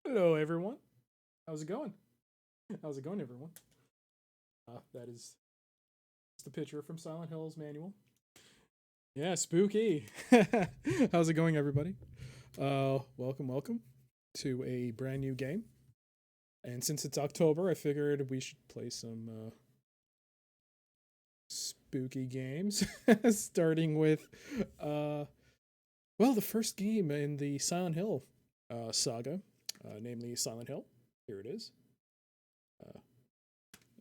Hello, everyone. How's it going? How's it going, everyone? That is the picture from Silent Hill's manual. Yeah, spooky. How's it going, everybody? Welcome to a brand new game. And since it's October, I figured we should play some spooky games. Starting with, the first game in the Silent Hill saga, namely Silent Hill. Here it is.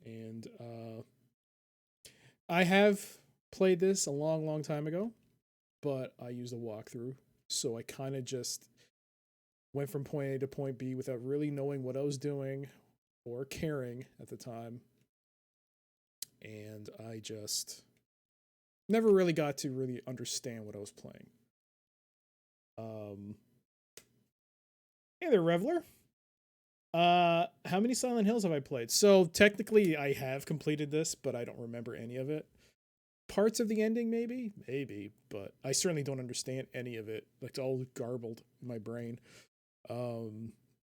And I have played this a long time ago, but I used a walkthrough, so I kind of just went from point A to point B without really knowing what I was doing or caring at the time, and I just never really got to really understand what I was playing. Um, hey there, Reveler. How many Silent Hills have I played? So technically, I have completed this, but I don't remember any of it. Parts of the ending, maybe, but I certainly don't understand any of it. Like, it's all garbled in my brain. Um,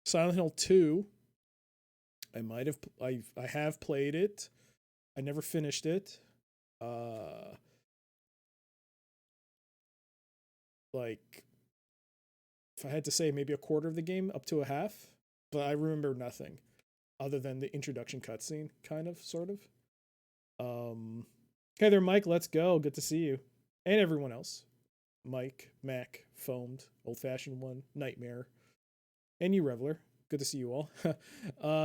Silent Hill 2, I have played it. I never finished it. Uh, like, if I had to say, maybe a quarter of the game, up to a half, but I remember nothing other than the introduction cutscene, kind of, sort of. Um, hey there, Mike. Let's go. Good to see you, and everyone else. Mike, Mac, Foamed, Old Fashioned One, Nightmare, and you, Reveler. Good to see you all.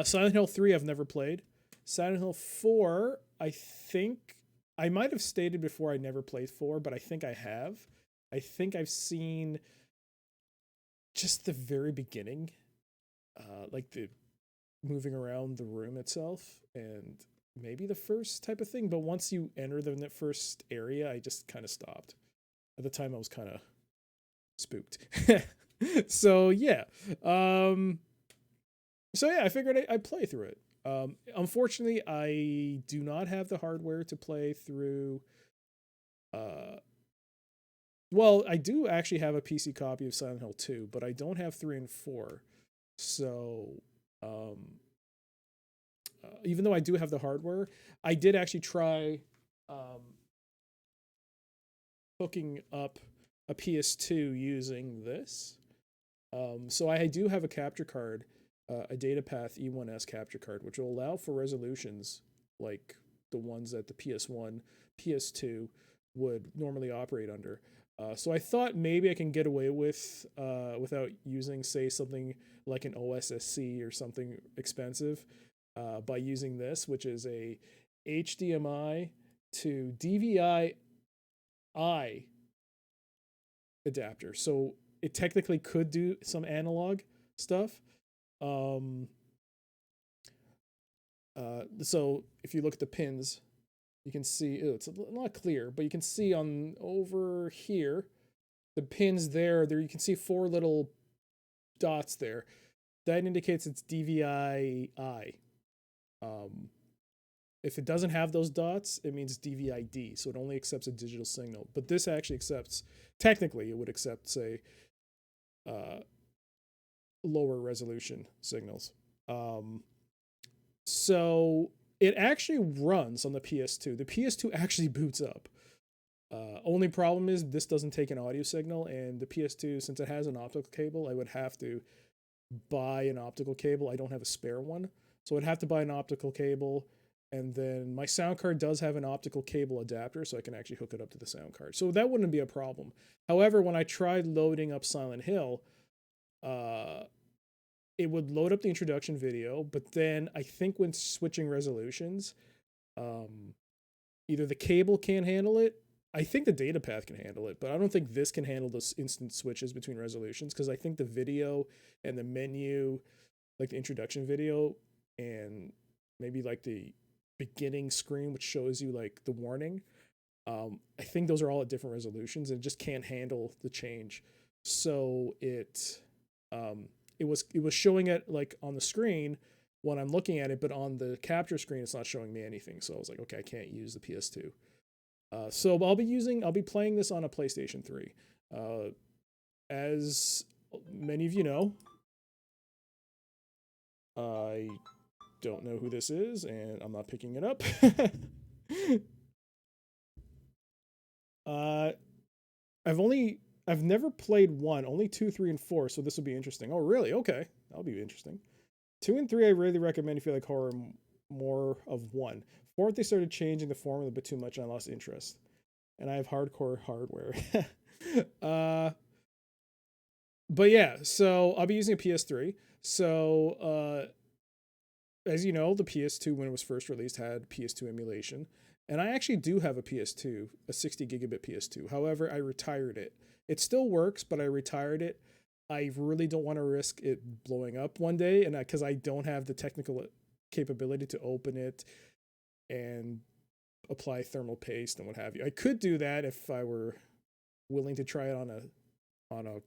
Silent Hill 3, I've never played. Silent Hill 4, I think I might have stated before I never played 4, but I think I have. I think I've seen just the very beginning, like the moving around the room itself, and maybe the first type of thing. But once you enter the first area, I just kind of stopped. At the time, I was kind of spooked. So yeah, um, I figured I'd play through it. Unfortunately, I do not have the hardware to play through. Uh, I do actually have a PC copy of Silent Hill 2, but I don't have 3 and 4. So, um, even though I do have the hardware, I did actually try um, hooking up a PS2 using this. So I do have a capture card, a DataPath E1S capture card, which will allow for resolutions like the ones that the PS1, PS2 would normally operate under. So I thought maybe I can get away with without using, say, something like an OSSC or something expensive by using this, which is a HDMI to DVI-I adapter. So it technically could do some analog stuff. Um, so if you look at the pins, you can see it's not clear, but you can see on over here the pins there. There you can see 4 little dots there. That indicates it's DVI-I. Um, if it doesn't have those dots, it means DVI-D. So it only accepts a digital signal. But this actually accepts, technically, it would accept, say, uh, lower resolution signals. So it actually runs on the PS2. The PS2 actually boots up. Only problem is this doesn't take an audio signal, and the PS2, since it has an optical cable, I would have to buy an optical cable. I don't have a spare one, so I'd have to buy an optical cable. And then my sound card does have an optical cable adapter, so I can actually hook it up to the sound card. So that wouldn't be a problem. However, when I tried loading up Silent Hill, uh, it would load up the introduction video, but then I think when switching resolutions, um, either the cable can't handle it. I think the data path can handle it, but I don't think this can handle those instant switches between resolutions because I think the video and the menu, like the introduction video, and maybe like the beginning screen, which shows you like the warning. I think those are all at different resolutions and it just can't handle the change. So um, it was showing it like on the screen when I'm looking at it, but on the capture screen, it's not showing me anything. So I was like, okay, I can't use the PS2. So I'll be playing this on a PlayStation 3. As many of you know, I don't know who this is, and I'm not picking it up. uh, I've never played one, only two, three, and four, so this will be interesting. Oh, really? Okay, that'll be interesting. Two and three, I really recommend if you like horror more of one. Fourth, they started changing the formula a bit too much, and I lost interest. And I have hardcore hardware. uh, but yeah, so I'll be using a PS3. So as you know, the PS2 when it was first released had PS2 emulation, and I actually do have a PS2, a 60 gigabit PS2. However, I retired it. It still works, but I retired it. I really don't want to risk it blowing up one day, and because I don't have the technical capability to open it and apply thermal paste and what have you. I could do that if I were willing to try it on a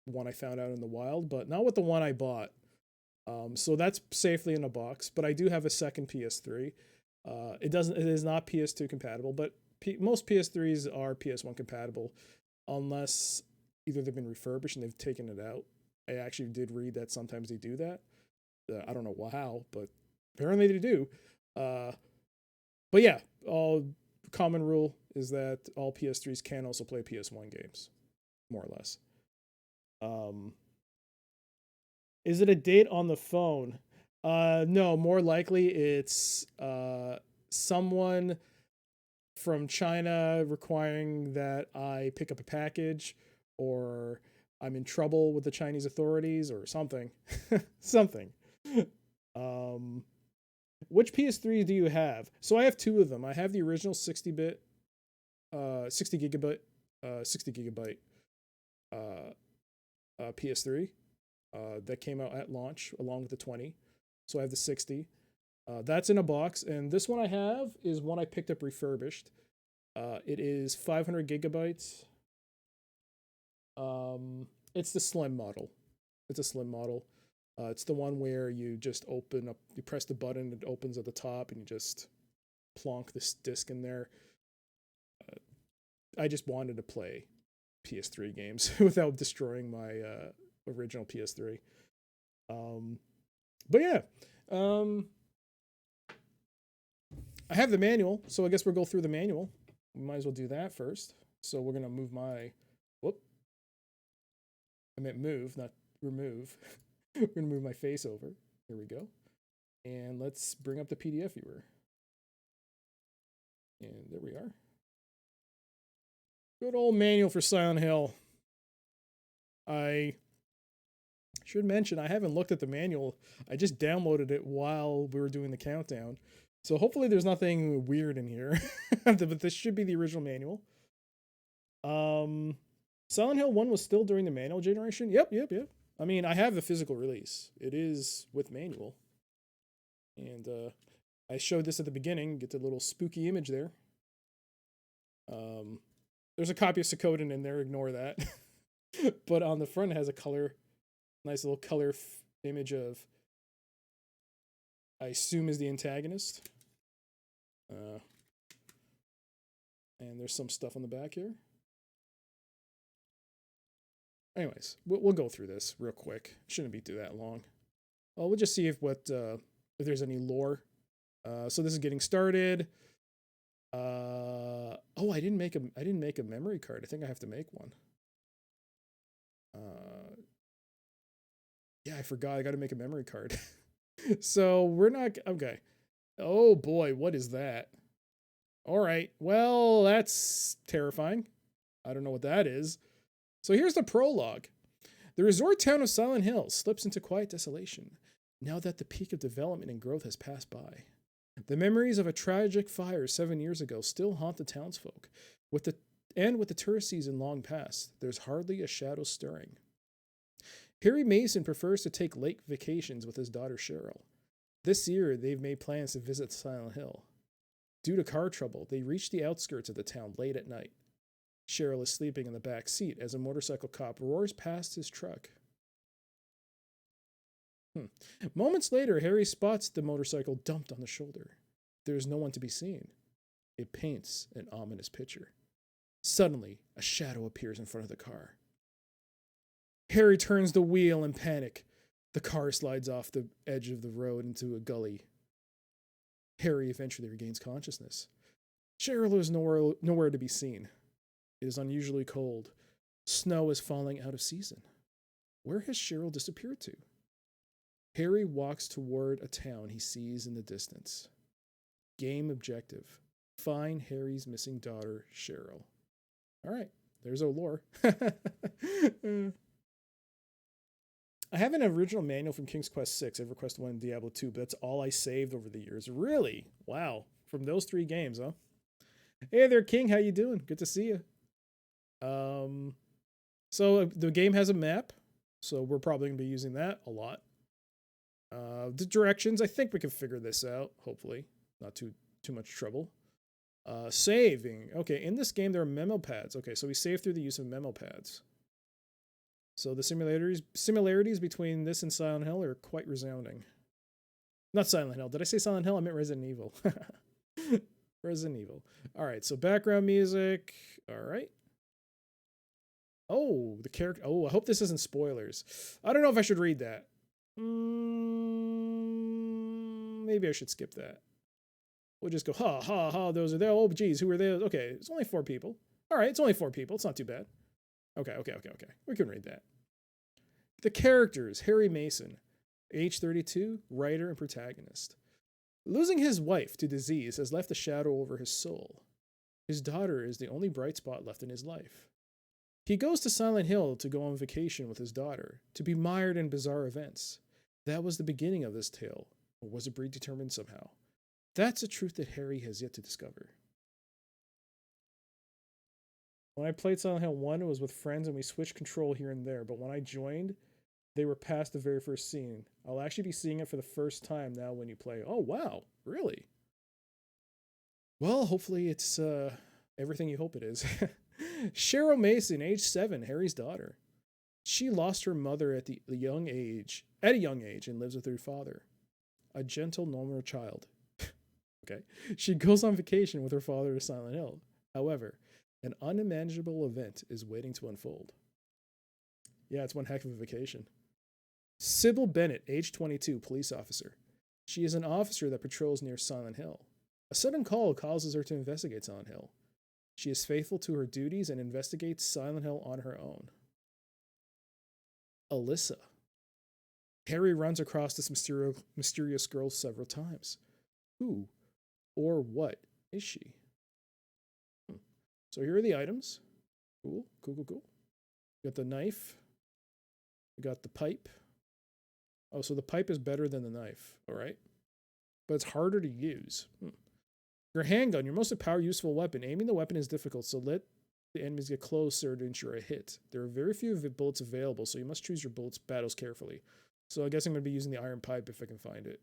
one I found out in the wild, but not with the one I bought. So that's safely in a box. But I do have a second PS3. It is not PS2 compatible, but most PS3s are PS1 compatible, unless either they've been refurbished and they've taken it out. I actually did read that sometimes they do that. I don't know how, but apparently they do. But yeah, all common rule is that all PS3s can also play PS1 games, more or less. Is it a date on the phone? No, more likely it's someone from China requiring that I pick up a package, or I'm in trouble with the Chinese authorities, or something. Something. Which PS3 do you have? So I have two of them. I have the original 60 gigabyte PS3 that came out at launch along with the 20. So I have the 60. That's in a box, and this one I have is one I picked up refurbished. It is 500 gigabytes. It's the slim model. It's a slim model. It's the one where you just open up, you press the button, it opens at the top, and you just plonk this disc in there. I just wanted to play PS3 games without destroying my original PS3. But yeah, I have the manual, so I guess we'll go through the manual. We might as well do that first. So we're gonna move my, whoop, I meant move, not remove. We're gonna move my face over. Here we go. And let's bring up the PDF viewer. And there we are. Good old manual for Silent Hill. I should mention, I haven't looked at the manual. I just downloaded it while we were doing the countdown. So hopefully there's nothing weird in here. But this should be the original manual. Silent Hill 1 was still during the manual generation? Yep. I mean, I have the physical release. It is with manual. And I showed this at the beginning. Get the little spooky image there. There's a copy of Suikoden in there. Ignore that. But on the front, it has a nice little color image of, I assume, is the antagonist. And there's some stuff on the back here. Anyways, we'll go through this real quick. Shouldn't be too that long. Well, we'll just see if there's any lore. So this is getting started. Oh, I didn't make a memory card. I think I have to make one. Yeah, I forgot. I got to make a memory card. So we're not okay. Oh boy, what is that? All right. Well, that's terrifying. I don't know what that is. So here's the prologue. The resort town of Silent Hill slips into quiet desolation now that the peak of development and growth has passed by. The memories of a tragic fire 7 years ago still haunt the townsfolk. With the tourist season long past, there's hardly a shadow stirring. Harry Mason prefers to take lake vacations with his daughter Cheryl. This year, they've made plans to visit Silent Hill. Due to car trouble, they reach the outskirts of the town late at night. Cheryl is sleeping in the back seat as a motorcycle cop roars past his truck. Moments later, Harry spots the motorcycle dumped on the shoulder. There is no one to be seen. It paints an ominous picture. Suddenly, a shadow appears in front of the car. Harry turns the wheel in panic. The car slides off the edge of the road into a gully. Harry eventually regains consciousness. Cheryl is nowhere to be seen. It is unusually cold. Snow is falling out of season. Where has Cheryl disappeared to? Harry walks toward a town he sees in the distance. Game objective. Find Harry's missing daughter, Cheryl. All right, there's our lore. I have an original manual from King's Quest 6, EverQuest 1, and Diablo 2, but that's all I saved over the years. Really? Wow. From those 3 games, huh? Hey there, King. How you doing? Good to see you. So the game has a map, so we're probably going to be using that a lot. The directions, I think we can figure this out, hopefully. Not too much trouble. Saving. Okay, in this game, there are memo pads. Okay, so we save through the use of memo pads. So the similarities between this and Silent Hill are quite resounding. Not Silent Hill. Did I say Silent Hill? I meant Resident Evil. Resident Evil. All right, so background music. All right. Oh, the character. Oh, I hope this isn't spoilers. I don't know if I should read that. Maybe I should skip that. We'll just go, ha, ha, ha, those are there. Oh, geez, who are those? Okay, it's only 4 people. All right, it's only 4 people. It's not too bad. Okay. We can read that. The characters, Harry Mason, age 32, writer and protagonist. Losing his wife to disease has left a shadow over his soul. His daughter is the only bright spot left in his life. He goes to Silent Hill to go on vacation with his daughter, to be mired in bizarre events. That was the beginning of this tale, or was it predetermined somehow? That's a truth that Harry has yet to discover. When I played Silent Hill 1, it was with friends and we switched control here and there, but when I joined, they were past the very first scene. I'll actually be seeing it for the first time now when you play. Oh, wow. Really? Well, hopefully it's everything you hope it is. Cheryl Mason, age 7, Harry's daughter. She lost her mother at a young age, and lives with her father. A gentle, normal child. Okay. She goes on vacation with her father to Silent Hill. However, an unimaginable event is waiting to unfold. Yeah, it's one heck of a vacation. Sybil Bennett, age 22, police officer. She is an officer that patrols near Silent Hill. A sudden call causes her to investigate Silent Hill. She is faithful to her duties and investigates Silent Hill on her own. Alyssa. Harry runs across this mysterious girl several times. Who or what is she? So here are the items. Cool. We got the knife. We got the pipe. Oh, so the pipe is better than the knife. All right. But it's harder to use. Your handgun, your most useful weapon. Aiming the weapon is difficult, so let the enemies get closer to ensure a hit. There are very few bullets available, so you must choose your battles carefully. So I guess I'm going to be using the iron pipe if I can find it.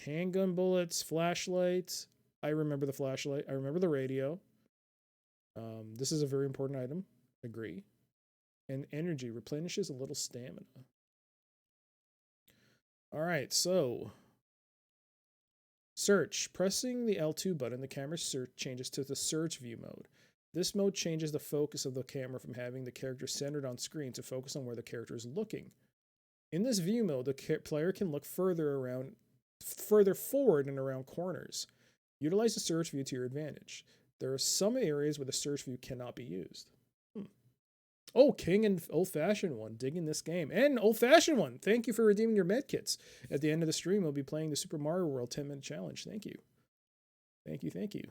Handgun bullets, flashlights. I remember the flashlight. I remember the radio. This is a very important item. Agree. And energy replenishes a little stamina. All right, so search. Pressing the L2 button, the camera changes to the search view mode. This mode changes the focus of the camera from having the character centered on screen to focus on where the character is looking. In this view mode, the player can look further forward and around corners. Utilize the search view to your advantage. There are some areas where the search view cannot be used. Oh, King and Old Fashioned One, digging this game. And Old Fashioned One, thank you for redeeming your medkits. At the end of the stream, we'll be playing the Super Mario World 10-minute challenge. Thank you. Thank you.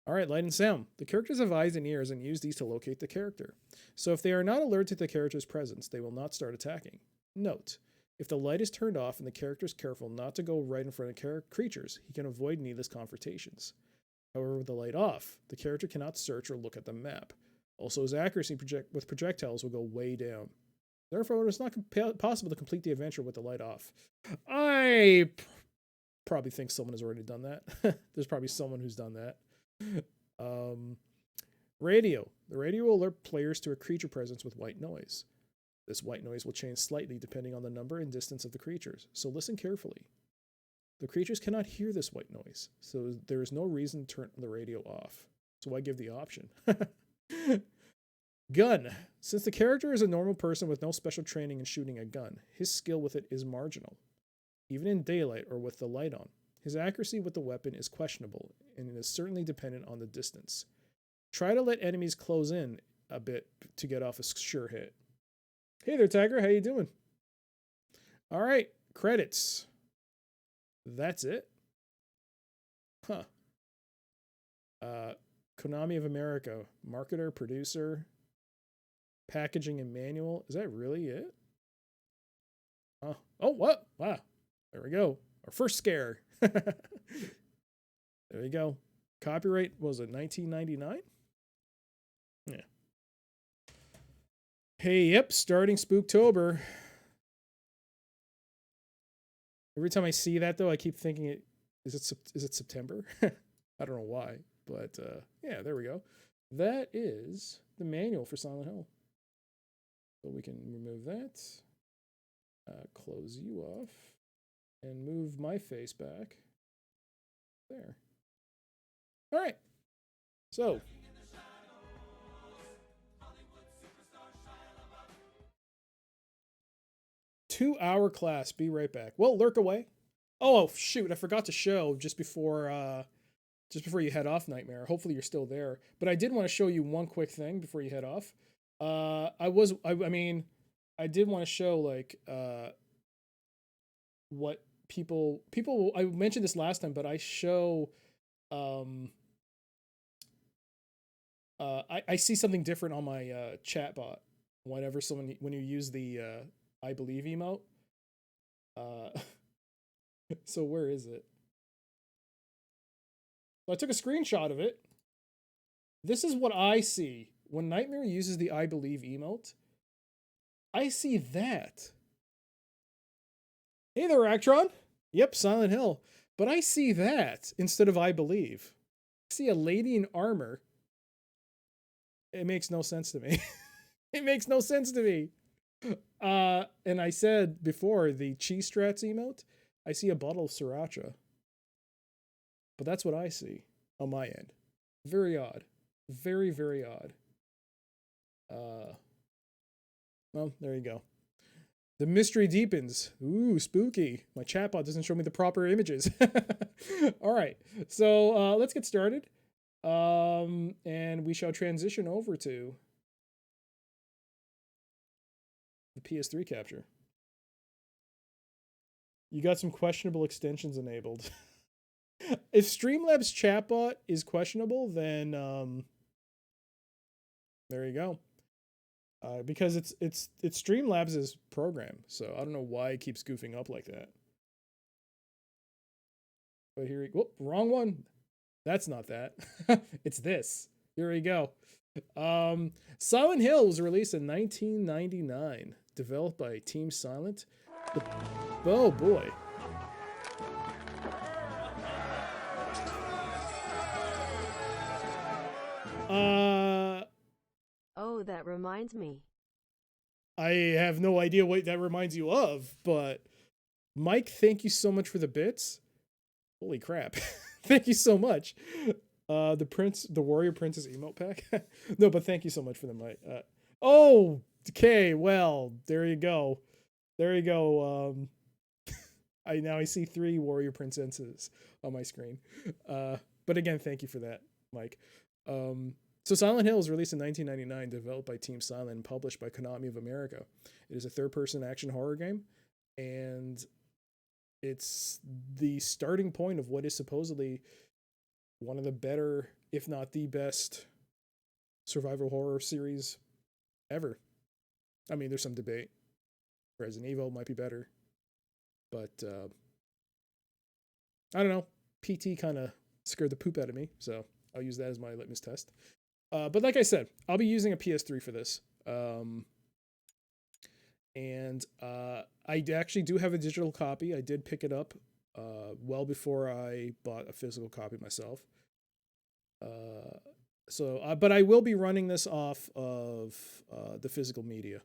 All right, light and sound. The characters have eyes and ears and use these to locate the character. So if they are not alerted to the character's presence, they will not start attacking. Note, if the light is turned off and the character is careful not to go right in front of creatures, he can avoid needless confrontations. However, with the light off, the character cannot search or look at the map. Also, his accuracy with projectiles will go way down. Therefore, it's not possible to complete the adventure with the light off. I probably think someone has already done that. There's probably someone who's done that. Radio. The radio will alert players to a creature presence with white noise. This white noise will change slightly depending on the number and distance of the creatures, so listen carefully. The creatures cannot hear this white noise, so there is no reason to turn the radio off. So I give the option. Gun. Since the character is a normal person with no special training in shooting a gun, his skill with it is marginal, even in daylight or with the light on. His accuracy with the weapon is questionable, and it is certainly dependent on the distance. Try to let enemies close in a bit to get off a sure hit. Hey there, Tiger. How you doing? All right, credits. That's it. Huh. Konami of America, marketer, producer, packaging and manual. Is that really it? Oh, what? Wow. There we go. Our first scare. There you go. Copyright, was it 1999? Yeah. Hey, yep, starting Spooktober. Every time I see that, though, I keep thinking, is it September? I don't know why, but yeah, there we go. That is the manual for Silent Hill. So we can remove that, close you off, and move my face back. There. All right. So. Two-hour class. Be right back. Well, lurk away. Oh shoot! I forgot to show just before you head off, Nightmare. Hopefully you're still there. But I did want to show you one quick thing before you head off. I did want to show like what people. I mentioned this last time, but I show. I see something different on my chat bot whenever when you use the I believe emote. So where is it? So I took a screenshot of it. This is what I see when Nightmare uses the I believe emote. I see that. Hey there, Actron. Yep, Silent Hill. But I see that instead of I believe. I see a lady in armor. It makes no sense to me. It makes no sense to me. And I said before, the cheese strats emote, I see a bottle of sriracha. But that's what I see on my end. Very odd. Very, very odd. Well, there you go. The mystery deepens. Ooh, spooky. My chatbot doesn't show me the proper images. All right. So let's get started. And we shall transition over to the PS3 capture. You got some questionable extensions enabled. If Streamlabs chatbot is questionable, then there you go. Because it's Streamlabs' program, so I don't know why it keeps goofing up like that. But here, whoop, wrong one. That's not that. It's this. Here we go. Silent Hill was released in 1999, developed by Team Silent. Oh boy. Oh, that reminds me. I have no idea what that reminds you of, but Mike, thank you so much for the bits. Holy crap. Thank you so much. The Warrior Princess emote pack. No, but thank you so much for the mic. Oh, okay. Well, there you go. There you go. I see 3 Warrior Princesses on my screen. But again, thank you for that, Mike. So Silent Hill was released in 1999, developed by Team Silent and published by Konami of America. It is a third-person action horror game, and it's the starting point of what is supposedly one of the better, if not the best, survival horror series ever. I mean, there's some debate. Resident Evil might be better, but I don't know. PT kind of scared the poop out of me, so I'll use that as my litmus test. But like I said, I'll be using a PS3 for this. And I actually do have a digital copy. I did pick it up well before I bought a physical copy myself. But I will be running this off of the physical media.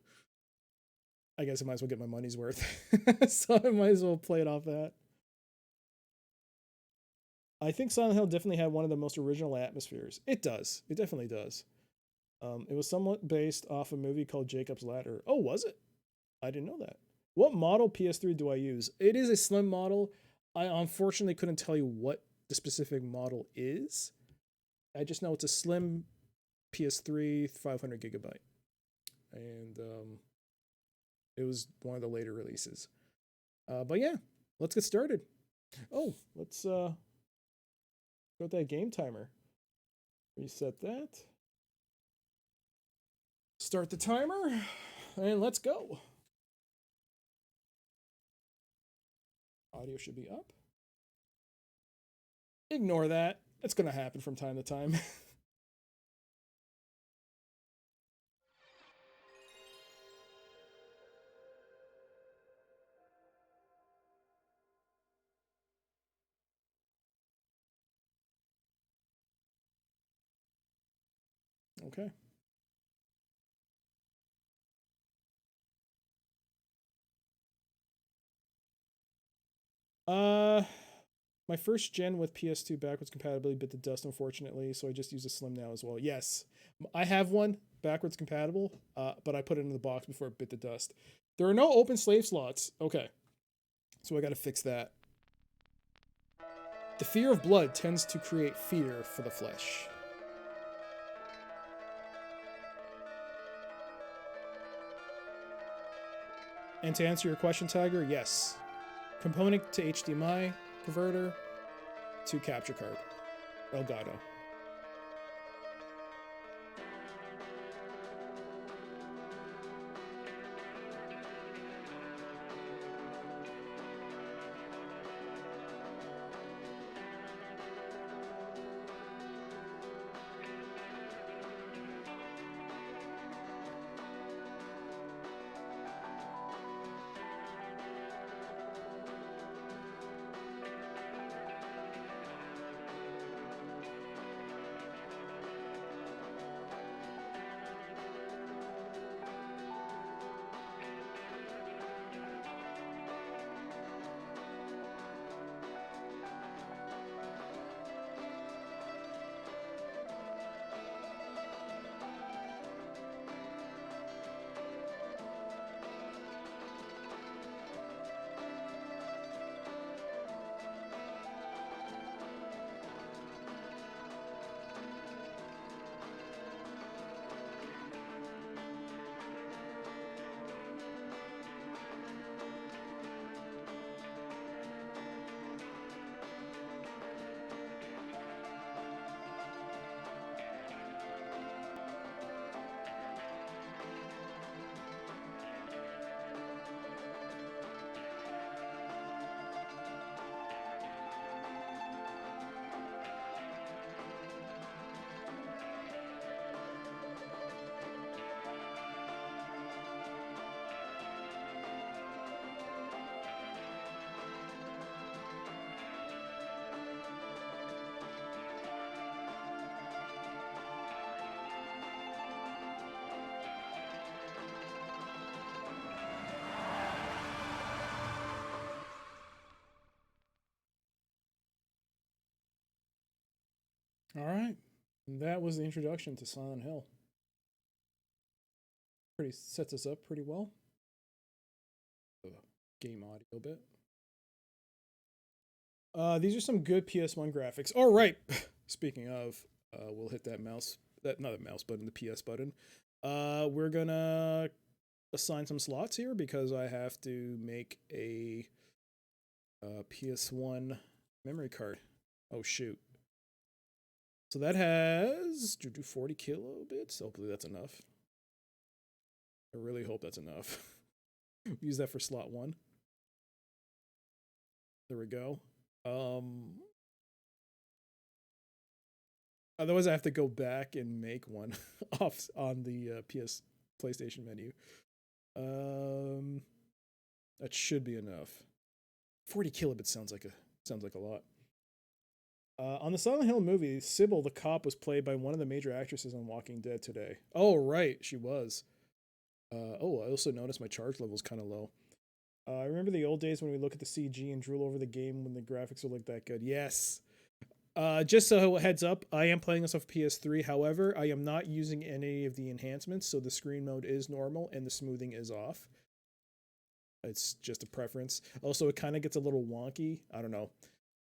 I guess I might as well get my money's worth. So I might as well play it off that. I think Silent Hill definitely had one of the most original atmospheres. It does. It definitely does. It was somewhat based off a movie called Jacob's Ladder. Oh, was it? I didn't know that. What model PS3 do I use? It is a slim model. I unfortunately couldn't tell you what the specific model is. I just know it's a slim PS3, 500 gigabyte, and it was one of the later releases. But yeah, let's get started. Oh, let's go with that game timer. Reset that. Start the timer, and let's go. Audio should be up. Ignore that. It's going to happen from time to time. Okay. Uh, my first gen with PS2 backwards compatibility bit the dust, unfortunately, so I just use a Slim now as well. Yes, I have one backwards compatible, but I put it in the box before it bit the dust. There are no open slave slots. Okay, so I got to fix that. The fear of blood tends to create fear for the flesh. And to answer your question, Tiger, yes. Component to HDMI converter to capture card. Elgato. All right. That was the introduction to Silent Hill. Pretty sets us up pretty well. The game audio bit. These are some good PS1 graphics. All right. Speaking of, we'll hit that mouse. That not a mouse button, the PS button. We're gonna assign some slots here because I have to make a PS1 memory card. Oh shoot. So that has 40 kilobits. Hopefully that's enough. I really hope that's enough. Use that for slot 1. There we go. Otherwise I have to go back and make one off on the PlayStation menu. That should be enough. 40 kilobits sounds like a lot. On the Silent Hill movie, Sybil the cop was played by one of the major actresses on Walking Dead today. Oh, right, she was. I also noticed my charge level is kind of low. I remember the old days when we look at the CG and drool over the game when the graphics are like that good. Yes. Just so heads up, I am playing this off PS3. However, I am not using any of the enhancements, so the screen mode is normal and the smoothing is off. It's just a preference. Also, it kind of gets a little wonky. I don't know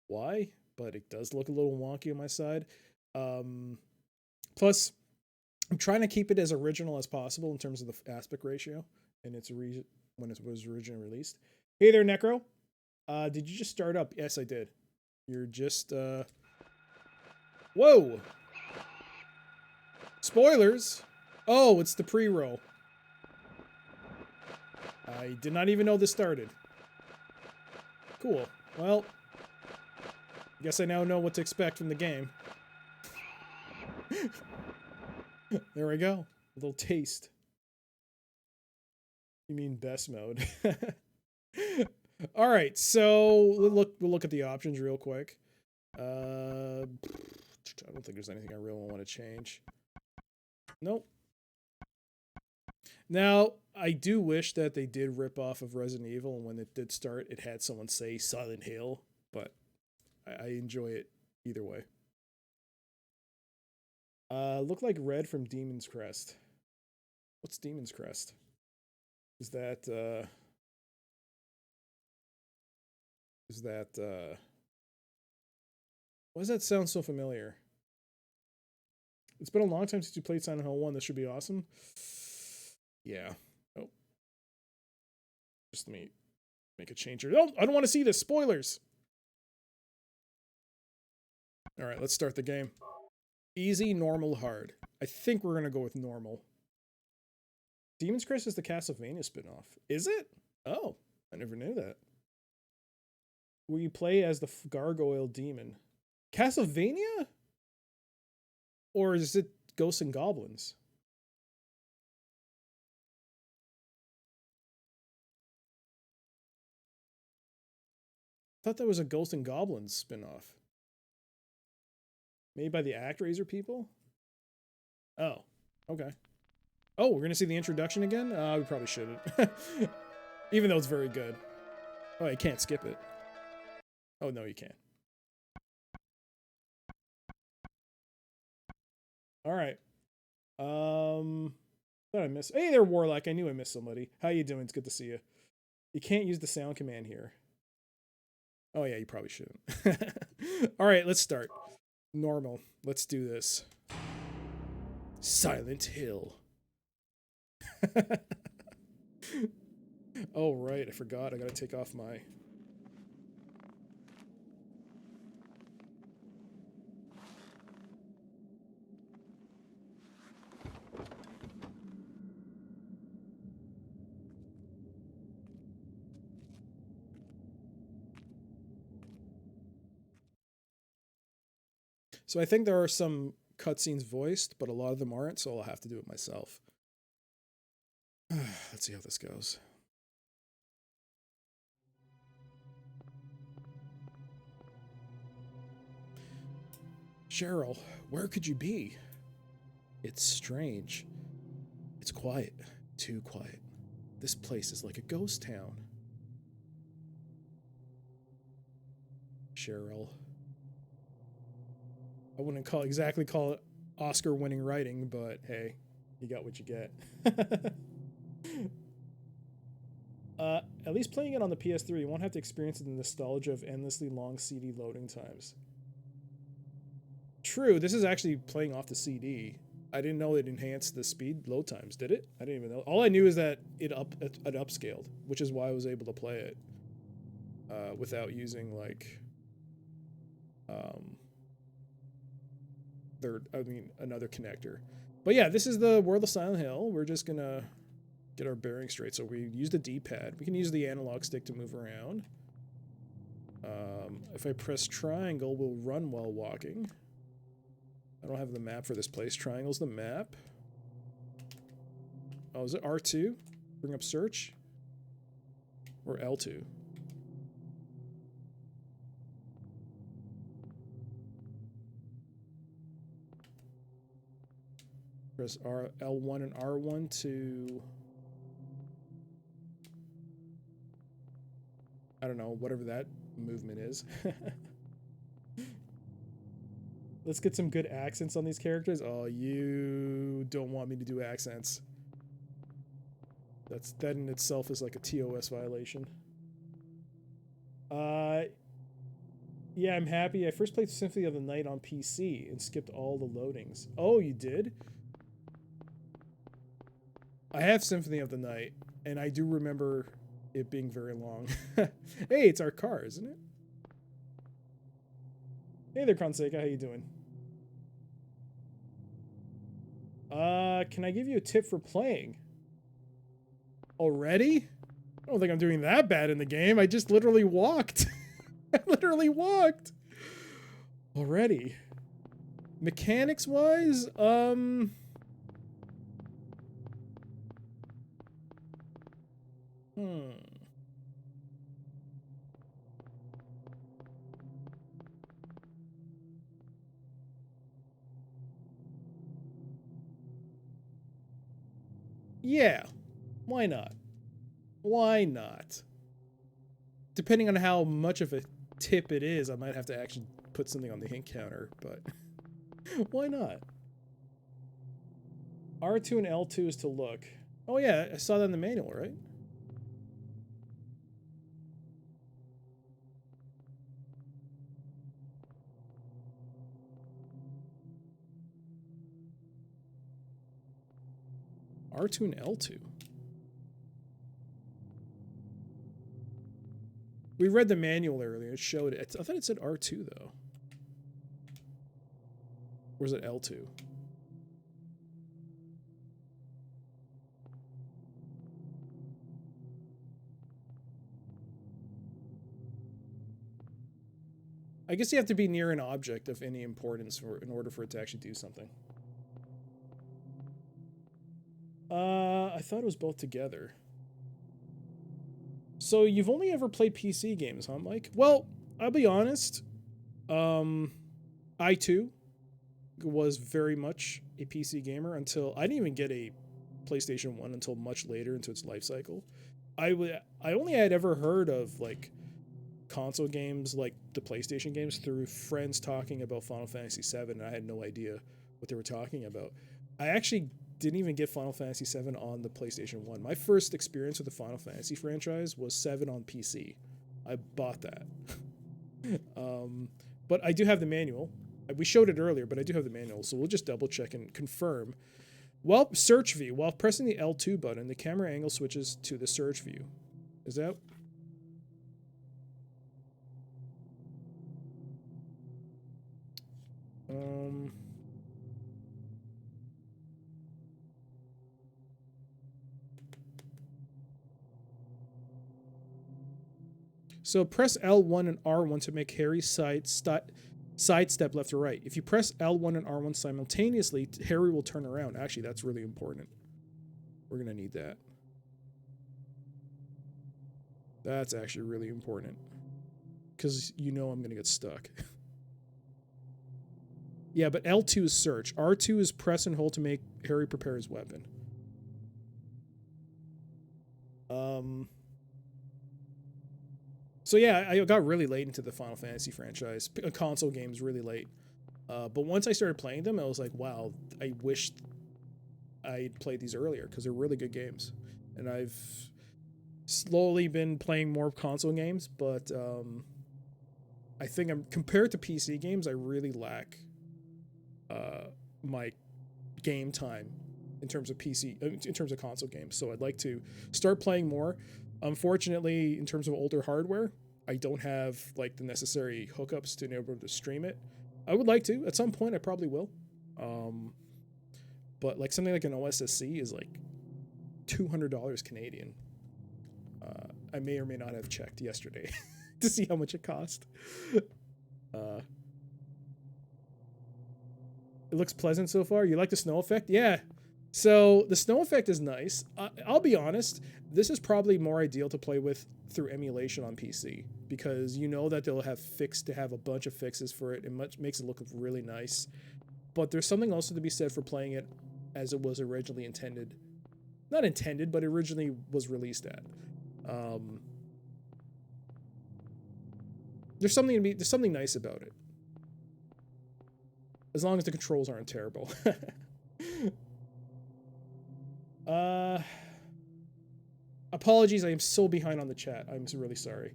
why, but it does look a little wonky on my side. Plus, I'm trying to keep it as original as possible in terms of the aspect ratio and when it was originally released. Hey there, Necro. Did you just start up? Yes, I did. You're just Whoa! Spoilers! Oh, it's the pre-roll. I did not even know this started. Cool. Well, I guess I now know what to expect from the game. There we go. A little taste. You mean best mode. All right, so we'll look at the options real quick. I don't think there's anything I really want to change. Nope. Now, I do wish that they did rip off of Resident Evil, and when it did start, it had someone say Silent Hill, but I enjoy it either way. Look like Red from Demon's Crest. What's Demon's Crest? Is that, why does that sound so familiar? It's been a long time since you played Silent Hill 1. This should be awesome. Yeah. Oh. Just let me make a change here. Oh, I don't want to see this. Spoilers. All right, let's start the game. Easy, normal, hard. I think we're going to go with normal. Demon's Crest is the Castlevania spinoff. Is it? Oh, I never knew that. Where you play as the gargoyle demon. Castlevania? Or is it Ghosts and Goblins? I thought that was a Ghosts and Goblins spinoff. Made by the ActRaiser people? Oh, okay. Oh, we're gonna see the introduction again? We probably shouldn't. Even though it's very good. Oh, you can't skip it. Oh, no, you can't. Alright. Thought I missed. Hey there, Warlock. I knew I missed somebody. How you doing? It's good to see you. You can't use the sound command here. Oh, yeah, you probably shouldn't. Alright, let's start. Normal. Let's do this. Silent Hill. Oh, right. I forgot. I gotta take off my... So I think there are some cutscenes voiced, but a lot of them aren't, so I'll have to do it myself. Let's see how this goes. Cheryl, where could you be? It's strange. It's quiet. Too quiet. This place is like a ghost town. Cheryl. I wouldn't exactly call it Oscar-winning writing, but hey, you got what you get. At least playing it on the PS3, you won't have to experience the nostalgia of endlessly long CD loading times. True, this is actually playing off the CD. I didn't know it enhanced the speed load times, did it? I didn't even know. All I knew is that it upscaled, which is why I was able to play it without using like another connector. But yeah, this is the World of Silent Hill. We're just gonna get our bearings straight. So we use the D-pad. We can use the analog stick to move around. If I press triangle, we'll run while walking. I don't have the map for this place. Triangle's the map. Oh, is it R2? Bring up search? Or L2? Press L1 and R1 to... I don't know, whatever that movement is. Let's get some good accents on these characters. Oh, you don't want me to do accents. That in itself is like a TOS violation. Uh, yeah, I'm happy. I first played Symphony of the Night on PC and skipped all the loadings. Oh, you did? I have Symphony of the Night, and I do remember it being very long. Hey, it's our car, isn't it? Hey there, Conseka. How you doing? Can I give you a tip for playing? Already? I don't think I'm doing that bad in the game. I just literally walked. I literally walked. Already. Mechanics wise, Yeah. Why not? Why not? Depending on how much of a tip it is, I might have to actually put something on the hint counter, but why not? R2 and L2 is to look. Oh yeah, I saw that in the manual, right? R2 and L2. We read the manual earlier. It showed it. I thought it said R2 though. Or is it L2? I guess you have to be near an object of any importance in order for it to actually do something. I thought it was both together. So you've only ever played PC games, huh, Mike? Well, I'll be honest. I too was very much a PC gamer until I didn't even get a PlayStation 1 until much later into its life cycle. I only had ever heard of like console games like the PlayStation games through friends talking about Final Fantasy VII, and I had no idea what they were talking about. I actually didn't even get Final Fantasy VII on the PlayStation 1. My first experience with the Final Fantasy franchise was 7 on PC. I bought that. But I do have the manual. We showed it earlier, but I do have the manual, so we'll just double check and confirm. Well, search view. While pressing the L2 button, the camera angle switches to the search view. Is that? So press L1 and R1 to make Harry sidestep left or right. If you press L1 and R1 simultaneously, Harry will turn around. Actually, that's really important. We're going to need that. That's actually really important. Because you know I'm going to get stuck. Yeah, but L2 is search. R2 is press and hold to make Harry prepare his weapon. So yeah, I got really late into the Final Fantasy franchise. Console games really late. But once I started playing them, I was like, wow, I wish I played these earlier because they're really good games. And I've slowly been playing more console games, but I think I'm compared to PC games, I really lack my game time in terms of in terms of console games. So I'd like to start playing more. Unfortunately, in terms of older hardware, I don't have like the necessary hookups to be able to stream it. I would like to at some point. I probably will. But like something like an OSSC is like $200 Canadian. I may or may not have checked yesterday to see how much it cost. It looks pleasant so far. You like the snow effect? Yeah. So the snow effect is nice. I'll be honest. This is probably more ideal to play with through emulation on PC because you know that they'll have a bunch of fixes for it. It makes it look really nice. But there's something also to be said for playing it as it was originally intended. Not intended, but originally was released at. There's something there's something nice about it. As long as the controls aren't terrible. Apologies, I am so behind on the chat. I'm really sorry.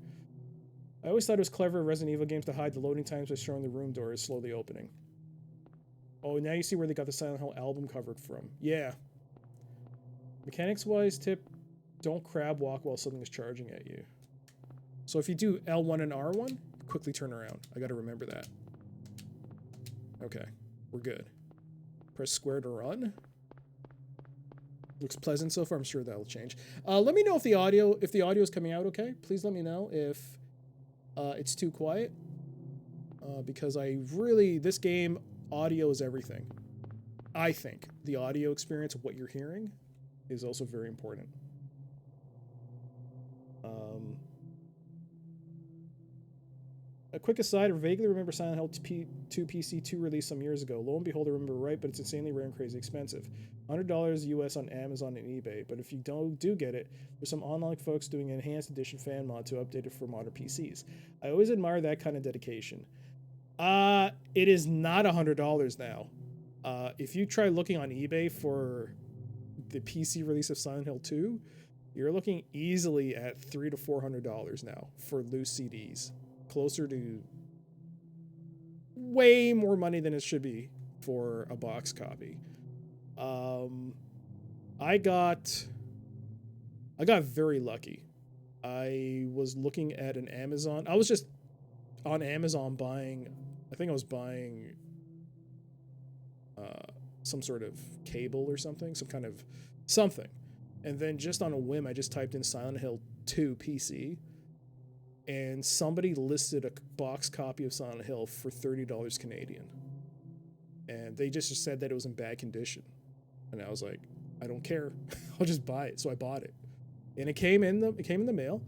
I always thought it was clever of Resident Evil games to hide the loading times by showing the room doors slowly opening. Oh, now you see where they got the Silent Hill album cover from. Yeah. Mechanics-wise tip, don't crab walk while something is charging at you. So if you do L1 and R1, quickly turn around. I gotta remember that. Okay, we're good. Press square to run. Looks pleasant so far. I'm sure that'll change. Let me know if the audio is coming out okay. Please let me know if it's too quiet. Because this game, audio is everything. I think the audio experience of what you're hearing is also very important. A quick aside, I vaguely remember Silent Hill 2 PC2 released some years ago. Lo and behold, I remember right, but it's insanely rare and crazy expensive. $100 US on Amazon and eBay, but if you do get it, there's some online folks doing an enhanced edition fan mod to update it for modern PCs. I always admire that kind of dedication. It is not $100 now. If you try looking on eBay for the PC release of Silent Hill 2, you're looking easily at $300 to $400 now for loose CDs. Closer to way more money than it should be for a box copy. I got very lucky. I was looking at an Amazon. I was just on Amazon buying. I think I was buying some sort of cable or something, some kind of something, and then just on a whim, I just typed in Silent Hill 2 PC. And somebody listed a box copy of Silent Hill for $30 Canadian. And they just said that it was in bad condition. And I was like, I don't care. I'll just buy it. So I bought it. And it came in the mail.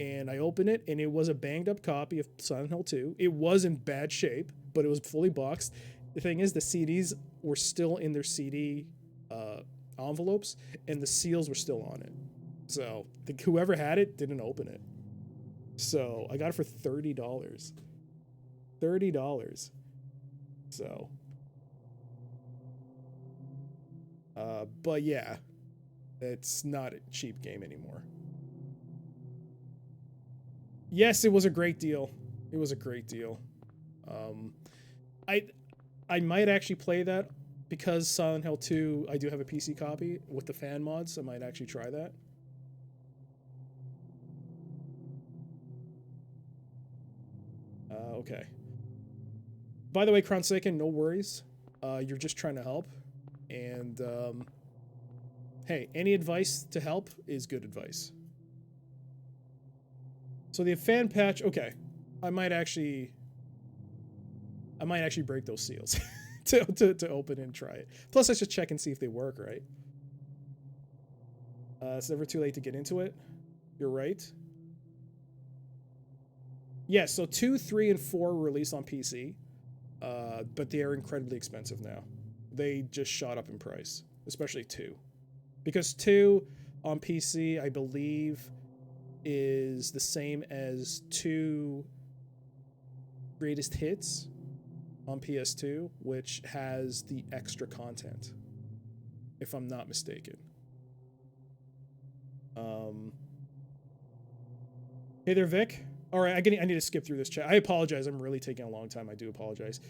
And I opened it, and it was a banged up copy of Silent Hill 2. It was in bad shape, but it was fully boxed. The thing is, the CDs were still in their CD envelopes, and the seals were still on it. So whoever had it didn't open it. So I got it for $30. $30. So, but yeah, it's not a cheap game anymore. Yes, it was a great deal. It was a great deal. I might actually play that because Silent Hill 2, I do have a PC copy with the fan mods. I might actually try that. Okay. By the way, Crown Second, no worries. You're just trying to help. And, hey, any advice to help is good advice. So the fan patch, okay. I might actually break those seals to open and try it. Plus, I should check and see if they work, right? It's never too late to get into it. You're right. Yes, so 2, 3, and 4 were released on PC, but they are incredibly expensive now. They just shot up in price, especially 2. Because 2 on PC, I believe, is the same as 2 Greatest Hits on PS2, which has the extra content, if I'm not mistaken. Hey there, Vic. All right, I need to skip through this chat. I apologize. I'm really taking a long time. I do apologize.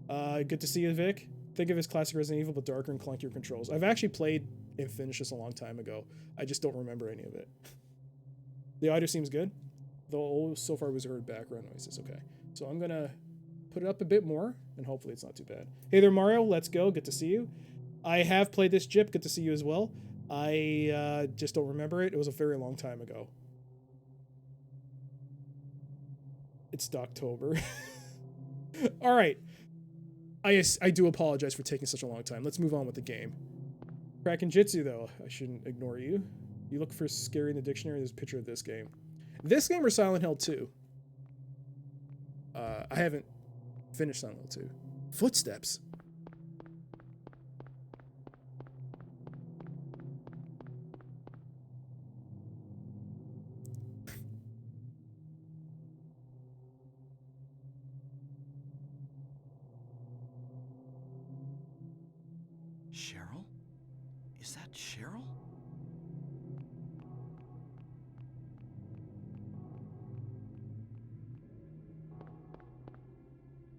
Good to see you, Vic. Think of it as classic Resident Evil, but darker and clunkier controls. I've actually played and finished this a long time ago. I just don't remember any of it. The audio seems good, though so far was heard background noises. Okay, so I'm going to put it up a bit more, and hopefully it's not too bad. Hey there, Mario. Let's go. Good to see you. I have played this, Jip. Good to see you as well. I just don't remember it. It was a very long time ago. It's October. All right. I do apologize for taking such a long time. Let's move on with the game. Kraken Jitsu, though. I shouldn't ignore you. You look for scary in the dictionary. There's a picture of this game. This game or Silent Hill 2? I haven't finished Silent Hill 2. Footsteps. Cheryl? Is that Cheryl?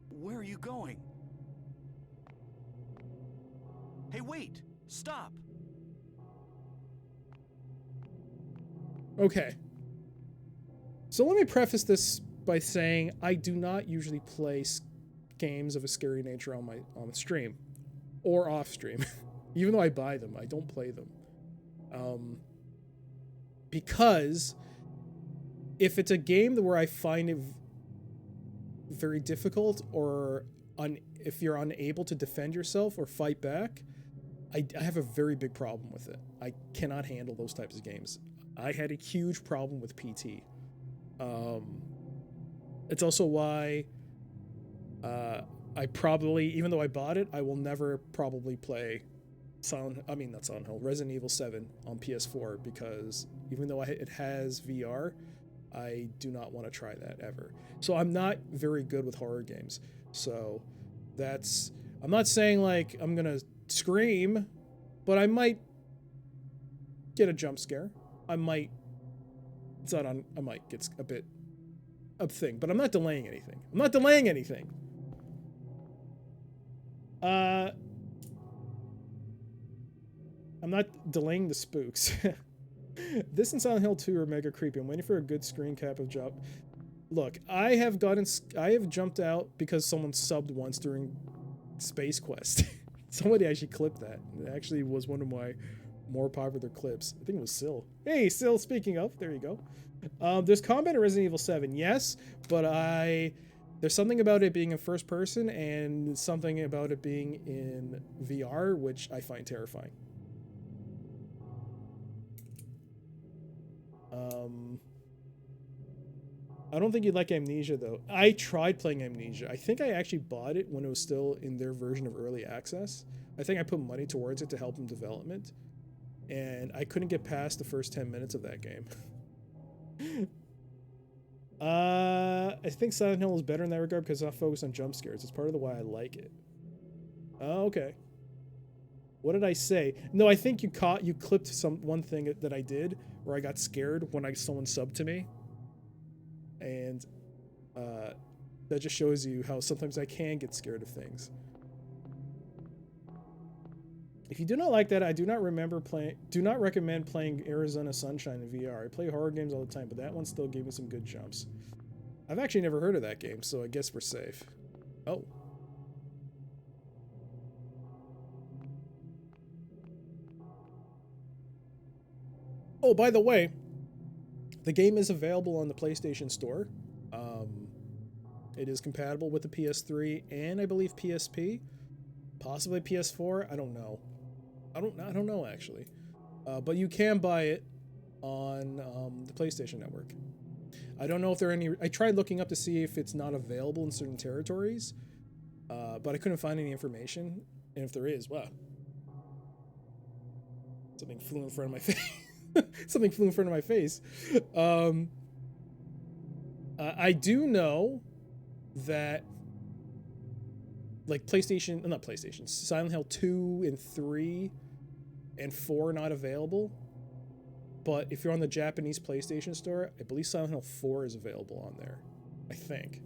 Where are you going? Hey, wait! Stop! Okay. So let me preface this by saying I do not usually play games of a scary nature on the stream or off stream. Even though I buy them, I don't play them. Because if it's a game where I find it very difficult, or if you're unable to defend yourself or fight back, I have a very big problem with it. I cannot handle those types of games. I had a huge problem with PT. It's also why I probably, even though I bought it, I will never probably play Resident Evil 7 on PS4, because even though it has VR, I do not want to try that ever. So I'm not very good with horror games. So I'm not saying like I'm gonna scream, but I might get a jump scare. I might get a bit of thing, but I'm not delaying anything. I'm not delaying the spooks. This and Silent Hill 2 are mega creepy. I'm waiting for a good screen cap of job. Look, I have jumped out because someone subbed once during Space Quest. Somebody actually clipped that. It actually was one of my more popular clips. I think it was Syl. Hey, Syl, speaking of, there you go. There's combat in Resident Evil 7, yes, but there's something about it being in first person and something about it being in VR, which I find terrifying. I don't think you'd like Amnesia, though. I tried playing Amnesia. I think I actually bought it when it was still in their version of early access. I think I put money towards it to help in development, and I couldn't get past the first 10 minutes of that game. I think Silent Hill is better in that regard because it's not focused on jump scares. It's part of the why I like it. Oh, okay. What did I say? No, I think you clipped one thing that I did where I got scared when someone subbed to me. And that just shows you how sometimes I can get scared of things. If you do not like that, I do not recommend playing Arizona Sunshine in VR. I play horror games all the time, but that one still gave me some good jumps. I've actually never heard of that game, so I guess we're safe. Oh. Oh, by the way, the game is available on the PlayStation Store. It is compatible with the PS3 and I believe PSP, possibly PS4. I don't know. I don't know actually. But you can buy it on the PlayStation Network. I don't know if there are any. I tried looking up to see if it's not available in certain territories, but I couldn't find any information. And if there is, wow, something flew in front of my face. Something flew in front of my face. I do know that like Silent Hill 2 and 3 and 4 are not available. But if you're on the Japanese PlayStation Store, I believe Silent Hill 4 is available on there. I think.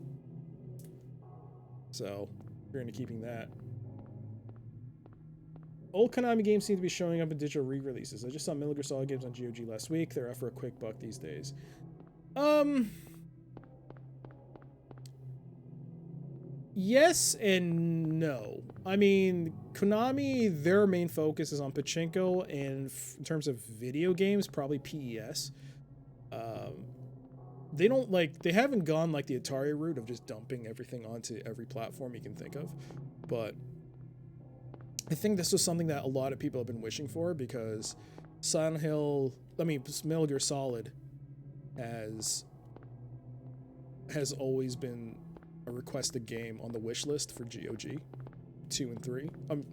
So, you're into keeping that. Old Konami games seem to be showing up in digital re-releases. I just saw Metal Gear Solid games on GOG last week. They're out for a quick buck these days. Yes and no. I mean, Konami, their main focus is on pachinko, and in terms of video games, probably PES. They haven't gone like the Atari route of just dumping everything onto every platform you can think of. But I think this was something that a lot of people have been wishing for, because Metal Gear Solid has always been a requested game on the wish list for GOG 2 and 3. I'm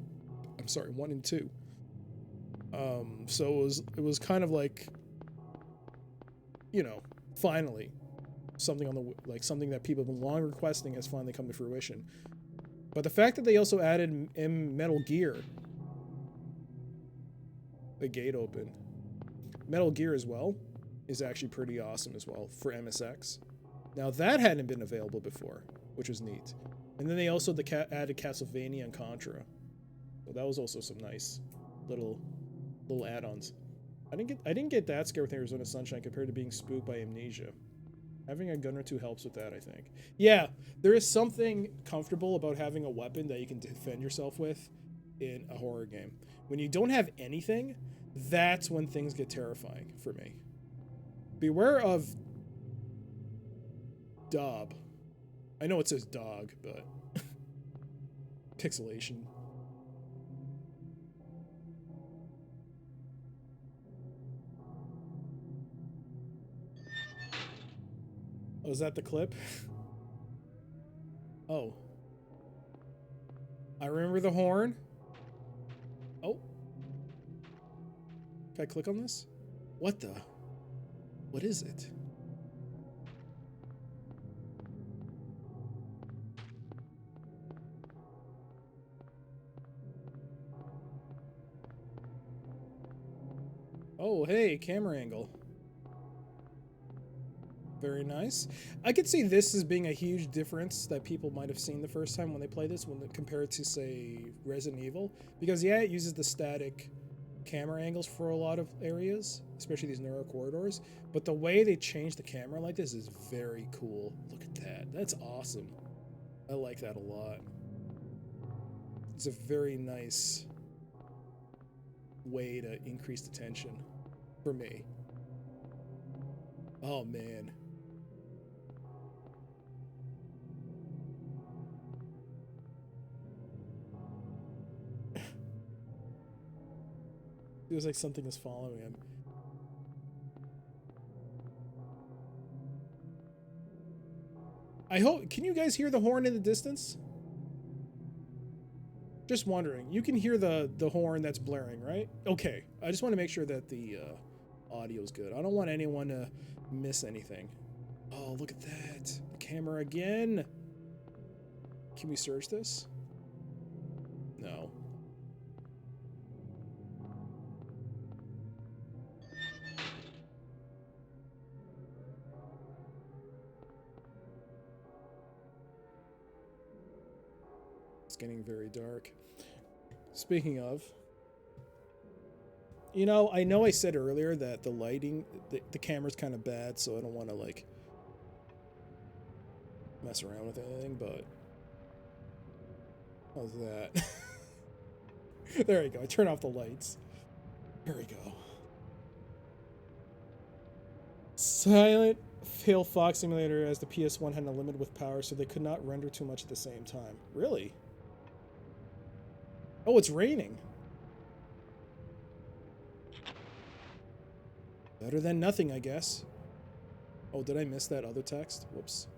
sorry, 1 and 2. So it was kind of like, finally something something that people have been long requesting has finally come to fruition. But the fact that they also added Metal Gear the gate open. Metal Gear as well is actually pretty awesome as well for MSX. Now that hadn't been available before, which was neat. And then they also added Castlevania and Contra. So that was also some nice little add-ons. I didn't get that scared with Arizona Sunshine compared to being spooked by Amnesia. Having a gun or two helps with that, I think. Yeah, there is something comfortable about having a weapon that you can defend yourself with in a horror game. When you don't have anything, that's when things get terrifying for me. Beware of Dob. I know it says dog, but pixelation. Oh, is that the clip? Oh. I remember the horn. Oh. Can I click on this? What the? What is it? Oh, hey, camera angle. Very nice. I could see this as being a huge difference that people might have seen the first time when they play this, when compared to, say, Resident Evil. Because, yeah, it uses the static camera angles for a lot of areas, especially these narrow corridors. But the way they change the camera like this is very cool. Look at that. That's awesome. I like that a lot. It's a very nice way to increase the tension for me. Oh, man. Feels like something is following him. I hope... Can you guys hear the horn in the distance? Just wondering. You can hear the horn that's blaring, right? Okay. I just want to make sure that the audio's good. I don't want anyone to miss anything. Oh, look at that. The camera again. Can we search this? No. It's getting very dark. Speaking of, you know I said earlier that the lighting, the camera's kind of bad, so I don't want to like mess around with anything, but how's that? There you go. I turn off the lights. There we go. Silent Hill Fox Simulator, as the PS1 had a limit with power, so they could not render too much at the same time. Really? Oh, it's raining. Better than nothing, I guess. Oh, did I miss that other text? Whoops.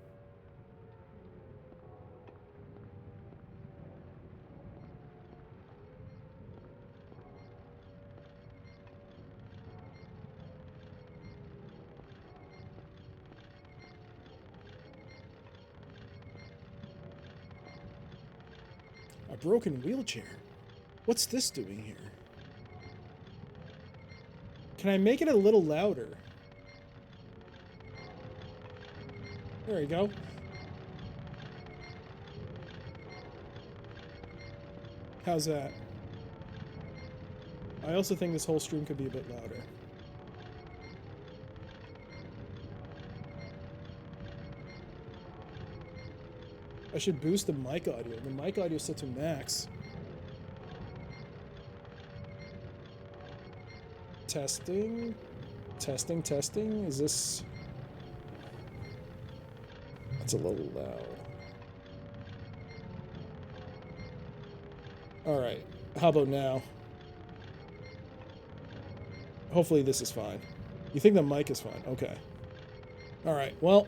A broken wheelchair? What's this doing here? Can I make it a little louder? There you go. How's that? I also think this whole stream could be a bit louder. I should boost the mic audio. The mic audio is set to max. Testing. Testing, testing. Is this... That's a little loud. Alright. How about now? Hopefully this is fine. You think the mic is fine? Okay. Alright, well...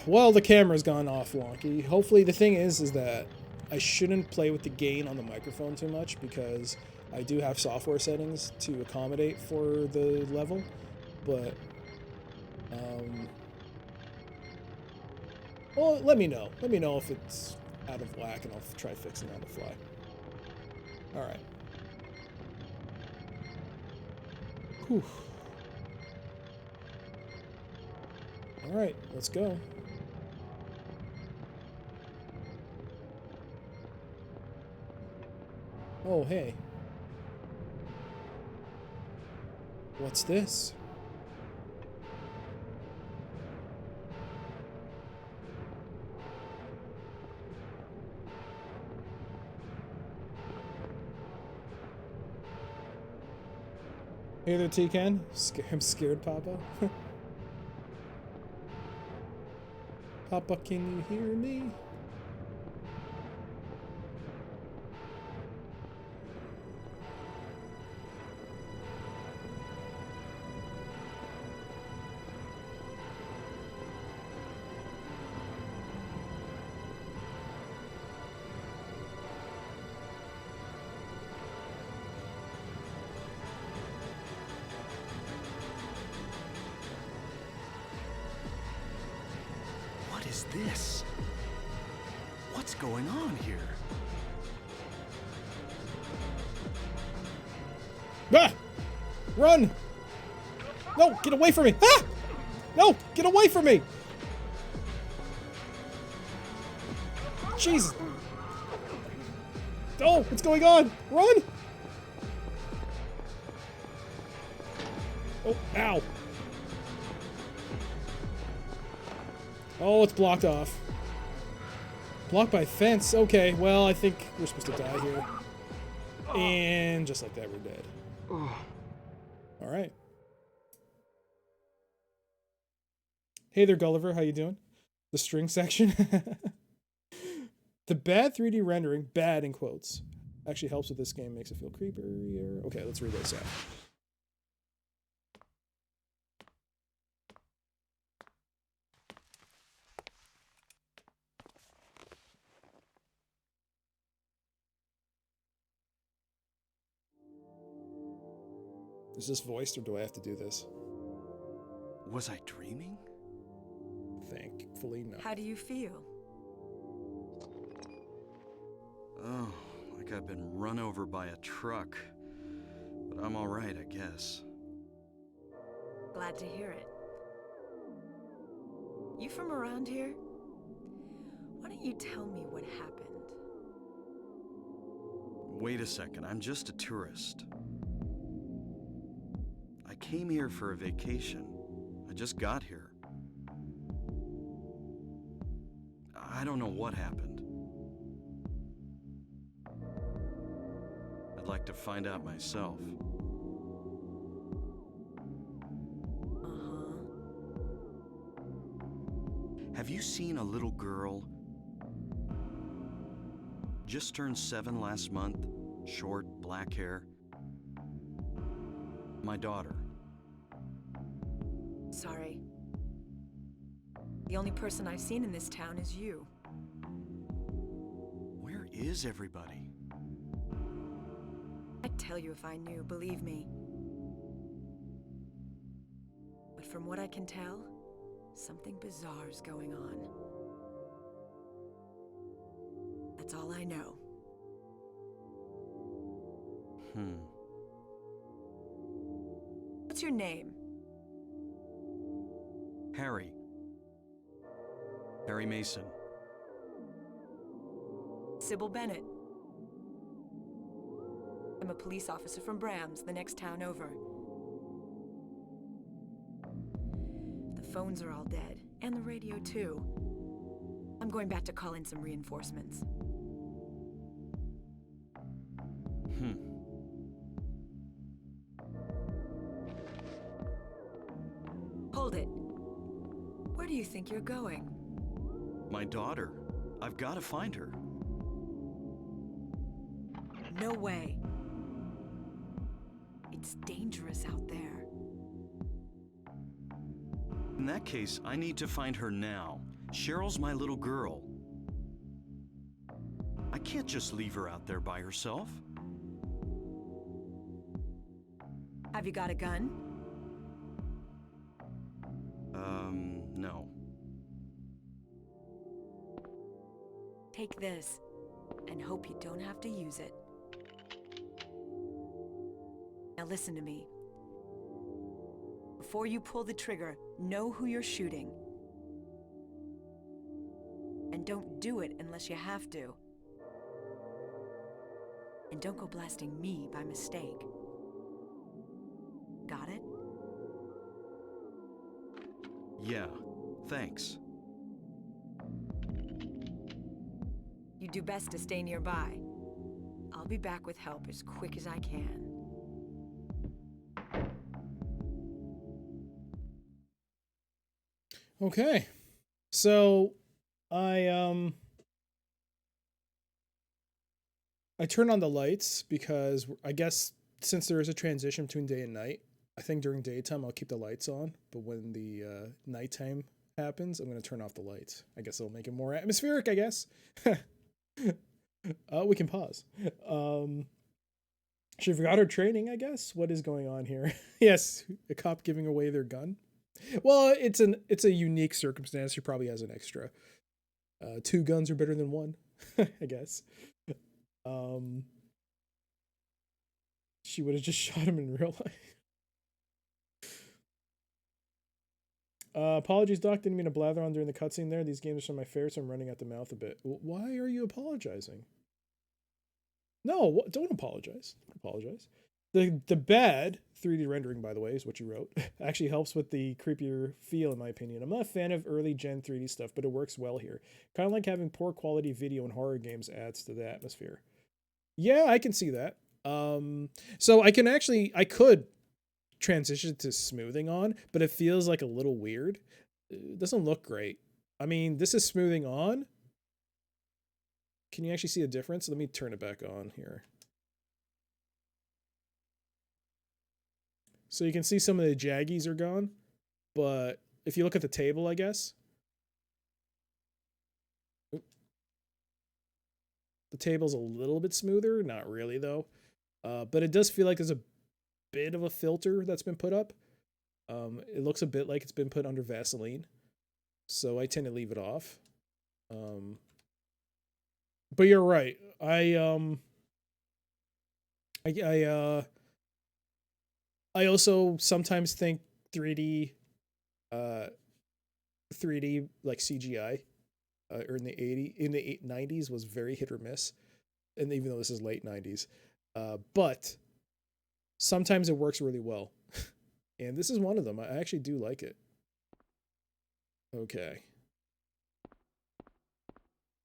Well, the camera's gone off wonky. Hopefully the thing is that I shouldn't play with the gain on the microphone too much because I do have software settings to accommodate for the level, but well, let me know. Let me know if it's out of whack, and I'll try fixing it on the fly. All right. Whew. All right, let's go. Oh, hey. What's this? Hey there, T-Ken. I'm scared, Papa. Papa, can you hear me? What is this? What's going on here? Ah! Run! No, get away from me! Ah! No, get away from me! Jesus! Oh, what's going on? Run! Oh, ow! Oh, it's blocked off. Blocked by fence. Okay, well, I think we're supposed to die here. And just like that, we're dead. All right. Hey there, Gulliver. How you doing? The string section. The bad 3D rendering, bad in quotes, actually helps with this game. Makes it feel creepier. Okay, let's read this out. Is this voiced, or do I have to do this? Was I dreaming? Thankfully, no. How do you feel? Oh, like I've been run over by a truck. But I'm all right, I guess. Glad to hear it. You from around here? Why don't you tell me what happened? Wait a second, I'm just a tourist. I came here for a vacation. I just got here. I don't know what happened. I'd like to find out myself. Uh-huh. Have you seen a little girl? Just turned 7 last month, short, black hair. My daughter. Sorry. The only person I've seen in this town is you. Where is everybody? I'd tell you if I knew, believe me. But from what I can tell, something bizarre's going on. That's all I know. What's your name? Harry. Harry Mason. Sybil Bennett. I'm a police officer from Brams, the next town over. The phones are all dead, and the radio too. I'm going back to call in some reinforcements. Hold it. Where do you think you're going? My daughter. I've got to find her. No way. It's dangerous out there. In that case, I need to find her now. Cheryl's my little girl. I can't just leave her out there by herself. Have you got a gun? No. Take this, and hope you don't have to use it. Now listen to me. Before you pull the trigger, know who you're shooting. And don't do it unless you have to. And don't go blasting me by mistake. Got it? Yeah, thanks. You do best to stay nearby. I'll be back with help as quick as I can. Okay. So I turn on the lights because I guess since there is a transition between day and night, I think during daytime I'll keep the lights on, but when the nighttime happens, I'm going to turn off the lights. I guess it'll make it more atmospheric, I guess. We can pause. She forgot her training, I guess. What is going on here? Yes, a cop giving away their gun. Well, it's a unique circumstance. She probably has an extra. 2 guns are better than 1, I guess. She would have just shot him in real life. Apologies, Doc. Didn't mean to blather on during the cutscene there. These games are some of my favorites, so I'm running out the mouth a bit. Why are you apologizing? No, don't apologize. Don't apologize. The bad 3D rendering, by the way, is what you wrote, actually helps with the creepier feel, in my opinion. I'm not a fan of early gen 3D stuff, but it works well here. Kind of like having poor quality video in horror games adds to the atmosphere. Yeah, I can see that. So I could transition to smoothing on, but it feels like a little weird. It doesn't look great. I mean, this is smoothing on. Can you actually see a difference? Let me turn it back on here. So you can see some of the jaggies are gone, but if you look at the table, I guess. The table's a little bit smoother, not really though. But it does feel like there's a bit of a filter that's been put up. It looks a bit like it's been put under Vaseline, so I tend to leave it off. But you're right. I also sometimes think 3D like CGI or in the 90s was very hit or miss, and even though this is late 90s, but sometimes it works really well, and this is one of them. I actually do like it. Okay,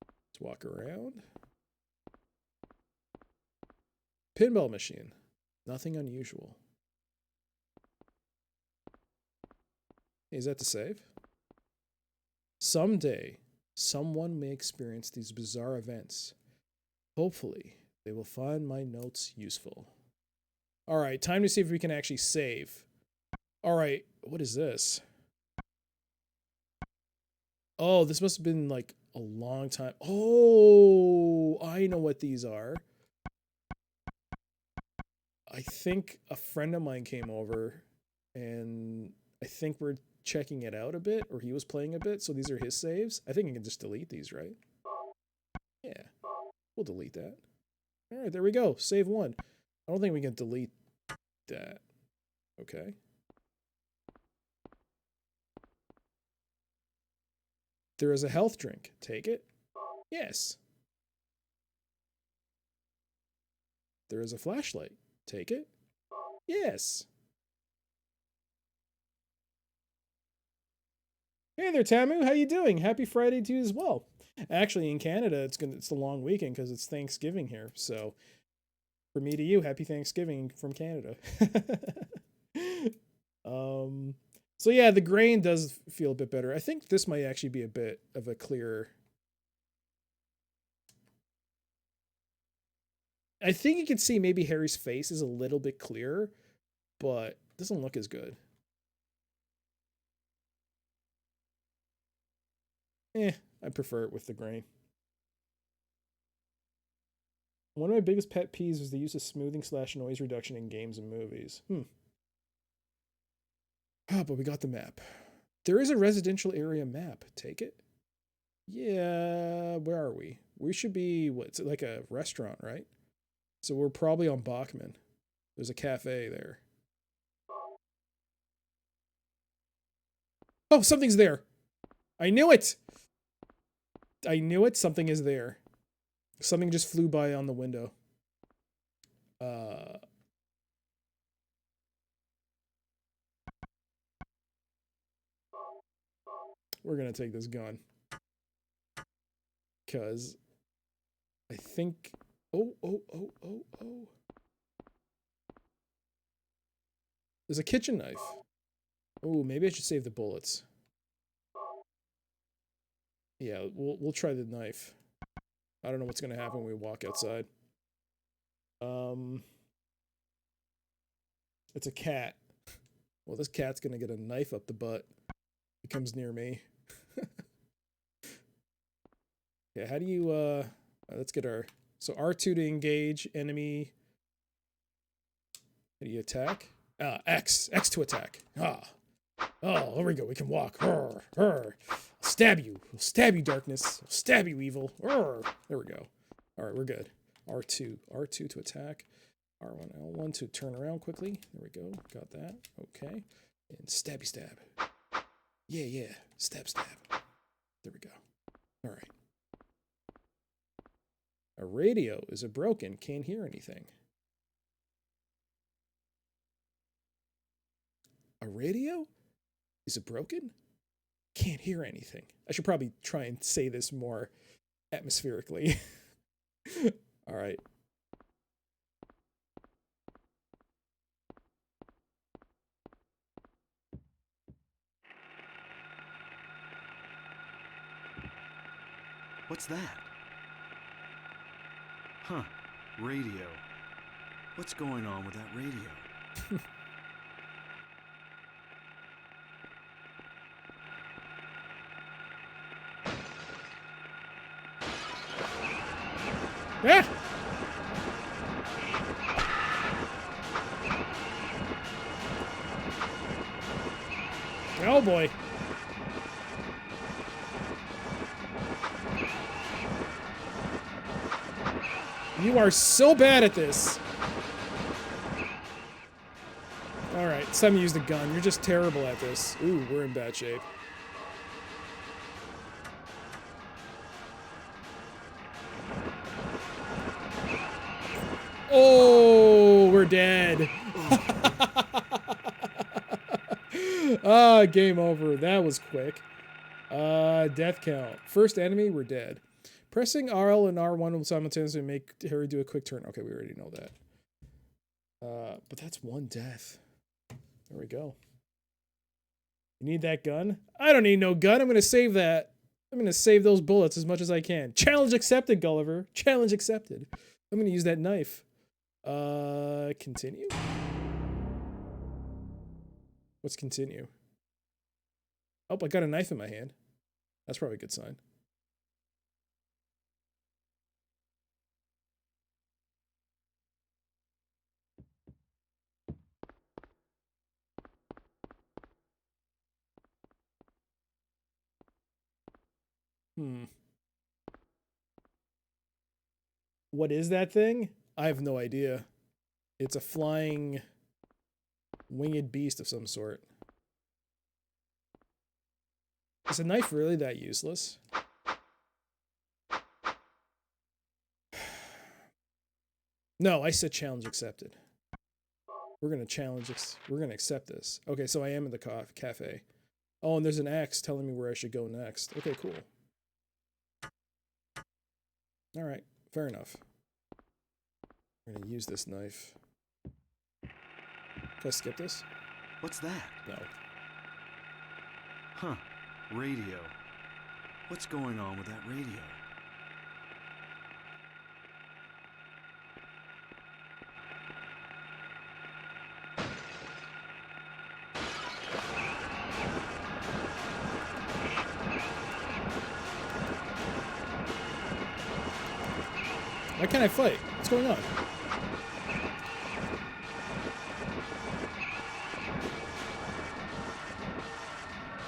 let's walk around. Pinball machine, nothing unusual. Is that to save? Someday, someone may experience these bizarre events. Hopefully, they will find my notes useful. All right, time to see if we can actually save. All right, what is this? Oh, this must have been like a long time. Oh, I know what these are. I think a friend of mine came over, and I think we're checking it out a bit, or he was playing a bit, so these are his saves. I think I can just delete these, right? Yeah, we'll delete that. All right, there we go. Save 1. I don't think we can delete that. Okay. There is a health drink. Take it. Yes. There is a flashlight. Take it. Yes. Hey there, Tamu. How you doing? Happy Friday to you as well. Actually, in Canada, it's the long weekend because it's Thanksgiving here. So, for me to you, happy Thanksgiving from Canada. So yeah, the grain does feel a bit better. I think this might actually be a bit of a clearer. I think you can see maybe Harry's face is a little bit clearer, but it doesn't look as good. I prefer it with the grain. One of my biggest pet peeves is the use of smoothing / noise reduction in games and movies. But we got the map. There is a residential area map. Take it. Yeah, where are we? We should be, what's it, like a restaurant, right? So we're probably on Bachman. There's a cafe there. Oh, something's there. I knew it. I knew it. Something is there. Something just flew by on the window. We're gonna take this gun. Because I think... Oh. There's a kitchen knife. Oh, maybe I should save the bullets. Yeah, we'll try the knife. I don't know what's gonna happen when we walk outside. It's a cat. Well, this cat's gonna get a knife up the butt. He comes near me. Yeah, how do you let's get our... So R2 to engage enemy. How do you attack? X to attack. Oh, there we go. We can walk. I'll stab you. I'll stab you, darkness. I'll stab you, evil. There we go. All right, we're good. R2 to attack. R1, L1 to turn around quickly. There we go. Got that. Okay. And stabby stab. Yeah. Stab. There we go. All right. A radio is broken. Can't hear anything. A radio? Is it broken? Can't hear anything. I should probably try and say this more atmospherically. All right. What's that? Huh. Radio. What's going on with that radio? Ah! Oh boy. You are so bad at this. All right, it's time to use the gun. You're just terrible at this. Ooh, we're in bad shape. Oh, we're dead. Game over. That was quick. Death count. First enemy, we're dead. Pressing RL and R1 will simultaneously make Harry do a quick turn. Okay, we already know that. But that's one death. There we go. You need that gun? I don't need no gun. I'm going to save that. I'm going to save those bullets as much as I can. Challenge accepted, Gulliver. Challenge accepted. I'm going to use that knife. Continue? What's continue? Oh, I got a knife in my hand. That's probably a good sign. What is that thing? I have no idea. It's a flying winged beast of some sort. Is a knife really that useless? No, I said challenge accepted. We're gonna challenge. We're gonna accept this. Okay, so I am in the cafe. Oh, and there's an X telling me where I should go next. Okay, cool. All right, fair enough. We're gonna use this knife. Can I skip this? What's that? No. Huh. Radio. What's going on with that radio? Why can't I fight? What's going on?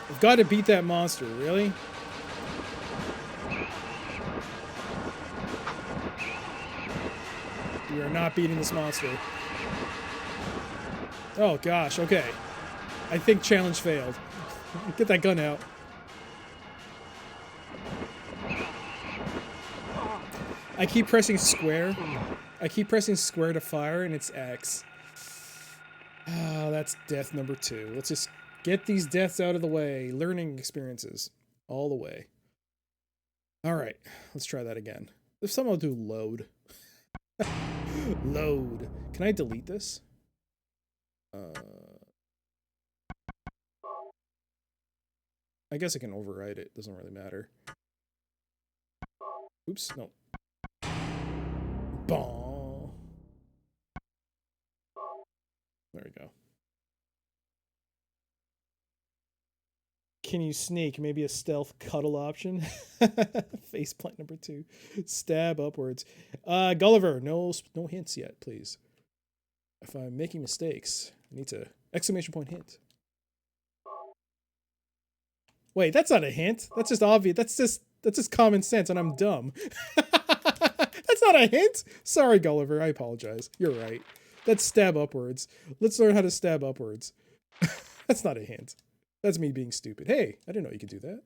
I've got to beat that monster, really? not beating this monster. Oh gosh, okay. I think challenge failed. Get that gun out. I keep pressing square. I keep pressing square to fire, and it's X. Ah, that's death number 2. Let's just get these deaths out of the way. Learning experiences. All the way. Alright, let's try that again. If somehow do load. Load. Can I delete this? I guess I can overwrite it. Doesn't really matter. Oops, no. Ball. There we go. Can you sneak? Maybe a stealth cuddle option? Faceplant number 2. Stab upwards. Gulliver, no hints yet, please. If I'm making mistakes, I need to exclamation point hint. Wait, that's not a hint. That's just obvious. That's just common sense, and I'm dumb. That's not a hint. Sorry, Gulliver. I apologize. You're right. That's stab upwards. Let's learn how to stab upwards. That's not a hint. That's me being stupid. Hey, I didn't know you could do that.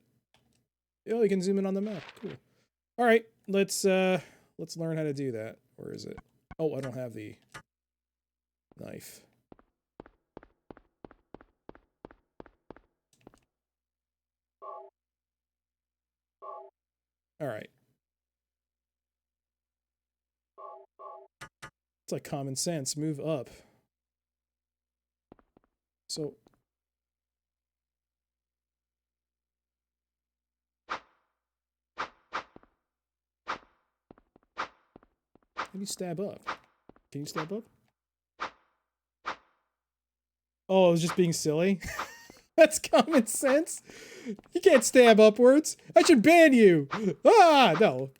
Oh, you can zoom in on the map. Cool. All right, let's learn how to do that. Where is it? Oh, I don't have the knife. All right. It's like common sense. Move up. So how do you stab up? Can you stab up? Oh, I was just being silly. That's common sense. You can't stab upwards. I should ban you. Ah, no.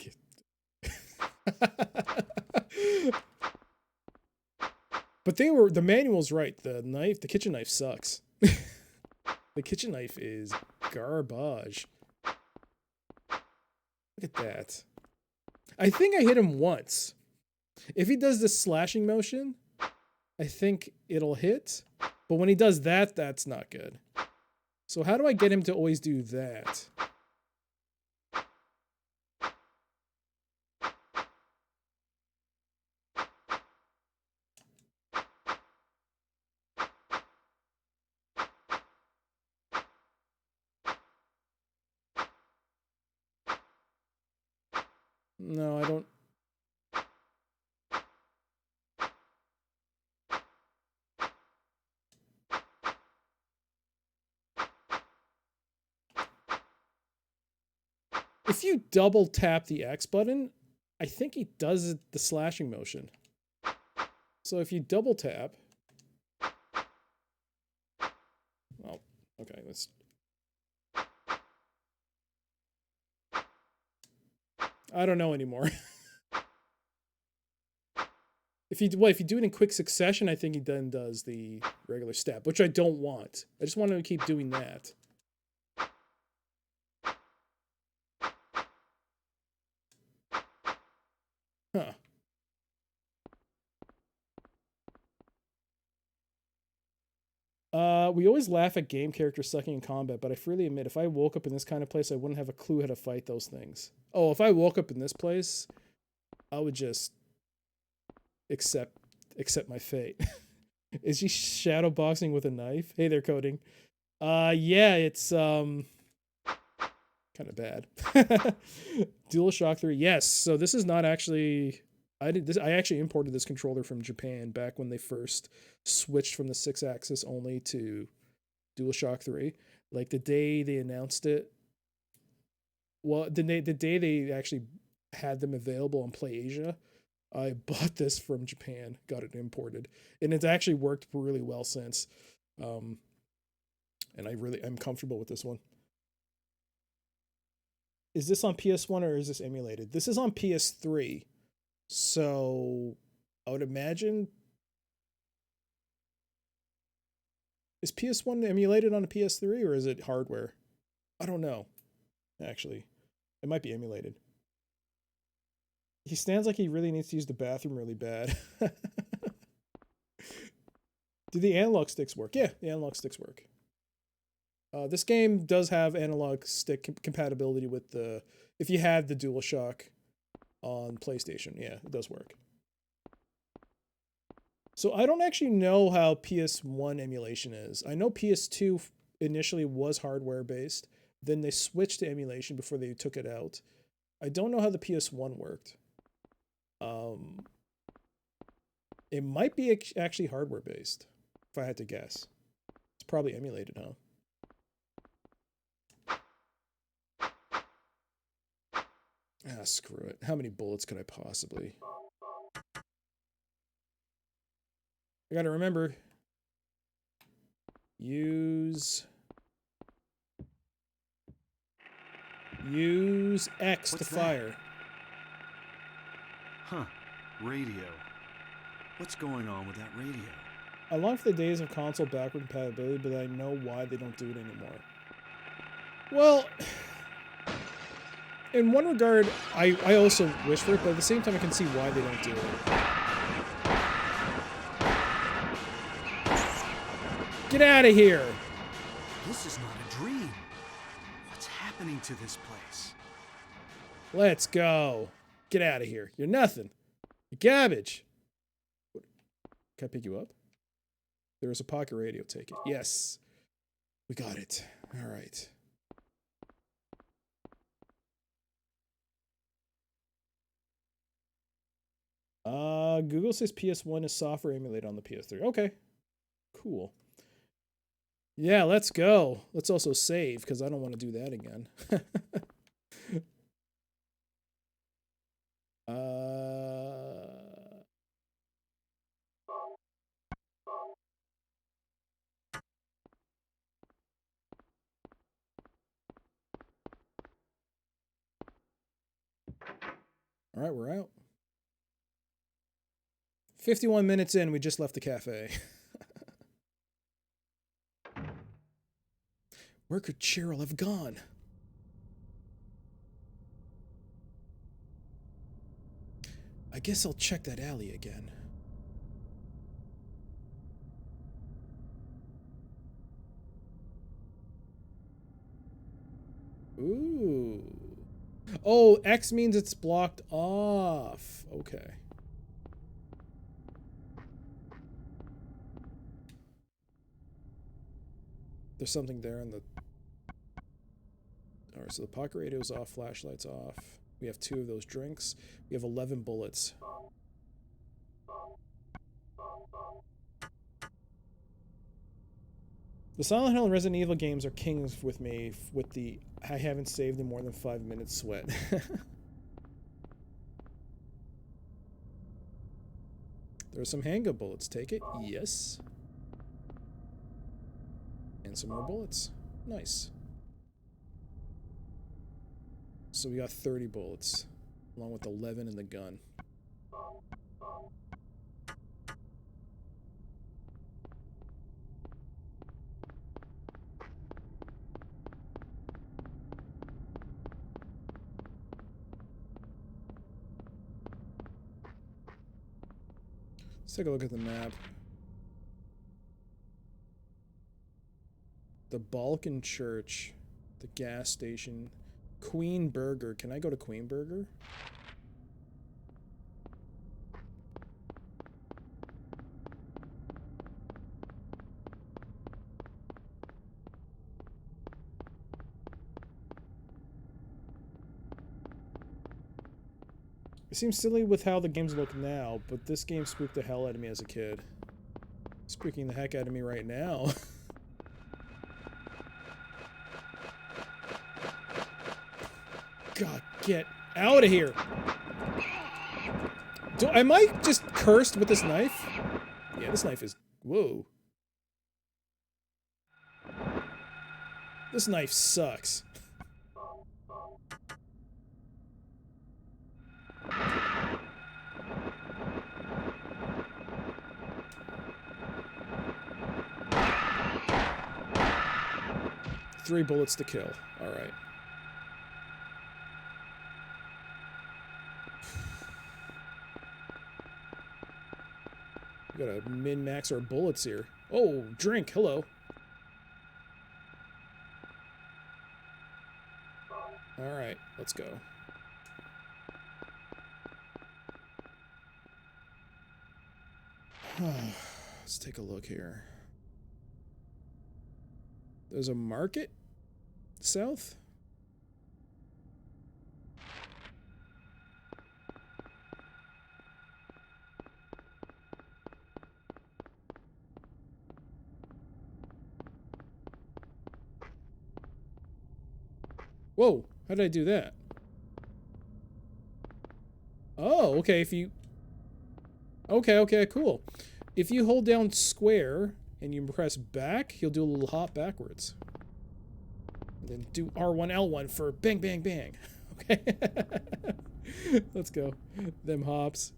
But the manual's right. The kitchen knife sucks. The kitchen knife is garbage. Look at that. I think I hit him once. If he does this slashing motion, I think it'll hit. But when he does that, that's not good. So how do I get him to always do that? No, I don't. If you double tap the X button, I think he does the slashing motion. So if you double tap. Oh, okay, let's. I don't know anymore. If you do it in quick succession, I think he then does the regular step, which I don't want. I just want him to keep doing that. Huh. We always laugh at game characters sucking in combat, but I freely admit if I woke up in this kind of place, I wouldn't have a clue how to fight those things. Oh, if I woke up in this place, I would just accept my fate. Is he shadow boxing with a knife? Hey there, coding. Yeah, it's kind of bad. DualShock 3. Yes. So this is not actually I actually imported this controller from Japan back when they first switched from the 6-axis only to DualShock 3. Like the day they announced it. Well, the day they actually had them available on PlayAsia, I bought this from Japan, got it imported, and it's actually worked really well since. And I'm comfortable with this one. Is this on PS1 or is this emulated? This is on PS3. So I would imagine. Is PS1 emulated on a PS3 or is it hardware? I don't know. Actually, it might be emulated. He stands like he really needs to use the bathroom really bad. Do the analog sticks work? Yeah, the analog sticks work. This game does have analog stick compatibility with the... If you had the DualShock on PlayStation, yeah, it does work. So I don't actually know how PS1 emulation is. I know PS2 initially was hardware-based. Then they switched to emulation before they took it out. I don't know how the PS1 worked. It might be actually hardware-based, if I had to guess. It's probably emulated, huh? Ah, screw it. How many bullets could I possibly... I gotta remember. Use X to fire. Huh. Radio. What's going on with that radio? I long for the days of console backward compatibility, but I know why they don't do it anymore. Well, in one regard, I also wish for it, but at the same time I can see why they don't do it. Get out of here! This is not a dream. What's happening to this place? Let's go. Get out of here. You're nothing. You're garbage. Can I pick you up? There's a pocket radio. Take it. Yes. We got it. All right. Google says PS1 is software emulated on the PS3. Okay. Cool. Yeah, let's go. Let's also save, because I don't want to do that again. All right, we're out. 51 minutes in, we just left the cafe. Where could Cheryl have gone? I guess I'll check that alley again. Ooh. Oh, X means it's blocked off. Okay. There's something there in the... Alright, so the pocket radio's off, flashlight's off. We have 2 of those drinks. We have 11 bullets. The Silent Hill and Resident Evil games are kings with me with the I haven't saved in more than 5 minutes sweat. There are some handgun bullets. Take it. Yes. And some more bullets. Nice. So we got 30 bullets, along with 11 in the gun. Let's take a look at the map. The Balkan Church, the gas station, Queen Burger. Can I go to Queen Burger? It seems silly with how the games look now, but this game spooked the hell out of me as a kid. Spooking the heck out of me right now. God, get out of here. Am I just cursed with this knife? Yeah, this knife is... Whoa. This knife sucks. Three bullets to kill. All right. Gotta min-max our bullets here. Oh, drink. Hello. Alright, let's go. Let's take a look here. There's a market south? Whoa, how did I do that? Oh, okay, if you... Okay, cool. If you hold down square and you press back, he'll do a little hop backwards. And then do R1, L1 for bang, bang, bang. Okay. Let's go. Them hops.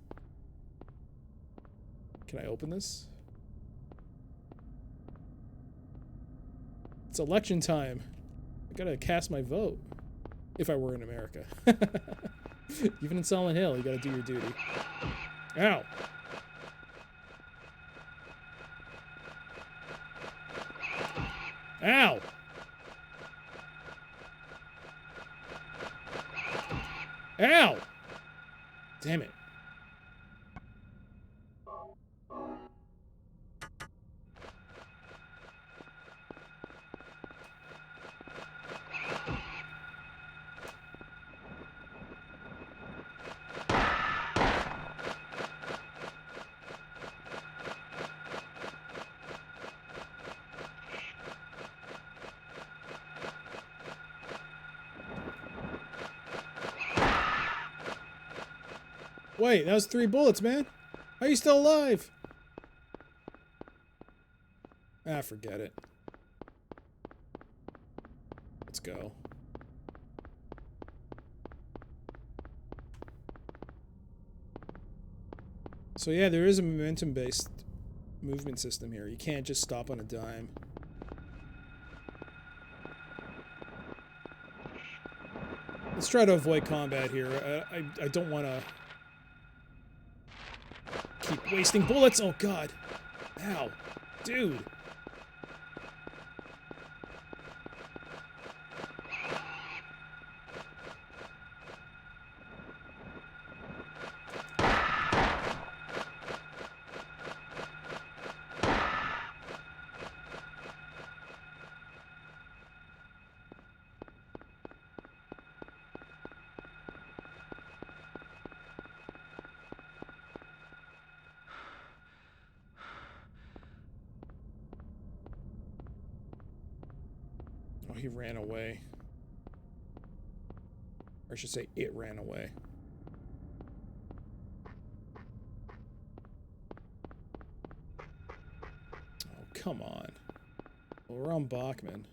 Can I open this? It's election time. I gotta cast my vote. If I were in America. Even in Silent Hill, you gotta do your duty. Ow! Ow! Ow! Damn it. Wait, that was 3 bullets, man. How are you still alive? Ah, forget it. Let's go. So yeah, there is a momentum-based movement system here. You can't just stop on a dime. Let's try to avoid combat here. I don't want to keep wasting bullets. Oh god. Ow. Dude. Oh, he ran away. Or I should say, it ran away. Oh, come on. Well, we're on Bachman.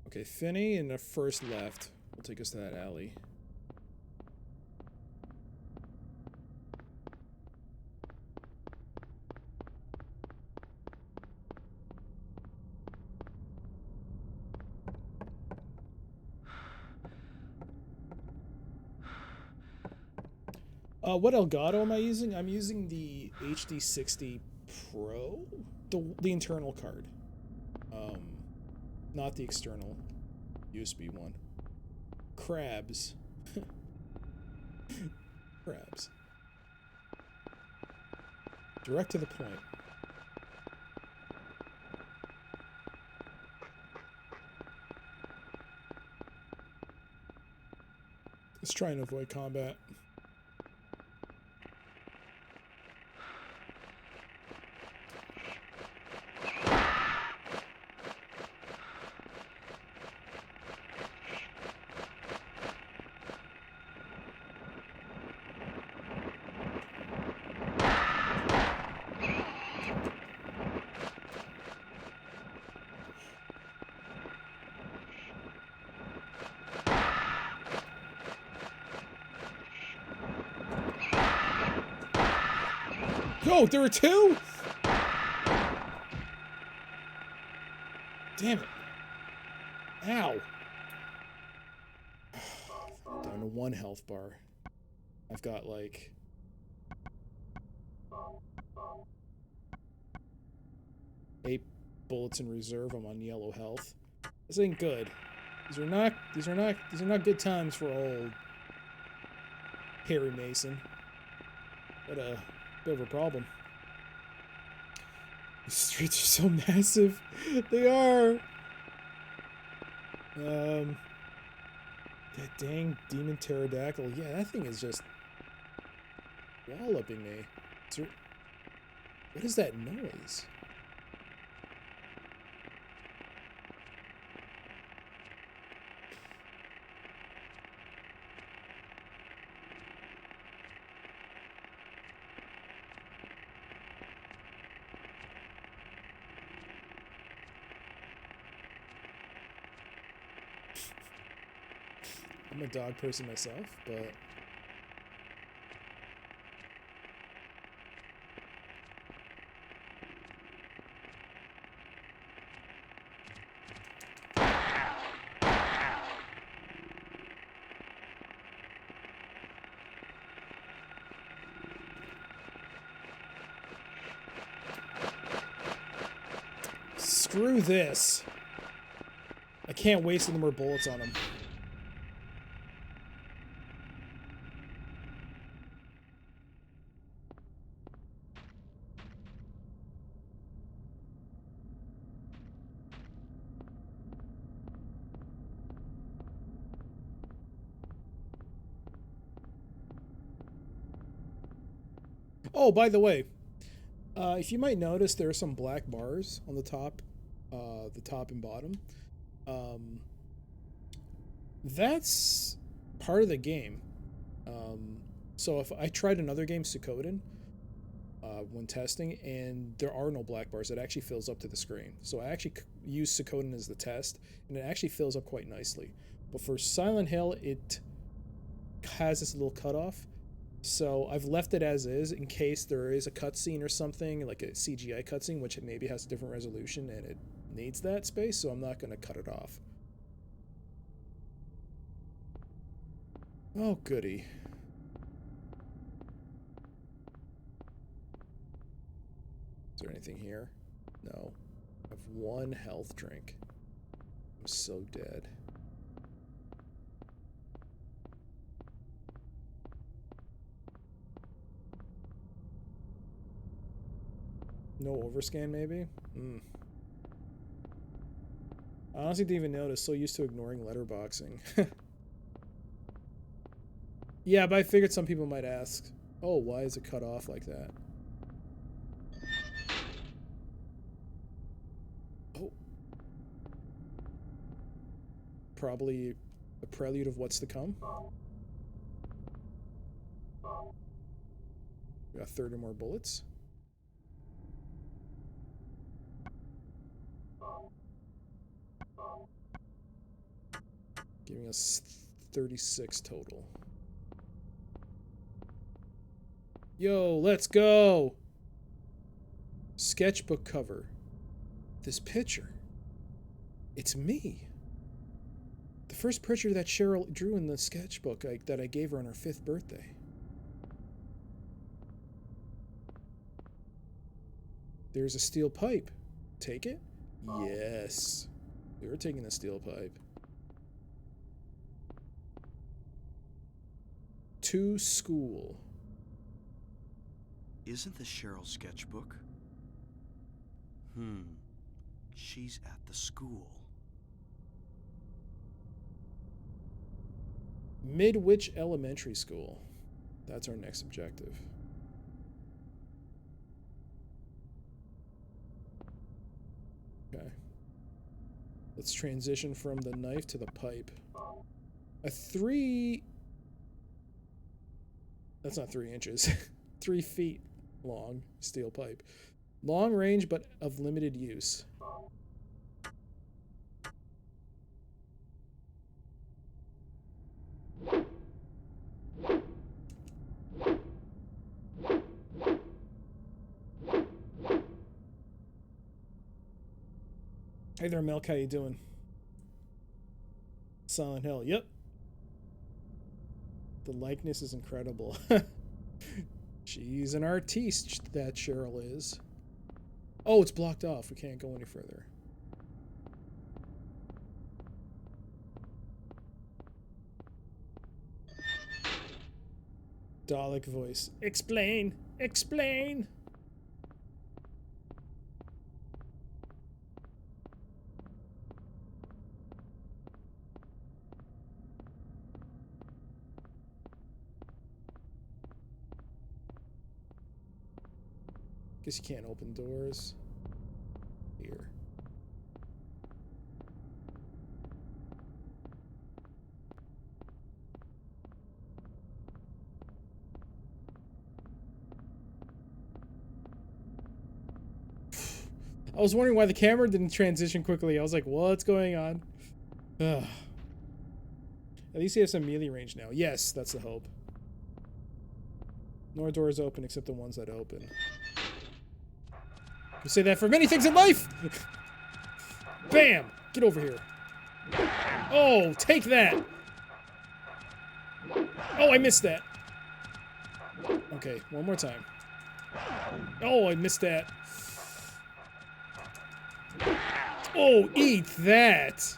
Okay, Finney in the first left will take us to that alley. What Elgato am I using? I'm using the HD60 Pro? The internal card. Not the external USB one. Crabs. Crabs. Direct to the point. Let's try and avoid combat. Oh, there were 2? Damn it. Ow. Down to 1 health bar. I've got like bullets in reserve. I'm on yellow health. This ain't good. These are not good times for old Harry Mason. What a bit of a problem. These streets are so massive. They are. That dang demon pterodactyl. Yeah, that thing is just walloping me. What is that noise? I'm a dog person myself, but screw this. I can't waste any more bullets on him. Oh, by the way, if you might notice, there are some black bars on the top and bottom. That's part of the game. So if I tried another game, Suikoden, when testing, and there are no black bars, it actually fills up to the screen. So I actually use Suikoden as the test, and it actually fills up quite nicely. But for Silent Hill, it has this little cutoff. So I've left it as is in case there is a cutscene or something, like a CGI cutscene, which maybe has a different resolution and it needs that space, so I'm not going to cut it off. Oh, goody. Is there anything here? No. I have one health drink. I'm so dead. No overscan, maybe? I honestly didn't even notice. So used to ignoring letterboxing. Yeah, but I figured some people might ask, oh, why is it cut off like that? Oh. Probably a prelude of what's to come. We got 30 more bullets. Giving us 36 total. Yo, let's go! Sketchbook cover. This picture. It's me. The first picture that Cheryl drew in the sketchbook that I gave her on her 5th birthday. There's a steel pipe. Take it? Yes. We were taking the steel pipe. To school. Isn't this Cheryl's sketchbook? She's at the school. Midwich Elementary School. That's our next objective. Okay. Let's transition from the knife to the pipe. A 3... That's not 3 inches. 3 feet long steel pipe. Long range, but of limited use. Hey there, Milk. How you doing? Silent Hill. Yep. The likeness is incredible. She's an artiste, that Cheryl is. Oh, it's blocked off. We can't go any further. Dalek voice. Explain! Explain! Guess you can't open doors. Here. I was wondering why the camera didn't transition quickly. I was like, what's going on? Ugh. At least he has some melee range now. Yes, that's the hope. No doors open except the ones that open. You say that for many things in life! Bam! Get over here. Oh, take that! Oh, I missed that. Okay, one more time. Oh, I missed that. Oh, eat that!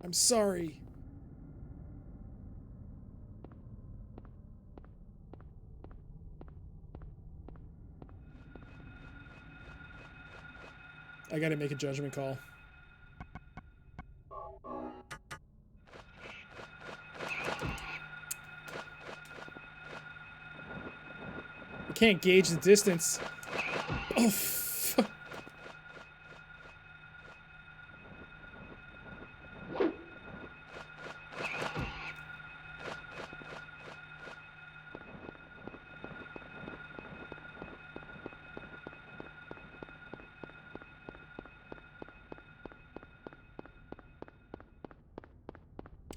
I'm sorry. I gotta make a judgment call. I can't gauge the distance. Oh, fuck.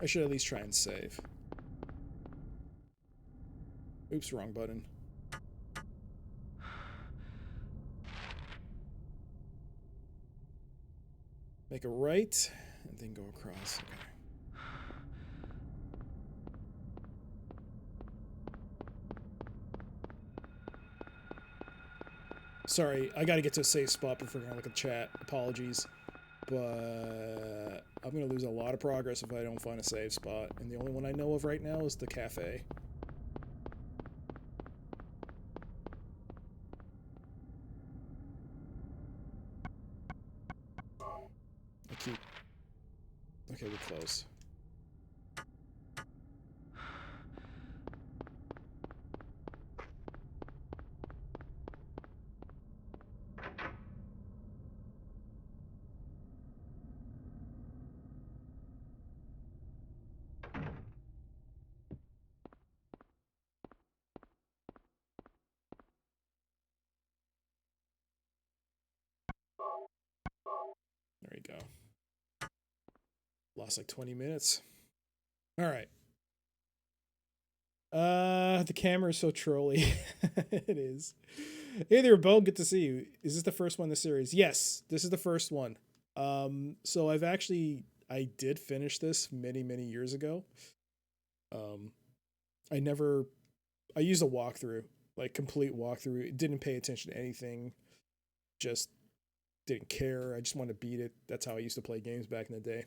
I should at least try and save. Oops, wrong button. Make a right, and then go across. Okay. Sorry, I gotta get to a safe spot before I look at chat. Apologies. But I'm gonna lose a lot of progress if I don't find a save spot. And the only one I know of right now is the cafe. I keep... Okay, we're close. There you go. Lost like 20 minutes. Alright. The camera is so trolly. It is. Hey there, Bo. Good to see you. Is this the first one in the series? Yes, this is the first one. So I did finish this many, many years ago. I used a walkthrough, like complete walkthrough. Didn't pay attention to anything. Just didn't care. I just wanted to beat it. That's how I used to play games back in the day.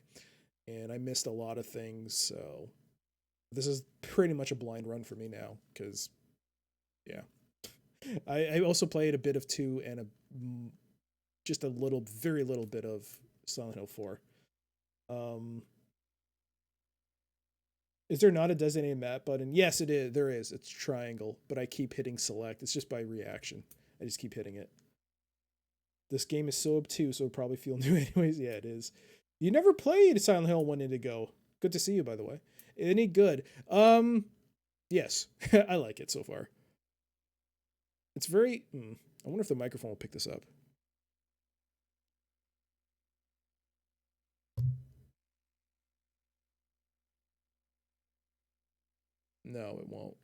And I missed a lot of things, so this is pretty much a blind run for me now, because, yeah. I also played a bit of 2 and just a little, very little bit of Silent Hill 4. Is there not a designated map button? Yes, it is. There is. It's triangle, but I keep hitting select. It's just by reaction. I just keep hitting it. This game is so obtuse, so it'll probably feel new anyways. Yeah, it is. You never played Silent Hill 1 Indigo. Good to see you, by the way. Any good? Yes. I like it so far. It's very... I wonder if the microphone will pick this up. No, it won't.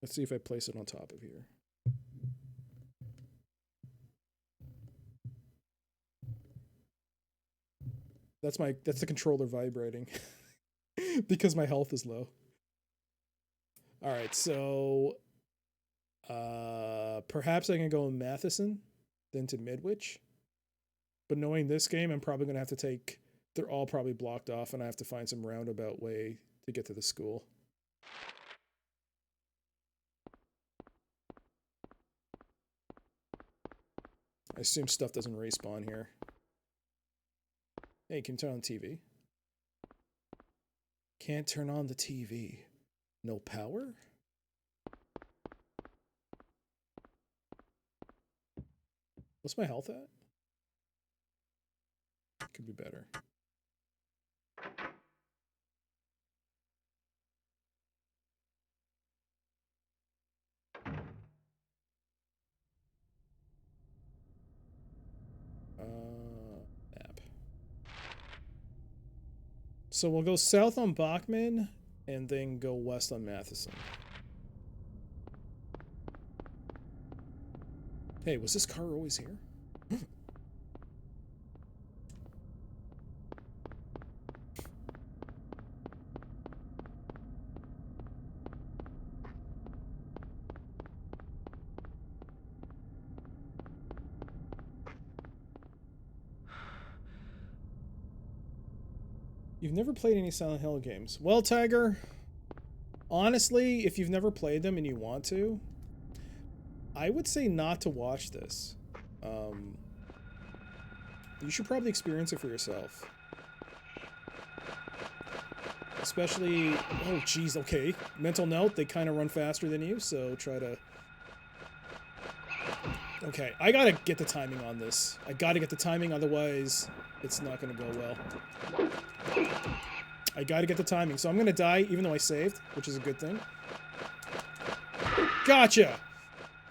Let's see if I place it on top of here. That's the controller vibrating. because my health is low. All right, so perhaps I can go in Matheson, then to Midwich. But knowing this game, I'm probably going to have to take... They're all probably blocked off, and I have to find some roundabout way to get to the school. I assume stuff doesn't respawn here. Hey, can you turn on the TV? Can't turn on the TV. No power? What's my health at? Could be better. Map. So we'll go south on Bachman and then go west on Matheson. Hey, was this car always here? You've never played any Silent Hill games. Well, Tiger, honestly, if you've never played them and you want to, I would say not to watch this. You should probably experience it for yourself. Especially, oh geez, okay. Mental note, they kind of run faster than you, so try to... Okay, I gotta get the timing on this. I gotta get the timing, otherwise it's not gonna go well. I gotta get the timing, so I'm gonna die even though I saved, which is a good thing. Gotcha!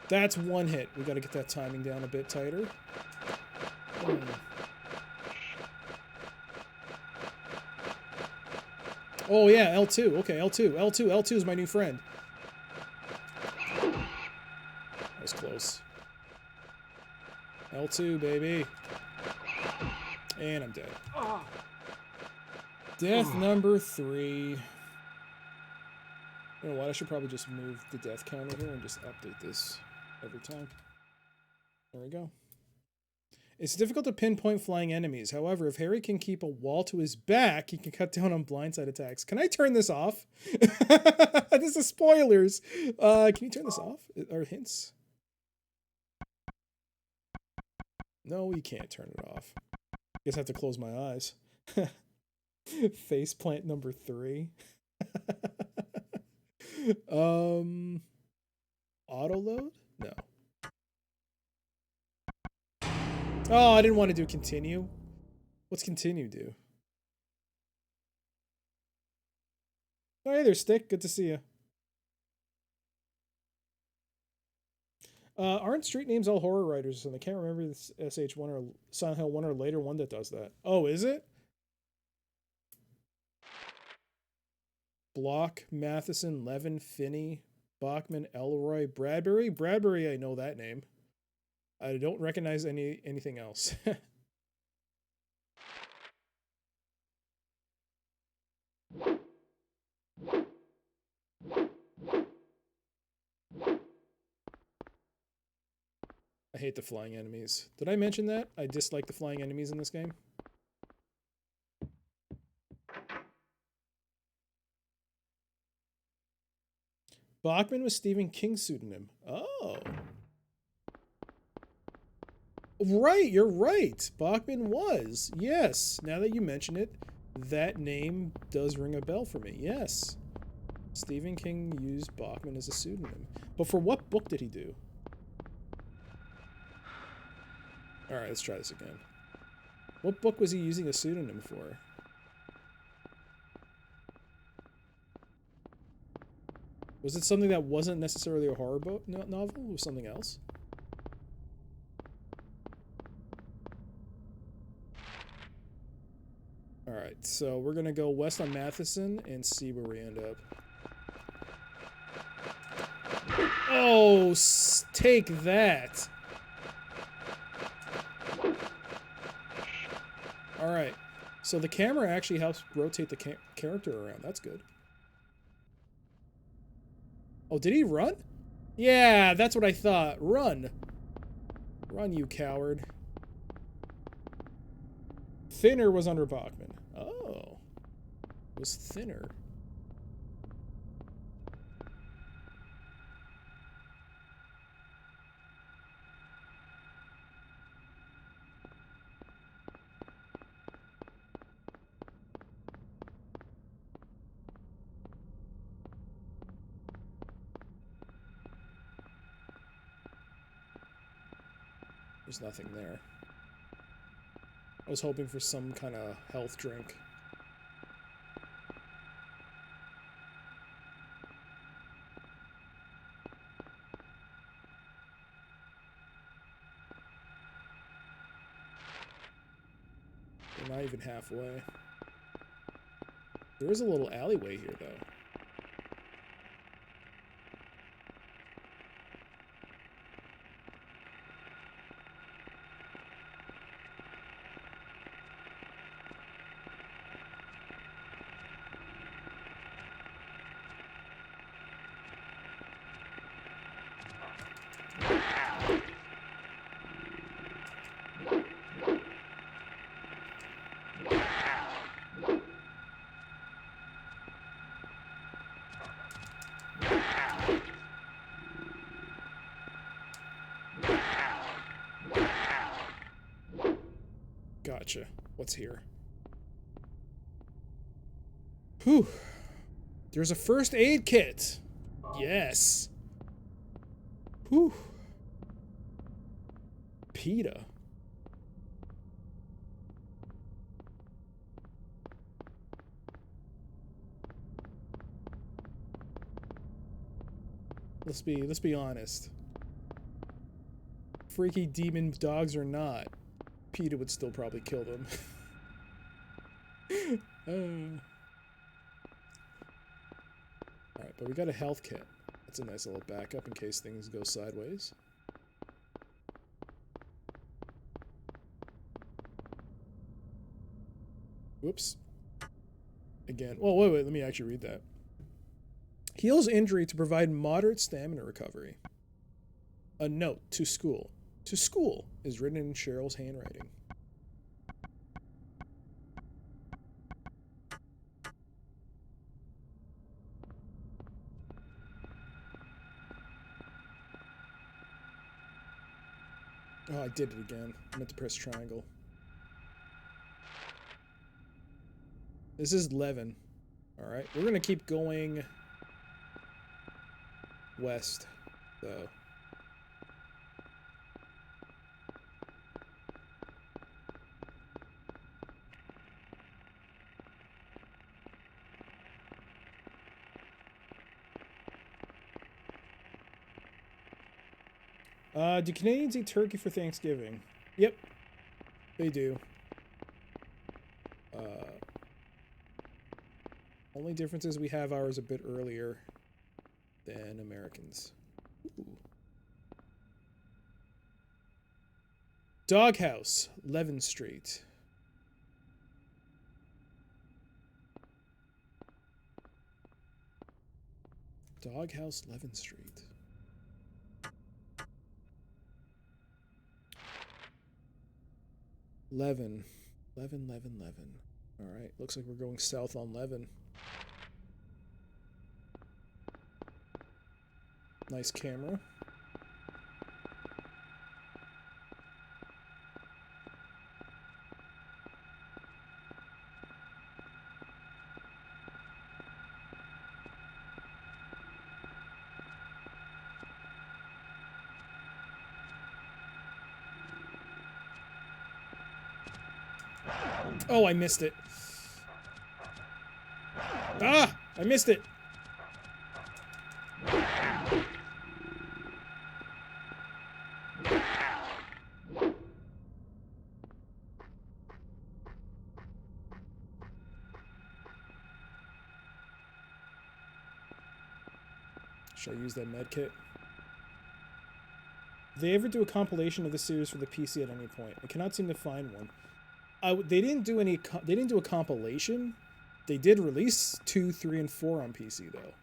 That's one hit. We gotta get that timing down a bit tighter. Oh yeah, L2. Okay, L2. L2 is my new friend. That was close. L2, baby. And I'm dead. Death number 3. You know what? I should probably just move the death counter here and just update this every time. There we go. It's difficult to pinpoint flying enemies. However, if Harry can keep a wall to his back, he can cut down on blindside attacks. Can I turn this off? This is spoilers. Can you turn this off? Or hints? No, you can't turn it off. Guess I have to close my eyes. Faceplant number 3. Auto load? No. Oh, I didn't want to do continue. What's continue do? Oh, hey there, Stick. Good to see you. Aren't street names all horror writers? And I can't remember this SH1 or Silent Hill 1 or later one that does that. Oh, is it? Block, Matheson, Levin, Finney, Bachman, Elroy, Bradbury. Bradbury, I know that name. I don't recognize anything else. I hate the flying enemies. Did I mention that? I dislike the flying enemies in this game. Bachman was Stephen King's pseudonym. Oh. Right, you're right. Bachman was. Yes. Now that you mention it, that name does ring a bell for me. Yes. Stephen King used Bachman as a pseudonym. But for what book did he do? Alright, let's try this again. What book was he using a pseudonym for? Was it something that wasn't necessarily a horror book novel? It was something else? Alright, so we're gonna go west on Matheson and see where we end up. Oh, take that! Alright, So the camera actually helps rotate the character around. That's good. Oh, did he run? Yeah, that's what I thought. Run. Run, you coward. Thinner was under Bachman. Oh. It was thinner. There's nothing there. I was hoping for some kind of health drink. We're not even halfway. There is a little alleyway here, though. Gotcha. What's here? Whew. There's a first aid kit. Yes. Whew. PETA. Let's be honest. Freaky demon dogs or not, PETA would still probably kill them. Alright, but we got a health kit. That's a nice little backup in case things go sideways. Whoops. Again. Well, wait, let me actually read that. Heals injury to provide moderate stamina recovery. A note to school. To school is written in Cheryl's handwriting. Oh, I did it again. I meant to press triangle. This is Levin. Alright, we're gonna keep going west, though. Do Canadians eat turkey for Thanksgiving? Yep, they do. Only difference is we have ours a bit earlier than Americans. Ooh. Doghouse, Levin Street. Doghouse, Levin Street. Levin. Alright, looks like we're going south on Levin. Nice camera. Oh, I missed it. Ah! I missed it. Should I use that med kit? Did they ever do a compilation of the series for the PC at any point? I cannot seem to find one. They didn't do any. They didn't do a compilation. They did release 2, 3, and 4 on PC though.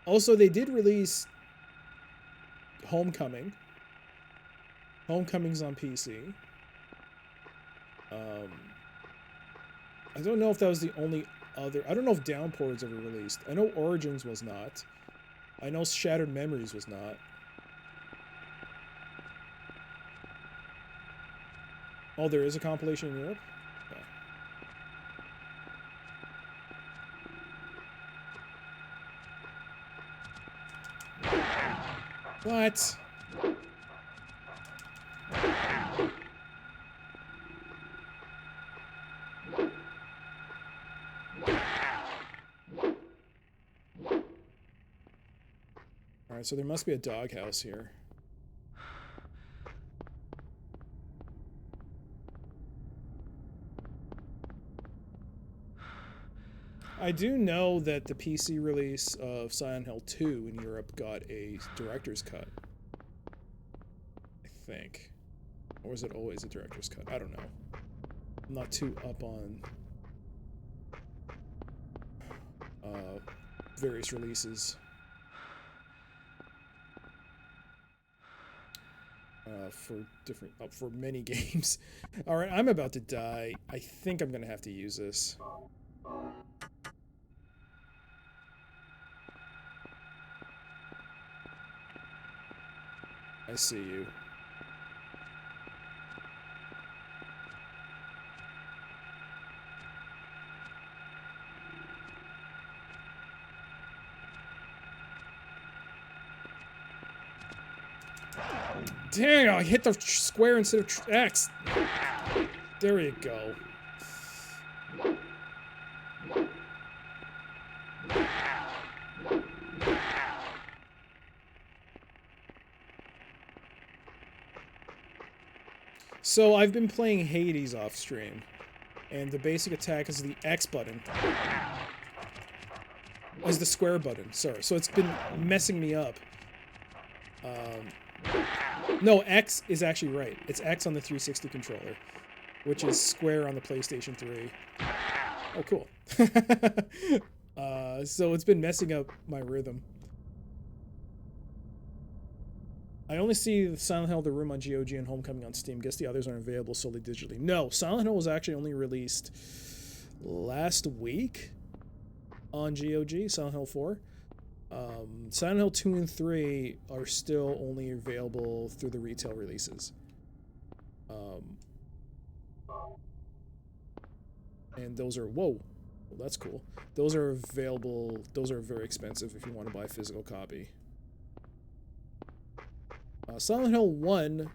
Also, they did release Homecoming. Homecoming's on PC. I don't know if that was the only other. I don't know if Downpour was ever released. I know Origins was not. I know Shattered Memories was not. Oh, there is a compilation in Europe? Okay. What? Alright, so there must be a doghouse here. I do know that the PC release of Silent Hill 2 in Europe got a director's cut. I think. Or was it always a director's cut? I don't know. I'm not too up on various releases. For many games. Alright, I'm about to die. I think I'm gonna have to use this. I see you. Dang, I hit the square instead of X. There you go. So I've been playing Hades off stream, and the basic attack is the X button. Is the square button, sorry. So it's been messing me up. No, X is actually right. It's X on the 360 controller, which is square on the PlayStation 3. Oh, cool. So it's been messing up my rhythm. I only see the Silent Hill The Room on GOG and Homecoming on Steam. Guess the others aren't available solely digitally. No, Silent Hill was actually only released last week on GOG, Silent Hill 4. Silent Hill 2 and 3 are still only available through the retail releases. And those are, whoa, well, that's cool. Those are available, those are very expensive if you want to buy a physical copy. Silent Hill 1,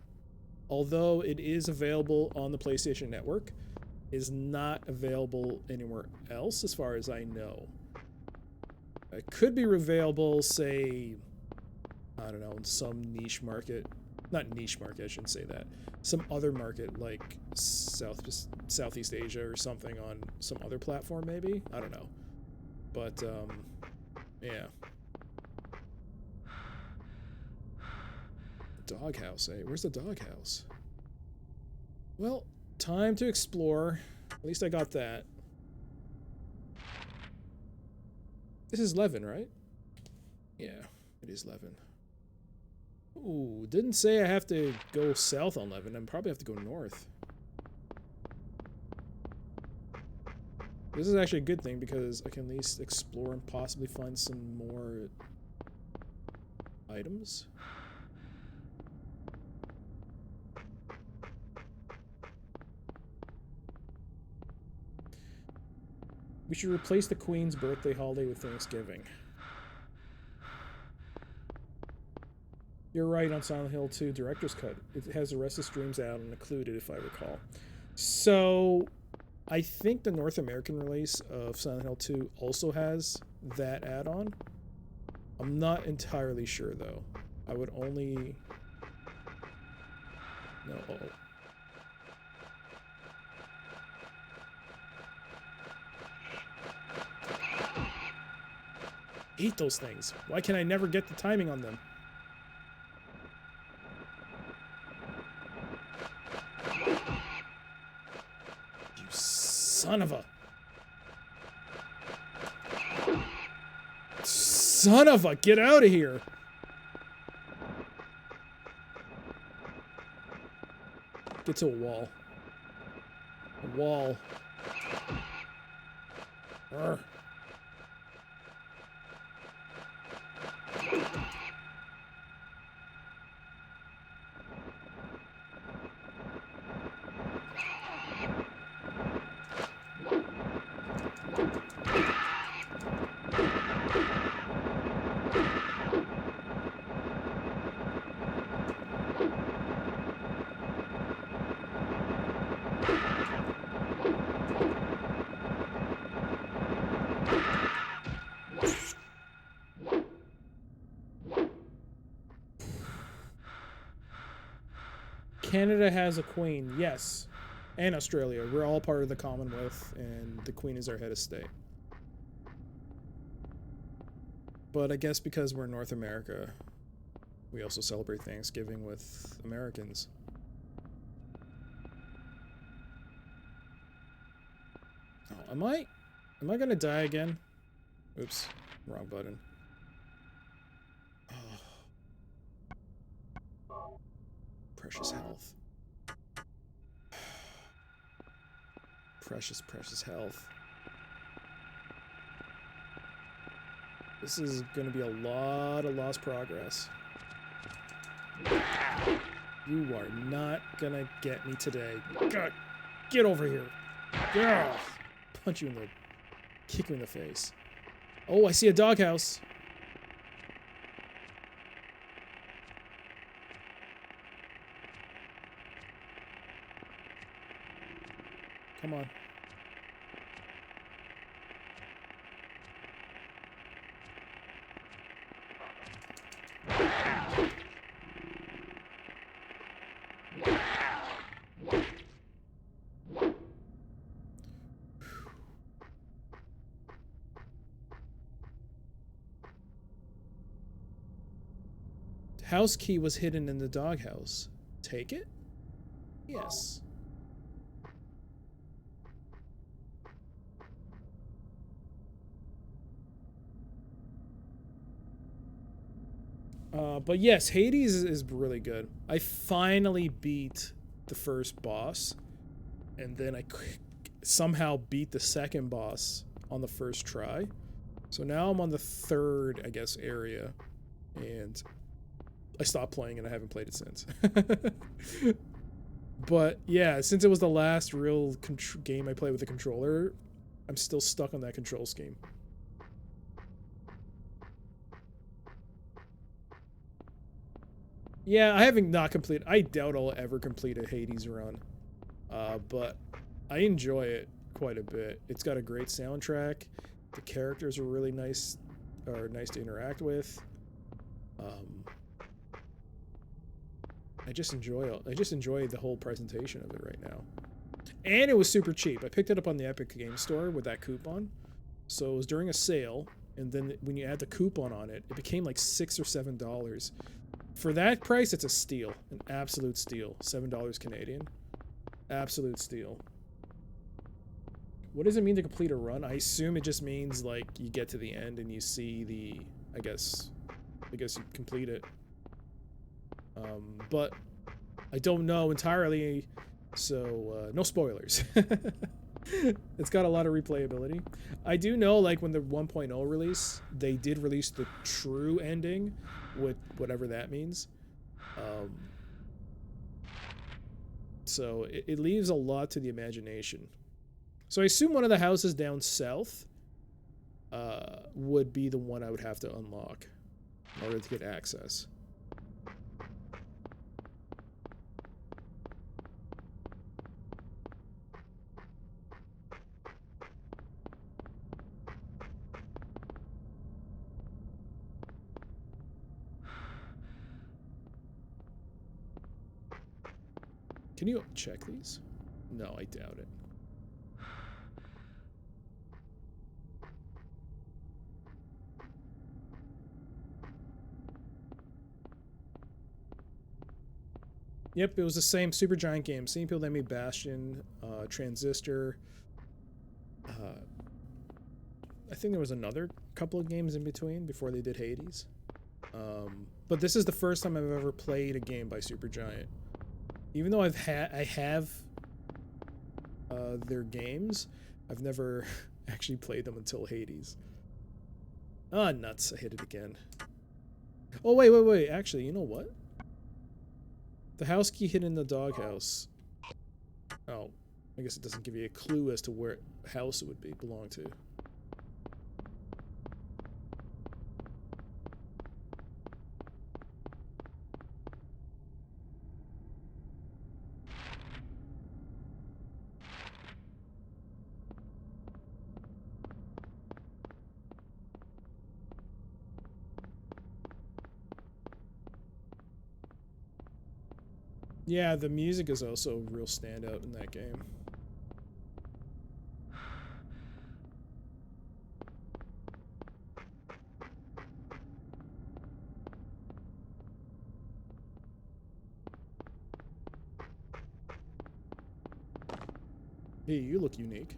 although it is available on the PlayStation Network, is not available anywhere else as far as I know. It could be available, say, I don't know, in some niche market. Not niche market, I shouldn't say that. Some other market, like Southeast Asia or something on some other platform, maybe? I don't know. But, yeah. Doghouse, eh? Where's the doghouse? Well, time to explore. At least I got that. This is Levin, right? Yeah, it is Levin. Ooh, didn't say I have to go south on Levin. I probably have to go north. This is actually a good thing because I can at least explore and possibly find some more items. We should replace the Queen's birthday holiday with Thanksgiving. You're right on Silent Hill 2 Director's Cut. It has the rest of the streams out and included, if I recall. So, I think the North American release of Silent Hill 2 also has that add-on. I'm not entirely sure, though. I would only... No, uh-oh. Eat those things. Why can I never get the timing on them? Son of a... Son of a... Get out of here! Get to a wall. A wall. Urgh. Canada has a queen, yes. And Australia. We're all part of the Commonwealth, and the queen is our head of state. But I guess because we're in North America, we also celebrate Thanksgiving with Americans. Oh, am I gonna die again? Oops, wrong button. Oh. Precious health. Precious, precious health. This is gonna be a lot of lost progress. You are not gonna get me today. God, get over here. Ugh. Punch you in the... Kick you in the face. Oh, I see a doghouse. Come on. House key was hidden in the doghouse. Take it? Yes. But yes, Hades is really good. I finally beat the first boss, and then I somehow beat the second boss on the first try. So now I'm on the third, I guess, area, and I stopped playing and I haven't played it since. But yeah, since it was the last real game I played with a controller, I'm still stuck on that control scheme. Yeah, I haven't not completed. I doubt I'll ever complete a Hades run, but I enjoy it quite a bit. It's got a great soundtrack. The characters are really nice, nice to interact with. I just enjoy the whole presentation of it right now. And it was super cheap. I picked it up on the Epic Game Store with that coupon. So it was during a sale, and then when you add the coupon on it, it became like $6 or $7. For that price, it's a steal. An absolute steal. $7 Canadian. Absolute steal. What does it mean to complete a run? I assume it just means like you get to the end and you see the, I guess you complete it. But I don't know entirely, so no spoilers. It's got a lot of replayability. I do know, like, when the 1.0 release, they did release the true ending, with whatever that means. So it leaves a lot to the imagination. So I assume one of the houses down south would be the one I would have to unlock in order to get access. Can you check these? No, I doubt it. Yep, it was the same Supergiant game. Same people that made Bastion, Transistor, I think there was another couple of games in between before they did Hades. But this is the first time I've ever played a game by Supergiant. Even though I have their games, I've never actually played them until Hades. Ah, nuts! I hit it again. Oh wait! Actually, you know what? The house key hidden in the doghouse. Oh, I guess it doesn't give you a clue as to where house it would belong to. Yeah, the music is also a real standout in that game. Hey, you look unique.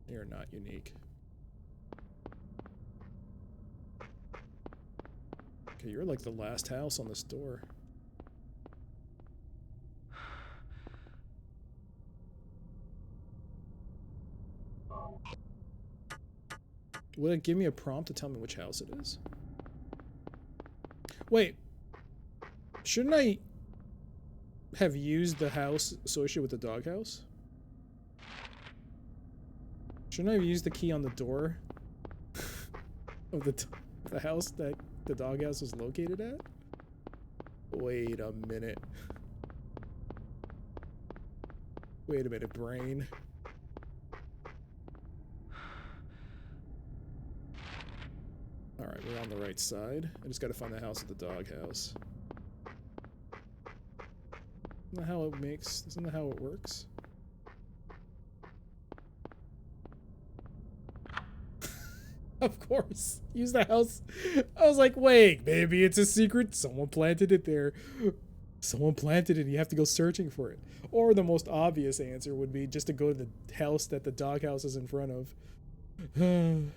You're not unique. Okay, you're like the last house on this door. Will it give me a prompt to tell me which house it is? Wait. Shouldn't I have used the house associated with the doghouse? Shouldn't I have used the key on the door of the house that the doghouse is located at? Wait a minute. Wait a minute, brain. Alright, we're on the right side. I just gotta find the house of the doghouse. Isn't that how it makes? Isn't that how it works? Of course. Use the house. I was like, wait, maybe it's a secret. Someone planted it there. Someone planted it. You have to go searching for it. Or the most obvious answer would be just to go to the house that the doghouse is in front of. An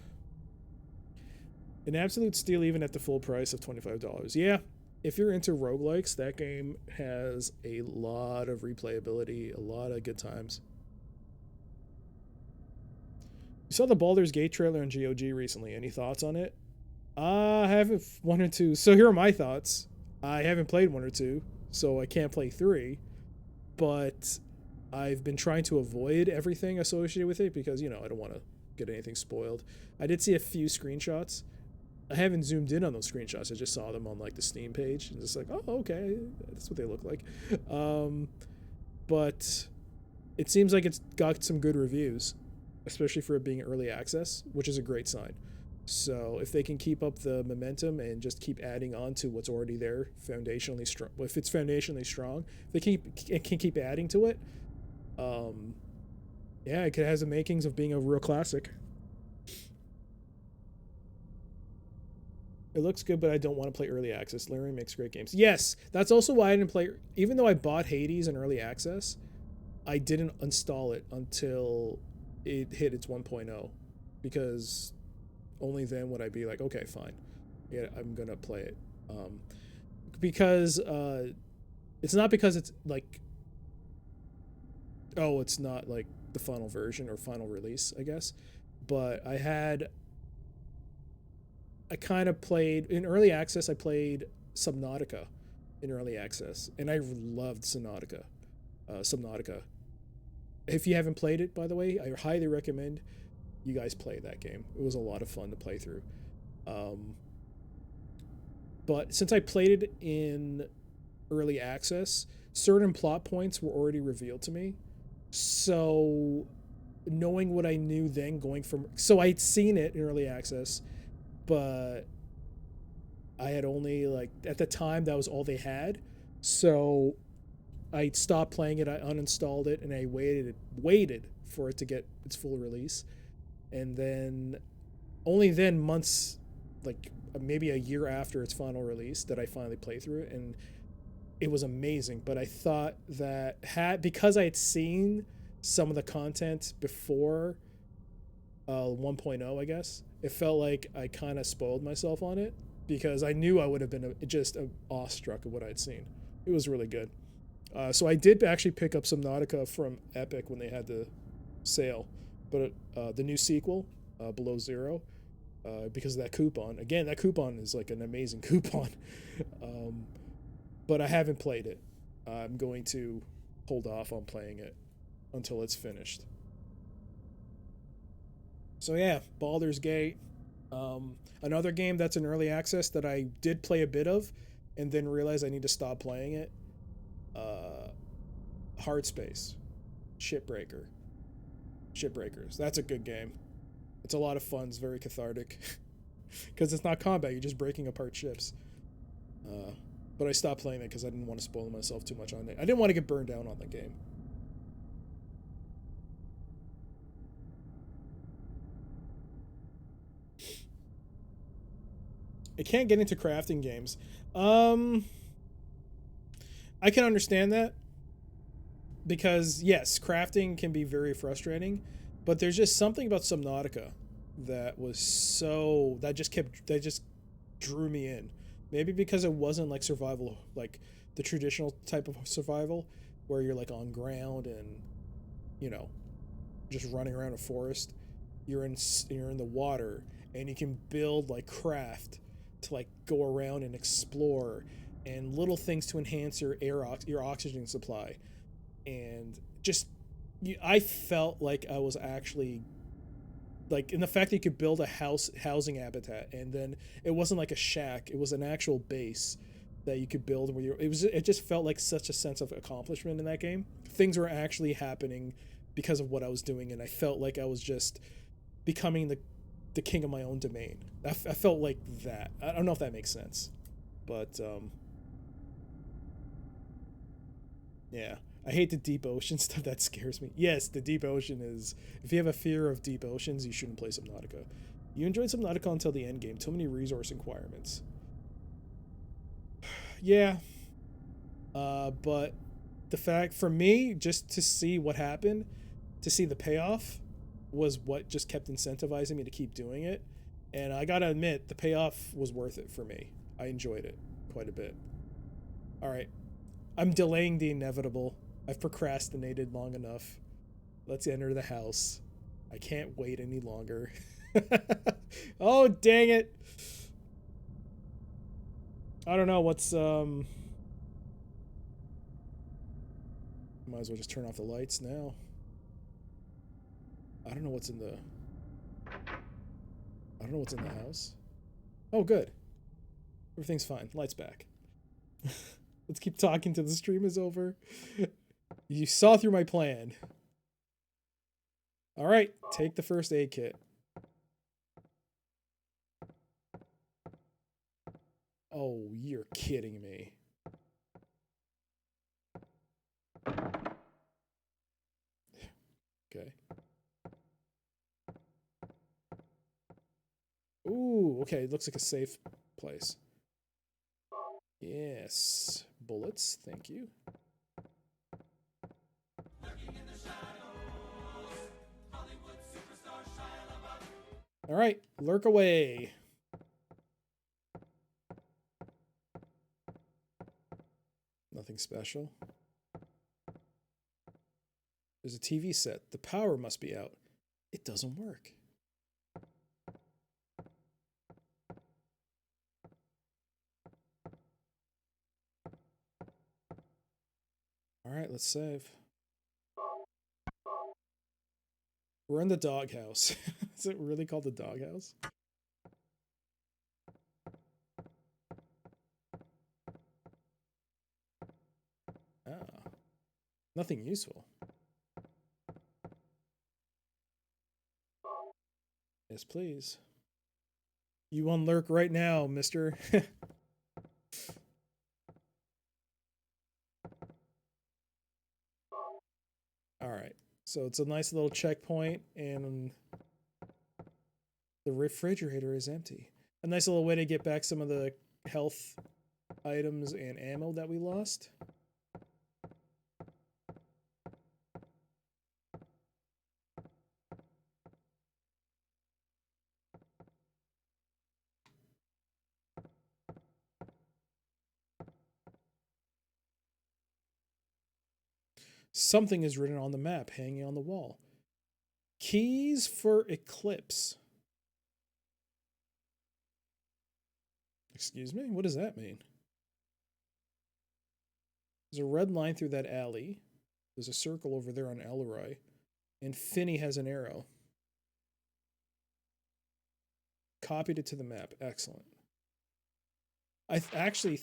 absolute steal even at the full price of $25. Yeah, if you're into roguelikes, that game has a lot of replayability, a lot of good times. You saw the Baldur's Gate trailer on GOG recently. Any thoughts on it? I haven't 1 or 2. So here are my thoughts. I haven't played 1 or 2, so I can't play 3. But I've been trying to avoid everything associated with it because, you know, I don't want to get anything spoiled. I did see a few screenshots. I haven't zoomed in on those screenshots. I just saw them on like the Steam page and just like, oh, okay, that's what they look like. But it seems like it's got some good reviews, especially for it being early access, which is a great sign. So if they can keep up the momentum and just keep adding on to what's already there, foundationally strong. If it's foundationally strong, if they can keep adding to it. Yeah, it has the makings of being a real classic. It looks good, but I don't want to play early access. Larry makes great games. Yes, that's also why I didn't play. Even though I bought Hades in early access, I didn't install it until it hit its 1.0, because only then would I be like, okay, fine, yeah, I'm gonna play it. Because it's not because it's like, oh, it's not like the final version or final release, I guess, but I kind of played in early access. I played Subnautica in early access, and I loved Subnautica. If you haven't played it, by the way, I highly recommend you guys play that game. It was a lot of fun to play through. But since I played it in early access, certain plot points were already revealed to me. So knowing what I knew then so I'd seen it in early access, but I had only, like, at the time, that was all they had. So I stopped playing it, I uninstalled it, and I waited for it to get its full release. And then, only then, months, like maybe a year after its final release, that I finally played through it, and it was amazing. But I thought that because I had seen some of the content before 1.0, I guess. It felt like I kind of spoiled myself on it because I knew I would have been just awestruck at what I'd seen. It was really good. So I did actually pick up Subnautica from Epic when they had the sale, but the new sequel, Below Zero, because of that coupon. Again, that coupon is like an amazing coupon. But I haven't played it. I'm going to hold off on playing it until it's finished. So yeah, Baldur's Gate. Another game that's in early access that I did play a bit of, and then realized I need to stop playing it. Hard Space, Shipbreakers. That's a good game. It's a lot of fun. It's very cathartic because it's not combat. You're just breaking apart ships. But I stopped playing it because I didn't want to spoil myself too much on it. I didn't want to get burned down on the game. I can't get into crafting games. I can understand that because yes, crafting can be very frustrating, but there's just something about Subnautica that just drew me in. Maybe because it wasn't like survival, like the traditional type of survival where you're like on ground and you know just running around a forest. You're in the water and you can build like craft to like go around and explore and little things to enhance your oxygen supply and just I felt like I was actually like in the fact that you could build a housing habitat and then it wasn't like a shack, it was an actual base that you could build where it just felt like such a sense of accomplishment in that game. Things were actually happening because of what I was doing and I felt like I was just becoming the king of my own domain. I felt like that. I don't know if that makes sense, but yeah. I hate the deep ocean stuff. That scares me. Yes, the deep ocean is. If you have a fear of deep oceans, you shouldn't play Subnautica. You enjoyed Subnautica until the end game. Too many resource requirements. Yeah, but the fact for me, just to see what happened, to see the payoff, was what just kept incentivizing me to keep doing it. And I gotta admit, the payoff was worth it for me. I enjoyed it quite a bit. All right, I'm delaying the inevitable. I've procrastinated long enough. Let's enter the house. I can't wait any longer. Oh, dang it. I don't know what's might as well just turn off the lights now. I don't know what's in the I don't know what's in the house. Oh, good. Everything's fine. Lights back. Let's keep talking till the stream is over. You saw through my plan. All right, take the first aid kit. Oh, you're kidding me. Okay. Ooh, okay, it looks like a safe place. Yes. Bullets, thank you. All right, lurk away. Nothing special. There's a TV set. The power must be out. It doesn't work. All right, let's save. We're in the doghouse. Is it really called the doghouse? Ah, nothing useful. Yes, please. You unlurk right now, mister. All right. So it's a nice little checkpoint, and the refrigerator is empty. A nice little way to get back some of the health items and ammo that we lost. Something is written on the map hanging on the wall. Keys for Eclipse. Excuse me? What does that mean? There's a red line through that alley. There's a circle over there on Elroy. And Finney has an arrow. Copied it to the map. Excellent. I actually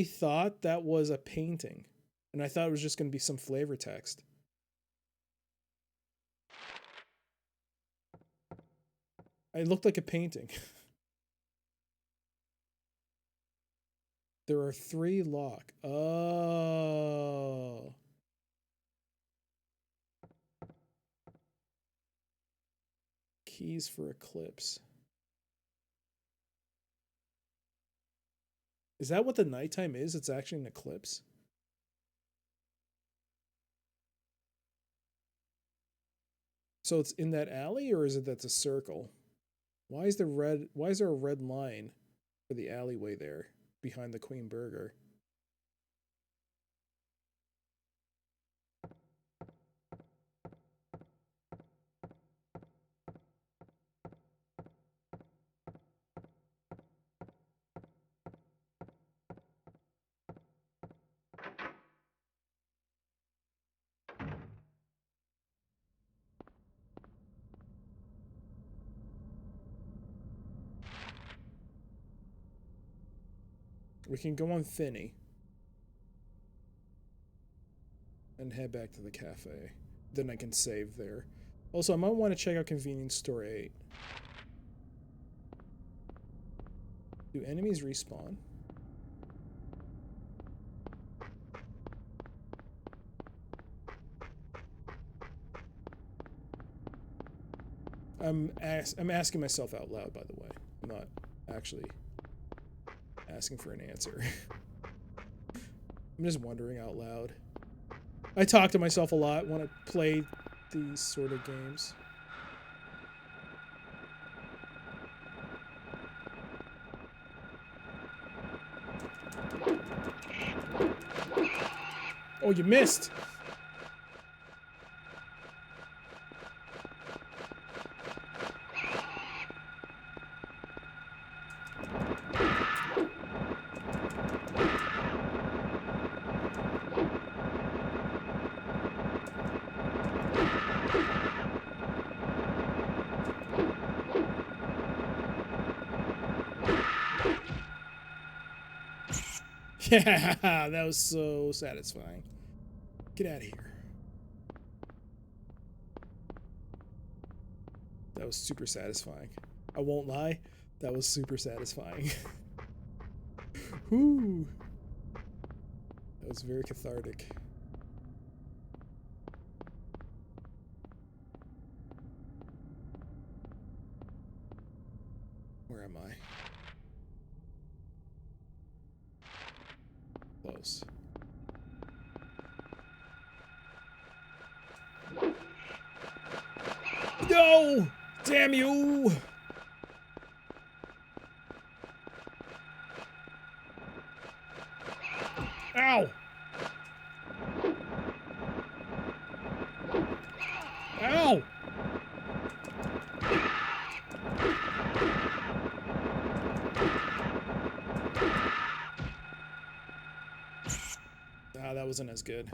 thought that was a painting. And I thought it was just going to be some flavor text. It looked like a painting. There are 3 lock. Oh. Keys for Eclipse. Is that what the nighttime is? It's actually an eclipse? So it's in that alley, or is it that's a circle? Why is there a red line for the alleyway there behind the Queen Burger? We can go on Finney and head back to the cafe. Then I can save there. Also, I might want to check out Convenience Store 8. Do enemies respawn? I'm asking myself out loud, by the way. I'm not actually asking for an answer. I'm just wondering out loud. I talk to myself a lot when I play these sort of games. Oh, you missed! Yeah, that was so satisfying. Get out of here. That was super satisfying. I won't lie, that was super satisfying. Whoo! That was very cathartic. Where am I? Close. No! Damn you! Ow! Ow! Ah, that wasn't as good.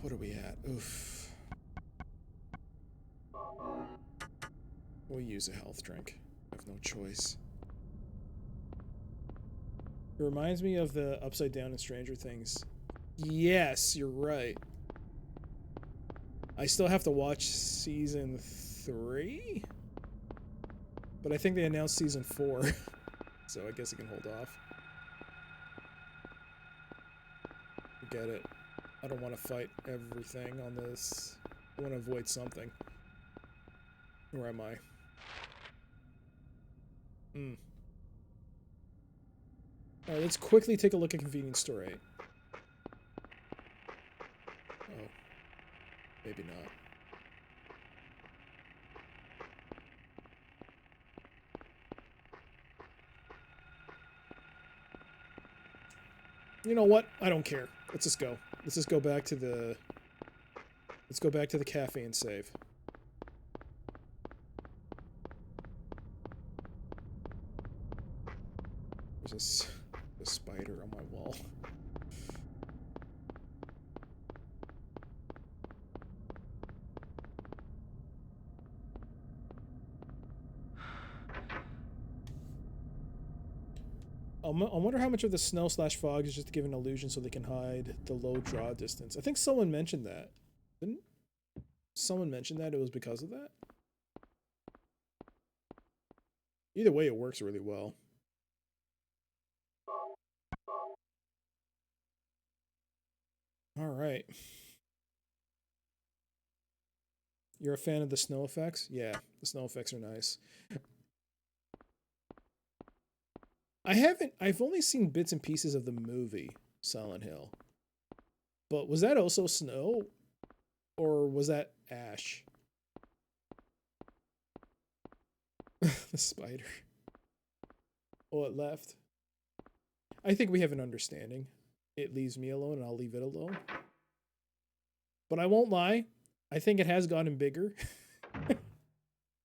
What are we at? Oof. We'll use a health drink. I have no choice. It reminds me of the Upside Down in Stranger Things. Yes, you're right. I still have to watch season 3? But I think they announced season 4. So I guess I can hold off. Forget it. I don't want to fight everything on this. I want to avoid something. Where am I? Alright, let's quickly take a look at Convenience Store 8. Oh. Maybe not. You know what? I don't care. Let's just go. Let's just go back to the... Let's go back to the cafe and save. There's a spider on my wall. I wonder how much of the snow/fog is just to give an illusion so they can hide the low draw distance. I think someone mentioned that. Didn't someone mention that it was because of that? Either way, it works really well. All right. You're a fan of the snow effects? Yeah, the snow effects are nice. I've only seen bits and pieces of the movie Silent Hill. But was that also snow? Or was that ash? The spider. Oh, it left. I think we have an understanding. It leaves me alone and I'll leave it alone. But I won't lie. I think it has gotten bigger.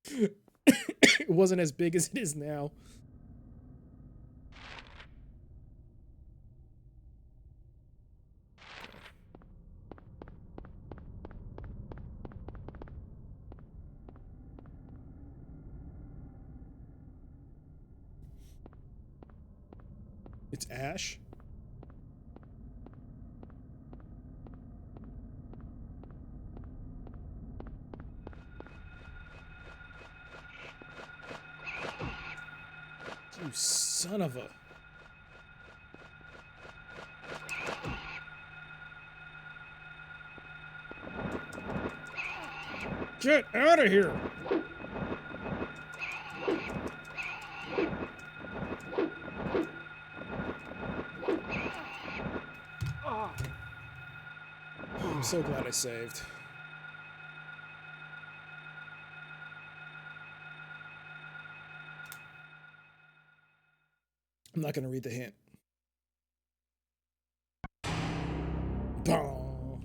It wasn't as big as it is now. It's ash. You son of a... Get out of here! I'm so glad I saved. I'm not gonna read the hint. Boom.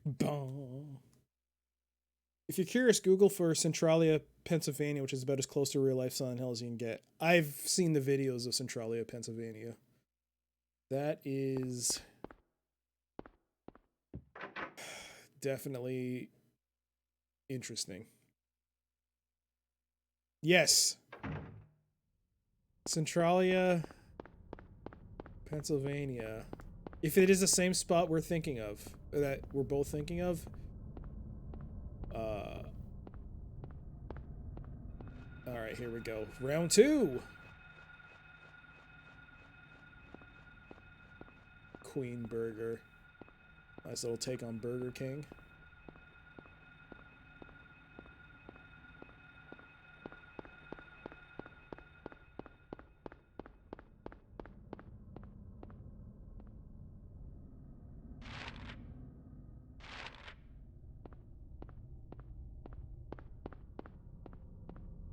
Boom. If you're curious, Google for Centralia, Pennsylvania, which is about as close to real life Silent Hill as you can get. I've seen the videos of Centralia, Pennsylvania. That is definitely interesting. Yes. Centralia, Pennsylvania. If it is the same spot we're thinking of, that we're both thinking of, all right, here we go. Round 2. Queen Burger. Nice little take on Burger King.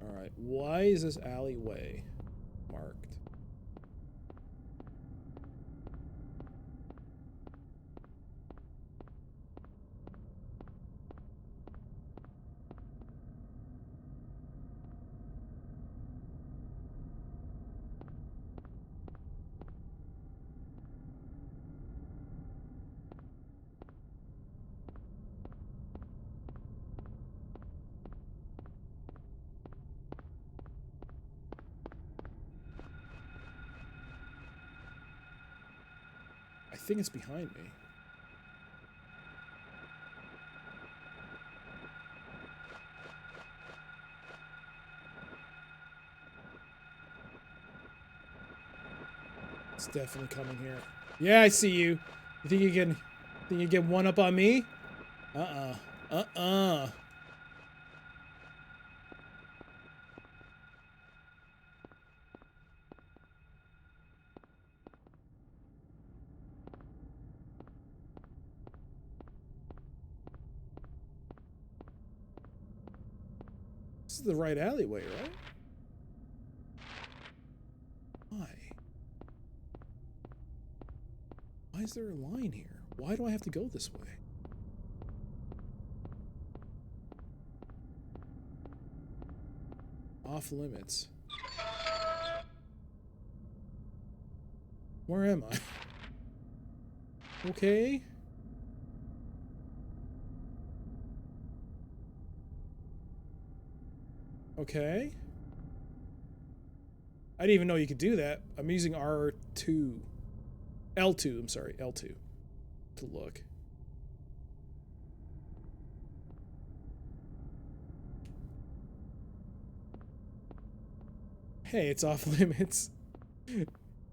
All right, why is this alleyway marked? I think it's behind me. It's definitely coming here. Yeah, I see you. You think you get one up on me? Uh-uh. This is the right alleyway, right? Why? Why is there a line here? Why do I have to go this way? Off limits. Where am I? Okay. Okay. I didn't even know you could do that. I'm using R2. L2, I'm sorry, L2 to look. Hey, it's off limits.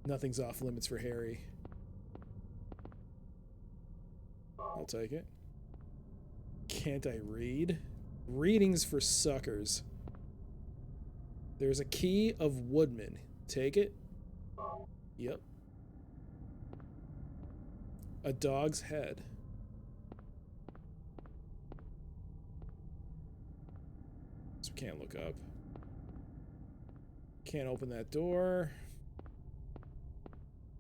Nothing's off limits for Harry. I'll take it. Can't I read? Readings for suckers. There's a key of Woodman. Take it. Yep. A dog's head. So we can't look up. Can't open that door.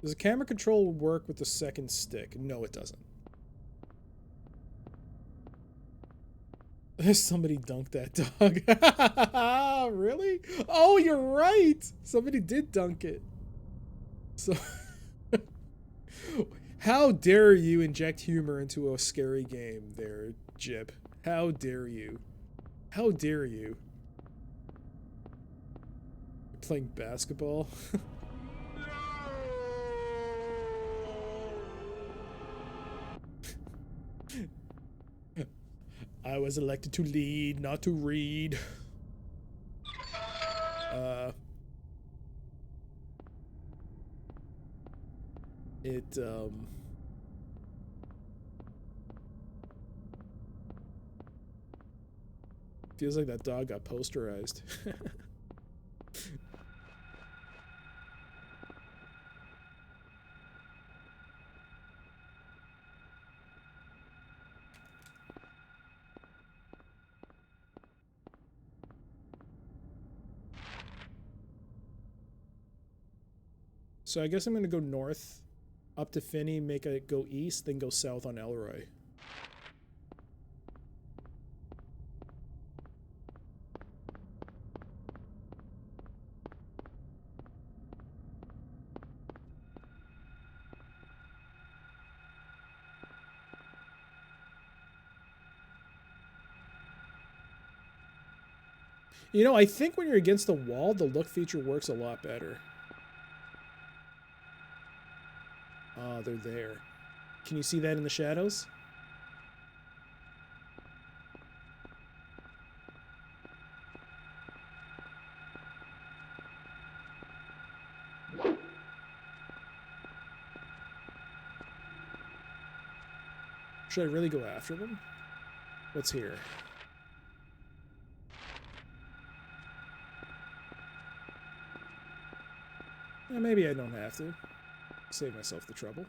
Does the camera control work with the second stick? No, it doesn't. Somebody dunked that dog. Really? Oh, you're right. Somebody did dunk it. So, how dare you inject humor into a scary game there, Jip? How dare you? How dare you? You're playing basketball? I was elected to lead, not to read. Feels like that dog got posterized. So I guess I'm gonna go north, up to Finney, make it go east, then go south on Elroy. You know, I think when you're against the wall, the look feature works a lot better. Oh, they're there. Can you see that in the shadows? Should I really go after them? What's here? Maybe I don't have to. Save myself the trouble.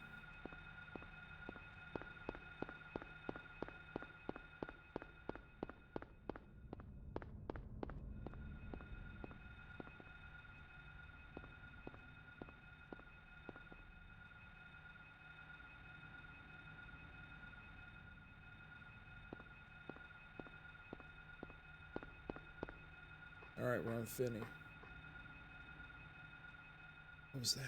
Alright, we're on Finney. What was that?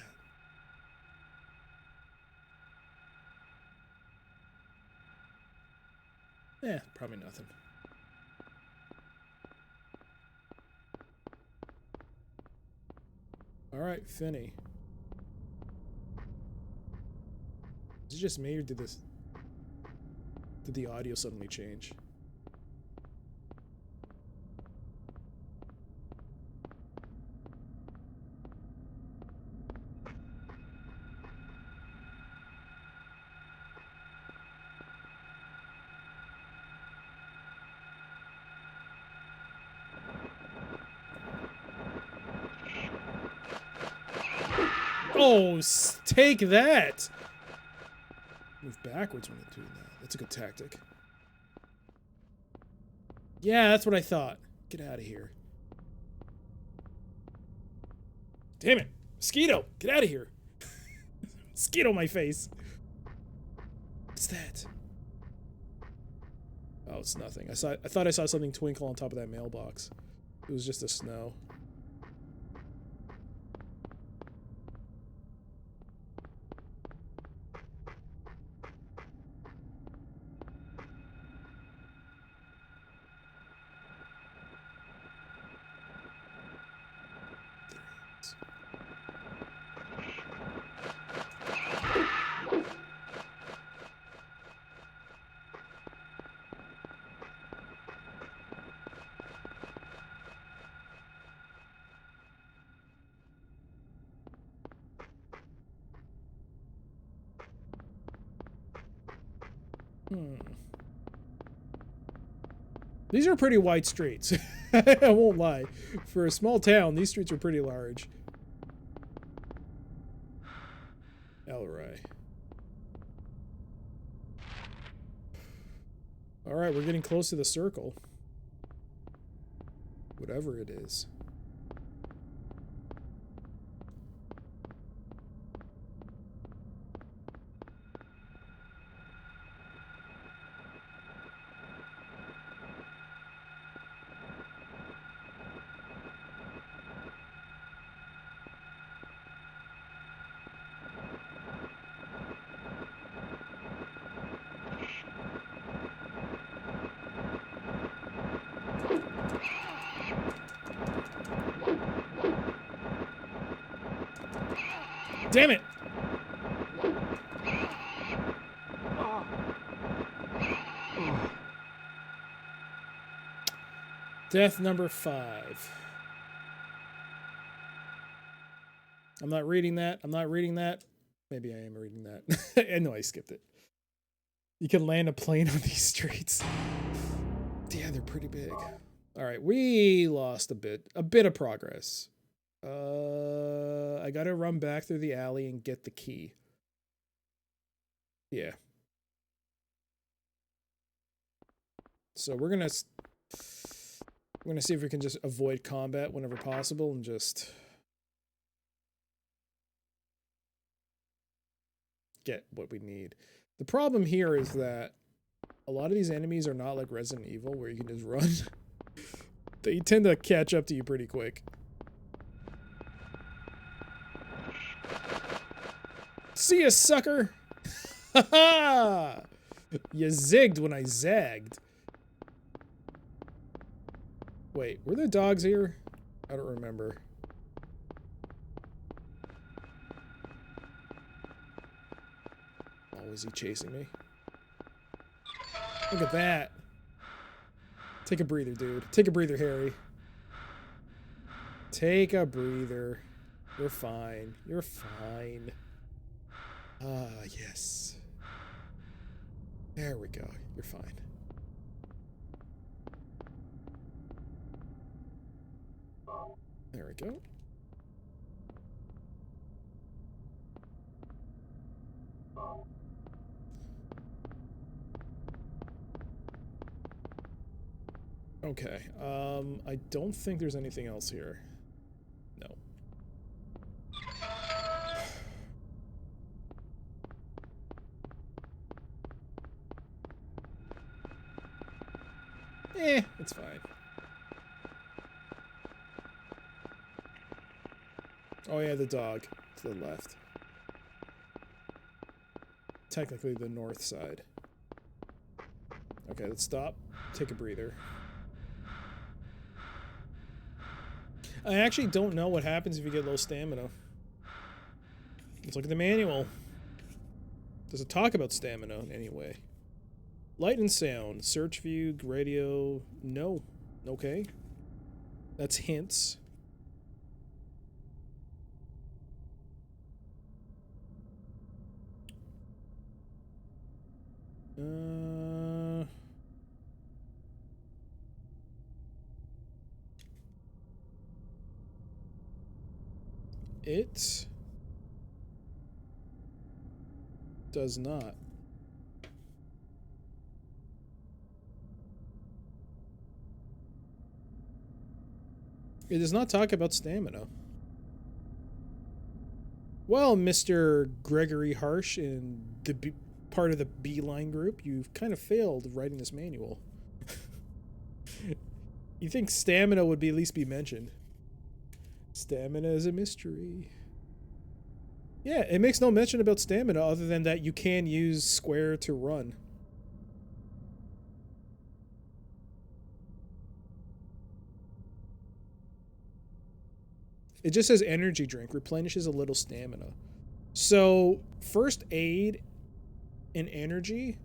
Eh, probably nothing. Alright, Finney. Is it just me or did the audio suddenly change? Oh, take that! Move backwards when you're doing that. That's a good tactic. Yeah, that's what I thought. Get out of here. Damn it! Mosquito! Get out of here! Mosquito my face! What's that? Oh, it's nothing. I thought I saw something twinkle on top of that mailbox. It was just the snow. These are pretty wide streets. I won't lie. For a small town, these streets are pretty large. Elray. Alright, we're getting close to the circle. Whatever it is. Damn it! Death number 5. I'm not reading that. I'm not reading that. Maybe I am reading that. I know I skipped it. You can land a plane on these streets. Yeah, they're pretty big. All right, we lost a bit of progress. I gotta run back through the alley and get the key. Yeah. So we're gonna see if we can just avoid combat whenever possible and just get what we need. The problem here is that a lot of these enemies are not like Resident Evil where you can just run. They tend to catch up to you pretty quick. See ya, sucker! Ha ha! You zigged when I zagged. Wait, were there dogs here? I don't remember. Oh, is he chasing me? Look at that. Take a breather, dude. Take a breather, Harry. Take a breather. You're fine. You're fine. Ah, yes. There we go. You're fine. There we go. Okay. I don't think there's anything else here. No. It's fine. Oh yeah, the dog to the left. Technically the north side. Okay, let's stop. Take a breather. I actually don't know what happens if you get low stamina. Let's look at the manual. Does it talk about stamina in any way? Light and sound. Search view, radio. No. Okay. That's hints. It does not. It does not talk about stamina. Well, Mr. Gregory Harsh in the part of the Beeline group, you've kind of failed writing this manual. You think stamina would at least be mentioned. Stamina is a mystery. Yeah, it makes no mention about stamina other than that you can use square to run. It just says energy drink replenishes a little stamina. So first aid and energy,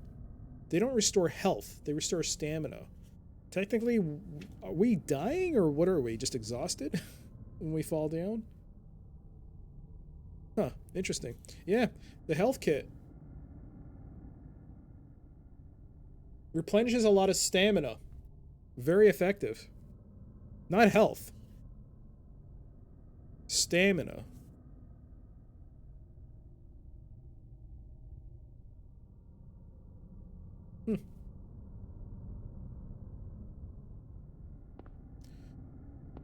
they don't restore health, they restore stamina. Technically, are we dying or what are we? Just exhausted when we fall down? Huh, interesting. Yeah, the health kit replenishes a lot of stamina. Very effective. Not health. Stamina.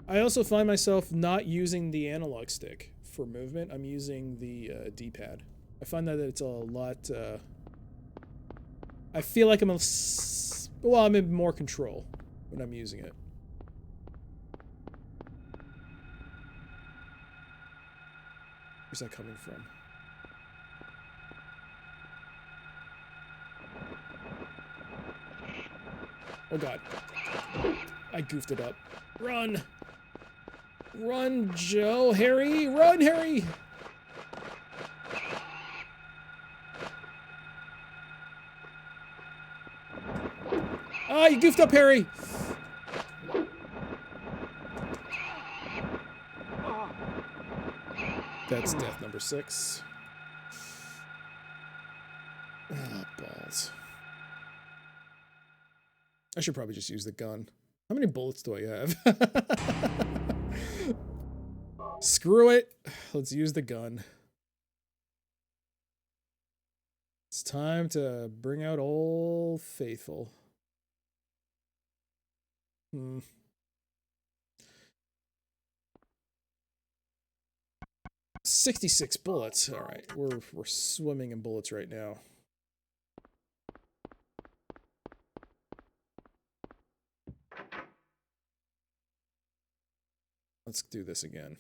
I also find myself not using the analog stick for movement. I'm using the D-pad. I find that it's a lot... I feel like I'm I'm in more control when I'm using it. Where's that coming from? Oh god. I goofed it up. Run! Run, Joe! Harry! Run, Harry! Ah, you goofed up, Harry! That's death number 6. Ah, balls. I should probably just use the gun. How many bullets do I have? Screw it. Let's use the gun. It's time to bring out Old Faithful. 66 bullets. All right, we're swimming in bullets right now. Let's do this again.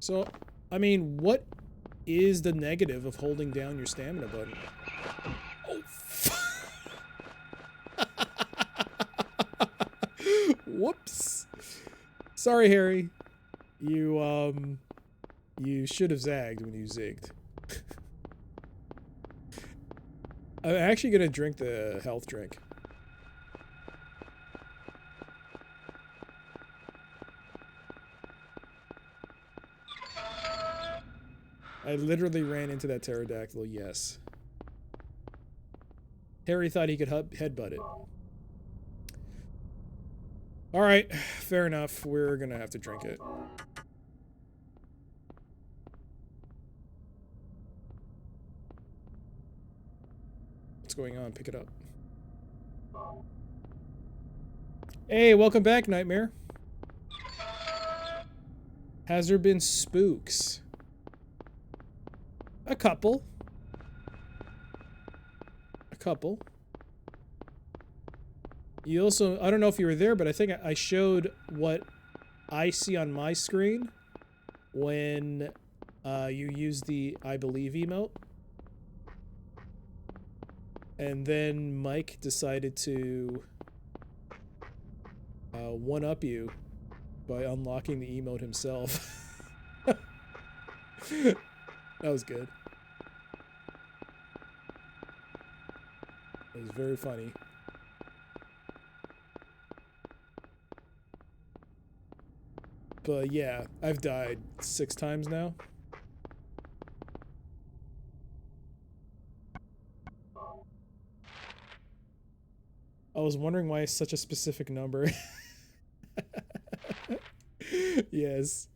So, I mean, what is the negative of holding down your stamina button? Oh, whoops. Sorry, Harry. You should have zagged when you zigged. I'm actually gonna drink the health drink. I literally ran into that pterodactyl, yes. Harry thought he could headbutt it. Alright, fair enough. We're gonna have to drink it. What's going on? Pick it up. Hey, welcome back, Nightmare. Has there been spooks? A couple. A couple. You also, I don't know if you were there, but I think I showed what I see on my screen when you use the I believe emote. And then Mike decided to one-up you by unlocking the emote himself. That was good. It was very funny. But yeah, I've died 6 times now. I was wondering why it's such a specific number. Yes.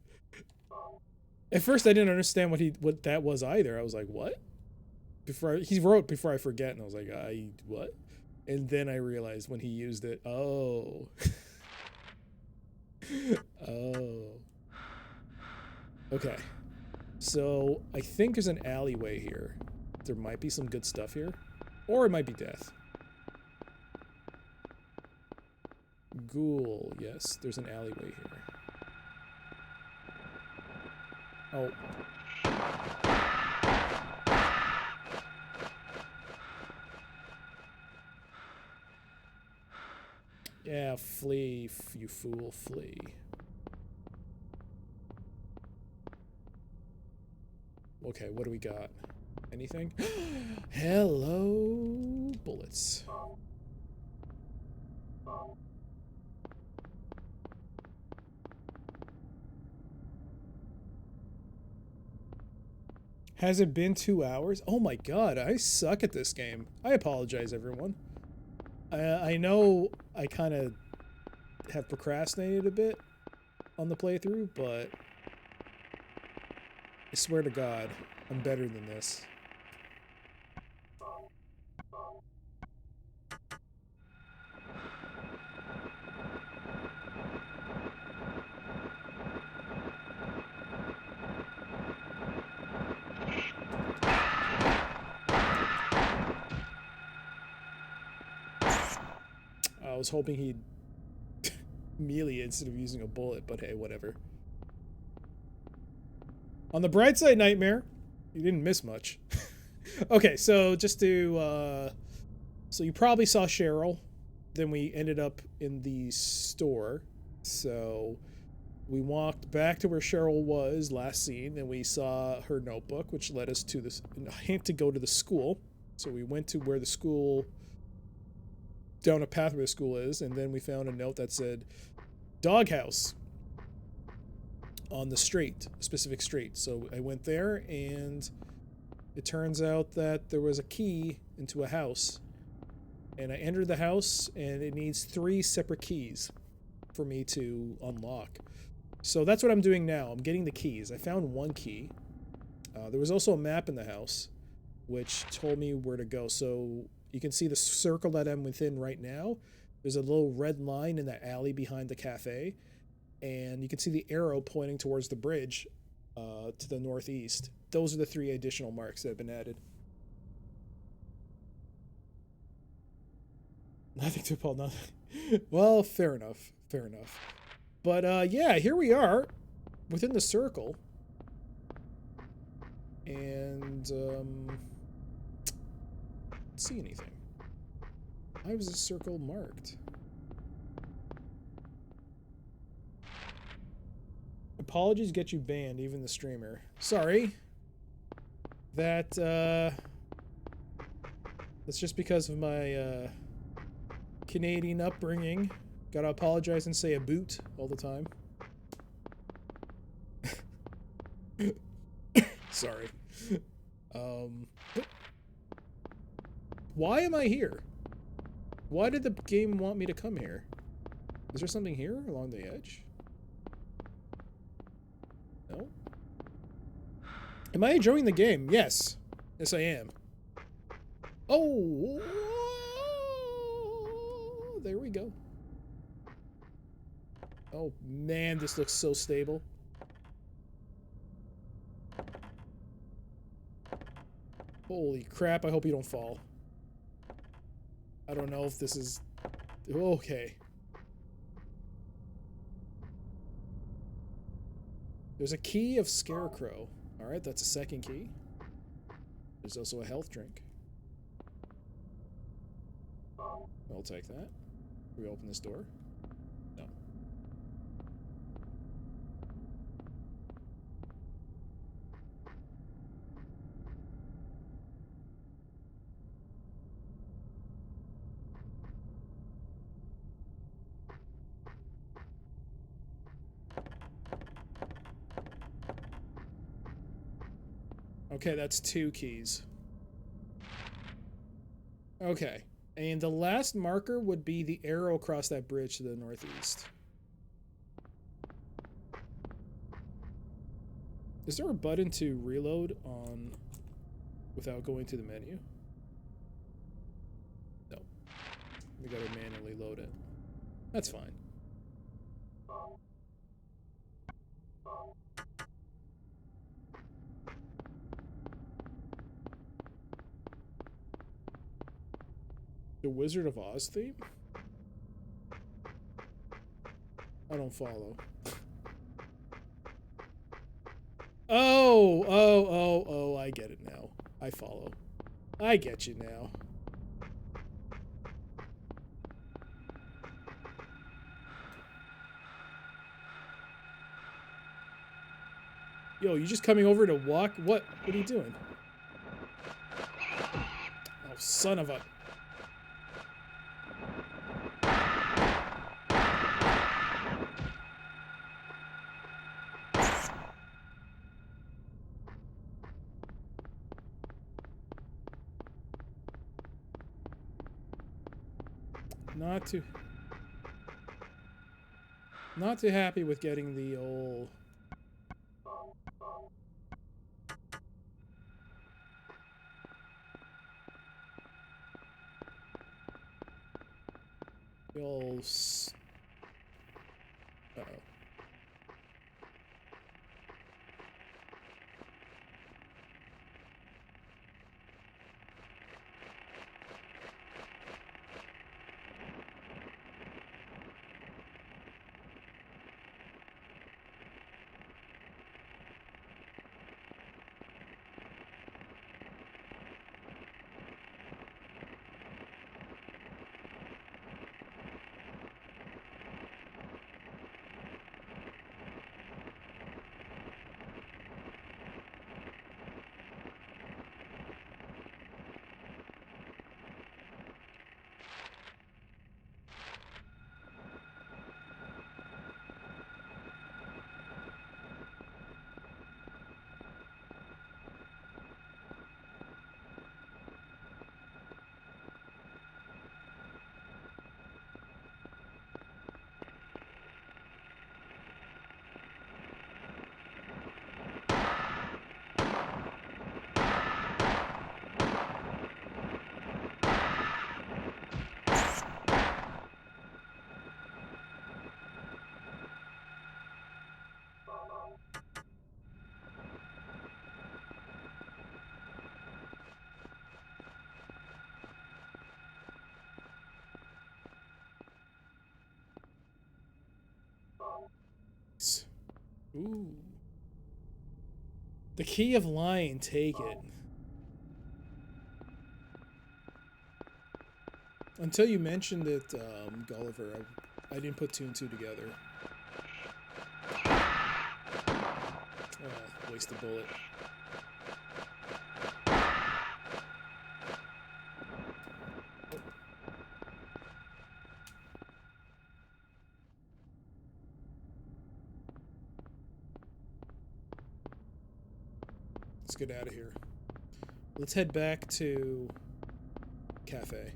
At first I didn't understand what that was either. I was like, what? He wrote before I forget, and I was like, what? And then I realized when he used it, oh. Oh. Okay. So I think there's an alleyway here. There might be some good stuff here. Or it might be death. Ghoul. Yes, there's an alleyway here. Oh. Yeah, flee, you fool, flee. Okay, what do we got? Anything? Hello, bullets. Has it been 2 hours? Oh my god, I suck at this game. I apologize, everyone. I know I kind of have procrastinated a bit on the playthrough, but I swear to God, I'm better than this. I was hoping he'd melee instead of using a bullet, but hey, whatever. On the bright side, Nightmare, you didn't miss much. Okay, so just to, so you probably saw Cheryl. Then we ended up in the store. So we walked back to where Cheryl was last seen, and we saw her notebook, which led us to this hint to go to the school. So we went to where the school, down a path where the school is, and then we found a note that said doghouse on the street, a specific street. So I went there, and it turns out that there was a key into a house. And I entered the house, and it needs 3 separate keys for me to unlock. So that's what I'm doing now. I'm getting the keys. I found 1 key. There was also a map in the house, which told me where to go. So you can see the circle that I'm within right now. There's a little red line in that alley behind the cafe. And you can see the arrow pointing towards the bridge to the northeast. Those are the 3 additional marks that have been added. Nothing to Paul, nothing. Well, fair enough. Fair enough. But yeah, here we are within the circle. And don't see anything. Why was this circle marked? Apologies get you banned, even the streamer. Sorry. That's just because of my Canadian upbringing. Gotta apologize and say a boot all the time. Sorry. But why am I here? Why did the game want me to come here? Is there something here along the edge? No? Am I enjoying the game? Yes. Yes, I am. Oh! There we go. Oh, man, this looks so stable. Holy crap, I hope you don't fall. I don't know if this is... Okay. There's a key of Scarecrow. Alright, that's a second key. There's also a health drink. I'll take that. Can we open this door? No. Okay, that's 2 keys. Okay. And the last marker would be the arrow across that bridge to the northeast. Is there a button to reload on without going to the menu? No. We gotta manually load it. That's fine. The Wizard of Oz theme? I don't follow. Oh, I get it now. I follow. I get you now. Yo, you just coming over to walk? What are you doing? Oh, son of a... Not too happy with getting the old... The old... Uh-oh. Ooh. The Key of Lion, take it. Until you mentioned it, Gulliver, I didn't put two and two together. Oh, waste a bullet. Let's get out of here. Let's head back to cafe.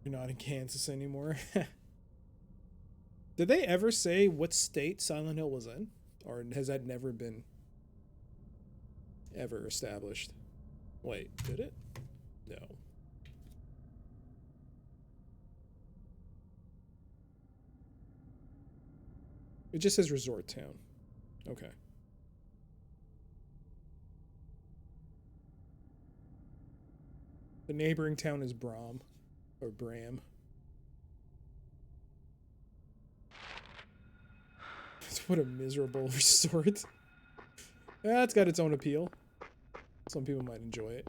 You're not in Kansas anymore. Did they ever say what state Silent Hill was in? Or has that never been ever established? Wait, did it? No. It just says Resort Town. Okay. The neighboring town is Bram. Or Bram. What a miserable resort. Yeah, it's got its own appeal. Some people might enjoy it.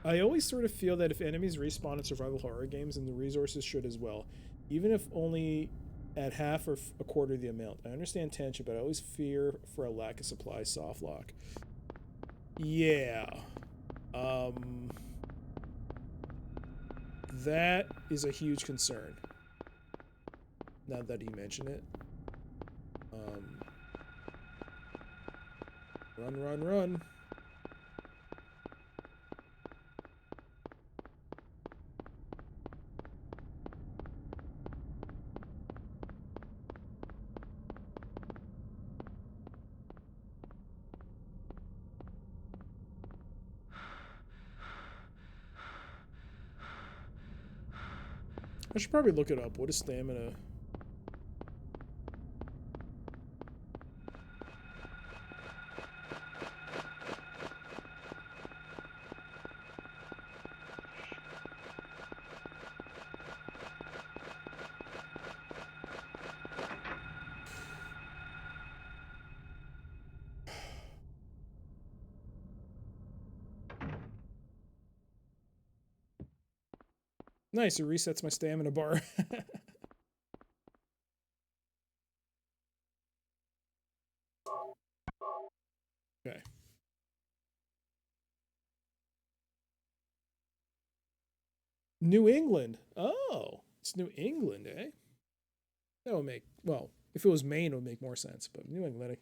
I always sort of feel that if enemies respawn in survival horror games, then the resources should as well. Even if only at half or a quarter of the amount. I understand tension, but I always fear for a lack of supply soft lock. Yeah. That is a huge concern. Now that you mention it. Run, run, run. I should probably look it up. What is stamina? Nice, it resets my stamina bar. Okay. New England. Oh, it's New England, eh? That would make, well, if it was Maine, it would make more sense, but New England.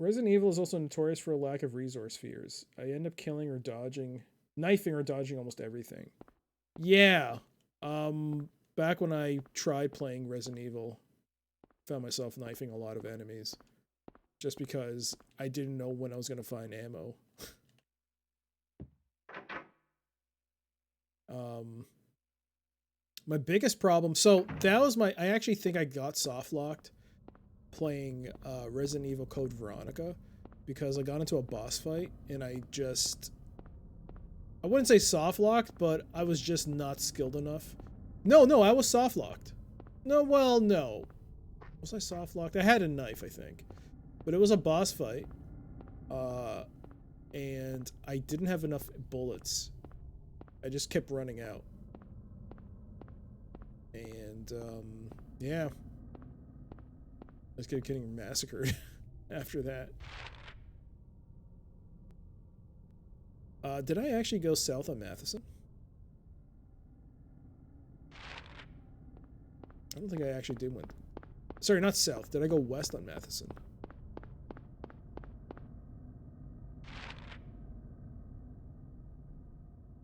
Resident Evil is also notorious for a lack of resource fears. I end up killing or dodging, knifing or dodging almost everything. Yeah. Back when I tried playing Resident Evil, found myself knifing a lot of enemies just because I didn't know when I was going to find ammo. My biggest problem, so that was I actually think I got soft locked playing Resident Evil Code Veronica because I got into a boss fight and I wouldn't say soft locked, but I was just not skilled enough. No, I was soft locked. No, well, no. Was I soft locked? I had a knife, I think. But it was a boss fight. And I didn't have enough bullets. I just kept running out. And, yeah. I was getting massacred after that. Did I actually go south on Matheson? I don't think I actually did win. Sorry, not south. Did I go west on Matheson?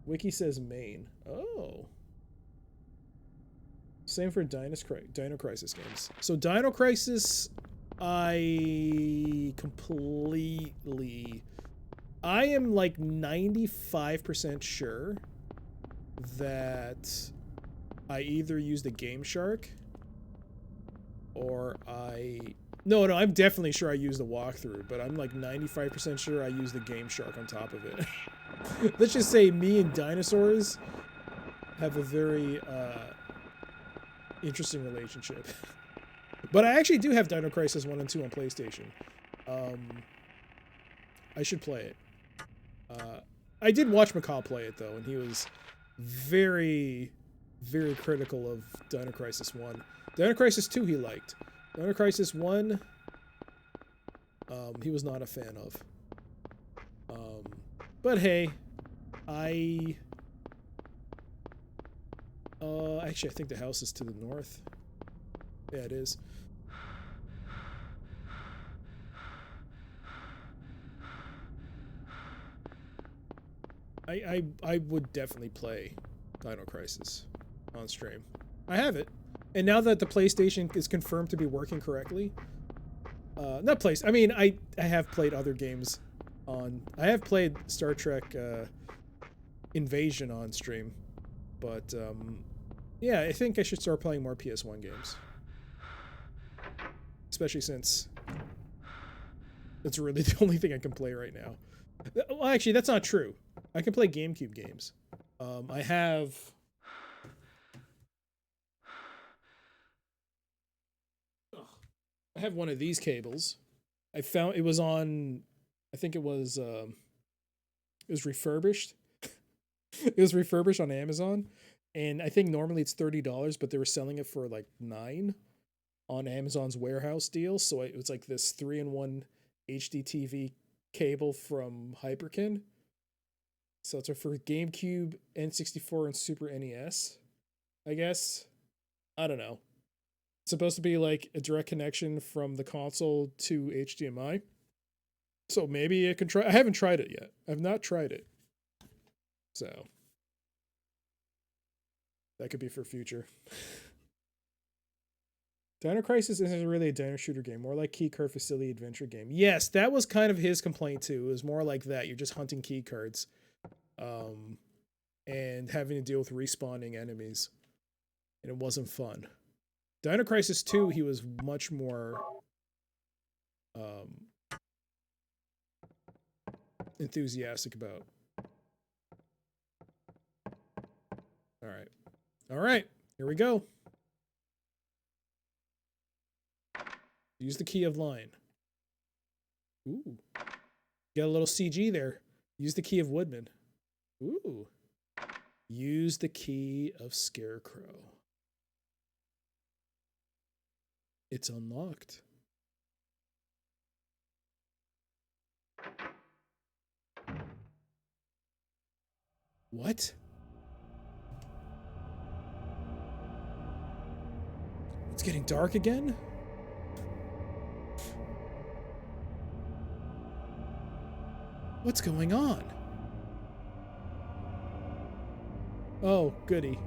Wiki says Maine. Oh. Same for Dino Crisis games. So Dino Crisis, I am like 95% sure that I either used a Game Shark or no, I'm definitely sure I used the walkthrough, but I'm like 95% sure I used the Game Shark on top of it. Let's just say me and dinosaurs have a very interesting relationship. But I actually do have Dino Crisis 1 and 2 on PlayStation. I should play it. I did watch McCall play it, though, and he was very, very critical of Dino Crisis 1. Dino Crisis 2 he liked. Dino Crisis 1, he was not a fan of. But hey, actually, I think the house is to the north. Yeah, it is. I would definitely play Dino Crisis on stream. I have it. And now that the PlayStation is confirmed to be working correctly, I mean, I have played other games on... I have played Star Trek Invasion on stream, but yeah, I think I should start playing more PS1 games. Especially since that's really the only thing I can play right now. Well, actually, that's not true. I can play GameCube games. I have... I have one of these cables. I found it was on... I think it was refurbished. It was refurbished on Amazon. And I think normally it's $30, but they were selling it for like $9 on Amazon's warehouse deal. So it was like this 3-in-1 HD TV cable from Hyperkin. So it's for GameCube, N64, and Super NES, I guess. I don't know. It's supposed to be like a direct connection from the console to HDMI. So maybe I can try. I haven't tried it yet. I've not tried it. So that could be for future. Dino Crisis isn't really a dino shooter game, more like key card facility adventure game. Yes, that was kind of his complaint too. It was more like that. You're just hunting key cards. and having to deal with respawning enemies. And it wasn't fun. Dino Crisis 2, he was much more enthusiastic about. All right, here we go. Use the key of line. Ooh. Got a little CG there. Use the key of Woodman. Ooh. Use the key of Scarecrow. It's unlocked. What? It's getting dark again? What's going on? Oh, goody.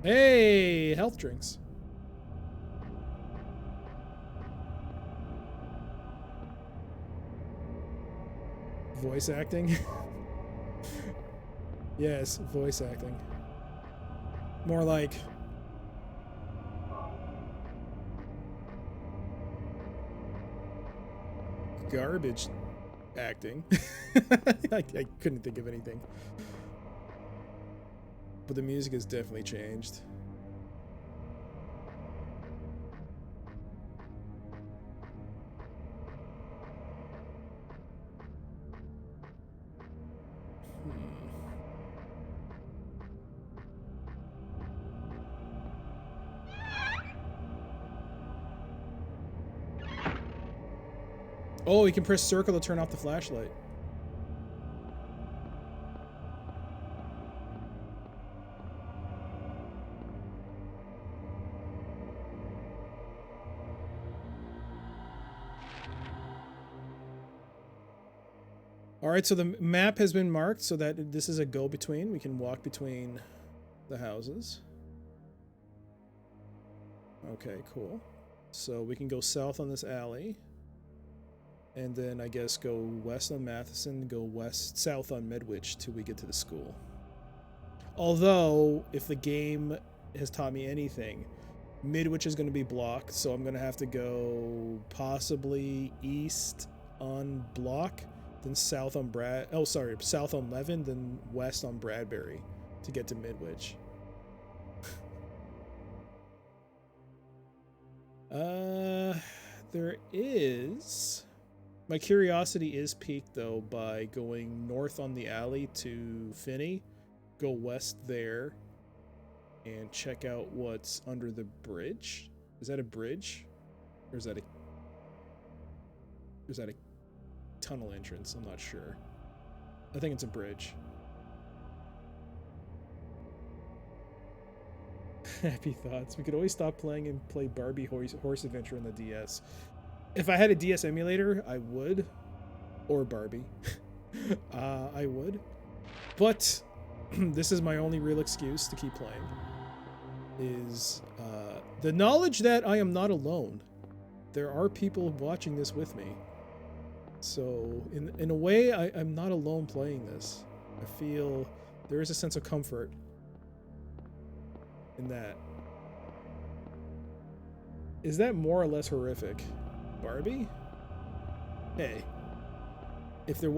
Hey, health drinks. Voice acting? Yes, voice acting. More like... garbage acting. I couldn't think of anything. But the music has definitely changed. Oh, you can press circle to turn off the flashlight. All right, so the map has been marked so that this is a go-between. We can walk between the houses. Okay, cool. So we can go south on this alley. And then I guess go west on Matheson, go south on Midwich till we get to the school. Although, if the game has taught me anything, Midwich is going to be blocked, so I'm going to have to go possibly east on Block, then south on south on Levin, then west on Bradbury to get to Midwich. There is... My curiosity is piqued, though, by going north on the alley to Finney, go west there, and check out what's under the bridge. Is that a bridge? Or is that a tunnel entrance? I'm not sure. I think it's a bridge. Happy thoughts. We could always stop playing and play Barbie Horse Adventure on the DS. If I had a DS emulator, I would. Or Barbie. I would. But this is my only real excuse to keep playing. Is the knowledge that I am not alone. There are people watching this with me. So, in a way, I'm not alone playing this. I feel there is a sense of comfort in that. Is that more or less horrific? Barbie? Hey. If there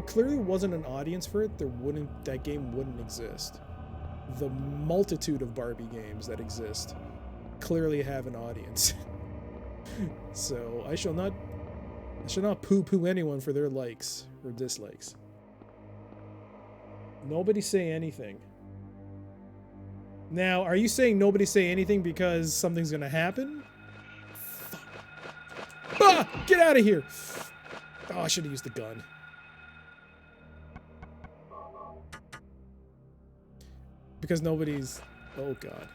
clearly wasn't an audience for it, that game wouldn't exist. The multitude of Barbie games that exist clearly have an audience. So I shall not poo-poo anyone for their likes or dislikes. Nobody say anything. Now, are you saying nobody say anything because something's gonna happen? Ah! Get out of here! Oh, I should have used the gun. Because nobody's... Oh, God.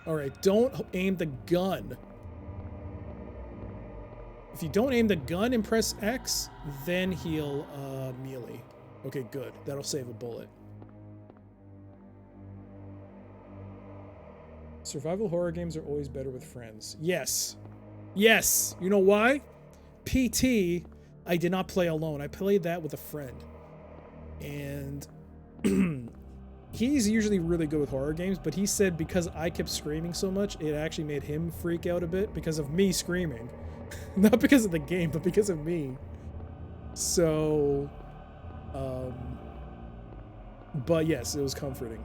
All right, don't aim the gun. If you don't aim the gun and press X, then he'll melee. Okay, good. That'll save a bullet. Survival horror games are always better with friends. Yes. Yes. You know why? PT, I did not play alone. I played that with a friend. And he's usually really good with horror games, but he said because I kept screaming so much, it actually made him freak out a bit because of me screaming. Not because of the game, but because of me. So, but yes, it was comforting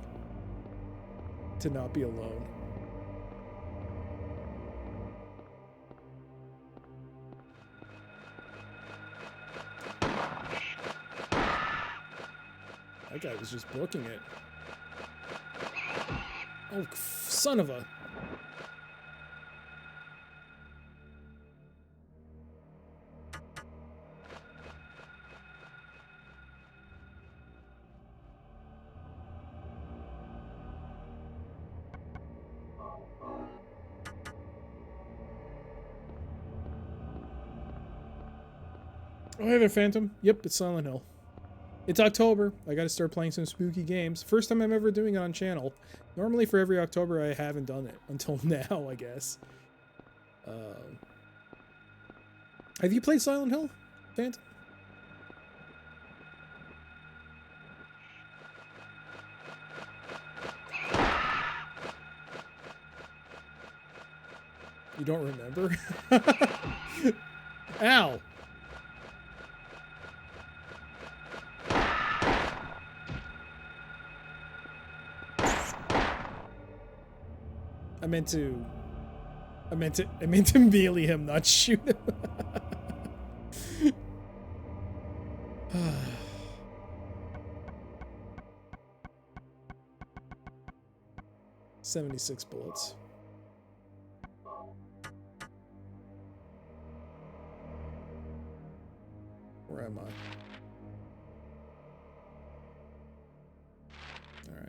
to not be alone. That guy was just booking it. Oh, son of a... Oh, hey there, Phantom. Yep, it's Silent Hill. It's October. I gotta start playing some spooky games. First time I'm ever doing it on channel. Normally for every October I haven't done it. Until now, I guess. Have you played Silent Hill, Phantom? You don't remember? Ow! I meant to melee him, not shoot him. 76 bullets. Where am I? All right.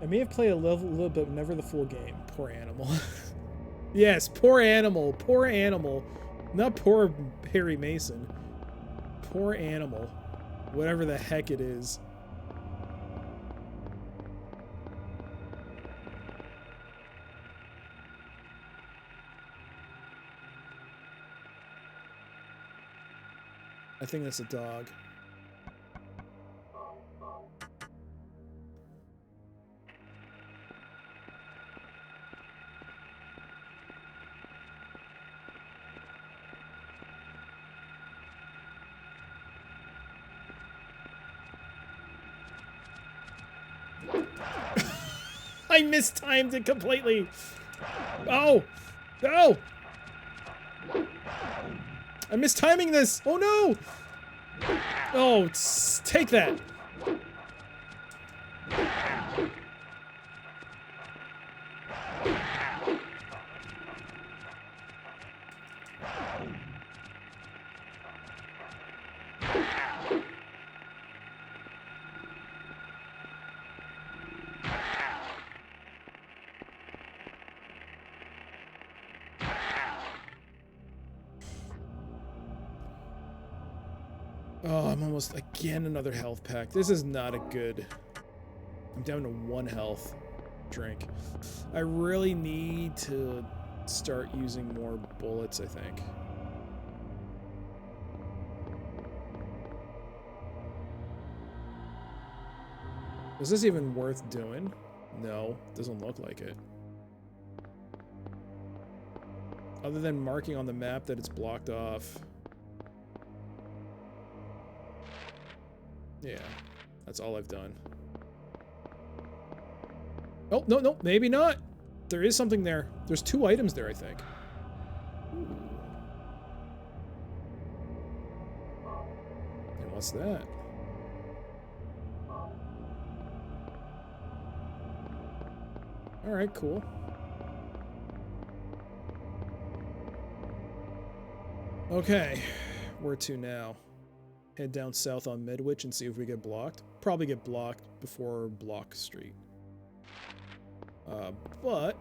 I may have played a little bit, but never the full game. Poor animal. Yes, poor animal. Poor animal. Not poor Harry Mason. Poor animal. Whatever the heck it is. I think that's a dog. I mistimed it completely. Oh! No! I'm mistiming this! Oh no! Oh, take that! Oh, I'm almost, again, another health pack. This is not a good... I'm down to 1 health. Drink. I really need to start using more bullets, I think. Is this even worth doing? No, doesn't look like it. Other than marking on the map that it's blocked off. Yeah, that's all I've done. Oh, no, no, maybe not. There is something there. There's 2 items there, I think. Ooh. And what's that? All right, cool. Okay, where to now? head down south on Medwich and see if we get blocked. Probably get blocked before Block Street. But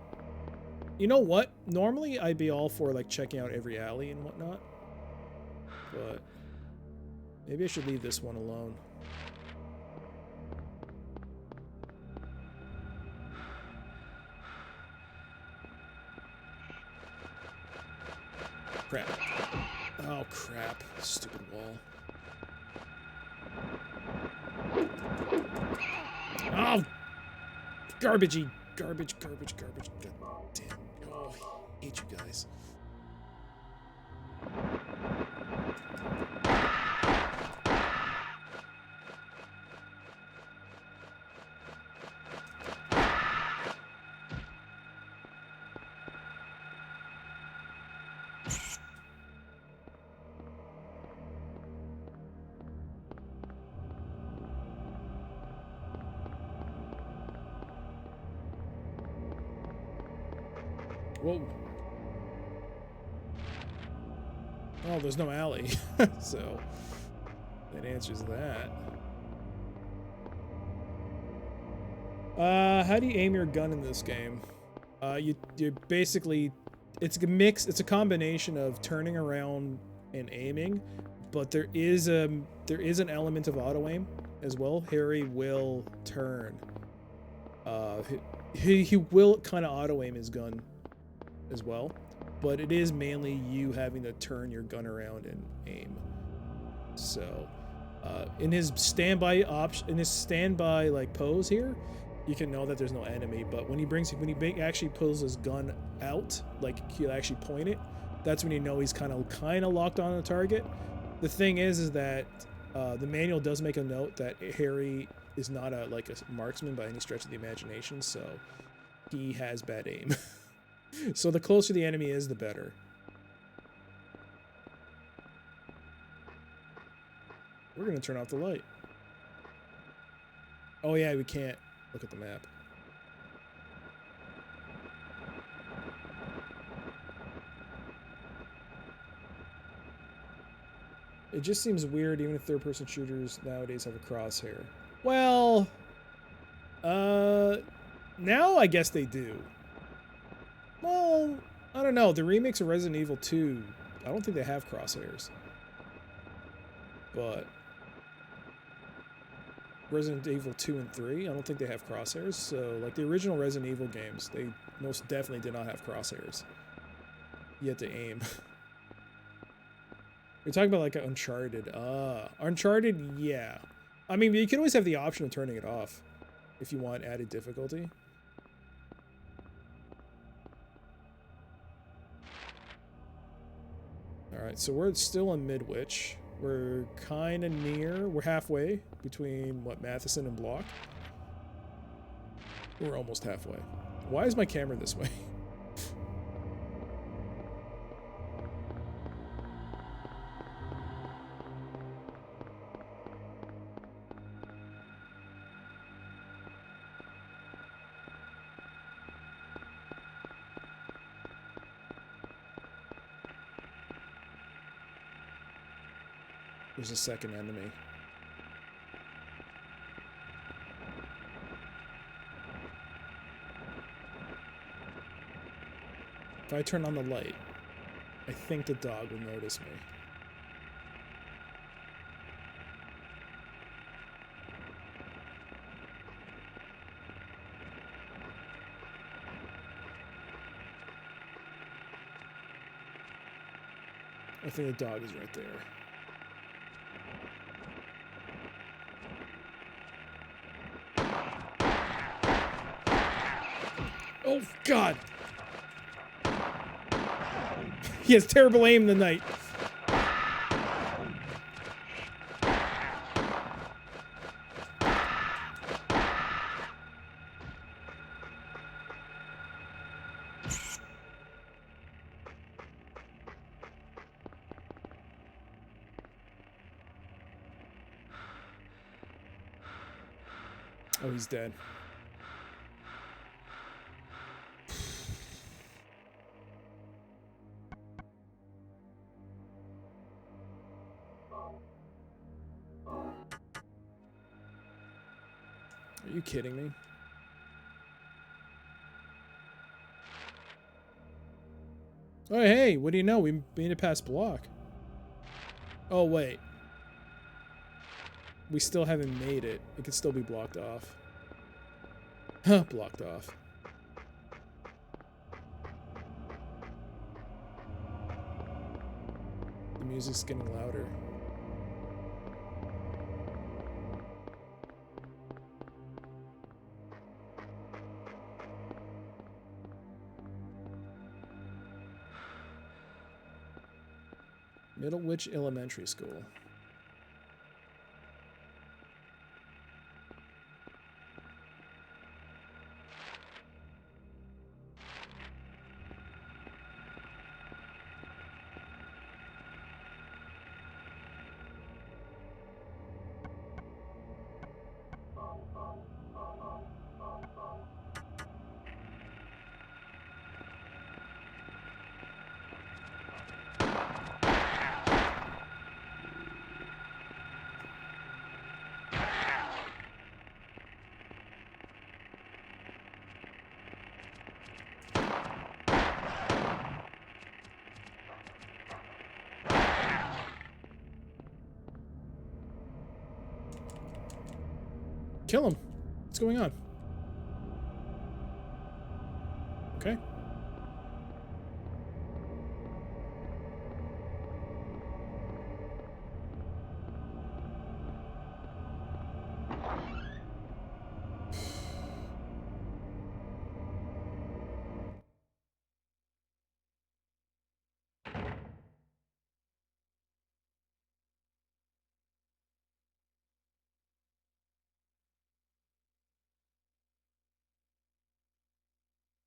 you know what? Normally I'd be all for like checking out every alley and whatnot. But maybe I should leave this one alone. Crap. Oh, crap. Stupid wall. Oh! Garbagey. Garbage. God damn. Oh, I hate you guys. Whoa. Oh, there's no alley. So that answers that. How do you aim your gun in this game? You basically, it's a mix, it's a combination of turning around and aiming, but there is an element of auto aim as well. Harry will turn. He will kind of auto aim his gun as well, but it is mainly you having to turn your gun around and aim. So in his standby like pose here, you can know that there's no enemy, but when he actually pulls his gun out, like he'll actually point it, that's when you know he's kind of locked on a target. The thing is that the manual does make a note that Harry is not a marksman by any stretch of the imagination, so he has bad aim. So the closer the enemy is, the better. We're gonna turn off the light. Oh yeah, we can't look at the map. It just seems weird even if third-person shooters nowadays have a crosshair. Well, now I guess they do. Well, I don't know. The remakes of Resident Evil 2, I don't think they have crosshairs. But Resident Evil 2 and 3, I don't think they have crosshairs. So, like the original Resident Evil games, they most definitely did not have crosshairs. You had to aim. You're talking about like Uncharted. Uncharted, yeah. I mean, you can always have the option of turning it off if you want added difficulty. Alright, so we're still in Midwich. We're kind of near. We're halfway between, Matheson and Block. We're almost halfway. Why is my camera this way? There's a second enemy. If I turn on the light, I think the dog will notice me. I think the dog is right there. Oh, God! He has terrible aim in the night. Oh, he's dead. Are you kidding me? Oh, hey, what do you know? We made it past block. Oh, wait. We still haven't made it. It could still be blocked off. Huh, blocked off. The music's getting louder. Middlewich Elementary School. Kill him. What's going on? Okay.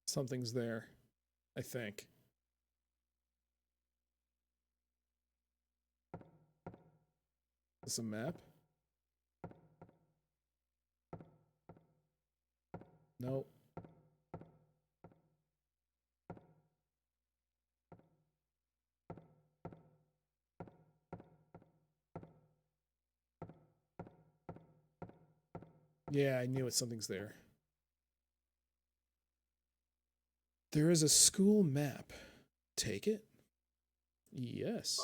Something's there, I think. Is this a map? No. Yeah, I knew it. Something's there. There is a school map. Take it? Yes.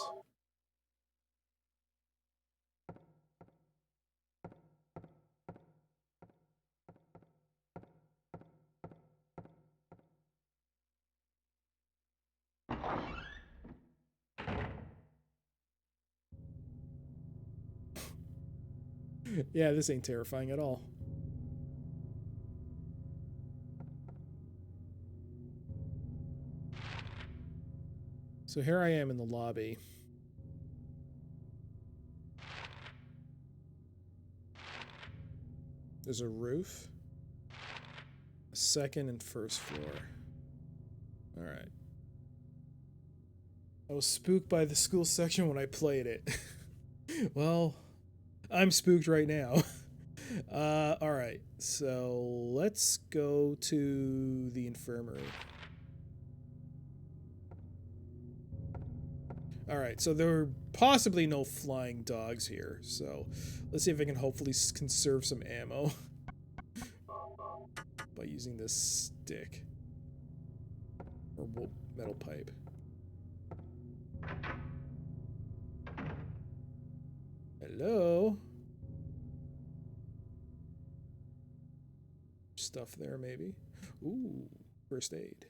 Yeah, this ain't terrifying at all. So here I am in the lobby. There's a roof. A second and first floor. Alright. I was spooked by the school section when I played it. Well, I'm spooked right now. Alright. So let's go to the infirmary. Alright, so there are possibly no flying dogs here, so let's see if I can hopefully conserve some ammo by using this stick. Or metal pipe. Hello? Stuff there, maybe. Ooh, first aid.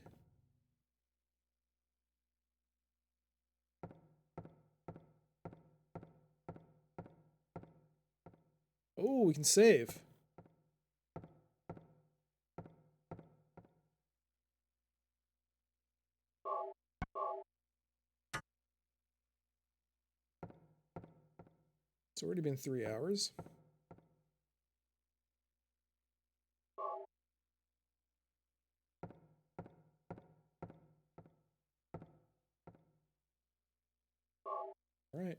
Oh, we can save. It's already been 3 hours. All right.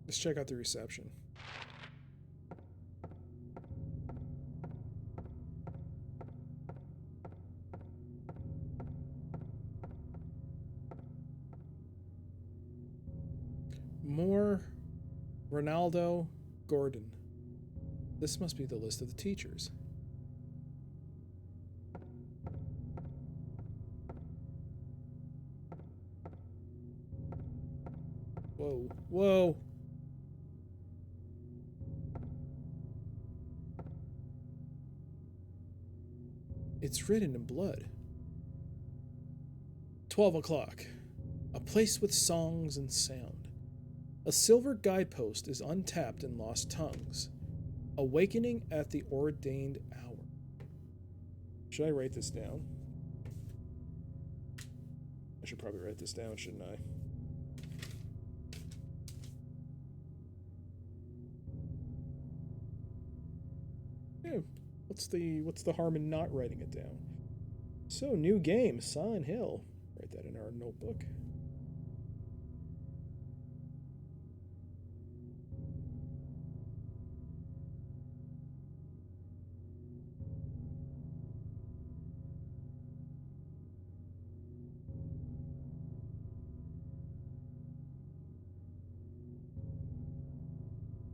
Let's check out the reception. More Ronaldo Gordon. This must be the list of the teachers. Whoa, whoa. It's written in blood. 12 o'clock. A place with songs and sound. A silver guidepost is untapped in lost tongues. Awakening at the ordained hour. Should I write this down? I should probably write this down, shouldn't I? Yeah, what's the harm in not writing it down? So, new game, Silent Hill. Write that in our notebook.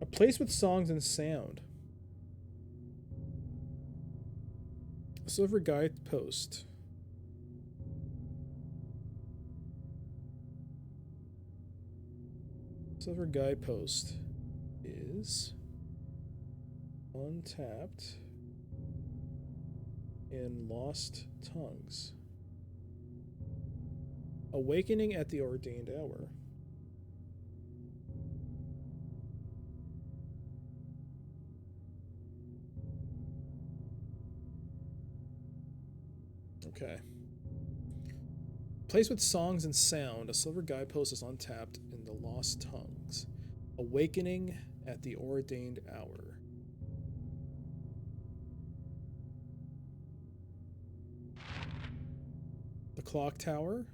A place with songs and sound. A silver guidepost. Silver guidepost is untapped in lost tongues. Awakening at the ordained hour. Okay. Place with songs and sound. A silver guidepost is untapped in the lost tongues. Awakening at the ordained hour. The clock tower.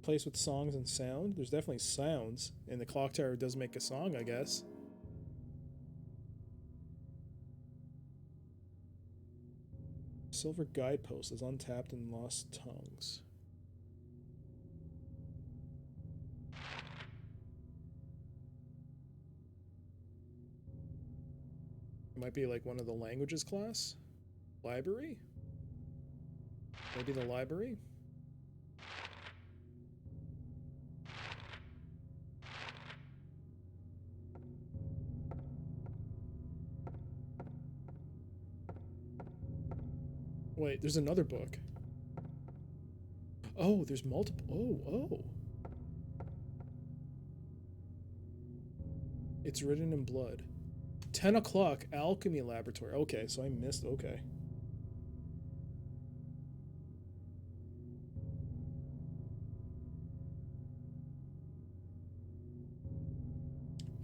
Place with songs and sound. There's definitely sounds, and the clock tower does make a song, I guess. Silver guidepost is untapped in lost tongues. It might be like one of the languages class. Library? Maybe the library? Wait, there's another book. Oh, there's multiple. Oh. It's written in blood. 10 o'clock, alchemy laboratory. Okay, so I missed. Okay.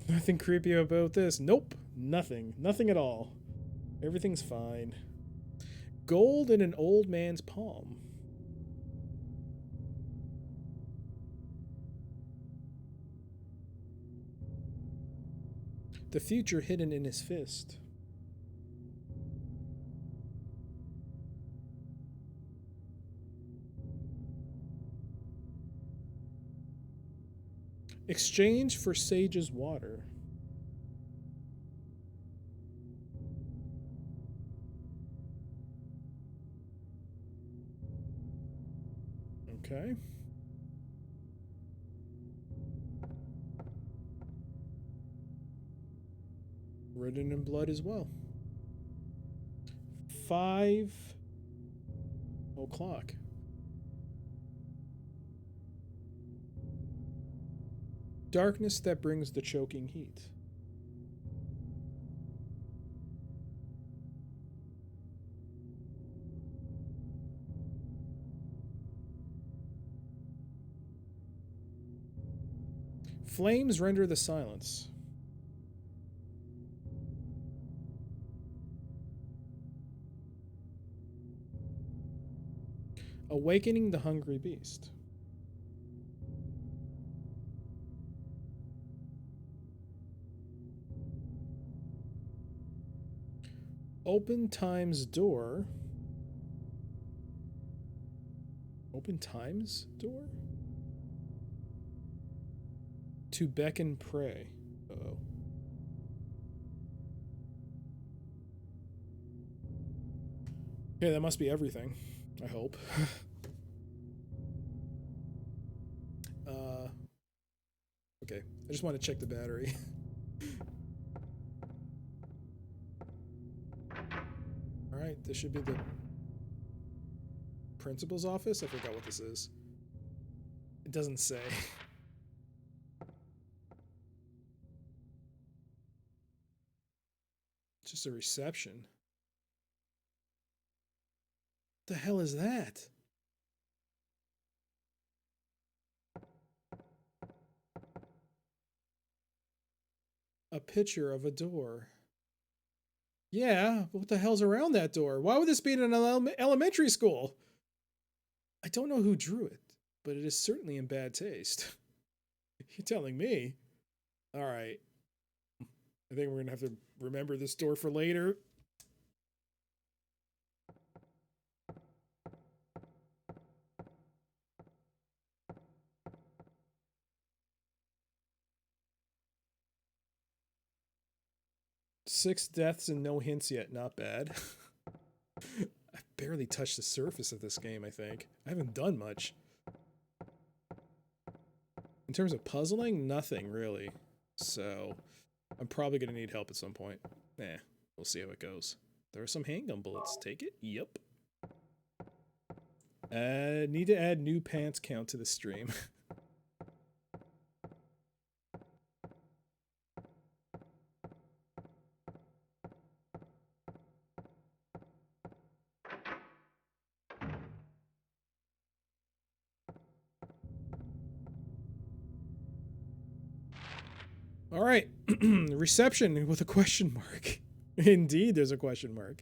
Nothing creepy about this. Nope. Nothing. Nothing at all. Everything's fine. Gold in an old man's palm. The future hidden in his fist. Exchange for sage's water. Okay. Written in blood as well. 5 o'clock. Darkness that brings the choking heat. Flames render the silence. Awakening the hungry beast. Open time's door. Open time's door? To beckon prey. Uh-oh. Okay, that must be everything. I hope. Okay, I just want to check the battery. Alright, this should be the principal's office? I forgot what this is. It doesn't say. It's just a reception. What the hell is that? A picture of a door. Yeah, but what the hell's around that door? Why would this be in an elementary school? I don't know who drew it, but it is certainly in bad taste. You're telling me. All right. I think we're going to have to remember this door for later. Six deaths and no hints yet. Not bad. I've barely touched the surface of this game, I think. I haven't done much. In terms of puzzling, nothing really. So, I'm probably going to need help at some point. Nah, we'll see how it goes. There are some handgun bullets. Take it? Yep. Need to add new pants count to the stream. All right. Reception with a question mark. Indeed, there's a question mark.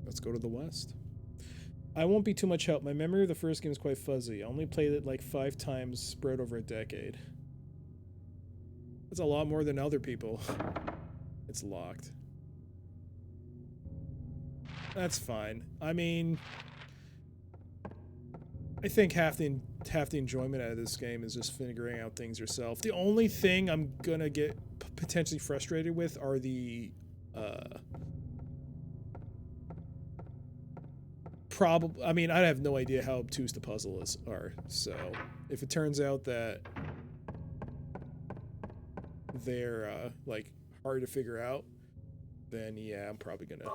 Let's go to the west. I won't be too much help. My memory of the first game is quite fuzzy. I only played it like 5 times spread over a decade. That's a lot more than other people. It's locked. That's fine. I mean, I think half the enjoyment out of this game is just figuring out things yourself. The only thing I'm gonna get potentially frustrated with are the I mean, I have no idea how obtuse the puzzles are. So if it turns out that they're like hard to figure out, then yeah, I'm probably gonna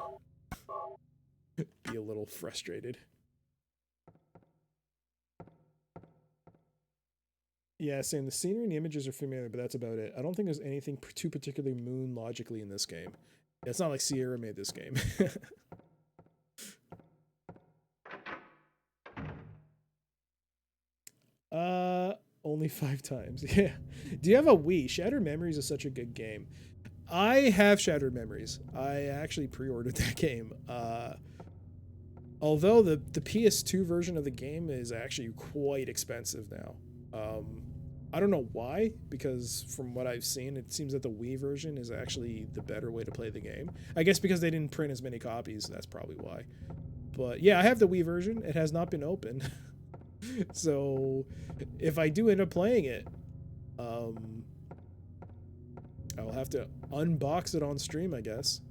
be a little frustrated. Yeah, saying the scenery and the images are familiar, but that's about it. I don't think there's anything too particularly Moon logically in this game. It's not like Sierra made this game. Only 5 times. Yeah. Do you have a Wii? Shattered Memories is such a good game. I have Shattered Memories. I actually pre-ordered that game. Although the PS2 version of the game is actually quite expensive now. I don't know why, because from what I've seen, it seems that the Wii version is actually the better way to play the game. I guess because they didn't print as many copies, that's probably why. But yeah, I have the Wii version. It has not been opened. So if I do end up playing it, I'll have to unbox it on stream, I guess.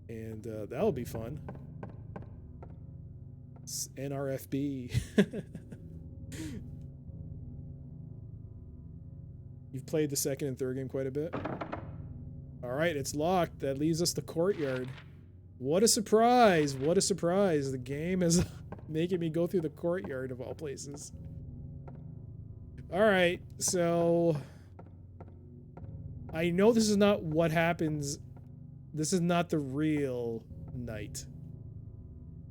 And that'll be fun. It's NRFB. You've played the second and third game quite a bit. All right, it's locked. That leaves us the courtyard. What a surprise! What a surprise! The game is making me go through the courtyard of all places. All right, so I know this is not what happens. This is not the real night,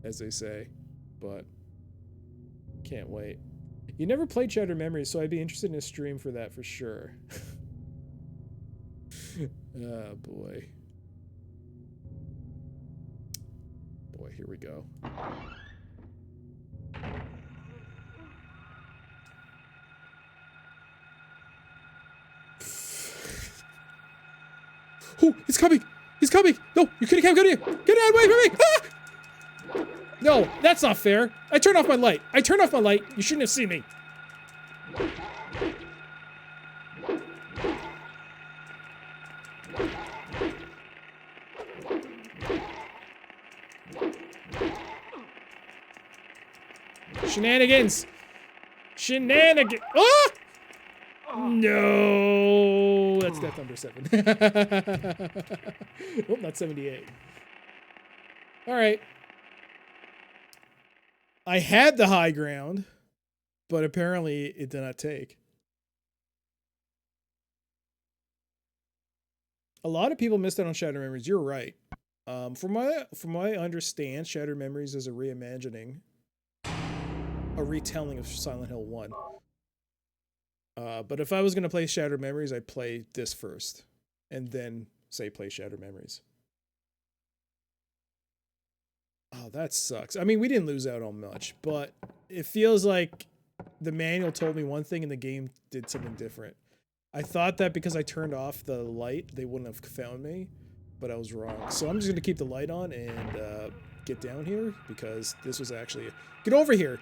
as they say, but can't wait. You never played Shattered Memories, so I'd be interested in a stream for that for sure. Oh, boy. Boy, here we go. Oh, it's coming! He's coming! No, you can't come here! Get out away from me! Ah! No, that's not fair. I turned off my light. I turned off my light. You shouldn't have seen me. Shenanigans! Shenanigans! Ah! No! That's death number 7. Oh, not 78. Alright. I had the high ground, but apparently it did not take. A lot of people missed out on Shattered Memories. You're right. From what I understand, Shattered Memories is a reimagining, a retelling of Silent Hill 1. But if I was going to play Shattered Memories, I'd play this first, and then, say, play Shattered Memories. Oh, that sucks. I mean, we didn't lose out on much, but it feels like the manual told me one thing and the game did something different. I thought that because I turned off the light, they wouldn't have found me, but I was wrong. So I'm just going to keep the light on and get down here, because this was actually... Get over here!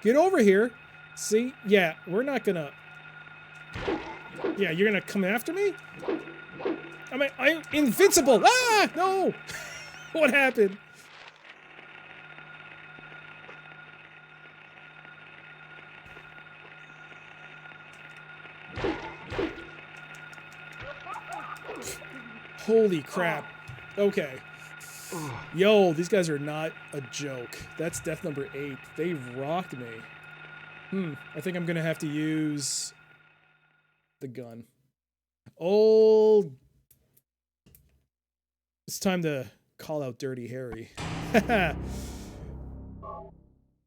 Get over here! See? Yeah, we're not going to... Yeah, you're going to come after me? I'm invincible! Ah! No! What happened? Holy crap. Okay. Yo, these guys are not a joke. That's death number 8. They rocked me. I think I'm gonna have to use the gun. Oh, it's time to call out Dirty Harry.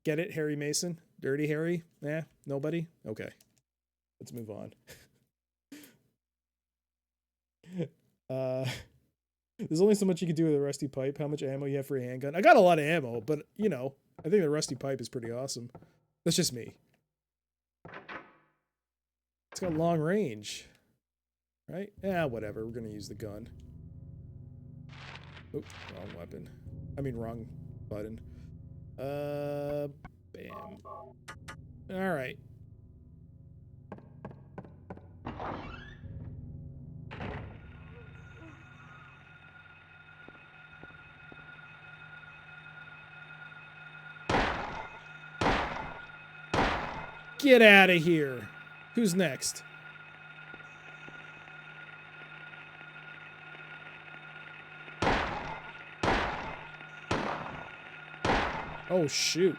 Get it, Harry Mason? Dirty Harry? Eh, nobody? Okay. Let's move on. There's only so much you can do with a rusty pipe. How much ammo you have for a handgun? I got a lot of ammo, but, you know, I think the rusty pipe is pretty awesome. That's just me. It's got long range. Right? Yeah, whatever. We're going to use the gun. Oop, wrong weapon. I mean, wrong button. Bam. Alright. Get out of here. Who's next? Oh, shoot.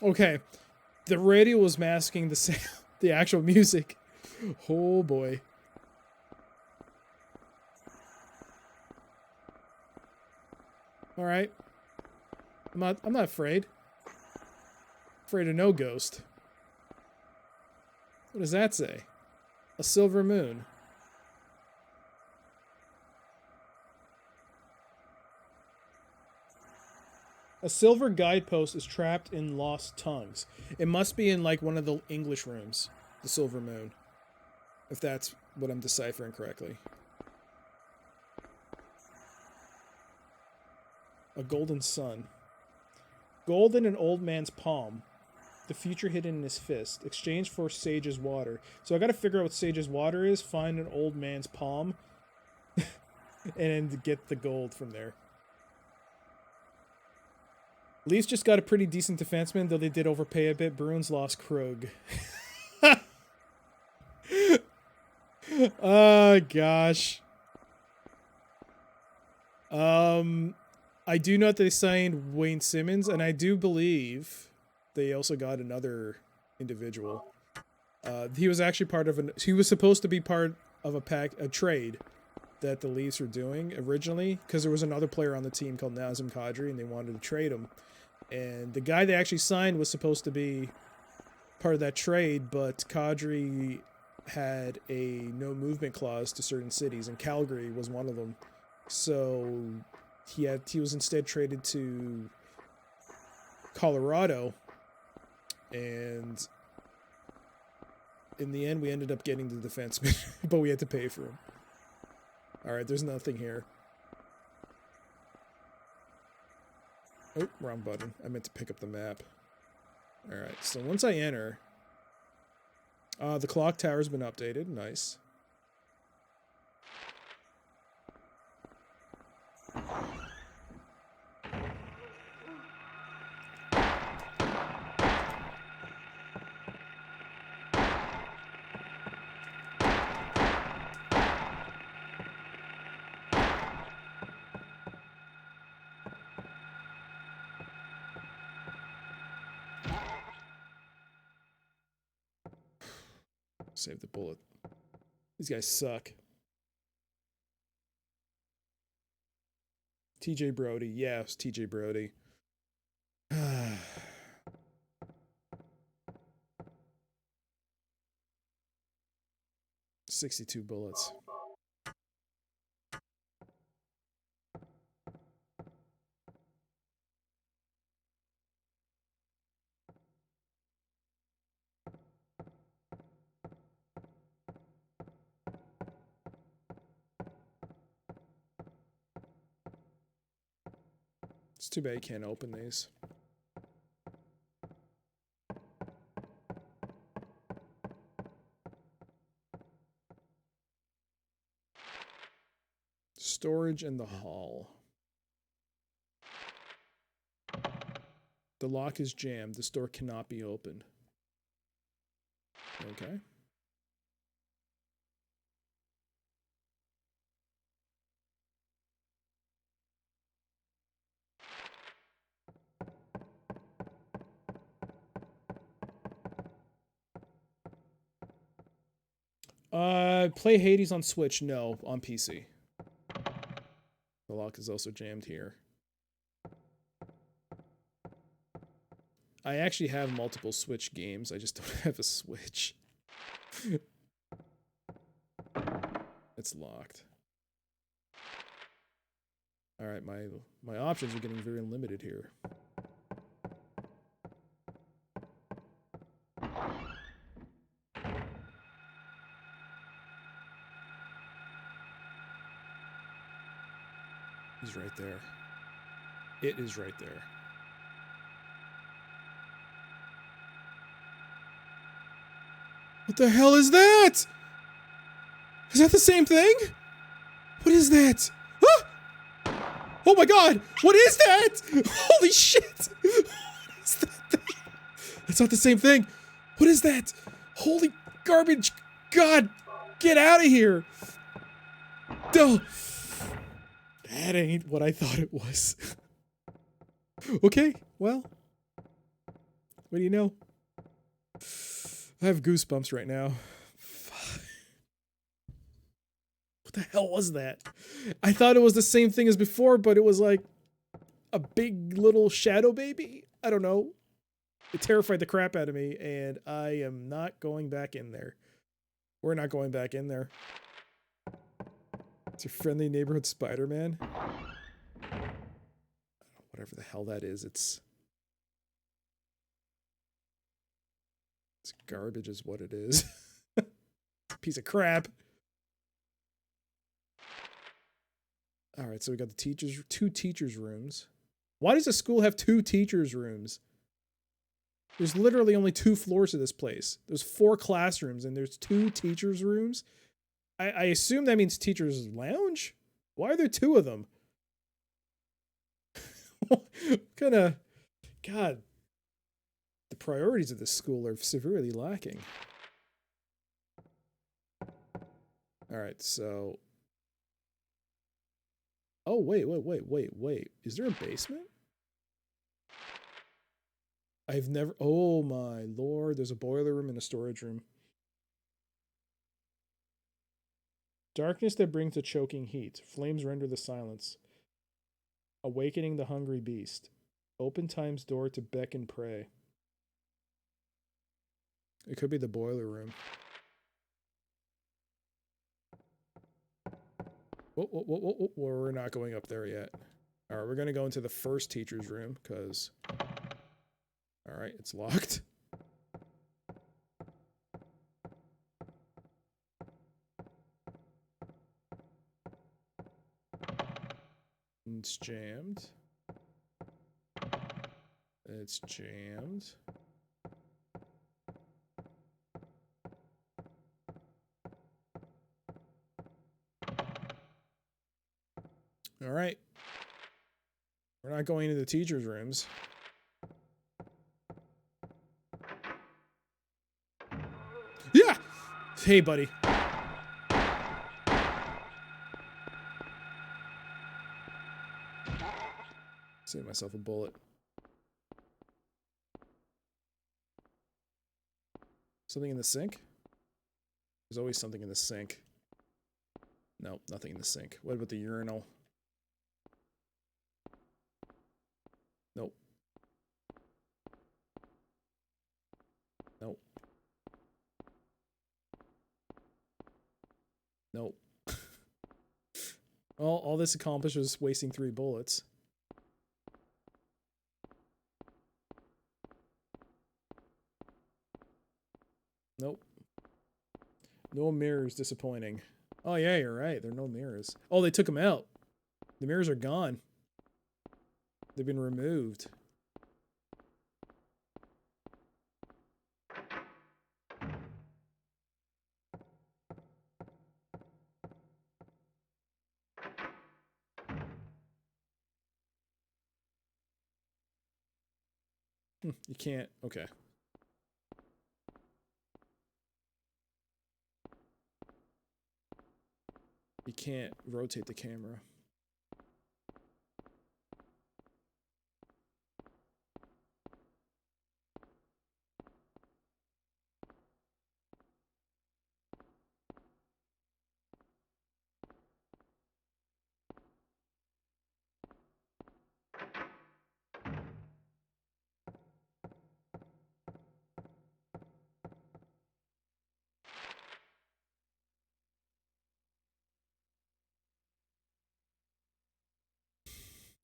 Okay. The radio was masking the sound, the actual music. Oh boy. All right. I'm not afraid. Afraid of no ghost. What does that say? A silver moon. A silver guidepost is trapped in lost tongues. It must be in like one of the English rooms, the silver moon. If that's what I'm deciphering correctly. A golden sun. Gold in an old man's palm. The future hidden in his fist. Exchange for Sage's water. So I gotta figure out what Sage's water is, find an old man's palm, and get the gold from there. Leafs just got a pretty decent defenseman, though they did overpay a bit. Bruins lost Krug. Oh, gosh. I do know that they signed Wayne Simmons, and I do believe they also got another individual. He was actually part of he was supposed to be part of a trade that the Leafs were doing originally, because there was another player on the team called Nazem Kadri, and they wanted to trade him. And the guy they actually signed was supposed to be part of that trade, but Kadri had a no movement clause to certain cities, and Calgary was one of them. So he was instead traded to Colorado, and in the end we ended up getting the defenseman, but we had to pay for him. All right, there's nothing here. Oh, wrong button. I meant to pick up the map. All right, so once I enter, the clock tower's been updated. Nice. Save the bullet. These guys suck. TJ Brody. Yeah, it was TJ Brody. 62 bullets. It's too bad you can't open these. Storage in the hall. The lock is jammed. This door cannot be opened. Okay. Play Hades on Switch? No, on PC. The lock is also jammed here. I actually have multiple Switch games. I just don't have a Switch. It's locked. All right, my options are getting very limited here. He's right there. It is right there. What the hell is that? Is that the same thing? What is that? Ah! Oh my god! What is that? Holy shit! What is that thing? That's not the same thing. What is that? Holy garbage! God! Get out of here! Duh! That ain't what I thought it was. Okay, well. What do you know? I have goosebumps right now. What the hell was that? I thought it was the same thing as before, but it was like a big little shadow baby. I don't know. It terrified the crap out of me, and I am not going back in there. We're not going back in there. It's your friendly neighborhood Spider-Man. Whatever the hell that is, it's garbage is what it is. Piece of crap. All right, so we got the two teachers' rooms. Why does a school have two teachers' rooms? There's literally only 2 floors to this place. There's 4 classrooms and there's 2 teachers' rooms. I assume that means teachers' lounge? Why are there 2 of them? Kind of, God, the priorities of this school are severely lacking. All right, so. Oh, wait. Is there a basement? I've never. Oh, my lord. There's a boiler room and a storage room. Darkness that brings a choking heat. Flames render the silence. Awakening the hungry beast. Open time's door to beckon prey. It could be the boiler room. Whoa. We're not going up there yet. All right, we're going to go into the first teacher's room because... All right, it's locked. It's jammed. It's jammed. All right. We're not going into the teacher's rooms. Yeah! Hey, buddy. Save myself a bullet. Something in the sink? There's always something in the sink. No, nothing in the sink. What about the urinal? Nope. Nope. Nope. Well, all this accomplished was wasting 3 bullets. Nope. No mirrors, disappointing. Oh yeah, you're right. There are no mirrors. Oh, they took them out. The mirrors are gone. They've been removed. You can't. Okay. You can't rotate the camera.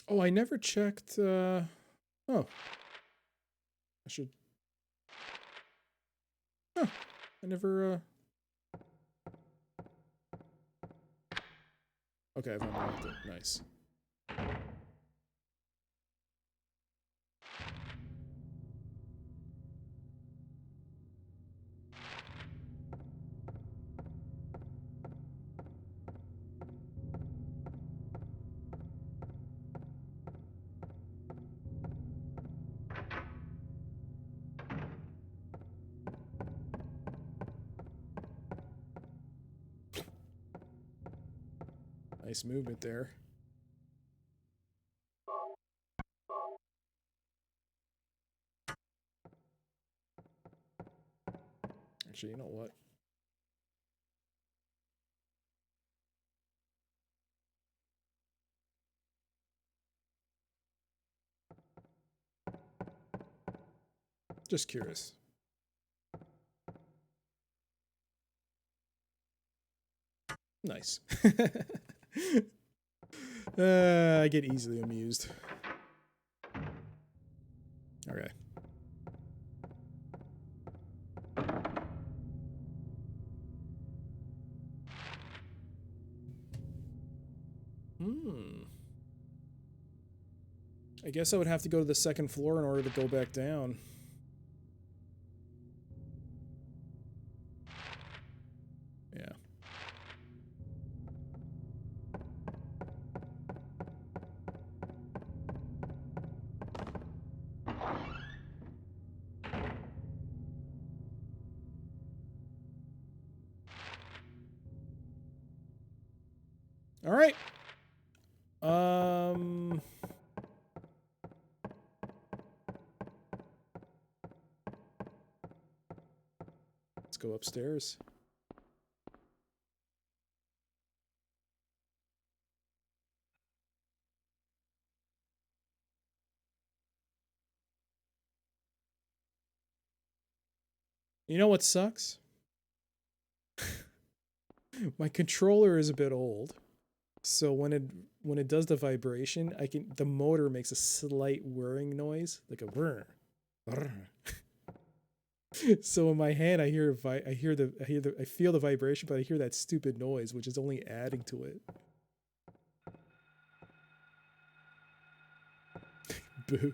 Oh, I never checked, oh. I should... Huh. I never, Okay, I've unlocked it. Nice. Nice movement there. Actually, you know what? Just curious. Nice. I get easily amused. Okay. I guess I would have to go to the second floor in order to go back down. Yeah. All right. Let's go upstairs. You know what sucks? My controller is a bit old. So when it does the vibration, the motor makes a slight whirring noise, like a whir. So in my hand, I feel the vibration, but I hear that stupid noise, which is only adding to it. Boo.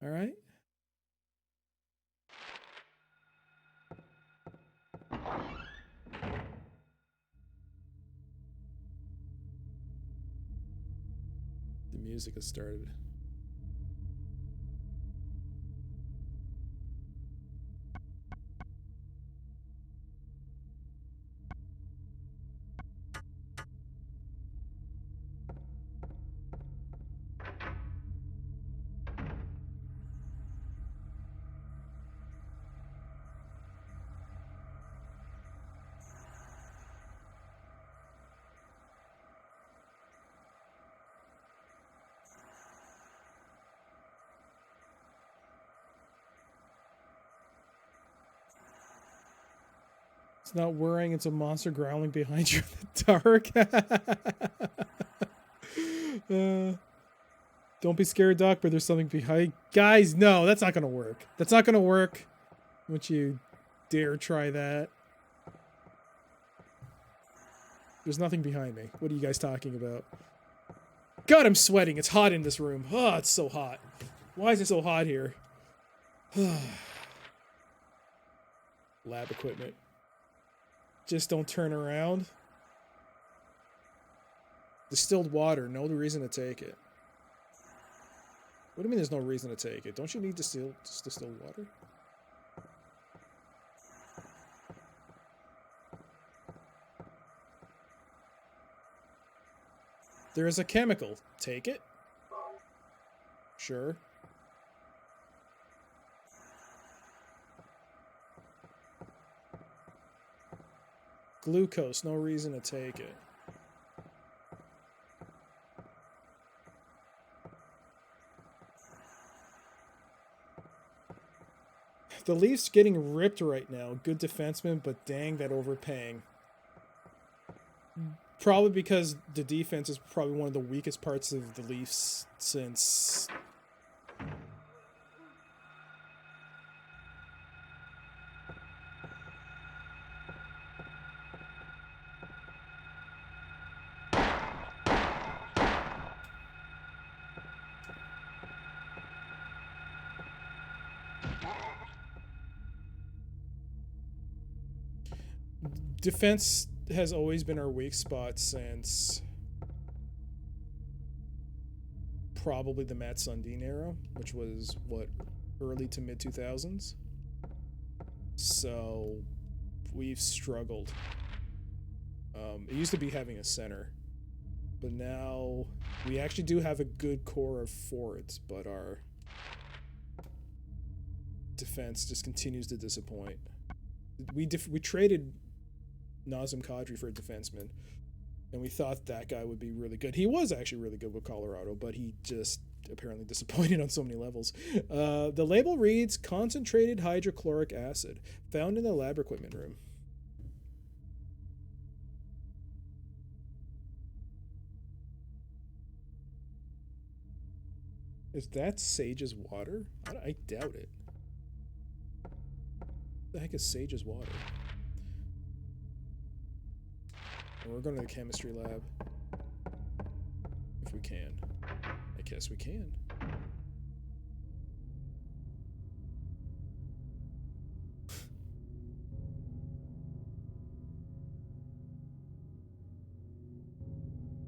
All right. The music has started. It's not whirring, it's a monster growling behind you in the dark. Don't be scared, Doc, but there's something behind. Guys, no, that's not gonna work. That's not gonna work. Don't you dare try that. There's nothing behind me. What are you guys talking about? God, I'm sweating. It's hot in this room. Oh, it's so hot. Why is it so hot here? Lab equipment. Just don't turn around. Distilled water. No reason to take it. What do you mean there's no reason to take it? Don't you need distilled water? There is a chemical. Take it. Sure. Glucose. No reason to take it. The Leafs getting ripped right now. Good defenseman, but dang, that overpaying. Probably because the defense is probably one of the weakest parts of the Leafs since... Defense has always been our weak spot since probably the Matt Sundin era, which was, what, early to mid-2000s? So, we've struggled. It used to be having a center, but now we actually do have a good core of forwards, but our defense just continues to disappoint. We traded Nazem Kadri for a defenseman, and we thought that guy would be really good. He was actually really good with Colorado, but he just apparently disappointed on so many levels. The label reads concentrated hydrochloric acid, found in the lab equipment room. Is that Sage's water? I doubt it. What the heck is Sage's water? We're going to the chemistry lab. If we can. I guess we can.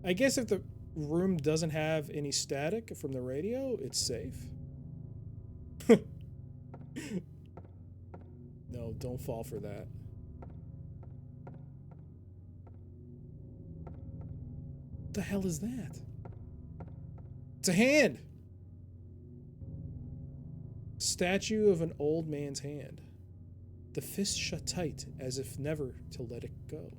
I guess if the room doesn't have any static from the radio, it's safe. No, don't fall for that. What the hell is that? It's a hand! Statue of an old man's hand. The fist shut tight, as if never to let it go.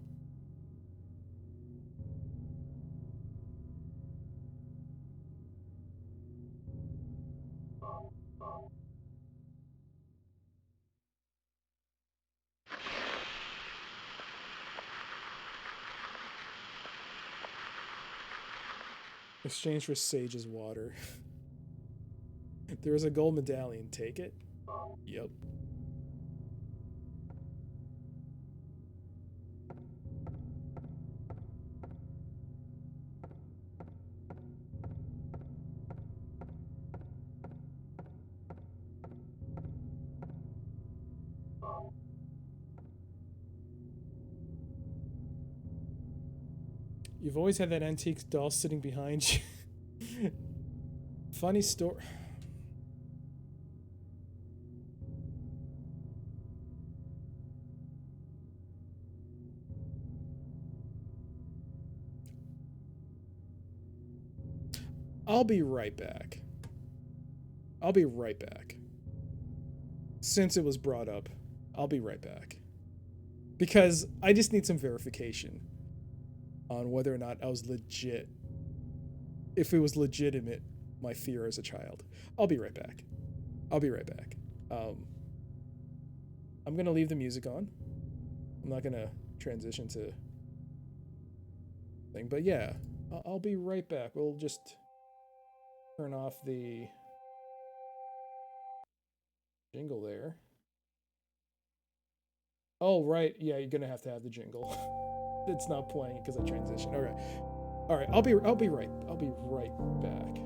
Exchange for Sage's water. There is a gold medallion. Take it. Yep. You've always had that antique doll sitting behind you. Funny story. I'll be right back. I'll be right back. Since it was brought up, I'll be right back. Because I just need some verification on whether or not I was legit. If it was legitimate, my fear as a child. I'll be right back. I'll be right back. I'm going to leave the music on. I'm not going to transition to thing. But yeah, I'll be right back. We'll just turn off the jingle there. Oh, right. Yeah, you're going to have the jingle. It's not playing because I transitioned. All right. I'll be right back.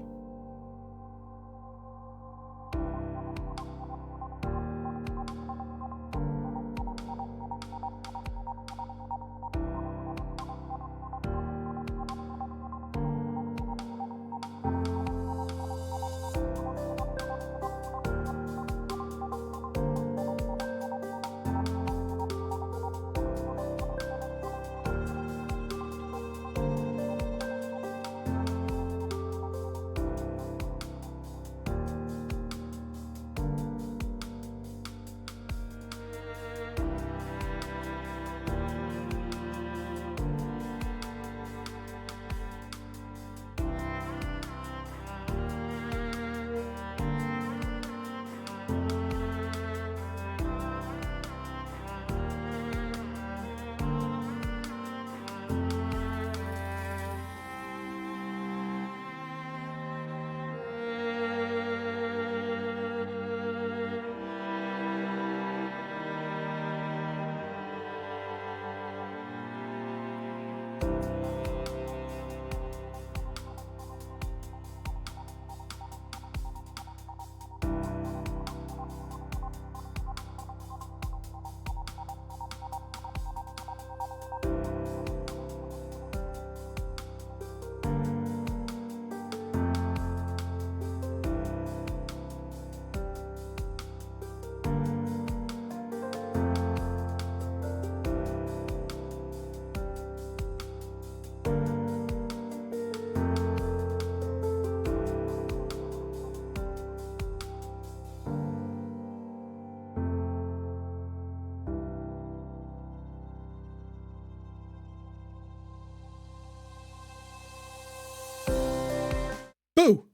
Boo!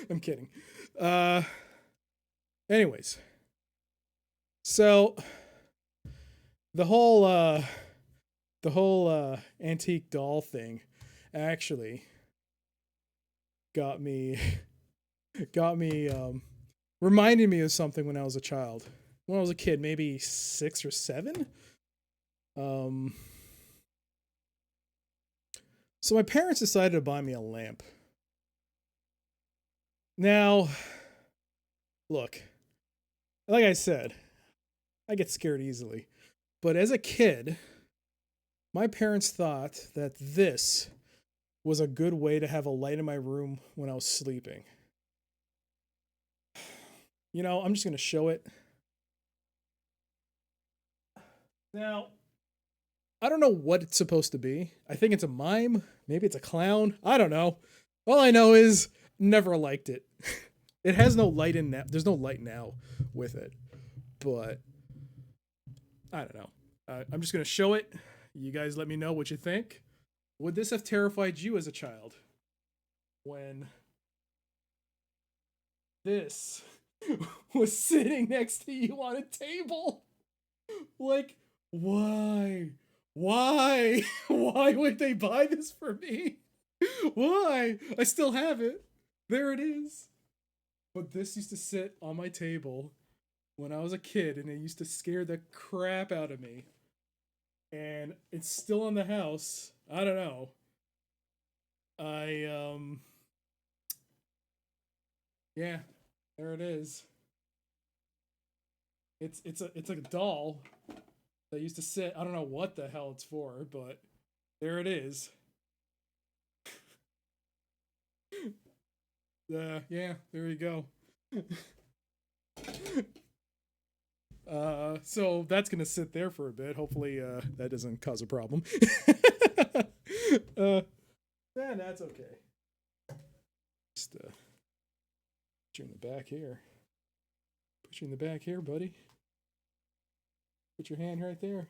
I'm kidding. Anyways. So the whole antique doll thing actually got me reminded me of something when I was a child. When I was a kid, maybe 6 or 7. So my parents decided to buy me a lamp. Now, look, like I said, I get scared easily. But as a kid, my parents thought that this was a good way to have a light in my room when I was sleeping. You know, I'm just going to show it. Now, I don't know what it's supposed to be. I think it's a mime. Maybe it's a clown. I don't know. All I know is never liked it. It has no light in now. There's no light now with it. But I don't know. I'm just going to show it. You guys let me know what you think. Would this have terrified you as a child? When this was sitting next to you on a table? Like, why? Why? Why would they buy this for me? Why? I still have it. There it is. But this used to sit on my table when I was a kid, and it used to scare the crap out of me. And it's still in the house. I don't know. Yeah, there it is. It's a doll that used to sit. I don't know what the hell it's for, but there it is. Yeah, there you go. So that's gonna sit there for a bit. Hopefully, that doesn't cause a problem. Yeah, that's okay. Just put you in the back here. Put you in the back here, buddy. Put your hand right there.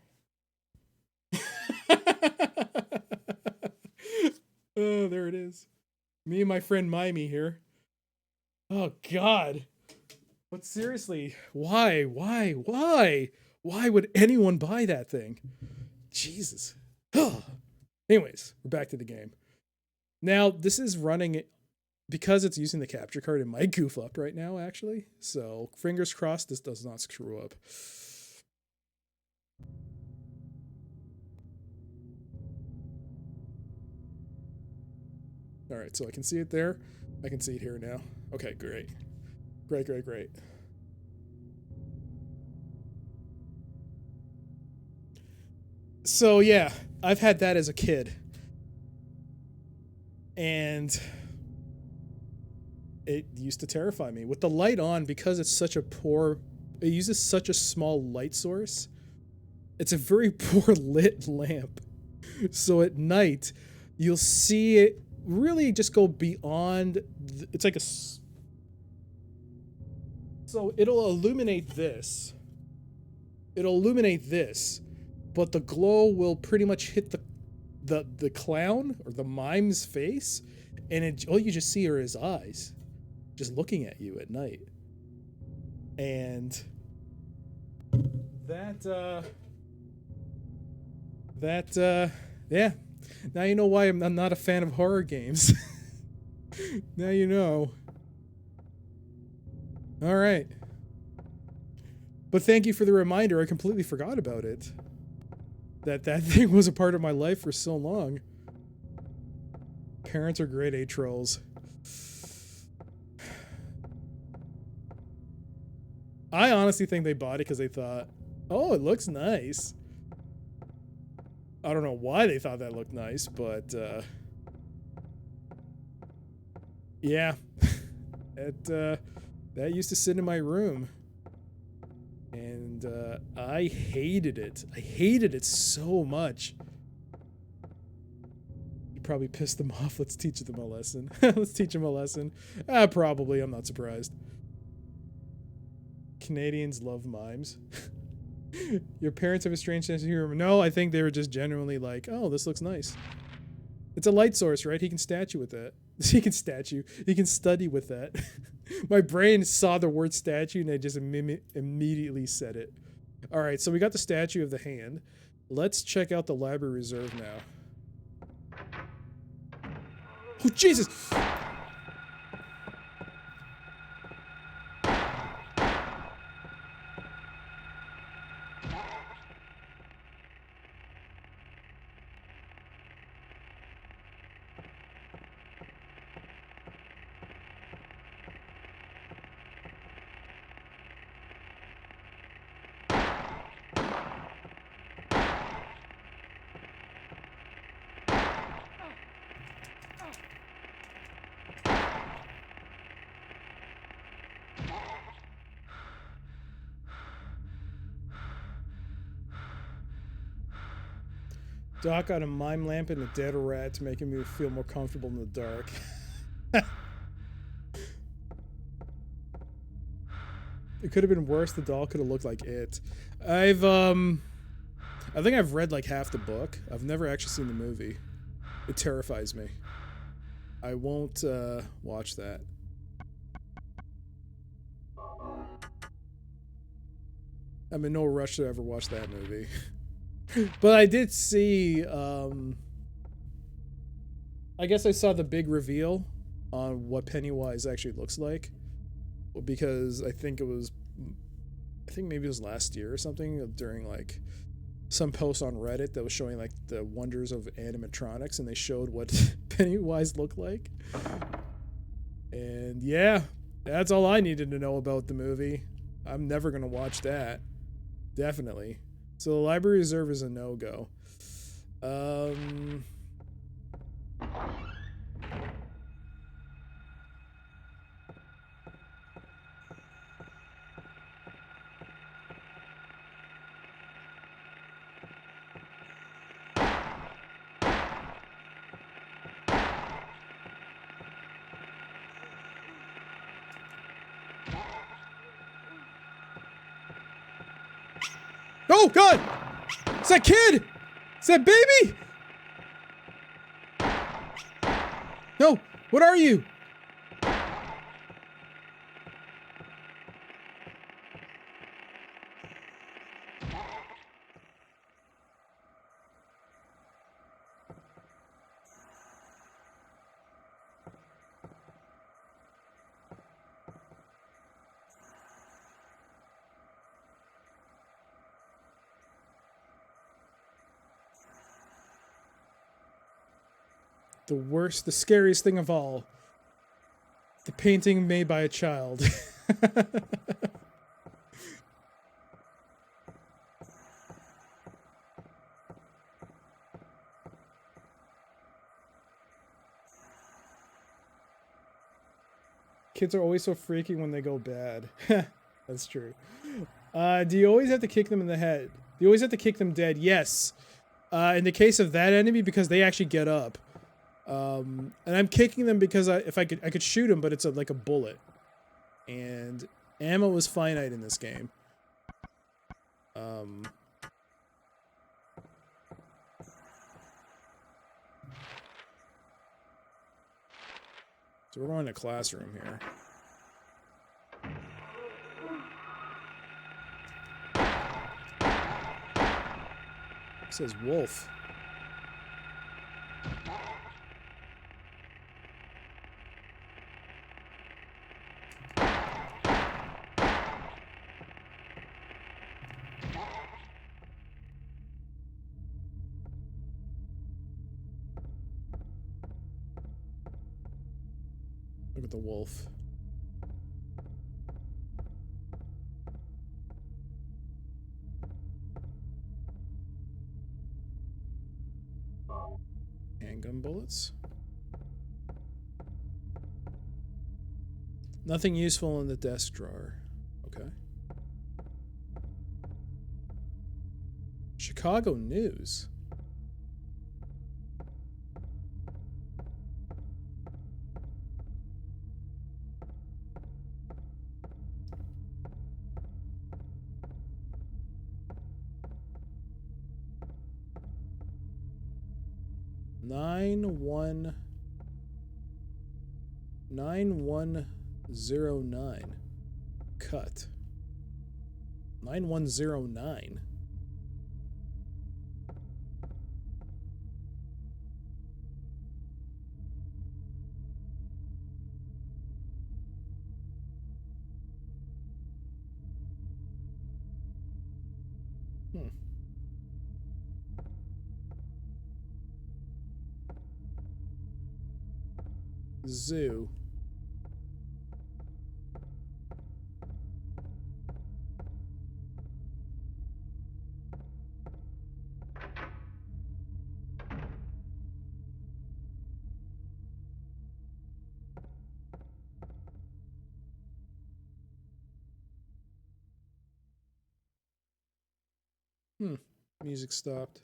Oh, there it is. Me and my friend Mimey here. Oh God. But seriously, why? Why would anyone buy that thing? Jesus. Anyways, we're back to the game. Now, this is running, because it's using the capture card, it might goof up right now, actually. So, fingers crossed this does not screw up. All right, so I can see it there. I can see it here now. Okay, great. Great. So, yeah, I've had that as a kid. And it used to terrify me. With the light on, because it's such a poor... It uses such a small light source. It's a very poor lit lamp. So at night, you'll see it really just go beyond... It's like a... So it'll illuminate this. But the glow will pretty much hit the clown or the mime's face, and all you just see are his eyes just looking at you at night. And yeah, now you know why I'm not a fan of horror games. Now you know. All right, but thank you for the reminder. I completely forgot about it. That thing was a part of my life for so long. Parents are grade A trolls. I honestly think they bought it because they thought, oh, it looks nice. I don't know why they thought that looked nice, but yeah. That used to sit in my room. And I hated it. I hated it so much. You probably pissed them off. Let's teach them a lesson. Let's teach them a lesson. Probably. I'm not surprised. Canadians love mimes. Your parents have a strange sense of humor. No, I think they were just genuinely like, oh, this looks nice. It's a light source, right? He can statue with that. He can study with that. My brain saw the word statue and I just immediately said it. All right, so we got the statue of the hand. Let's check out the library reserve now. Oh, Jesus! Doc got a mime lamp and a dead rat to make me feel more comfortable in the dark. It could have been worse. The doll could have looked like it. I think I've read like half the book. I've never actually seen the movie. It terrifies me. I won't watch that. I'm in no rush to ever watch that movie. But I did see I guess I saw the big reveal on what Pennywise actually looks like, because I think maybe it was last year or something, during like some post on Reddit that was showing like the wonders of animatronics, and they showed what Pennywise looked like. And yeah, that's all I needed to know about the movie. I'm never gonna watch that. Definitely. So the Library Reserve is a no-go. Oh God! It's that kid! It's that baby! No! What are you? The worst, the scariest thing of all. The painting made by a child. Kids are always so freaky when they go bad. That's true. Do you always have to kick them in the head? Do you always have to kick them dead? Yes. In the case of that enemy, because they actually get up. And I'm kicking them because I could shoot them, but it's like a bullet. And ammo is finite in this game. So we're going to classroom here. It says wolf. Look at the wolf. Handgun bullets. Nothing useful in the desk drawer. Okay. Chicago News. Nine one 9109. Cut. 9109. Zoo. Music stopped.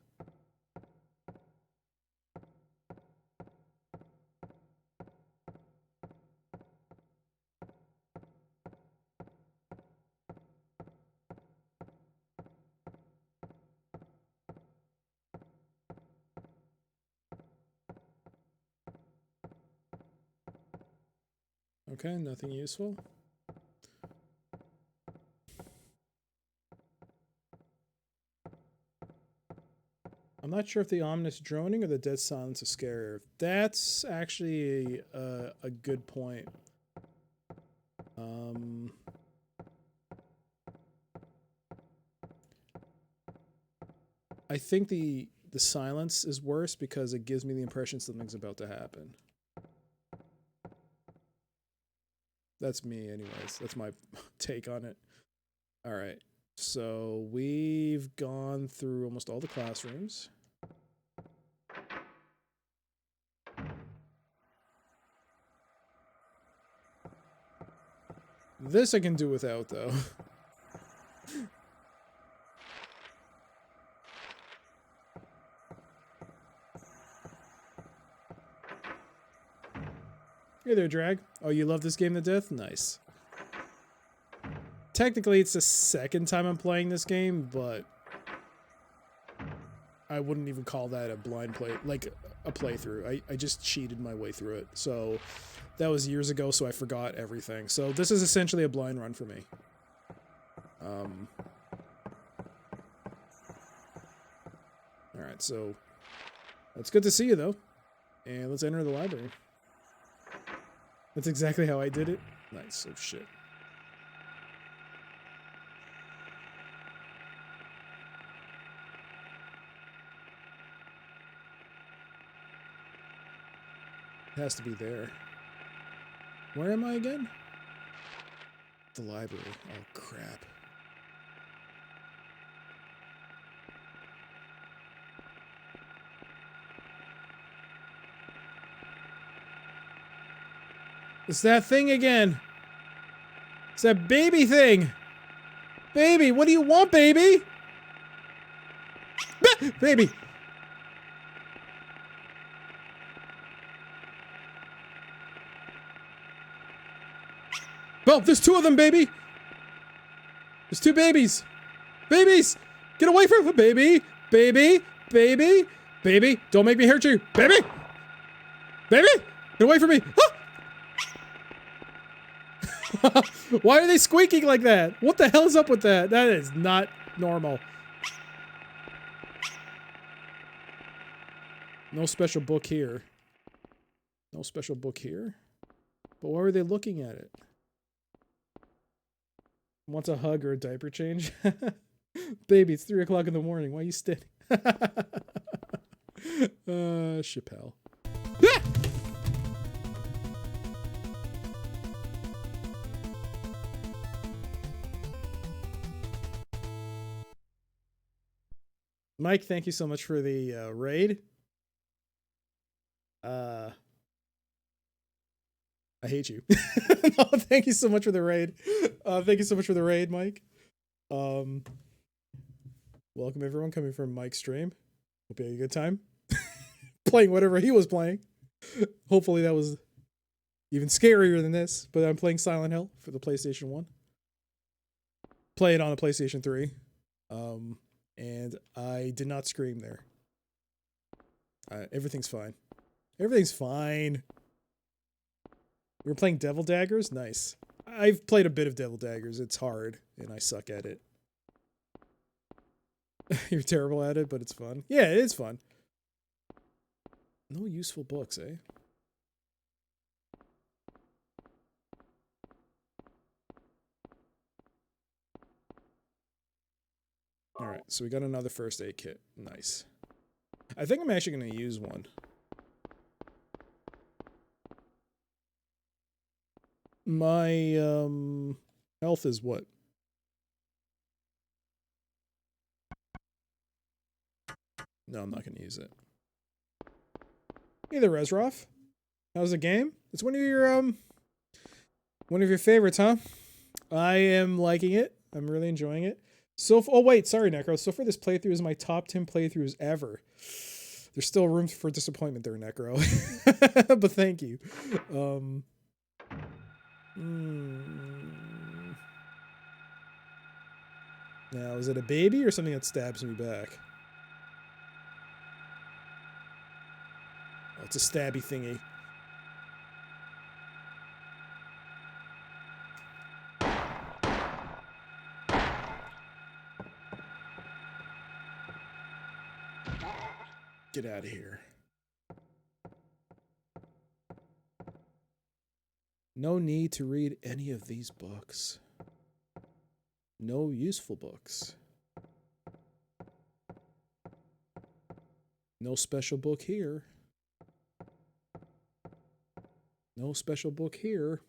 Okay, nothing useful. I'm not sure if the ominous droning or the dead silence is scarier. That's actually a good point. I think the silence is worse because it gives me the impression something's about to happen. That's me anyways. That's my take on it. All right. So we've gone through almost all the classrooms. This I can do without, though. Hey there, Drag. Oh, you love this game to death? Nice. Technically, it's the second time I'm playing this game, but I wouldn't even call that a blind play, like a playthrough. I just cheated my way through it. So that was years ago, so I forgot everything. So this is essentially a blind run for me. Alright, so it's good to see you, though. And let's enter the library. That's exactly how I did it. Nice. Oh, shit. It has to be there. Where am I again? The library. Oh, crap. It's that thing again. It's that baby thing. Baby, what do you want, baby? Baby. Well, there's two of them, baby. There's two babies. Babies! Get away from him, baby! Baby! Baby! Baby! Don't make me hurt you! Baby! Baby! Get away from me! Ah! Why are they squeaking like that? What the hell is up with that? That is not normal. No special book here. No special book here? But why are they looking at it? Wants a hug or a diaper change? Baby, it's 3 o'clock in the morning. Why are you standing? Chappelle. Ah! Mike, thank you so much for the raid. I hate you. No, thank you so much for the raid. Thank you so much for the raid, Mike. Welcome everyone coming from Mike's stream. Hope you had a good time. Playing whatever he was playing. Hopefully that was even scarier than this, but I'm playing Silent Hill for the PlayStation 1. Play it on a PlayStation 3. And I did not scream there. Everything's fine. Everything's fine. We're playing Devil Daggers? Nice. I've played a bit of Devil Daggers. It's hard, and I suck at it. You're terrible at it, but it's fun. Yeah, it is fun. No useful books, eh? Alright, so we got another first aid kit. Nice. I think I'm actually going to use one. My health is what? No, I'm not going to use it. Hey there, Rezroff. How's the game? It's one of your favorites, huh? I am liking it. I'm really enjoying it. So, oh wait, sorry, Necro. So far, this playthrough is my top 10 playthroughs ever. There's still room for disappointment there, Necro. But thank you. Now, is it a baby or something that stabs me back? Oh, it's a stabby thingy. Get out of here. No need to read any of these books. No useful books. No special book here. No special book here.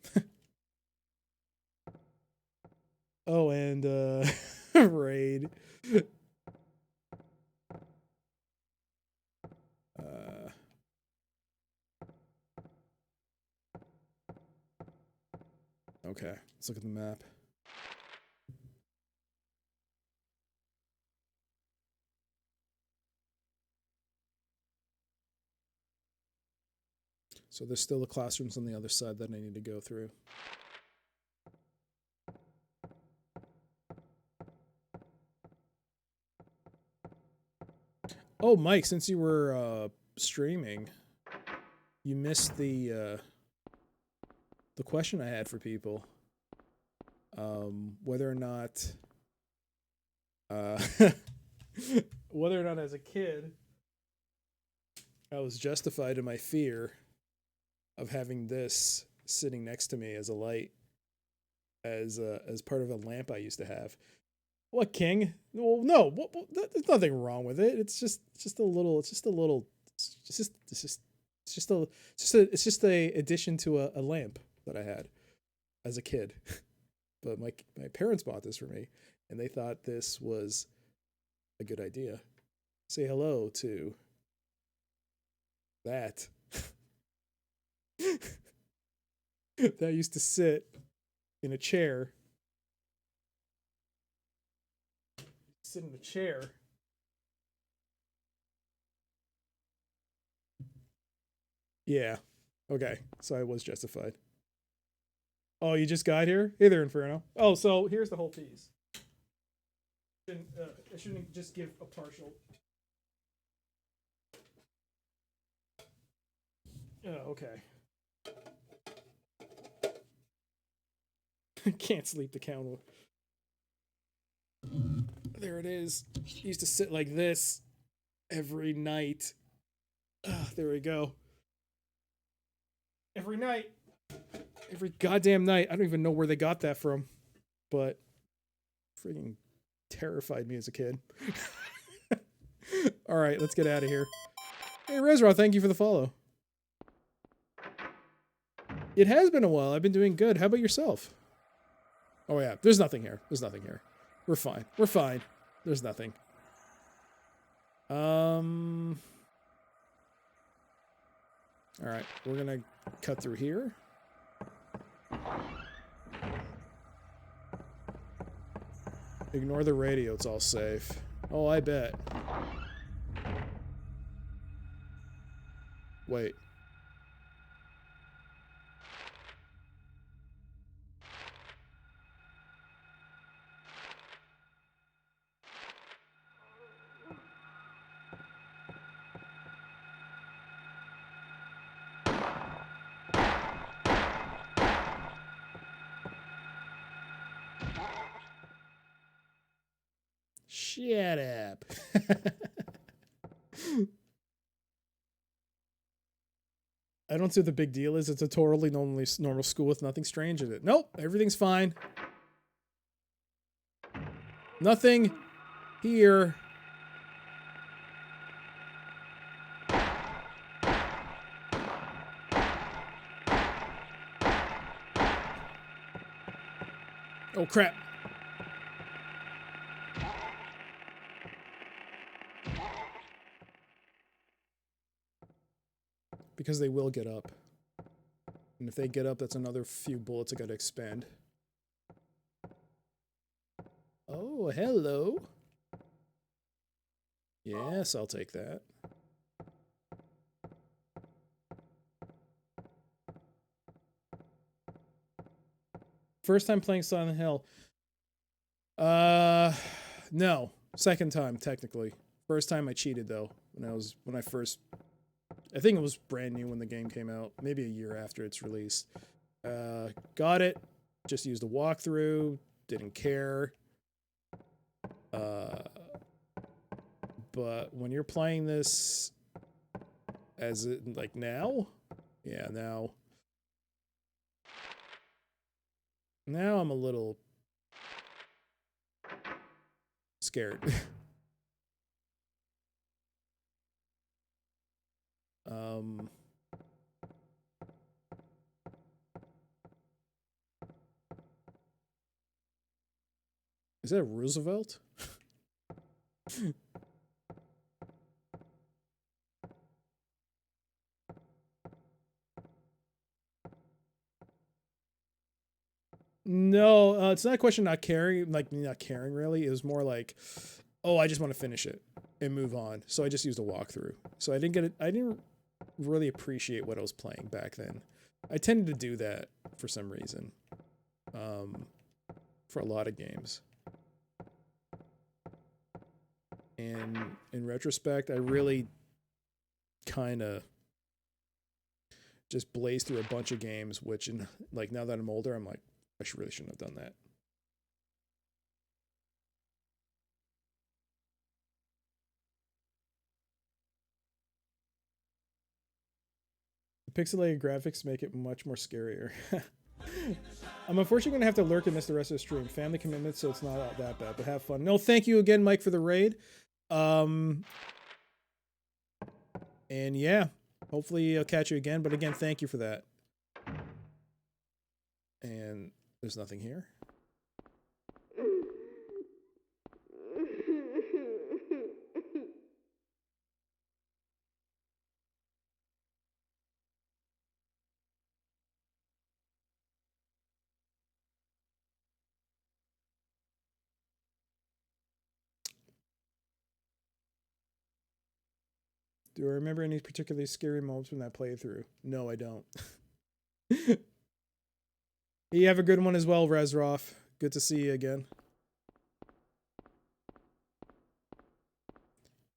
Oh, and raid. Okay, let's look at the map. So there's still the classrooms on the other side that I need to go through. Oh, Mike, since you were streaming, you missed the question I had for people. Whether or not whether or not as a kid I was justified in my fear of having this sitting next to me as a light, as part of a lamp I used to have. What, King? Well, no, there's nothing wrong with it. It's just a addition to a lamp that I had as a kid. But my parents bought this for me, and they thought this was a good idea. Say hello to that. That used to sit in a chair. Sit in a chair. Yeah. Okay. So I was justified. Oh, you just got here? Hey there, Inferno. Oh, so here's the whole piece. I shouldn't just give a partial. Oh, okay. Can't sleep the count. There it is. It used to sit like this every night. There we go. Every night. Every goddamn night. I don't even know where they got that from, but freaking terrified me as a kid. All right, let's get out of here. Hey, Rezra, thank you for the follow. It has been a while. I've been doing good. How about yourself? Oh, yeah. There's nothing here. There's nothing here. We're fine. We're fine. There's nothing. All right. We're going to cut through here. Ignore the radio. It's all safe. Oh, I bet. Wait. Shut up. I don't see what the big deal is. It's a totally normal school with nothing strange in it. Nope, everything's fine. Nothing here. Oh, crap. Because they will get up. And if they get up, that's another few bullets I gotta expend. Oh, hello. Yes, I'll take that. First time playing Silent Hill. No. Second time, technically. First time I cheated, though. When I first... I think it was brand new when the game came out. Maybe a year after its release. Got it. Just used a walkthrough. Didn't care. But when you're playing this As it like now? Yeah, now. Now I'm a little scared. Is that Roosevelt? No, it's not a question of not caring, like me not caring really. It was more like, oh, I just want to finish it and move on. So I just used a walkthrough. So I didn't get it. I didn't really appreciate what I was playing back then. I tended to do that for some reason. For a lot of games. And in retrospect, I really kind of just blazed through a bunch of games, which in like now that I'm older, I'm like, I really shouldn't have done that. The pixelated graphics make it much more scarier. I'm unfortunately going to have to lurk and miss the rest of the stream. Family commitments, so it's not that bad, but have fun. No, thank you again, Mike, for the raid. And yeah, hopefully I'll catch you again. But again, thank you for that. And there's nothing here. Do I remember any particularly scary moments from that playthrough? No, I don't. You have a good one as well, Rezroff. Good to see you again.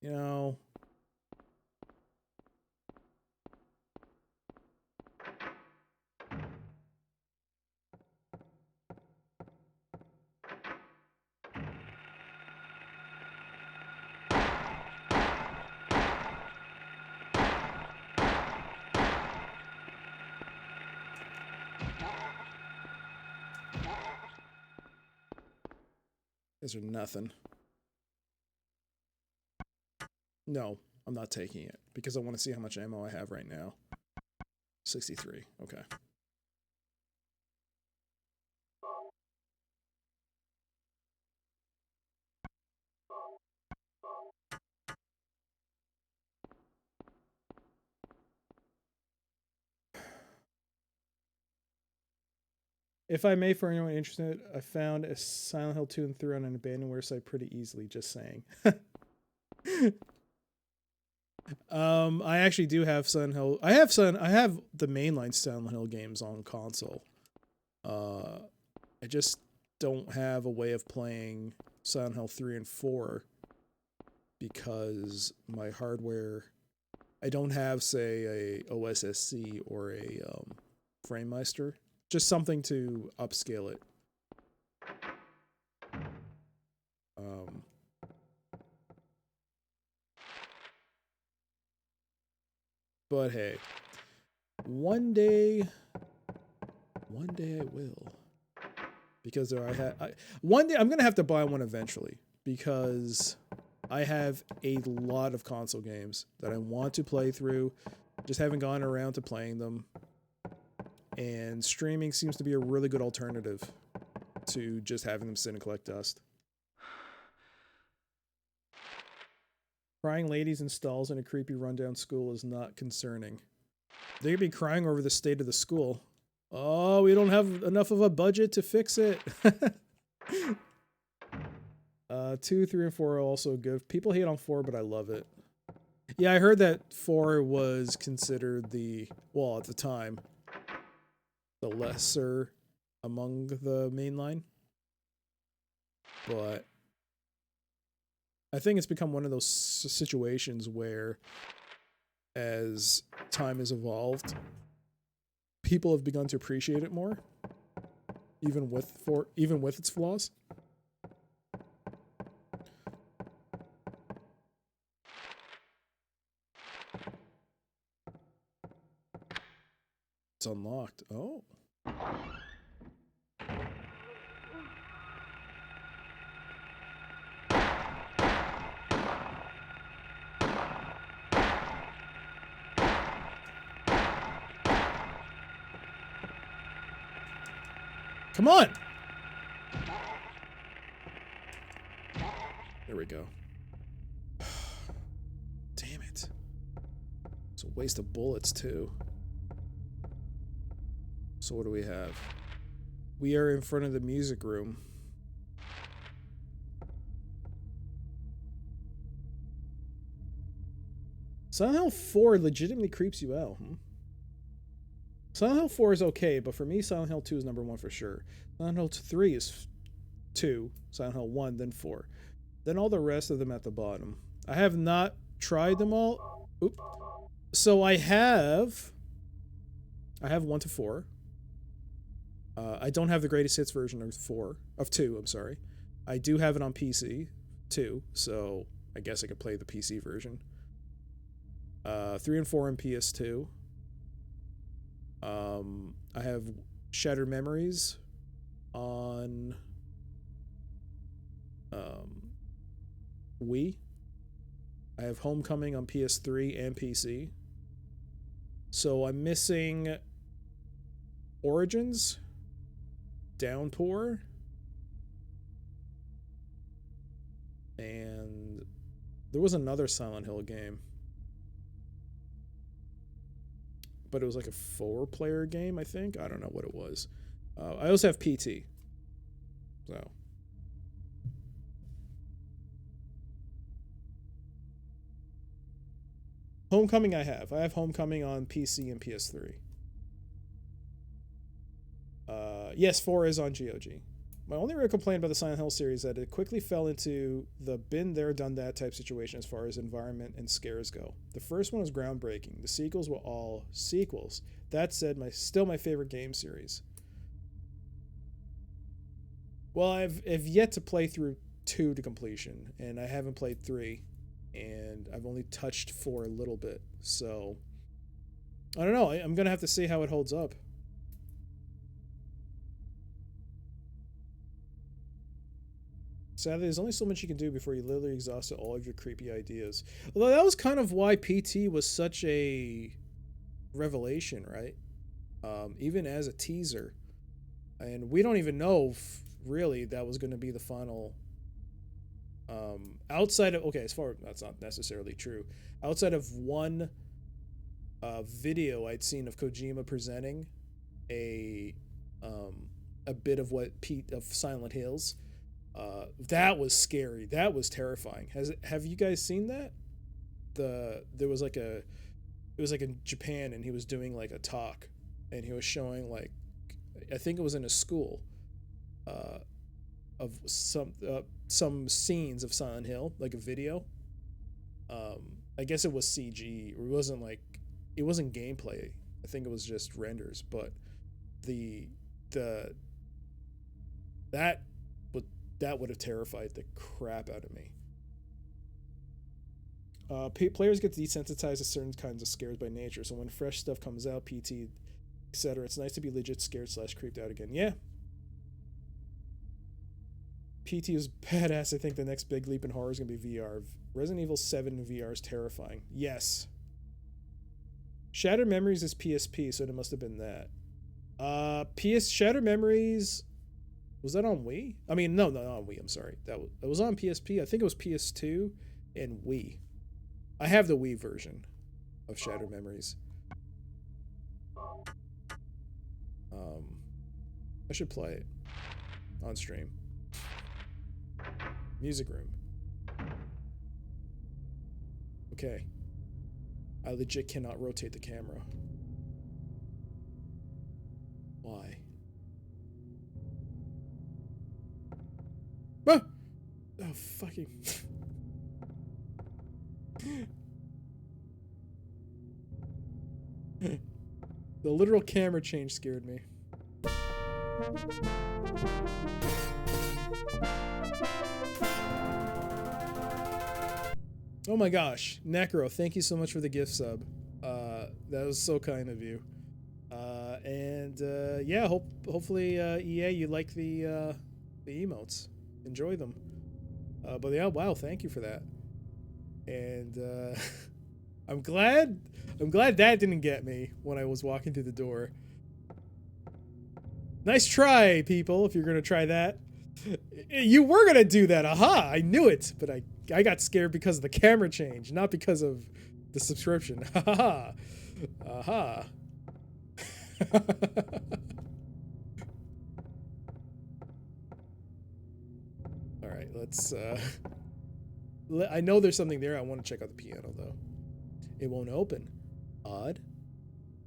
You know, these are nothing. No, I'm not taking it because I want to see how much ammo I have right now. 63. Okay. If I may, for anyone interested, I found a Silent Hill 2 and 3 on an abandonware site pretty easily, just saying. I actually do have Silent Hill. I have the mainline Silent Hill games on console. I just don't have a way of playing Silent Hill 3 and 4 because my hardware, I don't have, say, a OSSC or a FrameMeister. Just something to upscale it. But hey, one day I will. Because one day I'm gonna have to buy one eventually because I have a lot of console games that I want to play through, just haven't gone around to playing them. And streaming seems to be a really good alternative to just having them sit and collect dust. Crying ladies in stalls in a creepy rundown school is not concerning. They could be crying over the state of the school. Oh, we don't have enough of a budget to fix it. 2, 3, and 4 are also good. People hate on 4, but I love it. Yeah, I heard that 4 was considered well, at the time, the lesser among the mainline. But I think it's become one of those situations where, as time has evolved, people have begun to appreciate it more, even with its flaws. It's unlocked. Oh. Come on! There we go. Damn it. It's a waste of bullets, too. So what do we have? We are in front of the music room. Silent Hill 4 legitimately creeps you out, huh? Silent Hill 4 is okay, but for me, Silent Hill 2 is number 1 for sure. Silent Hill 3 is 2, Silent Hill 1, then 4. Then all the rest of them at the bottom. I have not tried them all. Oop. So I have 1 to 4. I don't have the greatest hits version of 2, I'm sorry. I do have it on PC, too, so I guess I could play the PC version. 3 and 4 on PS2. I have Shattered Memories on Wii. I have Homecoming on PS3 and PC. So I'm missing Origins, Downpour, and there was another Silent Hill game. But it was like a 4-player game, I think. I don't know what it was. I also have PT. So. Homecoming I have. I have Homecoming on PC and PS3. Yes, 4 is on GOG. My only real complaint about the Silent Hill series is that it quickly fell into the been there, done that type situation as far as environment and scares go. The first one was groundbreaking. The sequels were all sequels. That said, still my favorite game series. Well, I've yet to play through 2 to completion, and I haven't played 3, and I've only touched 4 a little bit. So, I don't know. I'm going to have to see how it holds up. Sadly, there's only so much you can do before you literally exhausted all of your creepy ideas. Although that was kind of why PT was such a revelation, right? Even as a teaser. And we don't even know if really that was going to be the final... outside of... Okay, that's not necessarily true. Outside of one video I'd seen of Kojima presenting a bit of of Silent Hills... that was scary. That was terrifying. Have you guys seen that? It was like in Japan, and he was doing like a talk, and he was showing like, I think it was in a school, of some scenes of Silent Hill, like a video. I guess it was CG, or it wasn't gameplay. I think it was just renders, but that would have terrified the crap out of me. Players get desensitized to certain kinds of scares by nature, so when fresh stuff comes out, PT, etc., it's nice to be legit scared / creeped out again. Yeah. PT is badass. I think the next big leap in horror is going to be VR. Resident Evil 7 in VR is terrifying. Yes. Shattered Memories is PSP, so it must have been that. Shattered Memories... Was that on Wii? I mean, no, not on Wii. I'm sorry. It was on PSP. I think it was PS2 and Wii. I have the Wii version of Shattered Memories. I should play it on stream. Music room. Okay. I legit cannot rotate the camera. Why? Ah! Oh, fucking... The literal camera change scared me. Oh my gosh. Necro, thank you so much for the gift sub. That was so kind of you. Yeah, hopefully EA, you like the emotes, enjoy them. But yeah, wow, thank you for that. And I'm glad that didn't get me when I was walking through the door. Nice try, people, if you're gonna try that. You were gonna do that, aha! I knew it, but I got scared because of the camera change, not because of the subscription. Haha. Aha. Alright, let's I know there's something there. I want to check out the piano though. It won't open. Odd.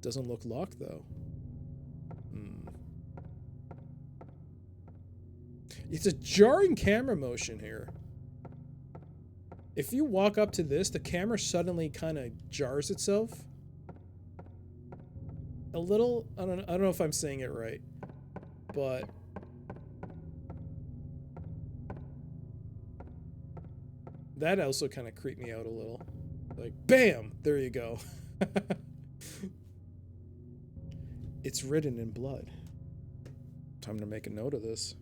Doesn't look locked though. It's a jarring camera motion here. If you walk up to this, the camera suddenly kind of jars itself. A little, I don't know if I'm saying it right, but that also kind of creeped me out a little. Like, bam! There you go. It's written in blood. Time to make a note of this.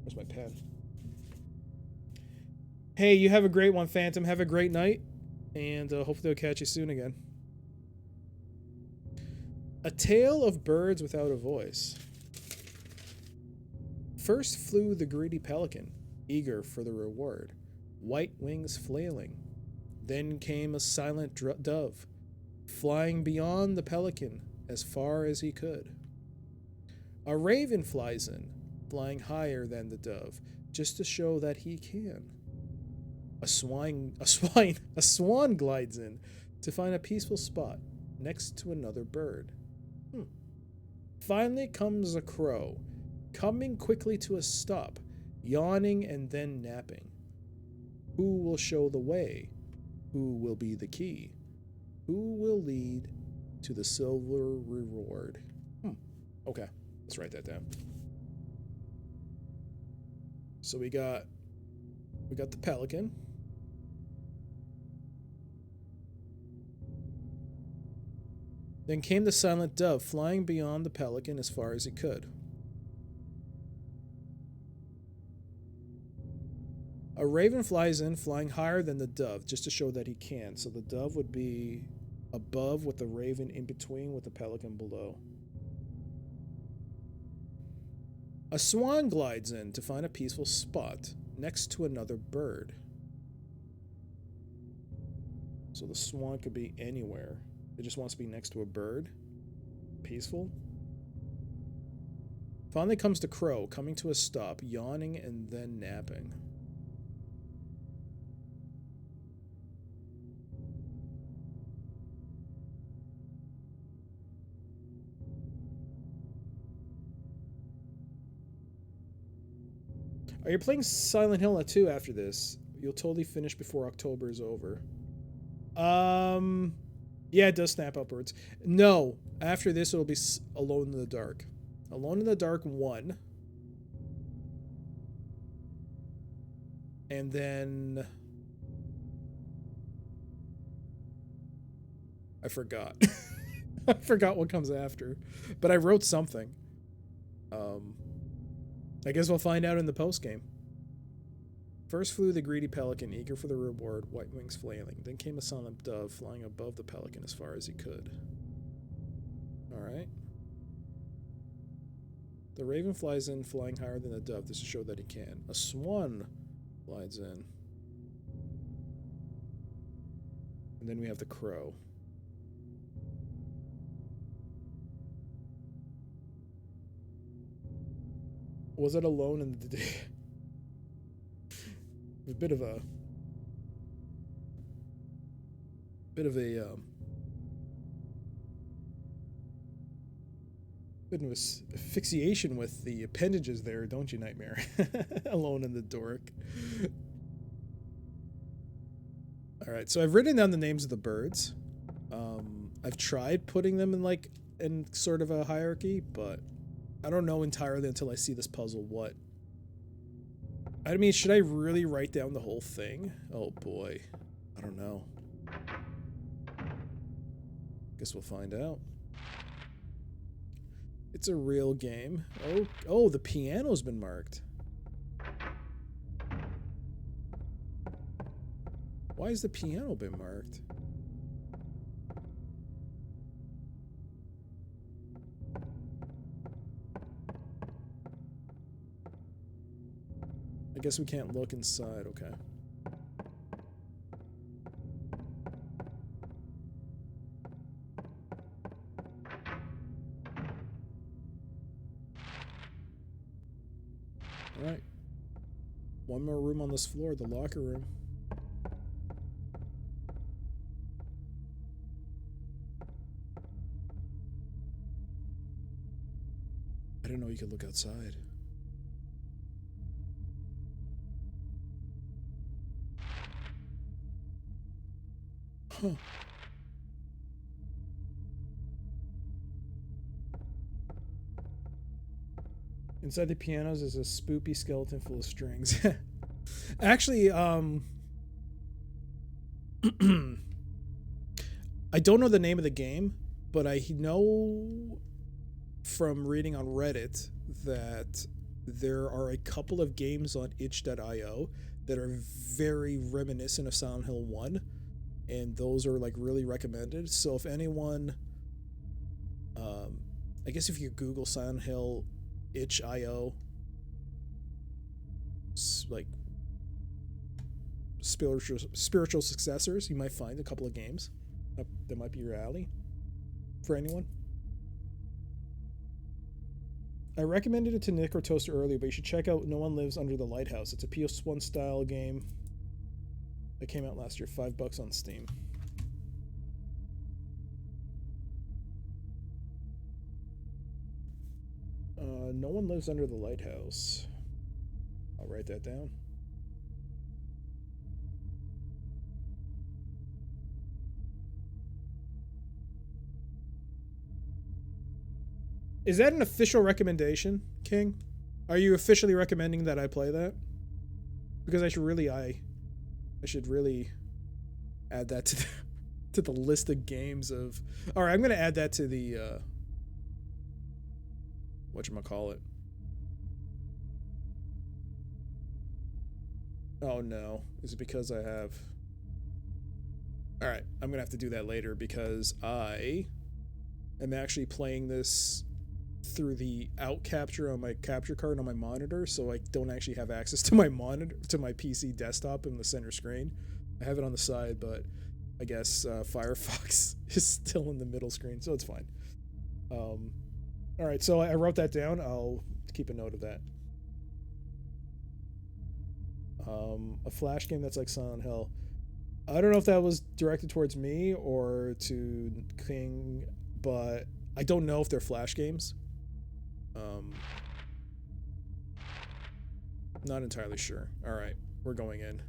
Where's my pen? Hey, you have a great one, Phantom. Have a great night. And hopefully I'll catch you soon again. A tale of birds without a voice. First flew the greedy pelican, eager for the reward, white wings flailing. Then came a silent dove, flying beyond the pelican as far as he could. A raven flies in, flying higher than the dove, just to show that he can. A swan glides in to find a peaceful spot next to another bird. Finally comes a crow, coming quickly to a stop, yawning and then napping. Who will show the way? Who will be the key? Who will lead to the silver reward? Okay, let's write that down. So we got the pelican. Then came the silent dove, flying beyond the pelican as far as he could. A raven flies in, flying higher than the dove, just to show that he can. So the dove would be above with the raven in between with the pelican below. A swan glides in to find a peaceful spot next to another bird. So the swan could be anywhere. It just wants to be next to a bird. Peaceful. Finally comes the crow, coming to a stop, yawning and then napping. Are you playing Silent Hill 2 after this? You'll totally finish before October is over. Yeah, it does snap upwards. No, after this it'll be Alone in the Dark. Alone in the Dark 1. And then I forgot. I forgot what comes after. But I wrote something. I guess we'll find out in the post-game. First flew the greedy pelican, eager for the reward, white wings flailing. Then came a silent dove, flying above the pelican as far as he could. Alright. The raven flies in, flying higher than the dove, just to show that he can. A swan glides in. And then we have the crow. Was it alone in the day? A bit of a bit of asphyxiation with the appendages there, don't you, Nightmare? Alone in the Dark. All right, so I've written down the names of the birds. I've tried putting them in sort of a hierarchy, but I don't know entirely until I see this puzzle what. I mean, should I really write down the whole thing? Oh boy. I don't know. Guess we'll find out. It's a real game. Oh, the piano's been marked. Why has the piano been marked? I guess we can't look inside, okay. Alright. One more room on this floor, the locker room. I didn't know you could look outside. Huh. Inside the pianos is a spoopy skeleton full of strings. Actually, I don't know the name of the game, but I know from reading on Reddit that there are a couple of games on itch.io that are very reminiscent of Silent Hill 1, and those are like really recommended. So if anyone, I guess if you Google Silent Hill itch.io, like spiritual successors, you might find a couple of games that might be your alley for anyone. I recommended it to Nick or Toaster earlier, but you should check out No One Lives Under the Lighthouse. It's a PS1 style game that came out last year, $5 on Steam. No One Lives Under the Lighthouse. I'll write that down. Is that an official recommendation, King? Are you officially recommending that I play that? Because I should really add that to the list of games of. All right, I'm gonna add that to the whatchamacallit. Oh no, is it because I have? All right, I'm gonna have to do that later because I am actually playing this through the out capture on my capture card on my monitor, so I don't actually have access to my monitor, to my PC desktop in the center screen. I have it on the side, but I guess Firefox is still in the middle screen, so it's fine. All right, so I wrote that down. I'll keep a note of that. A Flash game that's like Silent Hill. I don't know if that was directed towards me or to King, but I don't know if they're Flash games. Not entirely sure. All right, we're going in.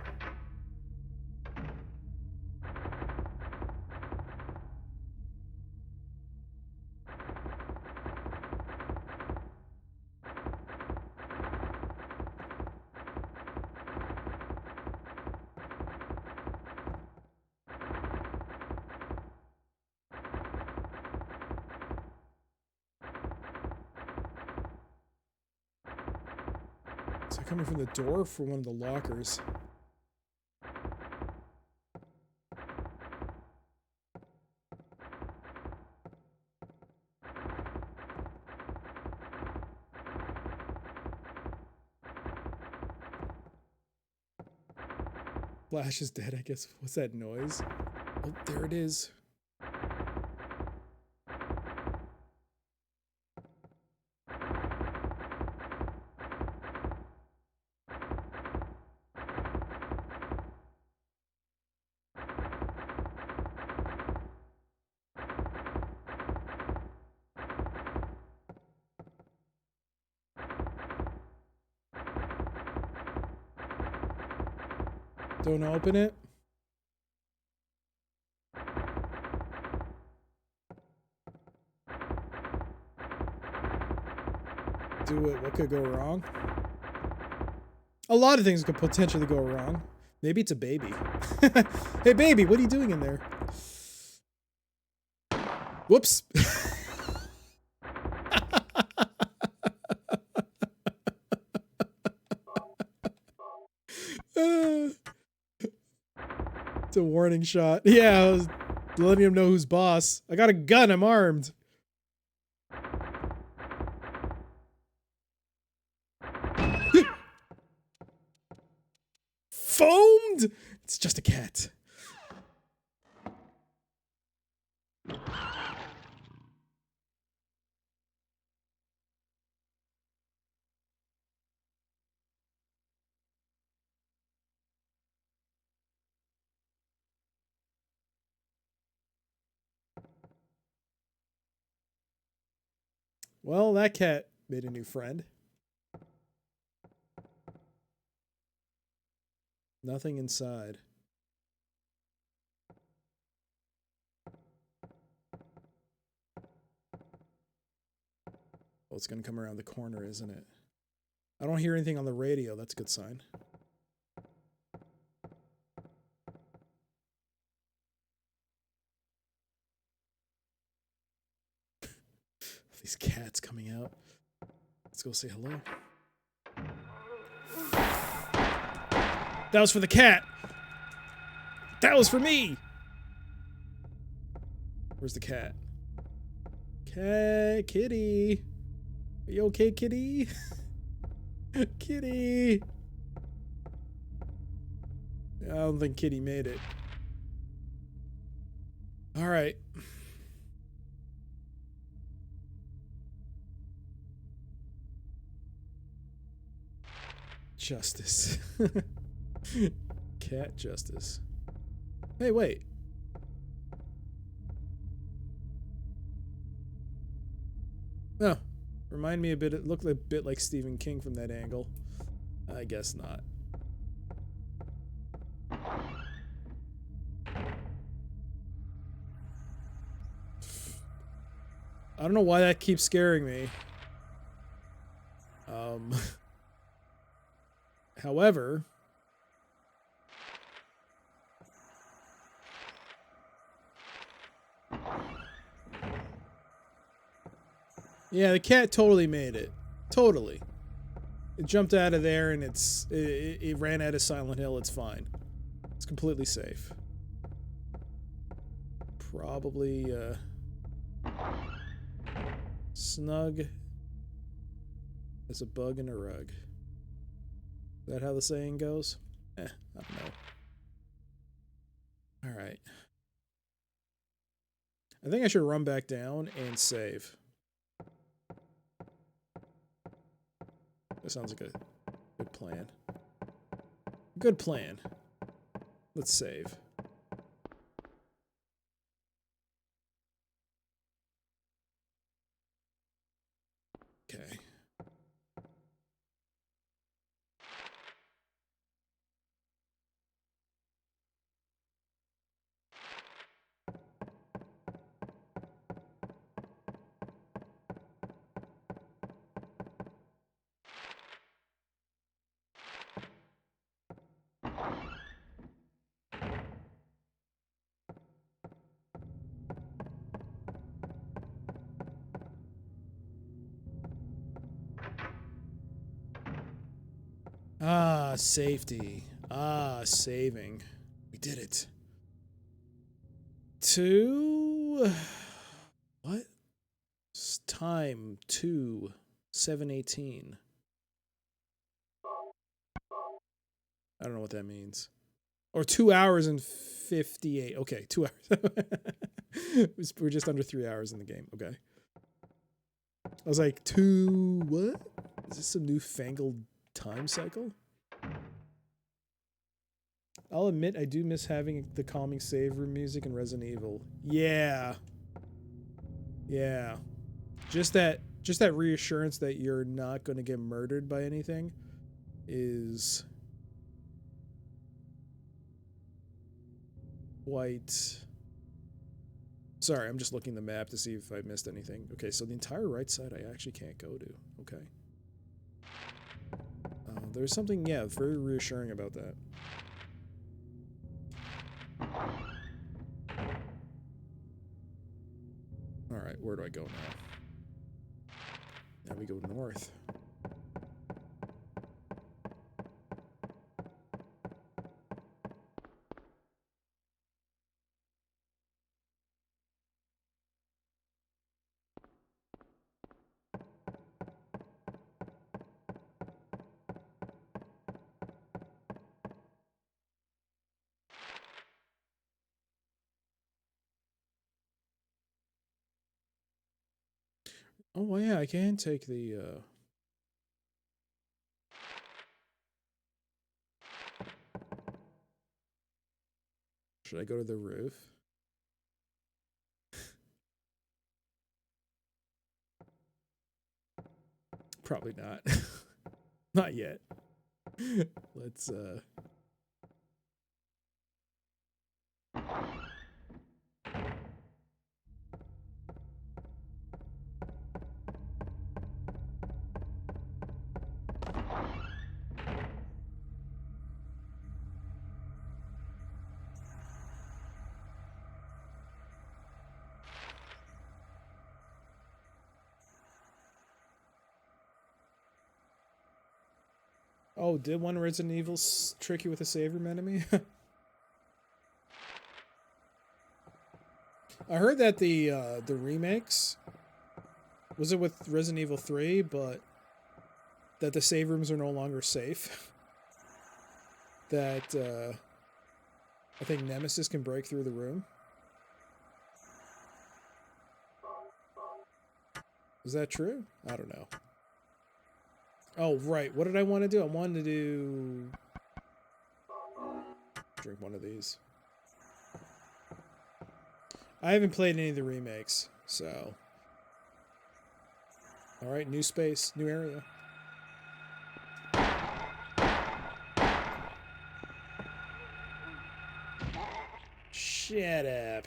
Is it coming from the door or from one of the lockers? Flash is dead, I guess. What's that noise? Oh, there it is. Don't open it. Do it. What could go wrong? A lot of things could potentially go wrong. Maybe it's a baby. Hey, baby, what are you doing in there? Whoops. It's a warning shot. Yeah, I was letting him know who's boss. I got a gun. I'm armed. Foamed? It's just a cat. Well, that cat made a new friend. Nothing inside. Oh, it's gonna come around the corner, isn't it? I don't hear anything on the radio. That's a good sign. These cats coming out. Let's go say hello. That was for the cat. That was for me. Where's the cat? Kitty. Are you okay, kitty? Kitty. I don't think Kitty made it. All right. Justice. Cat justice. Hey, wait. Oh, remind me a bit. It looked a bit like Stephen King from that angle. I guess not. I don't know why that keeps scaring me. However, yeah, the cat totally made it. Totally. It jumped out of there and it ran out of Silent Hill. It's fine. It's completely safe. Probably snug as a bug in a rug. Is that how the saying goes? I don't know. All right. I think I should run back down and save. That sounds like a good plan. Good plan. Let's save. Okay. Ah, safety. Ah, saving. We did it. What? Time 7:18. I don't know what that means. Or 2 hours and 58. Okay, 2 hours. We're just under 3 hours in the game. Okay. I was like, what? Is this a newfangled time cycle? I'll admit I do miss having the calming save room music in Resident Evil. Yeah. Yeah. Just that reassurance that you're not going to get murdered by anything is quite... Sorry, I'm just looking at the map to see if I missed anything. Okay, so the entire right side I actually can't go to. Okay. There's something, yeah, very reassuring about that. Alright, where do I go now? Now we go north. Oh, well, yeah, I can take the, Should I go to the roof? Probably not. Not yet. Let's, Oh, did one Resident Evil trick you with a save room enemy? I heard that the remakes, was it with Resident Evil 3, but that the save rooms are no longer safe. That I think Nemesis can break through the room. Is that true? I don't know. Oh, right. What did I want to do? I wanted to drink one of these. I haven't played any of the remakes, so. Alright, new space, new area. Shut up.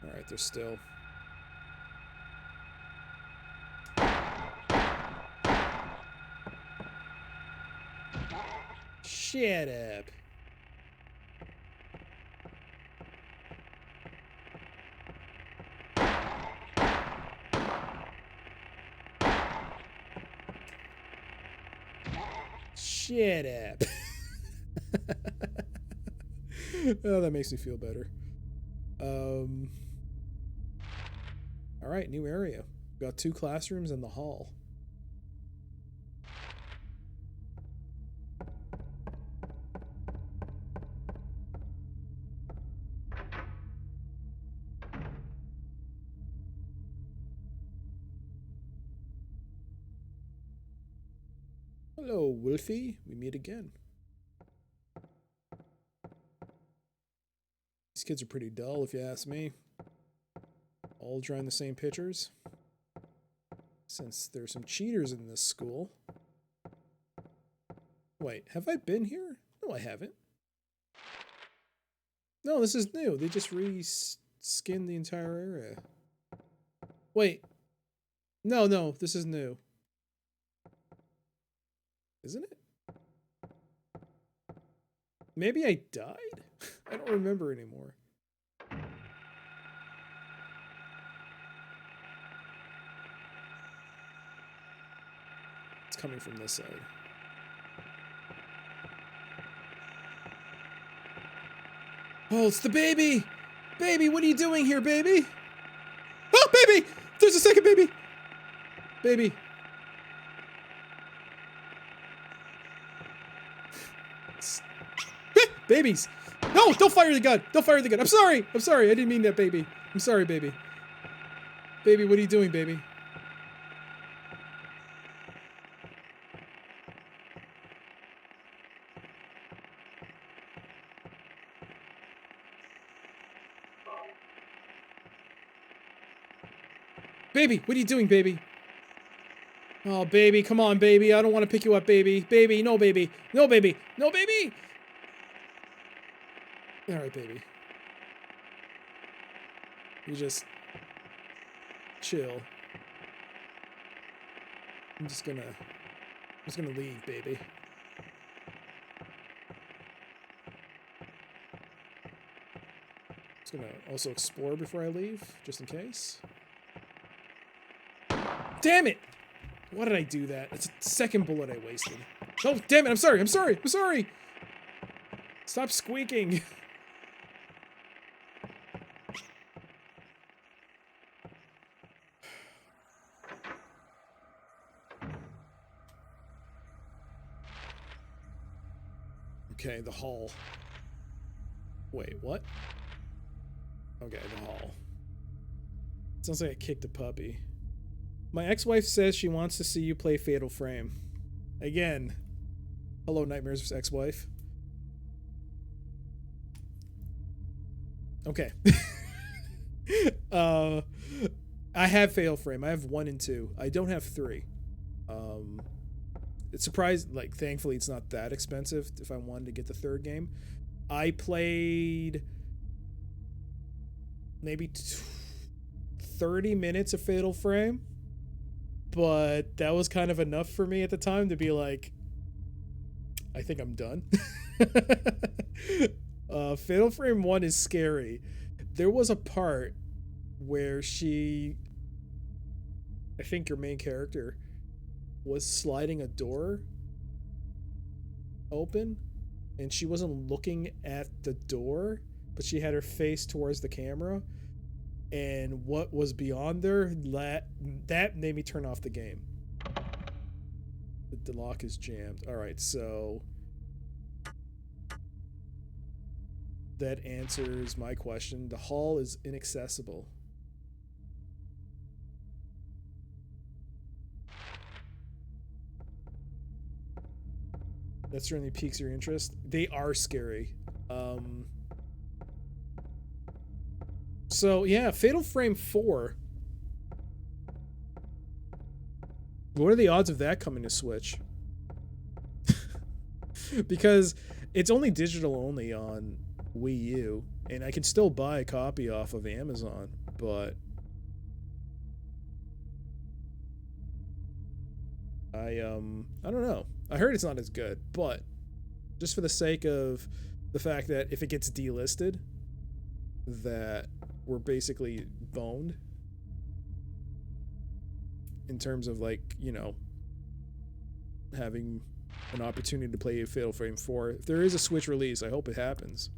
Alright, they're still. Shut up. Shut up. Oh, that makes me feel better. Alright, new area. We've got 2 classrooms in the hall. Hello, Wolfie. We meet again. These kids are pretty dull, if you ask me. All drawing the same pictures. Since there's some cheaters in this school. Wait, have I been here? No, I haven't. No, this is new. They just re-skinned the entire area. Wait. No, this is new. Isn't it? Maybe I died? I don't remember anymore. It's coming from this side. Oh, it's the baby! Baby, what are you doing here, baby? Oh, baby! There's a second baby! Baby. Babies! No, don't fire the gun! Don't fire the gun! I'm sorry! I'm sorry, I didn't mean that, baby. I'm sorry, baby. Baby, what are you doing, baby? Baby, what are you doing, baby? Oh, baby, come on, baby. I don't want to pick you up, baby. Baby, no, baby. No, baby. No, baby! Alright, baby. You just chill. I'm just gonna leave, baby. Just gonna also explore before I leave, just in case. Damn it! Why did I do that? It's a second bullet I wasted. Oh, damn it! I'm sorry! I'm sorry! I'm sorry! Stop squeaking! Okay, the hall. Wait, what? Okay, the hall. Sounds like I kicked a puppy. My ex-wife says she wants to see you play Fatal Frame. Again. Hello, Nightmares' ex-wife. Okay. I have Fatal Frame. I have 1 and 2. I don't have 3. It's surprised, like, thankfully it's not that expensive if I wanted to get the 3rd game. I played maybe 30 minutes of Fatal Frame, but that was kind of enough for me at the time to be like, I think I'm done. Fatal Frame 1 is scary. There was a part where I think your main character was sliding a door open, and she wasn't looking at the door, but she had her face towards the camera, and what was beyond there, that made me turn off the game. The lock is jammed. All right, so that answers my question. The hall is inaccessible. That certainly piques your interest. They are scary. So yeah, Fatal Frame 4. What are the odds of that coming to Switch? Because it's only digital only on Wii U, and I can still buy a copy off of Amazon, but I don't know. I heard it's not as good, but just for the sake of the fact that if it gets delisted, that we're basically boned in terms of, like, you know, having an opportunity to play Fatal Frame 4. If there is a Switch release, I hope it happens,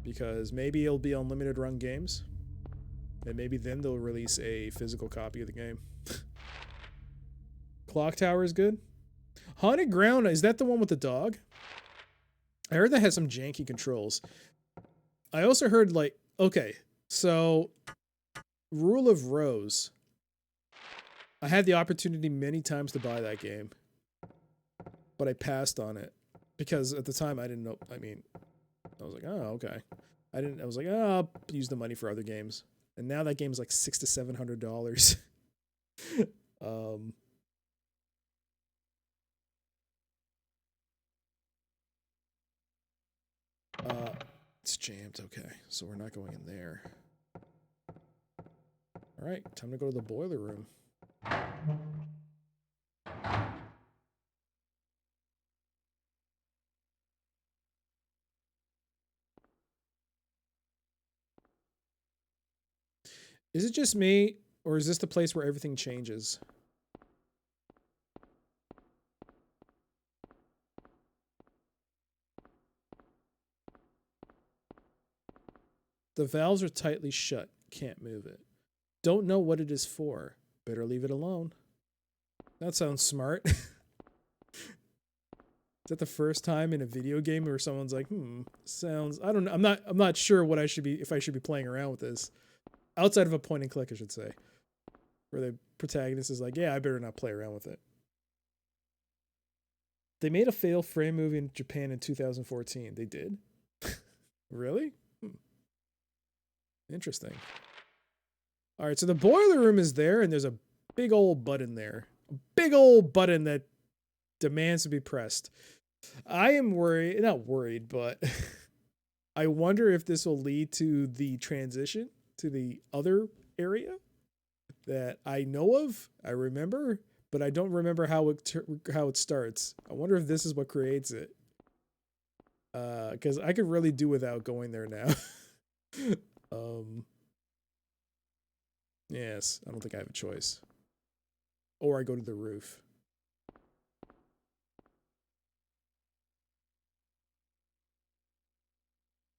because maybe it'll be on limited run games, and maybe then they'll release a physical copy of the game. Clock Tower is good. Haunted Ground, is that the one with the dog? I heard that has some janky controls. I also heard, like, okay, so Rule of Rose. I had the opportunity many times to buy that game, but I passed on it because at the time I didn't know. I mean, I was like, oh, okay. I was like, oh, I'll use the money for other games. And now that game's like $600 to $700. It's jammed. Okay, so we're not going in there. All right, time to go to the boiler room. Is it just me, or is this the place where everything changes? The valves are tightly shut. Can't move it. Don't know what it is for. Better leave it alone. That sounds smart. Is that the first time in a video game where someone's like, sounds, I don't know. I'm not sure what if I should be playing around with this. Outside of a point and click, I should say. Where the protagonist is like, yeah, I better not play around with it. They made a Fatal Frame movie in Japan in 2014. They did? Really? Interesting. All right, so the boiler room is there, and there's a big old button there. A big old button that demands to be pressed. I am worried, not worried, but I wonder if this will lead to the transition to the other area that I know of, I remember, but I don't remember how it starts. I wonder if this is what creates it. Because I could really do without going there now. Yes, I don't think I have a choice. Or I go to the roof.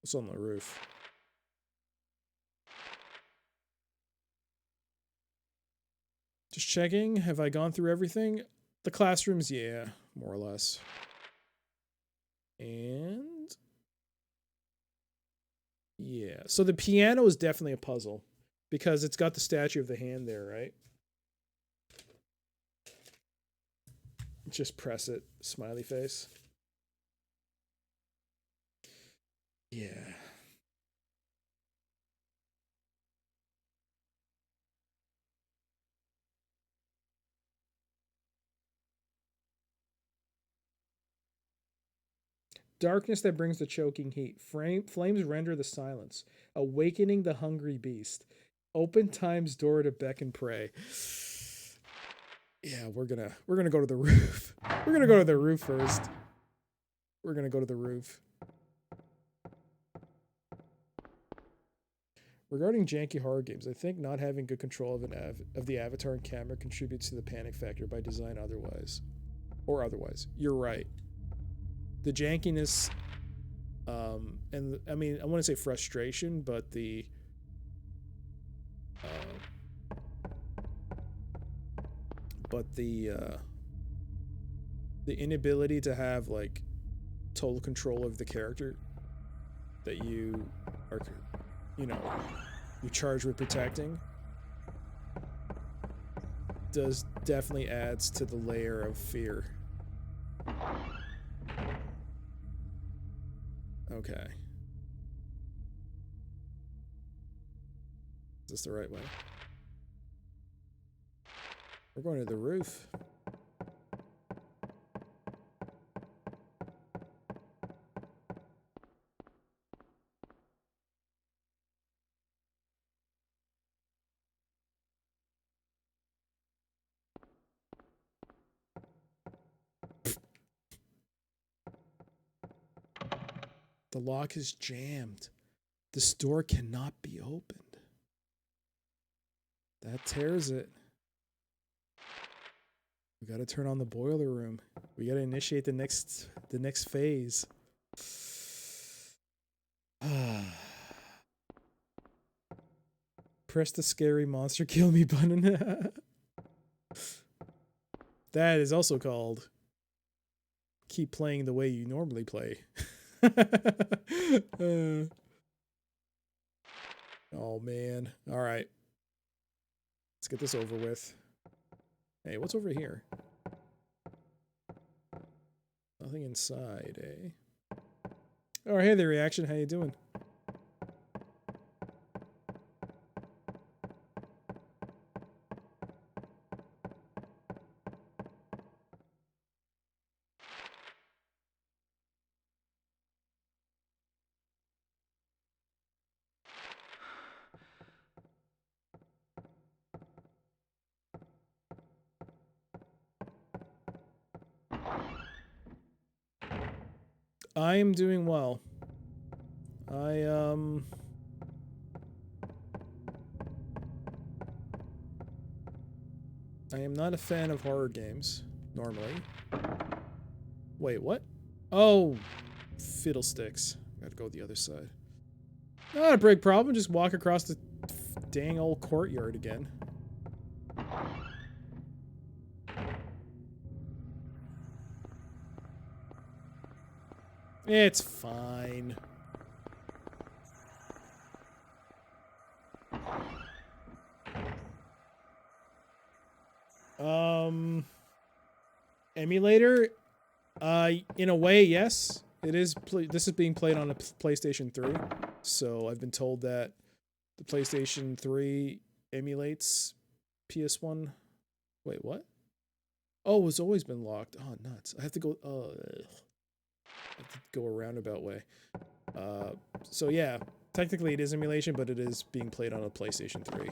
What's on the roof? Just checking. Have I gone through everything? The classrooms, yeah, more or less. And Yeah. So the piano is definitely a puzzle because it's got the statue of the hand there, right? Just press it. Smiley face. Yeah. Darkness that brings the choking heat. Flames render the silence. Awakening the hungry beast. Open time's door to beckon prey. Yeah, we're gonna go to the roof. We're gonna go to the roof first. We're gonna go to the roof. Regarding janky horror games, I think not having good control of the avatar and camera contributes to the panic factor by design otherwise. You're right. The jankiness, and I mean, I want to say frustration, but the inability to have like total control of the character that you are, you know, you're charged with protecting does definitely adds to the layer of fear. Okay. Is this the right way? We're going to the roof. The lock is jammed. This door cannot be opened. That tears it. We gotta turn on the boiler room. We gotta initiate the next phase. Press the scary monster kill me button. That is also called keep playing the way you normally play. Oh man. All right. Let's get this over with. Hey, what's over here? Nothing inside, eh? Oh, hey there, Reaction. How you doing? I am doing well. I am not a fan of horror games normally. Wait, what? Oh, fiddlesticks. Gotta go the other side. Not a big problem. Just walk across the dang old courtyard again. It's fine. Emulator? In a way, yes. It is. This is being played on a PlayStation 3, so I've been told that the PlayStation 3 emulates PS1. Wait, what? Oh, it's always been locked. Oh, nuts! I have to go. I have to go a roundabout way. So yeah, technically it is emulation, but it is being played on a PlayStation 3.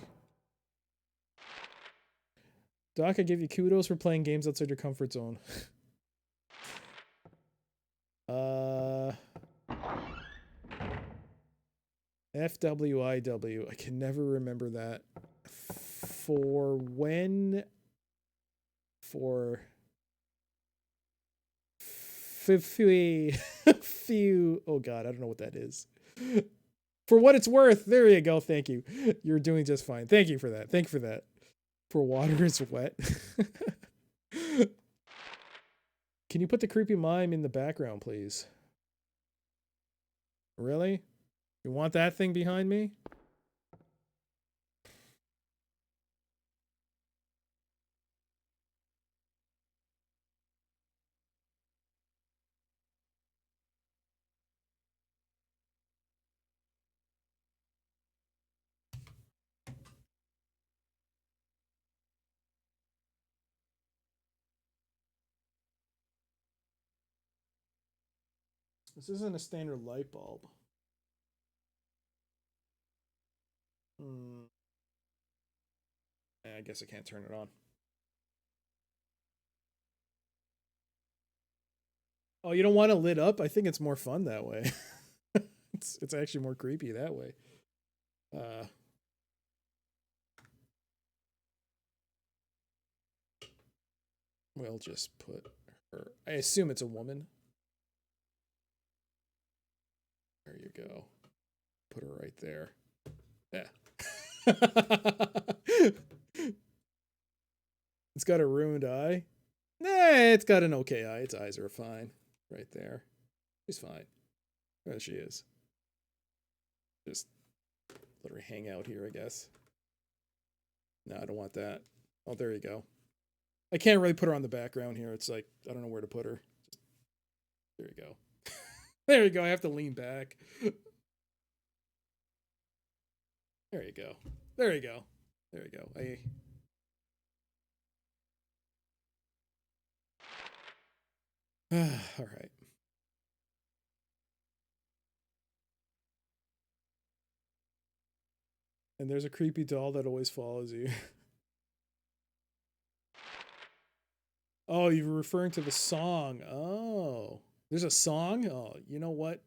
Doc, I give you kudos for playing games outside your comfort zone. FWIW. I can never remember that. For when? For few. Oh god, I don't know what that is. For what it's worth. There you go. Thank you. You're doing just fine. Thank you for that. Thank you for that. For water is wet. Can you put the creepy mime in the background, please? Really? You want that thing behind me? This isn't a standard light bulb. I guess I can't turn it on. Oh, you don't want it lit up? I think it's more fun that way. It's actually more creepy that way. We'll just put her. I assume it's a woman. There you go. Put her right there. Yeah. It's got a ruined eye. Nah, it's got an okay eye. Its eyes are fine. Right there. She's fine. There she is. Just let her hang out here, I guess. No, I don't want that. Oh, there you go. I can't really put her on the background here. It's like, I don't know where to put her. There you go. There you go. I have to lean back. There you go. There you go. There you go. All right. And there's a creepy doll that always follows you. Oh, you're referring to the song. Oh, there's a song? Oh, you know what?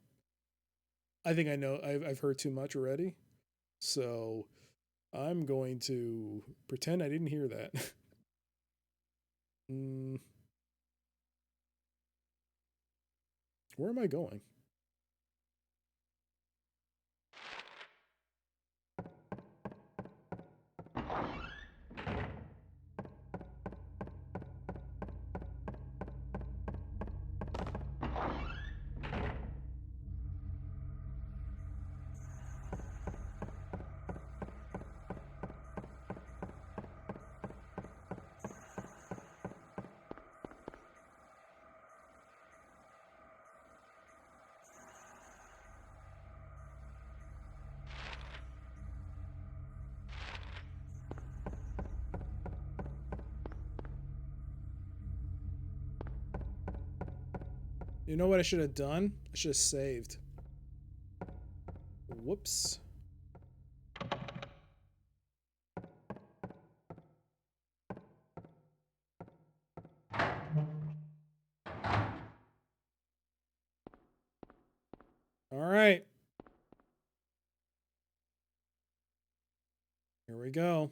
I think I know. I've heard too much already. So I'm going to pretend I didn't hear that. Where am I going? You know what I should have done? I should have saved. Whoops. All right. Here we go.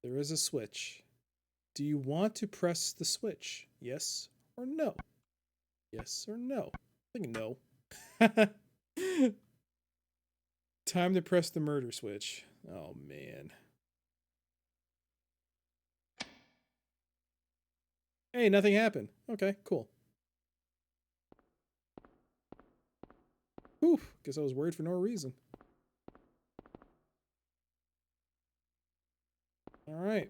There is a switch. Do you want to press the switch? Yes or no? Yes or no? I think no. Time to press the murder switch. Oh, man. Hey, nothing happened. Okay, cool. Whew, guess I was worried for no reason. All right.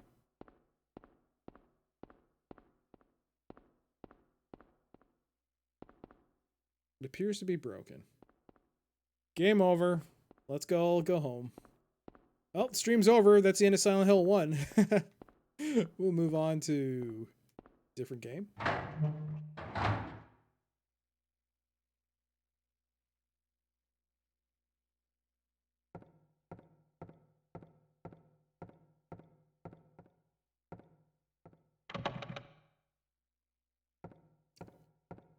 It appears to be broken. Game over. Let's go home. Well, stream's over. That's the end of Silent Hill 1. We'll move on to a different game.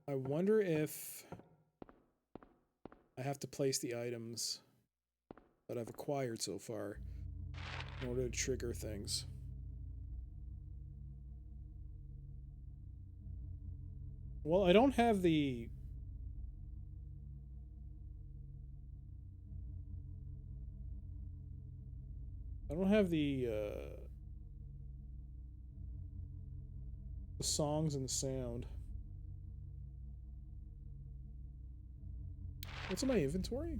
I wonder if I have to place the items that I've acquired so far in order to trigger things. Well, I don't have the... I don't have the songs and the sound. What's in my inventory?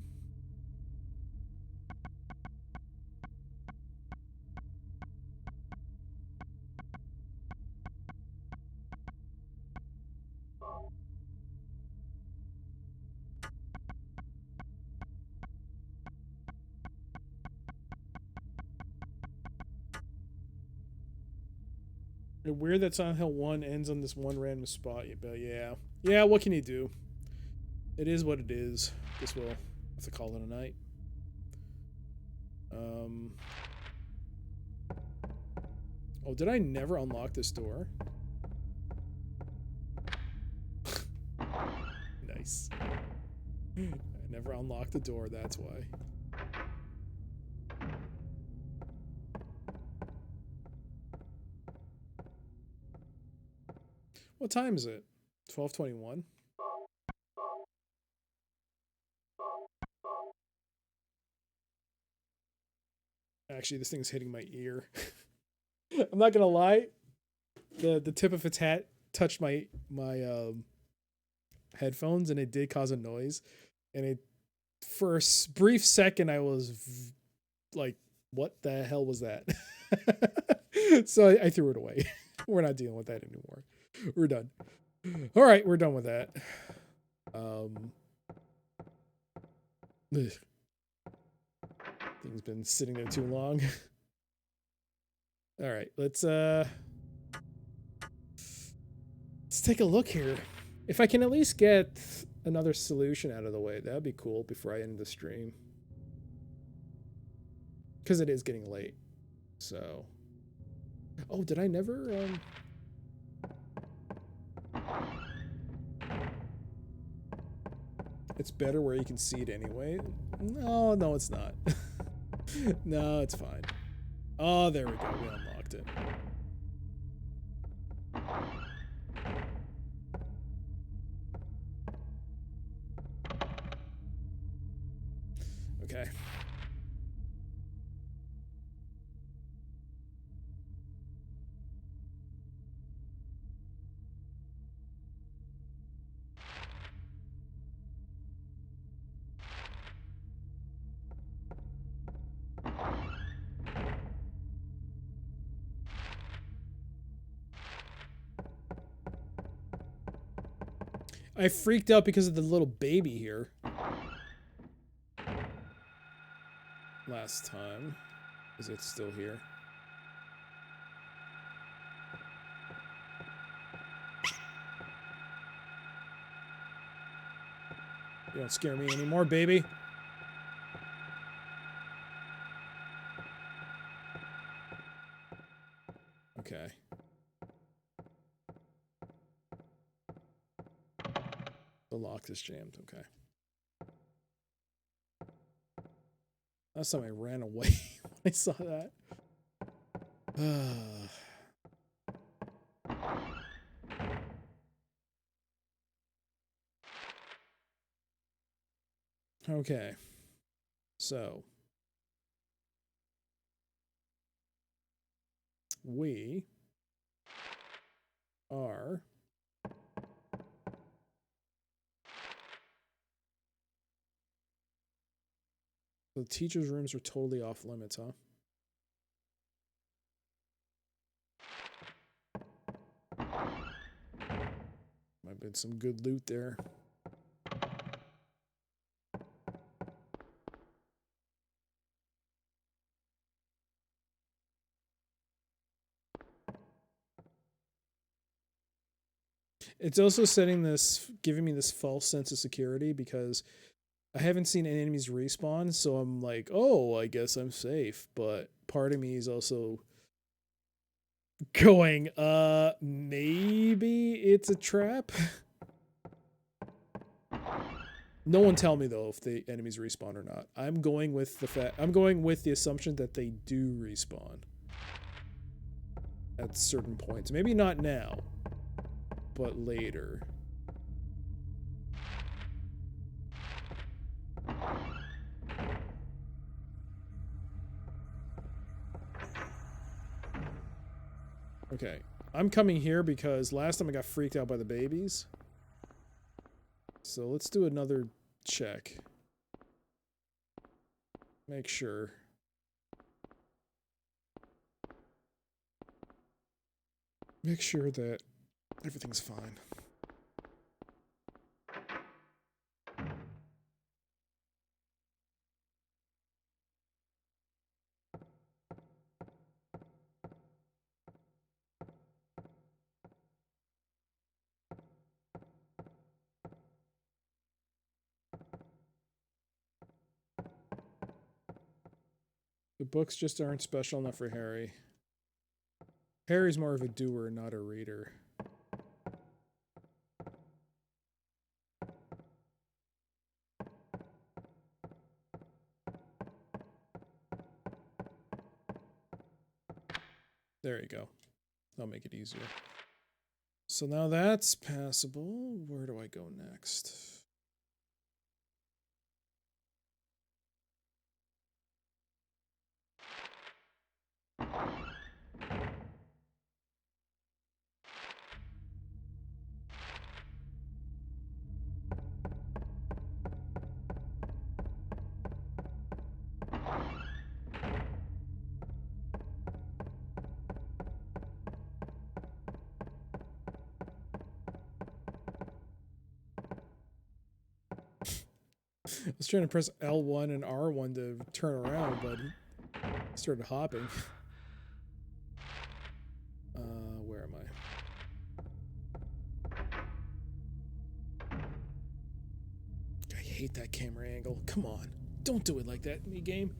Weird that Silent Hill 1 ends on this one random spot, but yeah. Yeah, what can you do? It is what it is. Guess we'll have to call it a night. Oh, did I never unlock this door? Nice. I never unlocked the door, that's why. What time is it? 12:21. Actually, this thing's hitting my ear. I'm not gonna lie. The tip of its hat touched my headphones, and it did cause a noise. And it, for a brief second, I was like, "What the hell was that?" So I threw it away. We're not dealing with that anymore. We're done. All right, we're done with that. Thing's been sitting there too long. All right, let's take a look here. If I can at least get another solution out of the way, that'd be cool before I end the stream. Because it is getting late. So. Oh, did I never It's better where you can see it anyway. No, it's not. No, it's fine. Oh, there we go. We unlocked it. Okay. I freaked out because of the little baby here. Last time. Is it still here? You don't scare me anymore, baby. Okay. The lock is jammed. Okay. Last time I ran away when I saw that. Okay. So. We are the teachers' rooms are totally off limits, huh? Might have been some good loot there. It's also giving me this false sense of security because I haven't seen enemies respawn, so I'm like, oh, I guess I'm safe. But part of me is also going, maybe it's a trap. No one tell me though if the enemies respawn or not. I'm going with the assumption that they do respawn at certain points. Maybe not now, but later. Okay, I'm coming here because last time I got freaked out by the babies. So let's do another check. Make sure. Make sure that everything's fine. The books just aren't special enough for Harry. Harry's more of a doer, not a reader. There you go. That'll make it easier. So now that's passable. Where do I go next? I was trying to press L1 and R1 to turn around, but he started hopping. Where am I? I hate that camera angle. Come on. Don't do it like that in the game.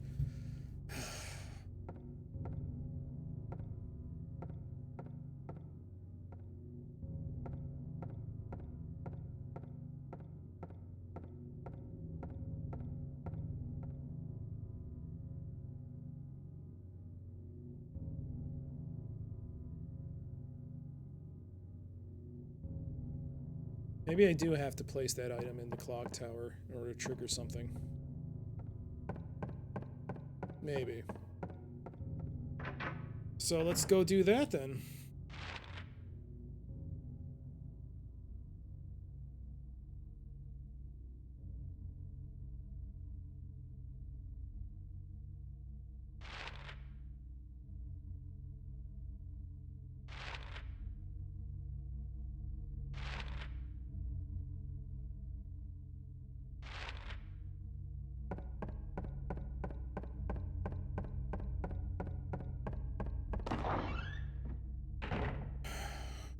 Maybe I do have to place that item in the clock tower in order to trigger something. Maybe. So let's go do that then.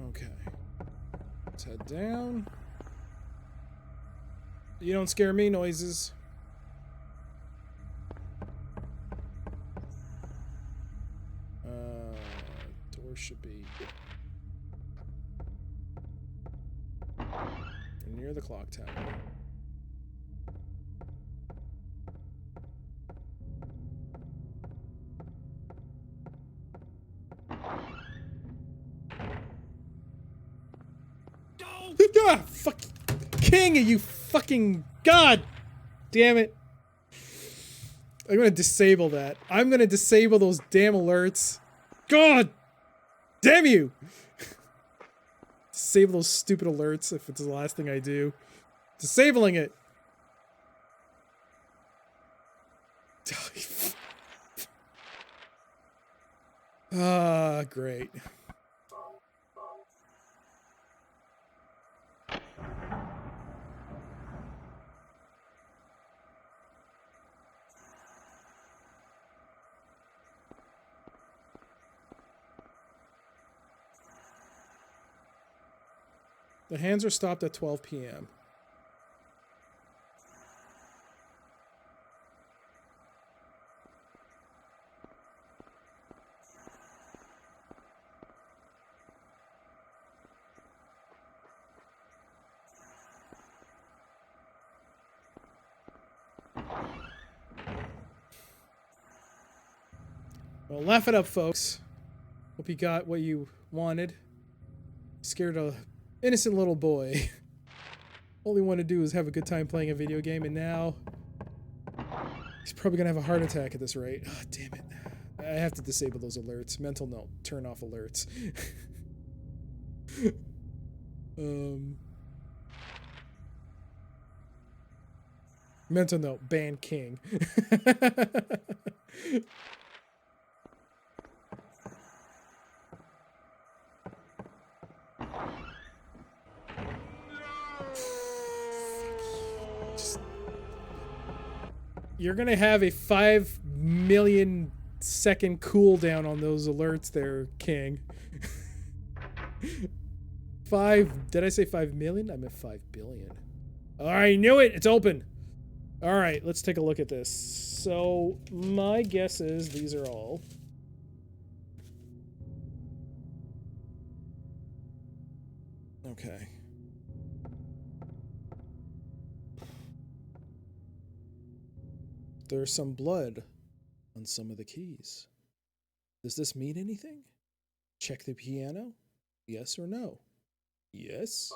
Okay. Let's head down. You don't scare me, noises. Door should be near the clock tower. Ah, fuck, king, are you fucking god damn it! I'm gonna disable that. I'm gonna disable those damn alerts. God damn you! Disable those stupid alerts if it's the last thing I do. Disabling it. Ah, great. The hands are stopped at 12 p.m. Well, laugh it up, folks. Hope you got what you wanted. Scared a innocent little boy. All he wanted to do was have a good time playing a video game, and now he's probably gonna have a heart attack at this rate. Oh, damn it. I have to disable those alerts. Mental note, turn off alerts. Mental note, ban King. You're gonna have a 5 million second cooldown on those alerts there, King. Did I say 5 million? I meant 5 billion. I knew it! It's open! Alright, let's take a look at this. So, my guess is these are all. Okay. There's some blood on some of the keys. Does this mean anything? Check the piano? Yes or no? Yes.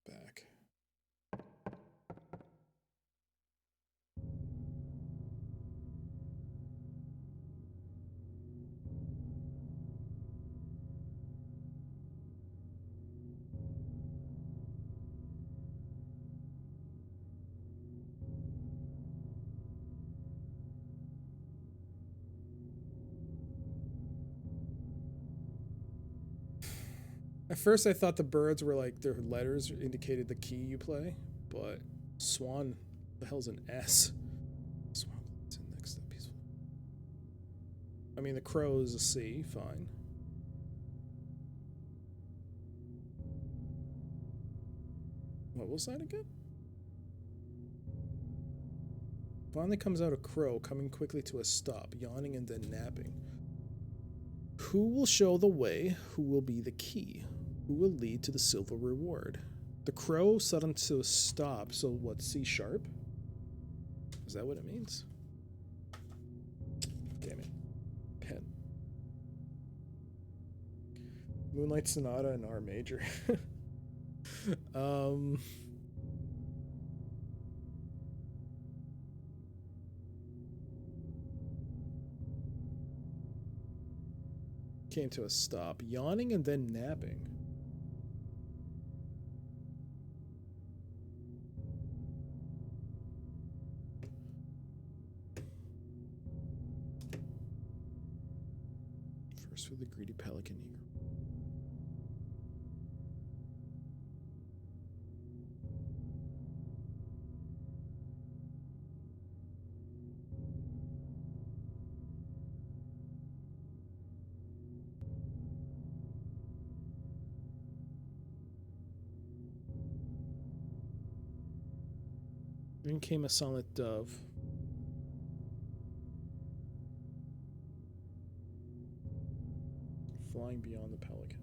Back. At first, I thought the birds were like their letters indicated the key you play, but Swan, the hell's an S? Swan in next to peaceful. I mean, the crow is a C, fine. What was that again? Finally comes out a crow, coming quickly to a stop, yawning and then napping. Who will show the way? Who will be the key? Who will lead to the silver reward? The crow sudden to a stop, so what, C sharp? Is that what it means? Damn it. Pen. Moonlight Sonata in R major. Came to a stop, yawning and then napping. First with the greedy pelican eagle. Then came a silent dove. Flying beyond the pelican.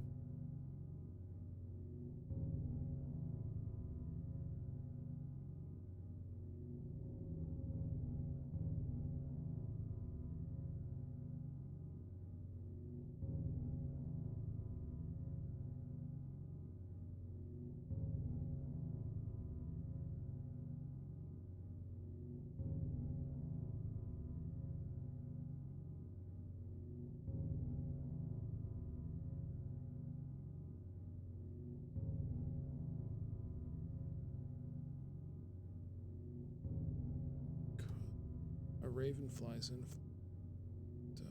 A raven flies in. Dove.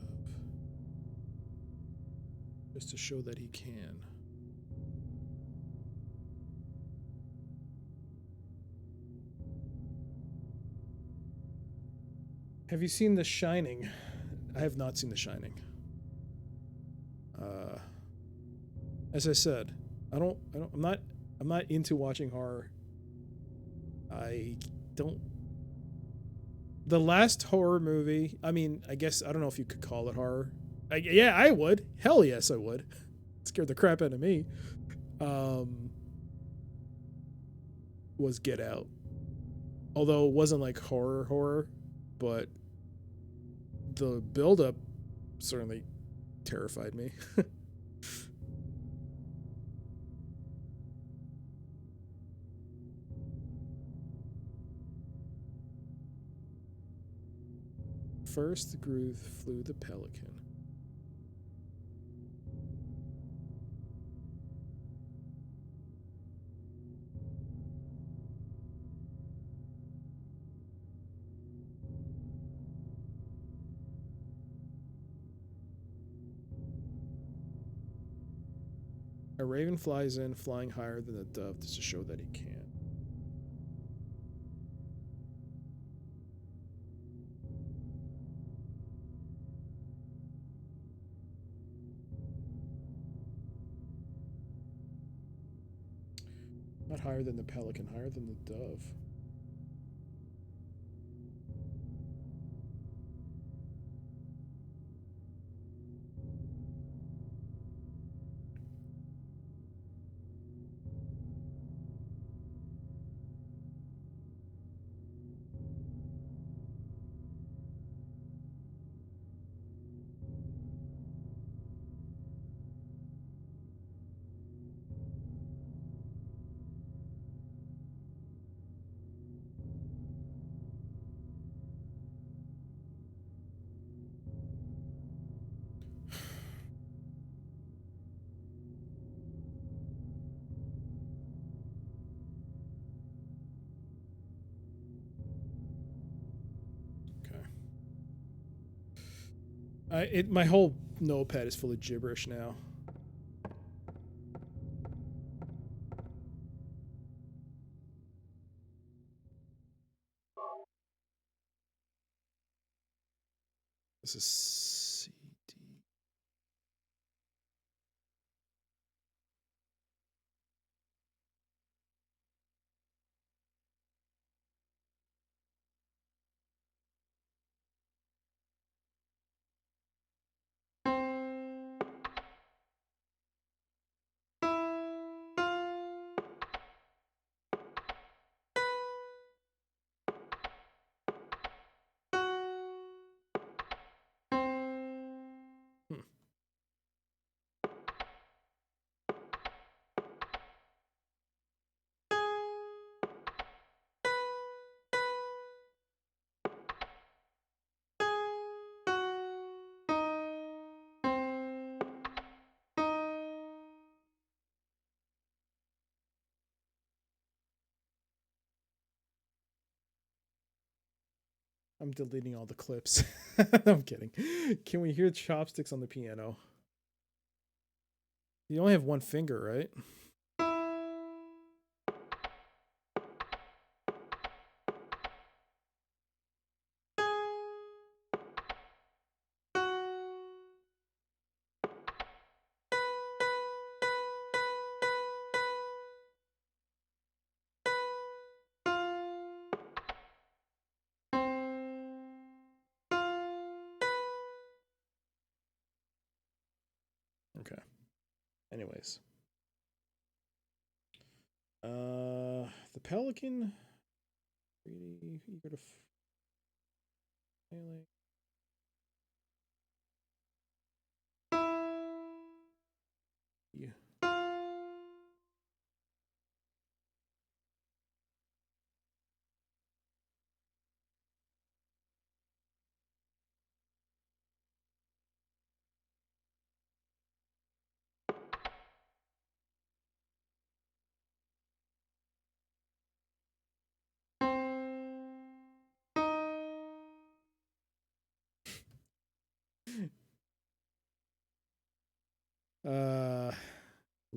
Just to show that he can. Have you seen The Shining? I have not seen The Shining. As I said, I'm not into watching horror. I don't. The last horror movie, I mean, I guess, I don't know if you could call it horror. Yeah, I would. Hell yes, I would. It scared the crap out of me. Was Get Out. Although it wasn't like horror. but the buildup certainly terrified me. First flew the pelican. A raven flies in, flying higher than the dove to show that he can. Not higher than the pelican, higher than the dove. My whole notepad is full of gibberish now. This is CD. I'm deleting all the clips. I'm kidding. Can we hear chopsticks on the piano? You only have one finger, right? Okay. Anyways. The pelican. Really eager to failing. Yeah.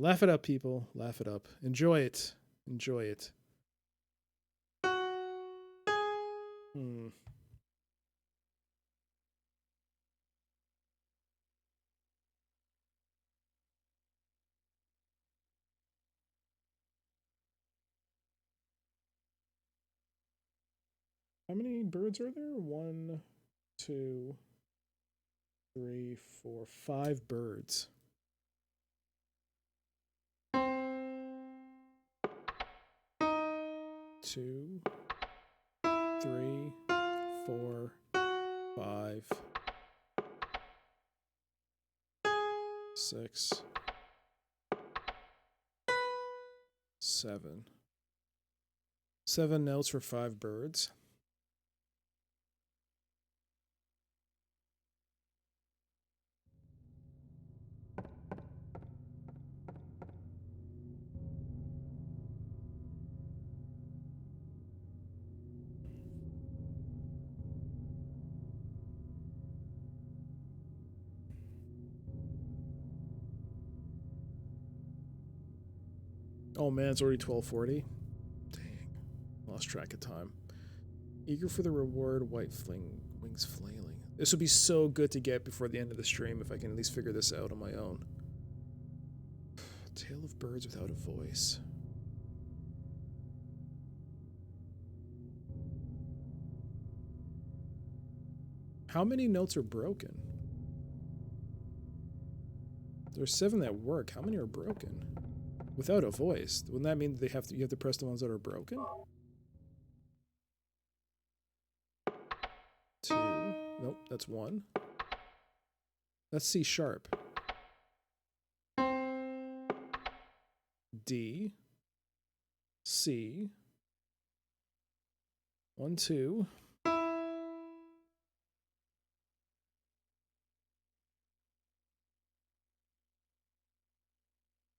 Laugh it up, people. Laugh it up. Enjoy it. Enjoy it. Hmm. How many birds are there? 1, 2, 3, 4, 5 birds. 2, 3, 4, 5, 6, 7. 7 notes for 5 birds. Oh man, it's already 12:40. Dang, lost track of time. Eager for the reward, wings flailing. This would be so good to get before the end of the stream if I can at least figure this out on my own. Tale of birds without a voice. How many notes are broken? There's 7 that work. How many are broken? Without a voice. Wouldn't that mean you have to press the ones that are broken? 2. Nope, that's 1. That's C sharp. D. C. 1, 2.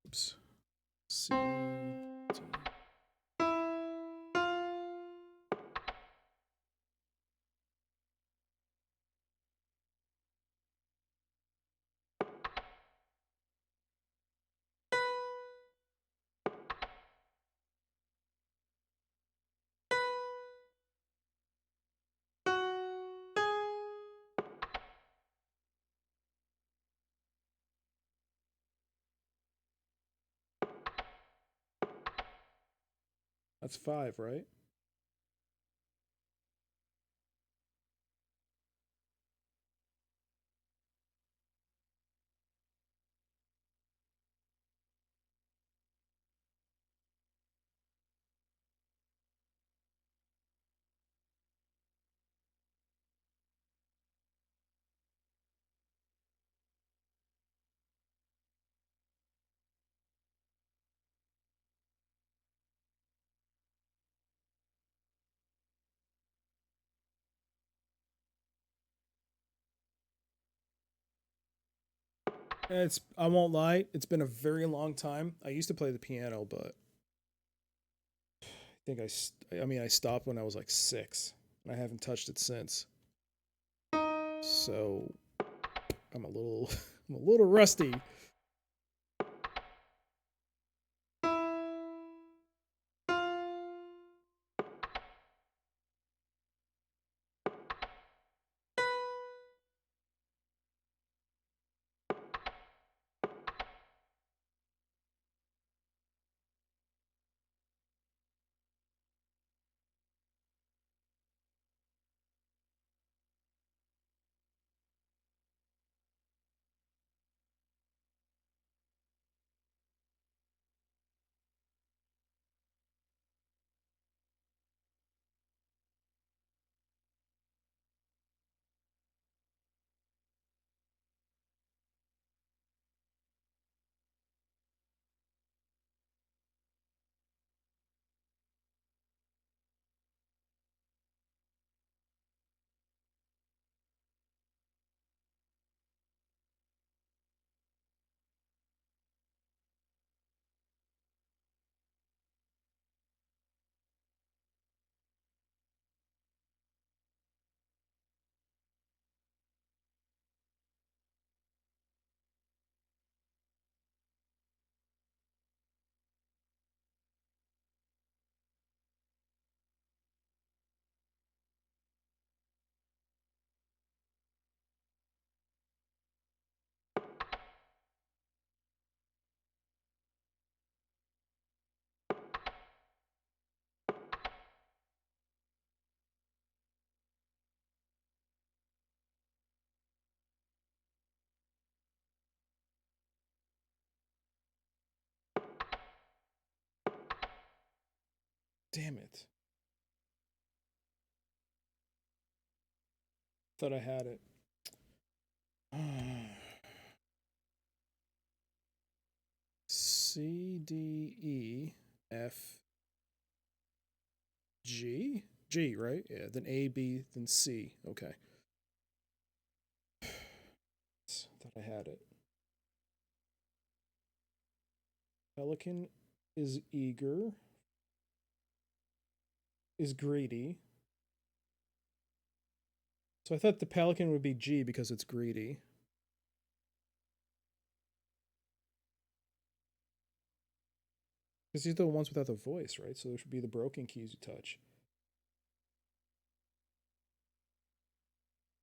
Oops. C. D. That's 5, right? I won't lie, it's been a very long time. I used to play the piano, but I stopped when I was like 6, and I haven't touched it since. So I'm a little I'm a little rusty. Damn it. Thought I had it. C, D, E, F, G? G, right? Yeah, then A, B, then C. Okay. Thought I had it. Pelican is eager, is greedy. So I thought the pelican would be G because it's greedy. Because these are the ones without the voice, right? So there should be the broken keys you touch.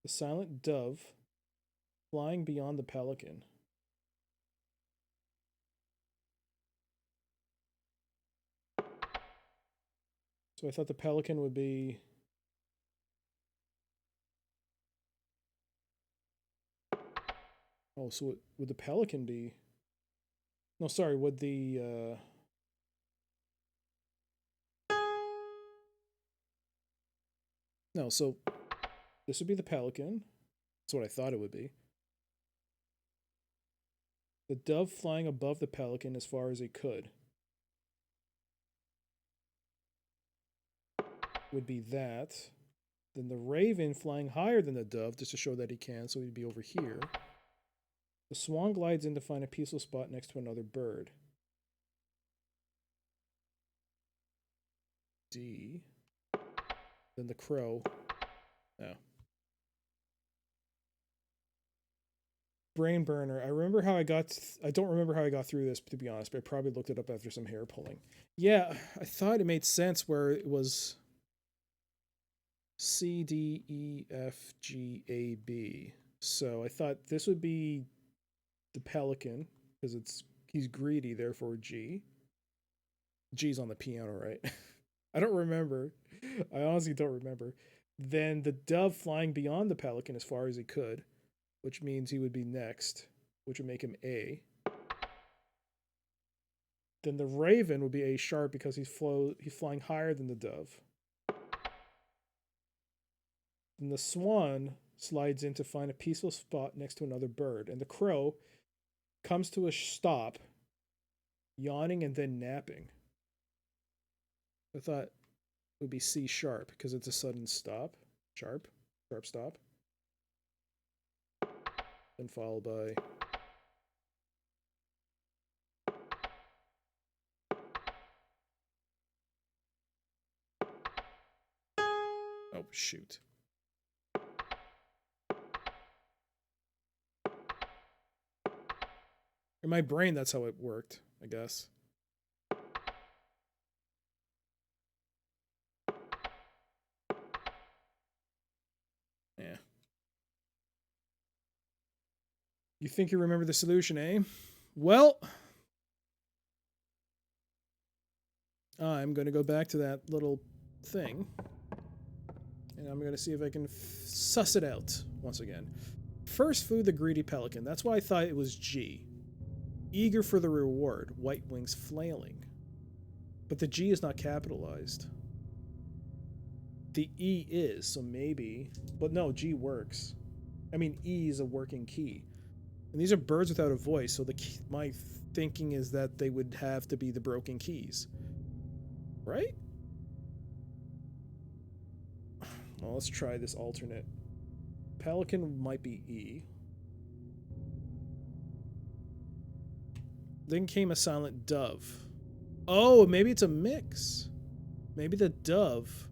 The silent dove flying beyond the pelican. So I thought the pelican would be... Oh, so would the pelican be... No, sorry, would the... No, so this would be the pelican. That's what I thought it would be. The dove flying above the pelican as far as it could would be that. Then the raven flying higher than the dove just to show that he can, so he'd be over here. The swan glides in to find a peaceful spot next to another bird. D. Then the crow. Oh. Brain burner. I remember how I got... I don't remember how I got through this, to be honest, but I probably looked it up after some hair pulling. Yeah, I thought it made sense where it was C, D, E, F, G, A, B. So I thought this would be the pelican, because he's greedy, therefore G. G's on the piano, right? I don't remember. I honestly don't remember. Then the dove flying beyond the pelican as far as he could, which means he would be next, which would make him A. Then the raven would be A sharp because he's flying higher than the dove. Then the swan slides in to find a peaceful spot next to another bird, and the crow comes to a stop, yawning and then napping. I thought it would be C sharp because it's a sudden stop. Sharp stop. Then followed by oh shoot. In my brain, that's how it worked, I guess. Yeah. You think you remember the solution, eh? Well, I'm going to go back to that little thing. And I'm going to see if I can suss it out once again. First food, the greedy pelican. That's why I thought it was G. Eager for the reward, white wings flailing. But the G is not capitalized. The E is, so maybe... But no, G works. I mean, E is a working key. And these are birds without a voice, so my thinking is that they would have to be the broken keys. Right? Well, let's try this alternate. Pelican might be E. Then came a silent dove. Oh, maybe it's a mix. Maybe the dove...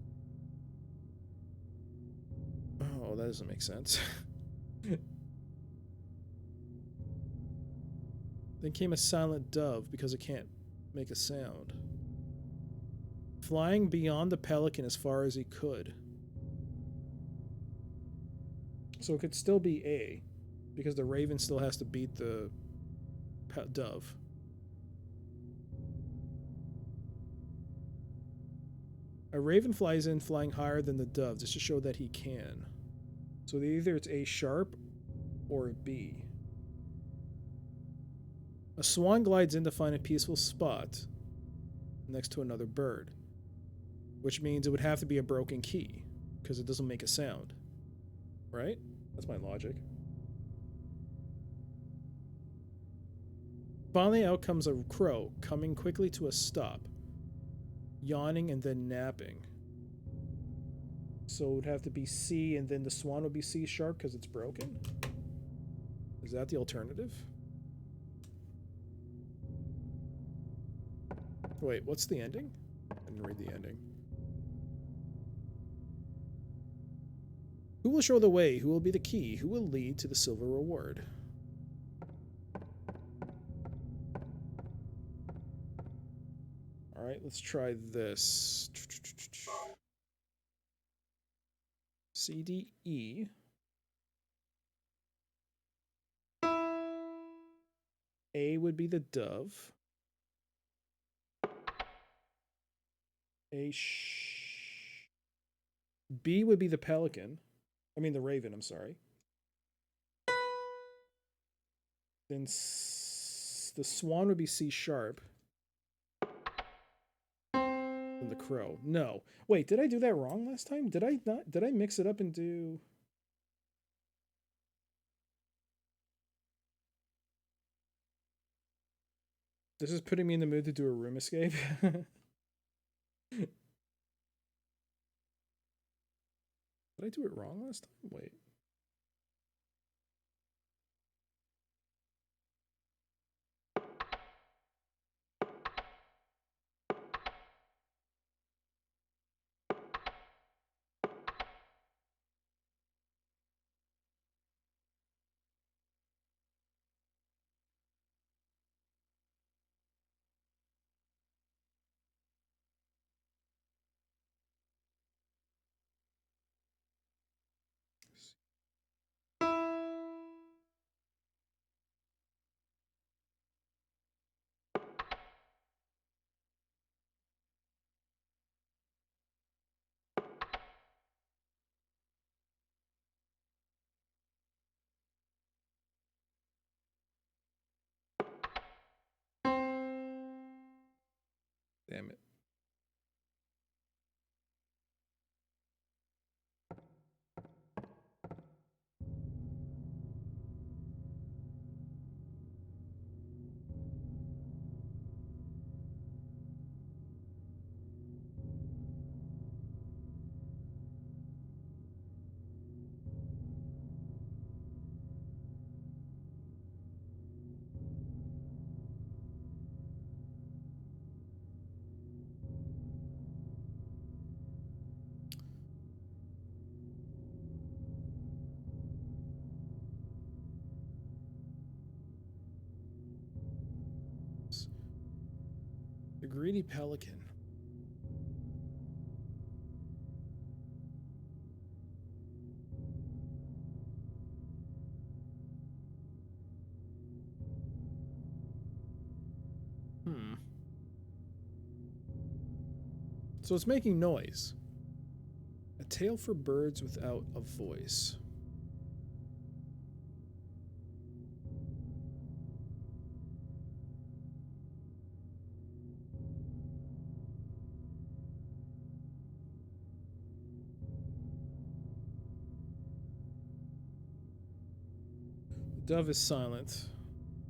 Oh, that doesn't make sense. Then came a silent dove because it can't make a sound. Flying beyond the pelican as far as he could. So it could still be A, because the raven still has to beat the dove. A raven flies in flying higher than the dove just to show that he can. So either it's A sharp or a B. A swan glides in to find a peaceful spot next to another bird, which means it would have to be a broken key because it doesn't make a sound. Right? That's my logic. Finally, out comes a crow, coming quickly to a stop, yawning and then napping. So it would have to be C, and then the swan would be C sharp because it's broken? Is that the alternative? Wait, what's the ending? I didn't read the ending. Who will show the way? Who will be the key? Who will lead to the silver reward? All right, let's try this. C, D, E. A would be the dove. B would be the pelican. I mean the raven, I'm sorry. Then the swan would be C sharp. And the crow. No. Wait, did I do that wrong last time? Did I not? Did I mix it up and do... This is putting me in the mood to do a room escape. Did I do it wrong last time? Wait. Damn it. The greedy pelican. So it's making noise. A tale for birds without a voice. The dove is silent.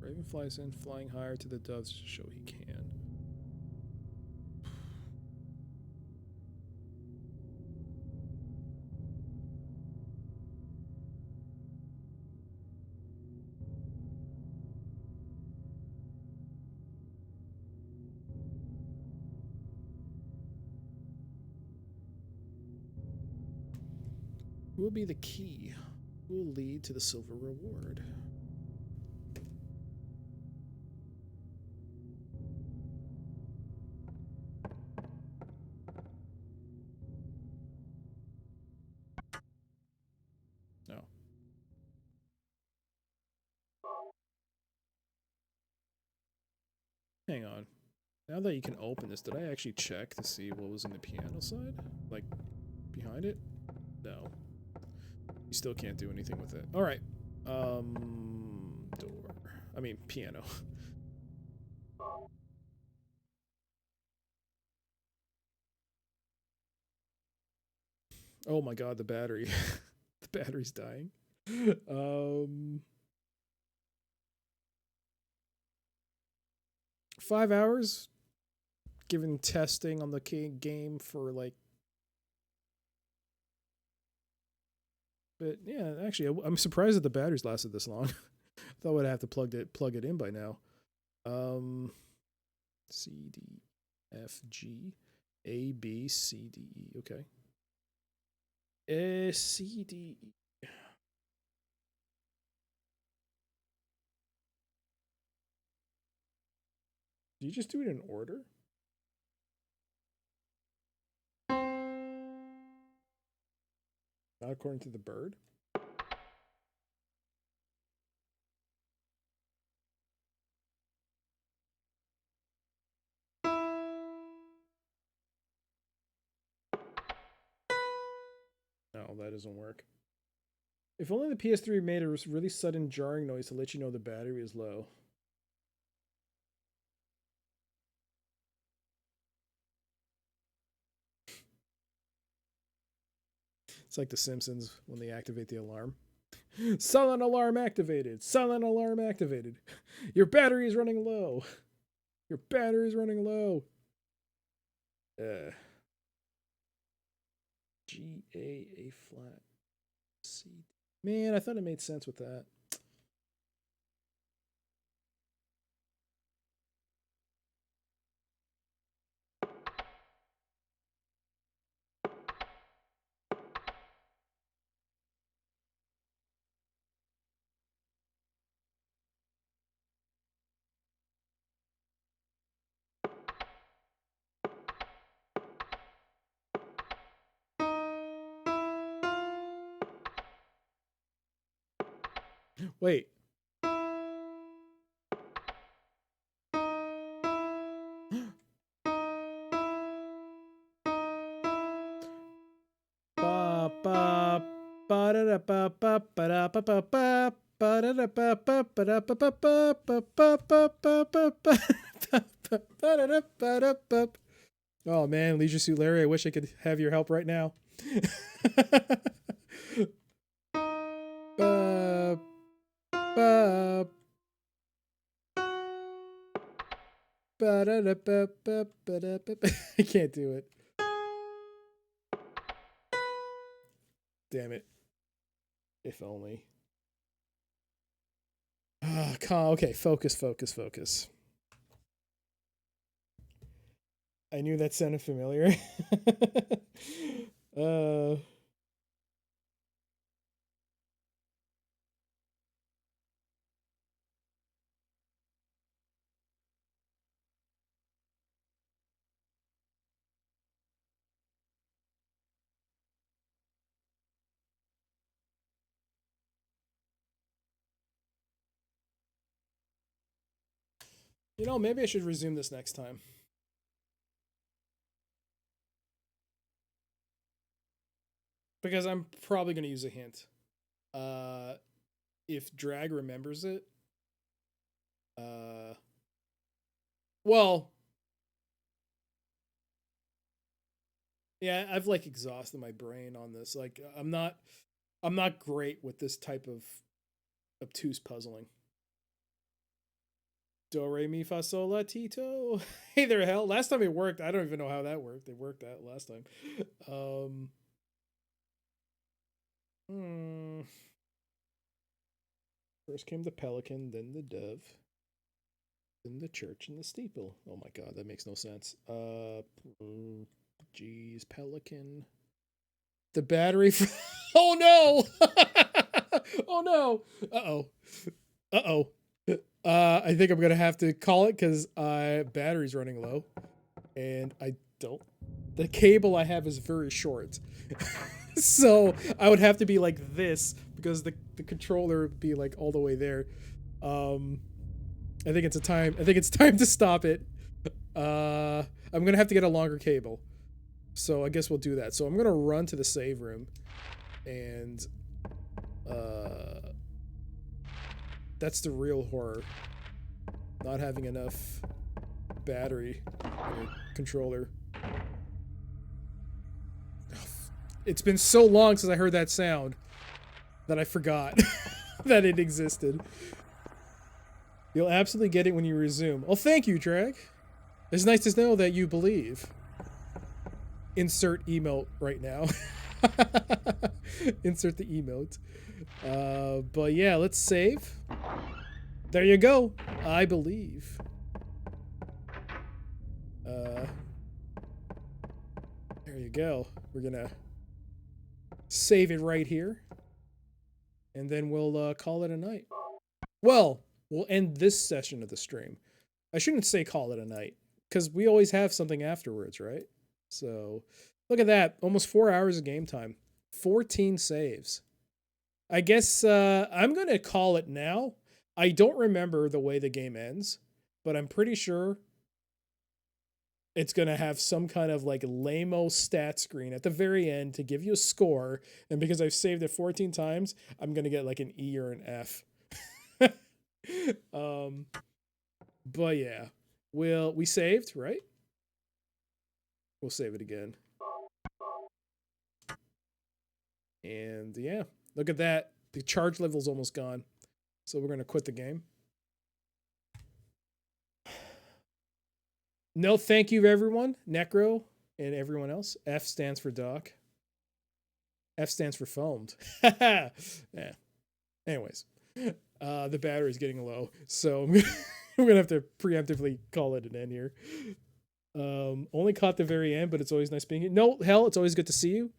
Raven flies in, flying higher to the doves to show he can. Who will be the key? Who will lead to the silver reward? No. Hang on. Now that you can open this, did I actually check to see what was in the piano side? Like, behind it? No. You still can't do anything with it. Alright. Door. I mean, piano. Oh my god, the battery. The Battery's dying. 5 hours, given testing on the game for like. But yeah, actually, I'm surprised that the batteries lasted this long. I thought I'd have to plug it in by now. C D F G A B C D E. Okay. C D E. Do you just do it in order? Not according to the bird? No, that doesn't work. If only the PS3 made a really sudden jarring noise to let you know the battery is low. It's like The Simpsons when they activate the alarm. Silent alarm activated. Silent alarm activated. Your battery is running low. Your battery is running low. G A flat C. Man, I thought it made sense with that. Wait. Ba ba ba da da ba ba ba da ba ba ba ba da da ba ba ba da ba ba ba ba ba ba ba ba ba. Oh man, Leisure Suit Larry, I wish I could have your help right now. I can't do it. Damn it. If only. Okay, focus. I knew that sounded familiar. You know, maybe I should resume this next time. Because I'm probably going to use a hint. If Drag remembers it. Well. Yeah, I've like exhausted my brain on this. Like I'm not great with this type of obtuse puzzling. Do re mi fa sol la ti do. Hey there, hell. Last time it worked. I don't even know how that worked. It worked that last time. First came the pelican, then the dove, then the church and the steeple. Oh my god, that makes no sense. Geez, pelican. The battery. Oh no! Oh no! Uh-oh. I think I'm gonna have to call it because battery's running low, and I don't. The cable I have is very short, so I would have to be like this because the controller would be like all the way there. I think it's time to stop it. I'm gonna have to get a longer cable, so I guess we'll do that. So I'm gonna run to the save room, and that's the real horror. Not having enough battery in your controller. It's been so long since I heard that sound. that I forgot that it existed. You'll absolutely get it when you resume. Oh, thank you, Drag. It's nice to know that you believe. Insert emote right now. Insert the emote. But yeah, let's save. There you go. I believe. There you go. We're gonna save it right here. And then we'll call it a night. Well, we'll end this session of the stream. I shouldn't say call it a night, because we always have something afterwards, right? So, look at that. Almost 4 hours of game time. 14 saves. I guess I'm going to call it now. I don't remember the way the game ends, but I'm pretty sure it's going to have some kind of like lame-o stat screen at the very end to give you a score. And because I've saved it 14 times, I'm going to get like an E or an F. But yeah, we saved, right? We'll save it again. And yeah, look at that. The charge level's almost gone. So we're going to quit the game. No, thank you, everyone. Necro and everyone else. F stands for Doc. F stands for foamed. Yeah. Anyways, the battery's getting low, so I'm gonna have to preemptively call it an end here. Only caught the very end, but it's always nice being here. No, hell, it's always good to see you.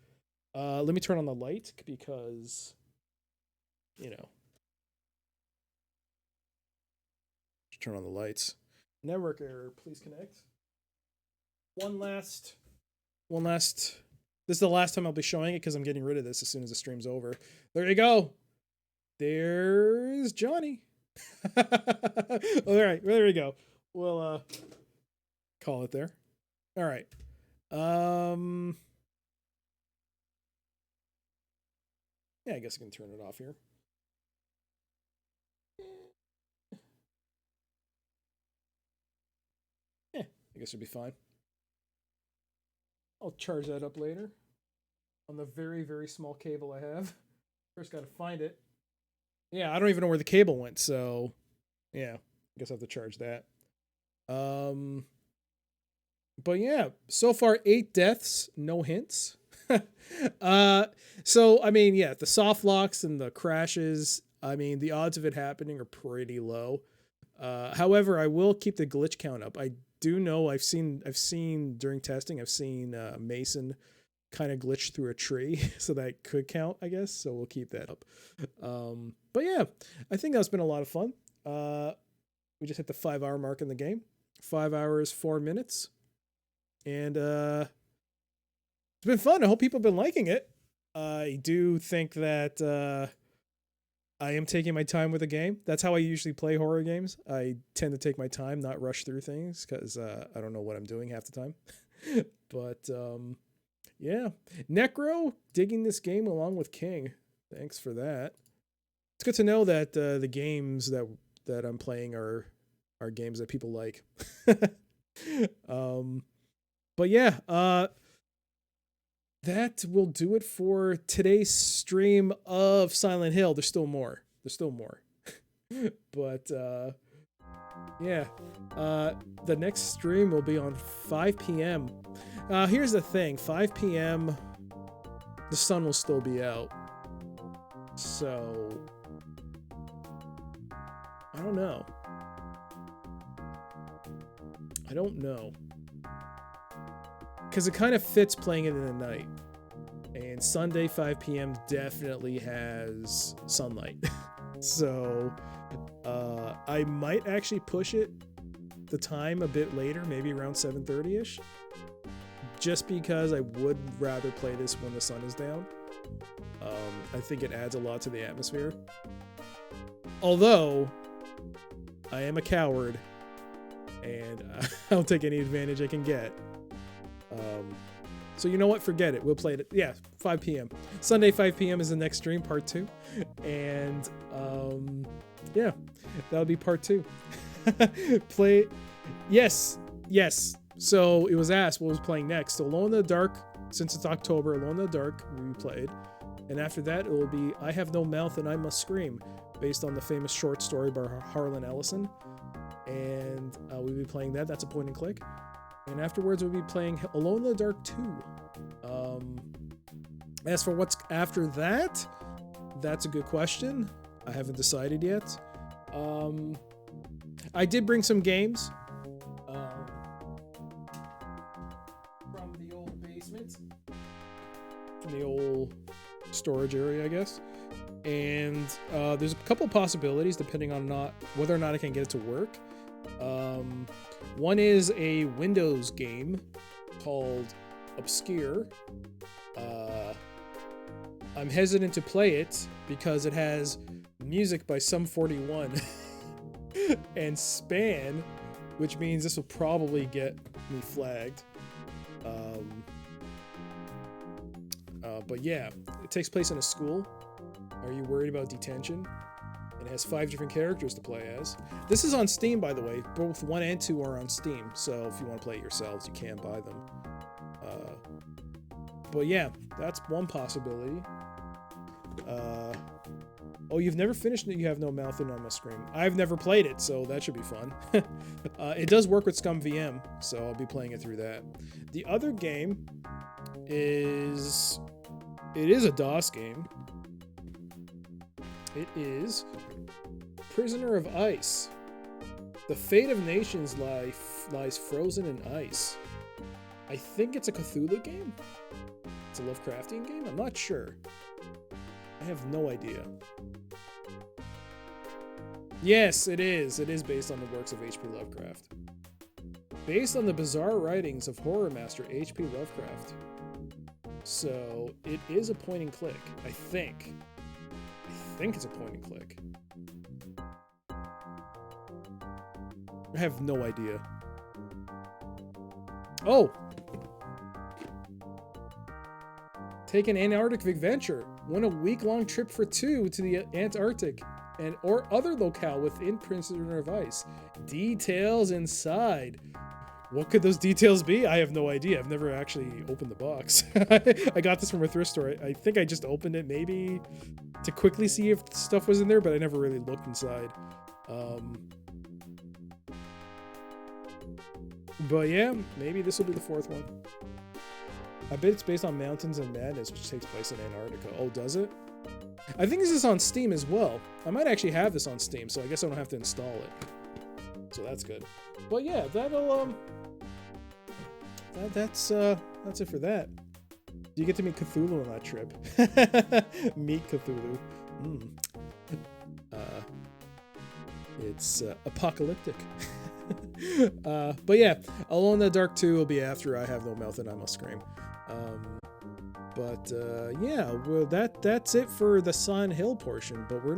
Let me turn on the light because, you know, turn on the lights. Network error, please connect. One last. This is the last time I'll be showing it because I'm getting rid of this as soon as the stream's over. There you go. There's Johnny. All right, there we go. We'll call it there. All right. Yeah, I guess I can turn it off here. Yeah, I guess it'll be fine. I'll charge that up later on the very, very small cable I have. First got to find it. Yeah, I don't even know where the cable went, so yeah, I guess I have to charge that. But yeah, so far 8 deaths, no hints. So I mean, yeah, the soft locks and the crashes, I mean, the odds of it happening are pretty low. However, I will keep the glitch count up. I do know I've seen during testing, I've seen Mason kind of glitch through a tree, so that could count, I guess. So we'll keep that up. But yeah, I think that's been a lot of fun. We just hit the 5-hour mark in the game. 5 hours, 4 minutes. And it's been fun. I hope people have been liking it. I do think that I am taking my time with the game. That's how I usually play horror games. I tend to take my time, not rush through things, because I don't know what I'm doing half the time. But yeah, Necro digging this game along with King. Thanks for that. It's good to know that the games that I'm playing are games that people like. But yeah, that will do it for today's stream of Silent Hill. There's still more. But yeah, the next stream will be on 5 p.m. Here's the thing, 5 p.m. the sun will still be out. So I don't know. Because it kind of fits playing it in the night. And Sunday 5 p.m. definitely has sunlight. So I might actually push it the time a bit later, maybe around 7:30ish. Just because I would rather play this when the sun is down. I think it adds a lot to the atmosphere. Although I am a coward and I'll take any advantage I can get. So you know what? Forget it. We'll play it. Yeah, 5 p.m. Sunday, 5 p.m. is the next stream, part 2. And yeah, that'll be part 2. Play. Yes. So it was asked what was playing next. So Alone in the Dark, since it's October, Alone in the Dark we played. And after that, it will be I Have No Mouth and I Must Scream, based on the famous short story by Harlan Ellison. And we'll be playing that. That's a point and click. And afterwards, we'll be playing Alone in the Dark 2. As for what's after that, that's a good question. I haven't decided yet. I did bring some games from the old basement, from the old storage area, I guess. And there's a couple possibilities depending on whether or not I can get it to work. One is a Windows game called Obscure. I'm hesitant to play it because it has music by Sum 41 and Span, which means this will probably get me flagged. But yeah, it takes place in a school. Are you worried about detention? It has 5 different characters to play as. This is on Steam, by the way. Both 1 and 2 are on Steam, so if you want to play it yourselves, you can buy them. But yeah, that's one possibility. Oh, you've never finished it? You Have No Mouth and I Must Scream. I've never played it, so that should be fun. It does work with Scum VM, so I'll be playing it through that. The other game is... It is a DOS game. It is Prisoner of Ice. The fate of nations lies frozen in ice. I think it's a Cthulhu game? It's a Lovecraftian game? I'm not sure. I have no idea. Yes, it is. It is based on the works of H.P. Lovecraft. Based on the bizarre writings of horror master H.P. Lovecraft. So, it is a point and click, I think. I think it's a point and click. I have no idea. Oh! Take an Antarctic adventure. Win a week-long trip for 2 to the Antarctic or other locale within Prisoner of Ice. Details inside. What could those details be? I have no idea. I've never actually opened the box. I got this from a thrift store. I think I just opened it maybe to quickly see if stuff was in there, but I never really looked inside. But yeah, maybe this will be the 4th one. I bet it's based on Mountains and Madness, which takes place in Antarctica. Oh, does it? I think this is on Steam as well. I might actually have this on Steam, so I guess I don't have to install it. So that's good. But yeah, that'll that's it for that. You get to meet Cthulhu on that trip. Meet Cthulhu. It's apocalyptic. But yeah, Alone in the Dark 2 will be after I Have No Mouth and I Must Scream. Yeah, well that's it for the Silent Hill portion, but we're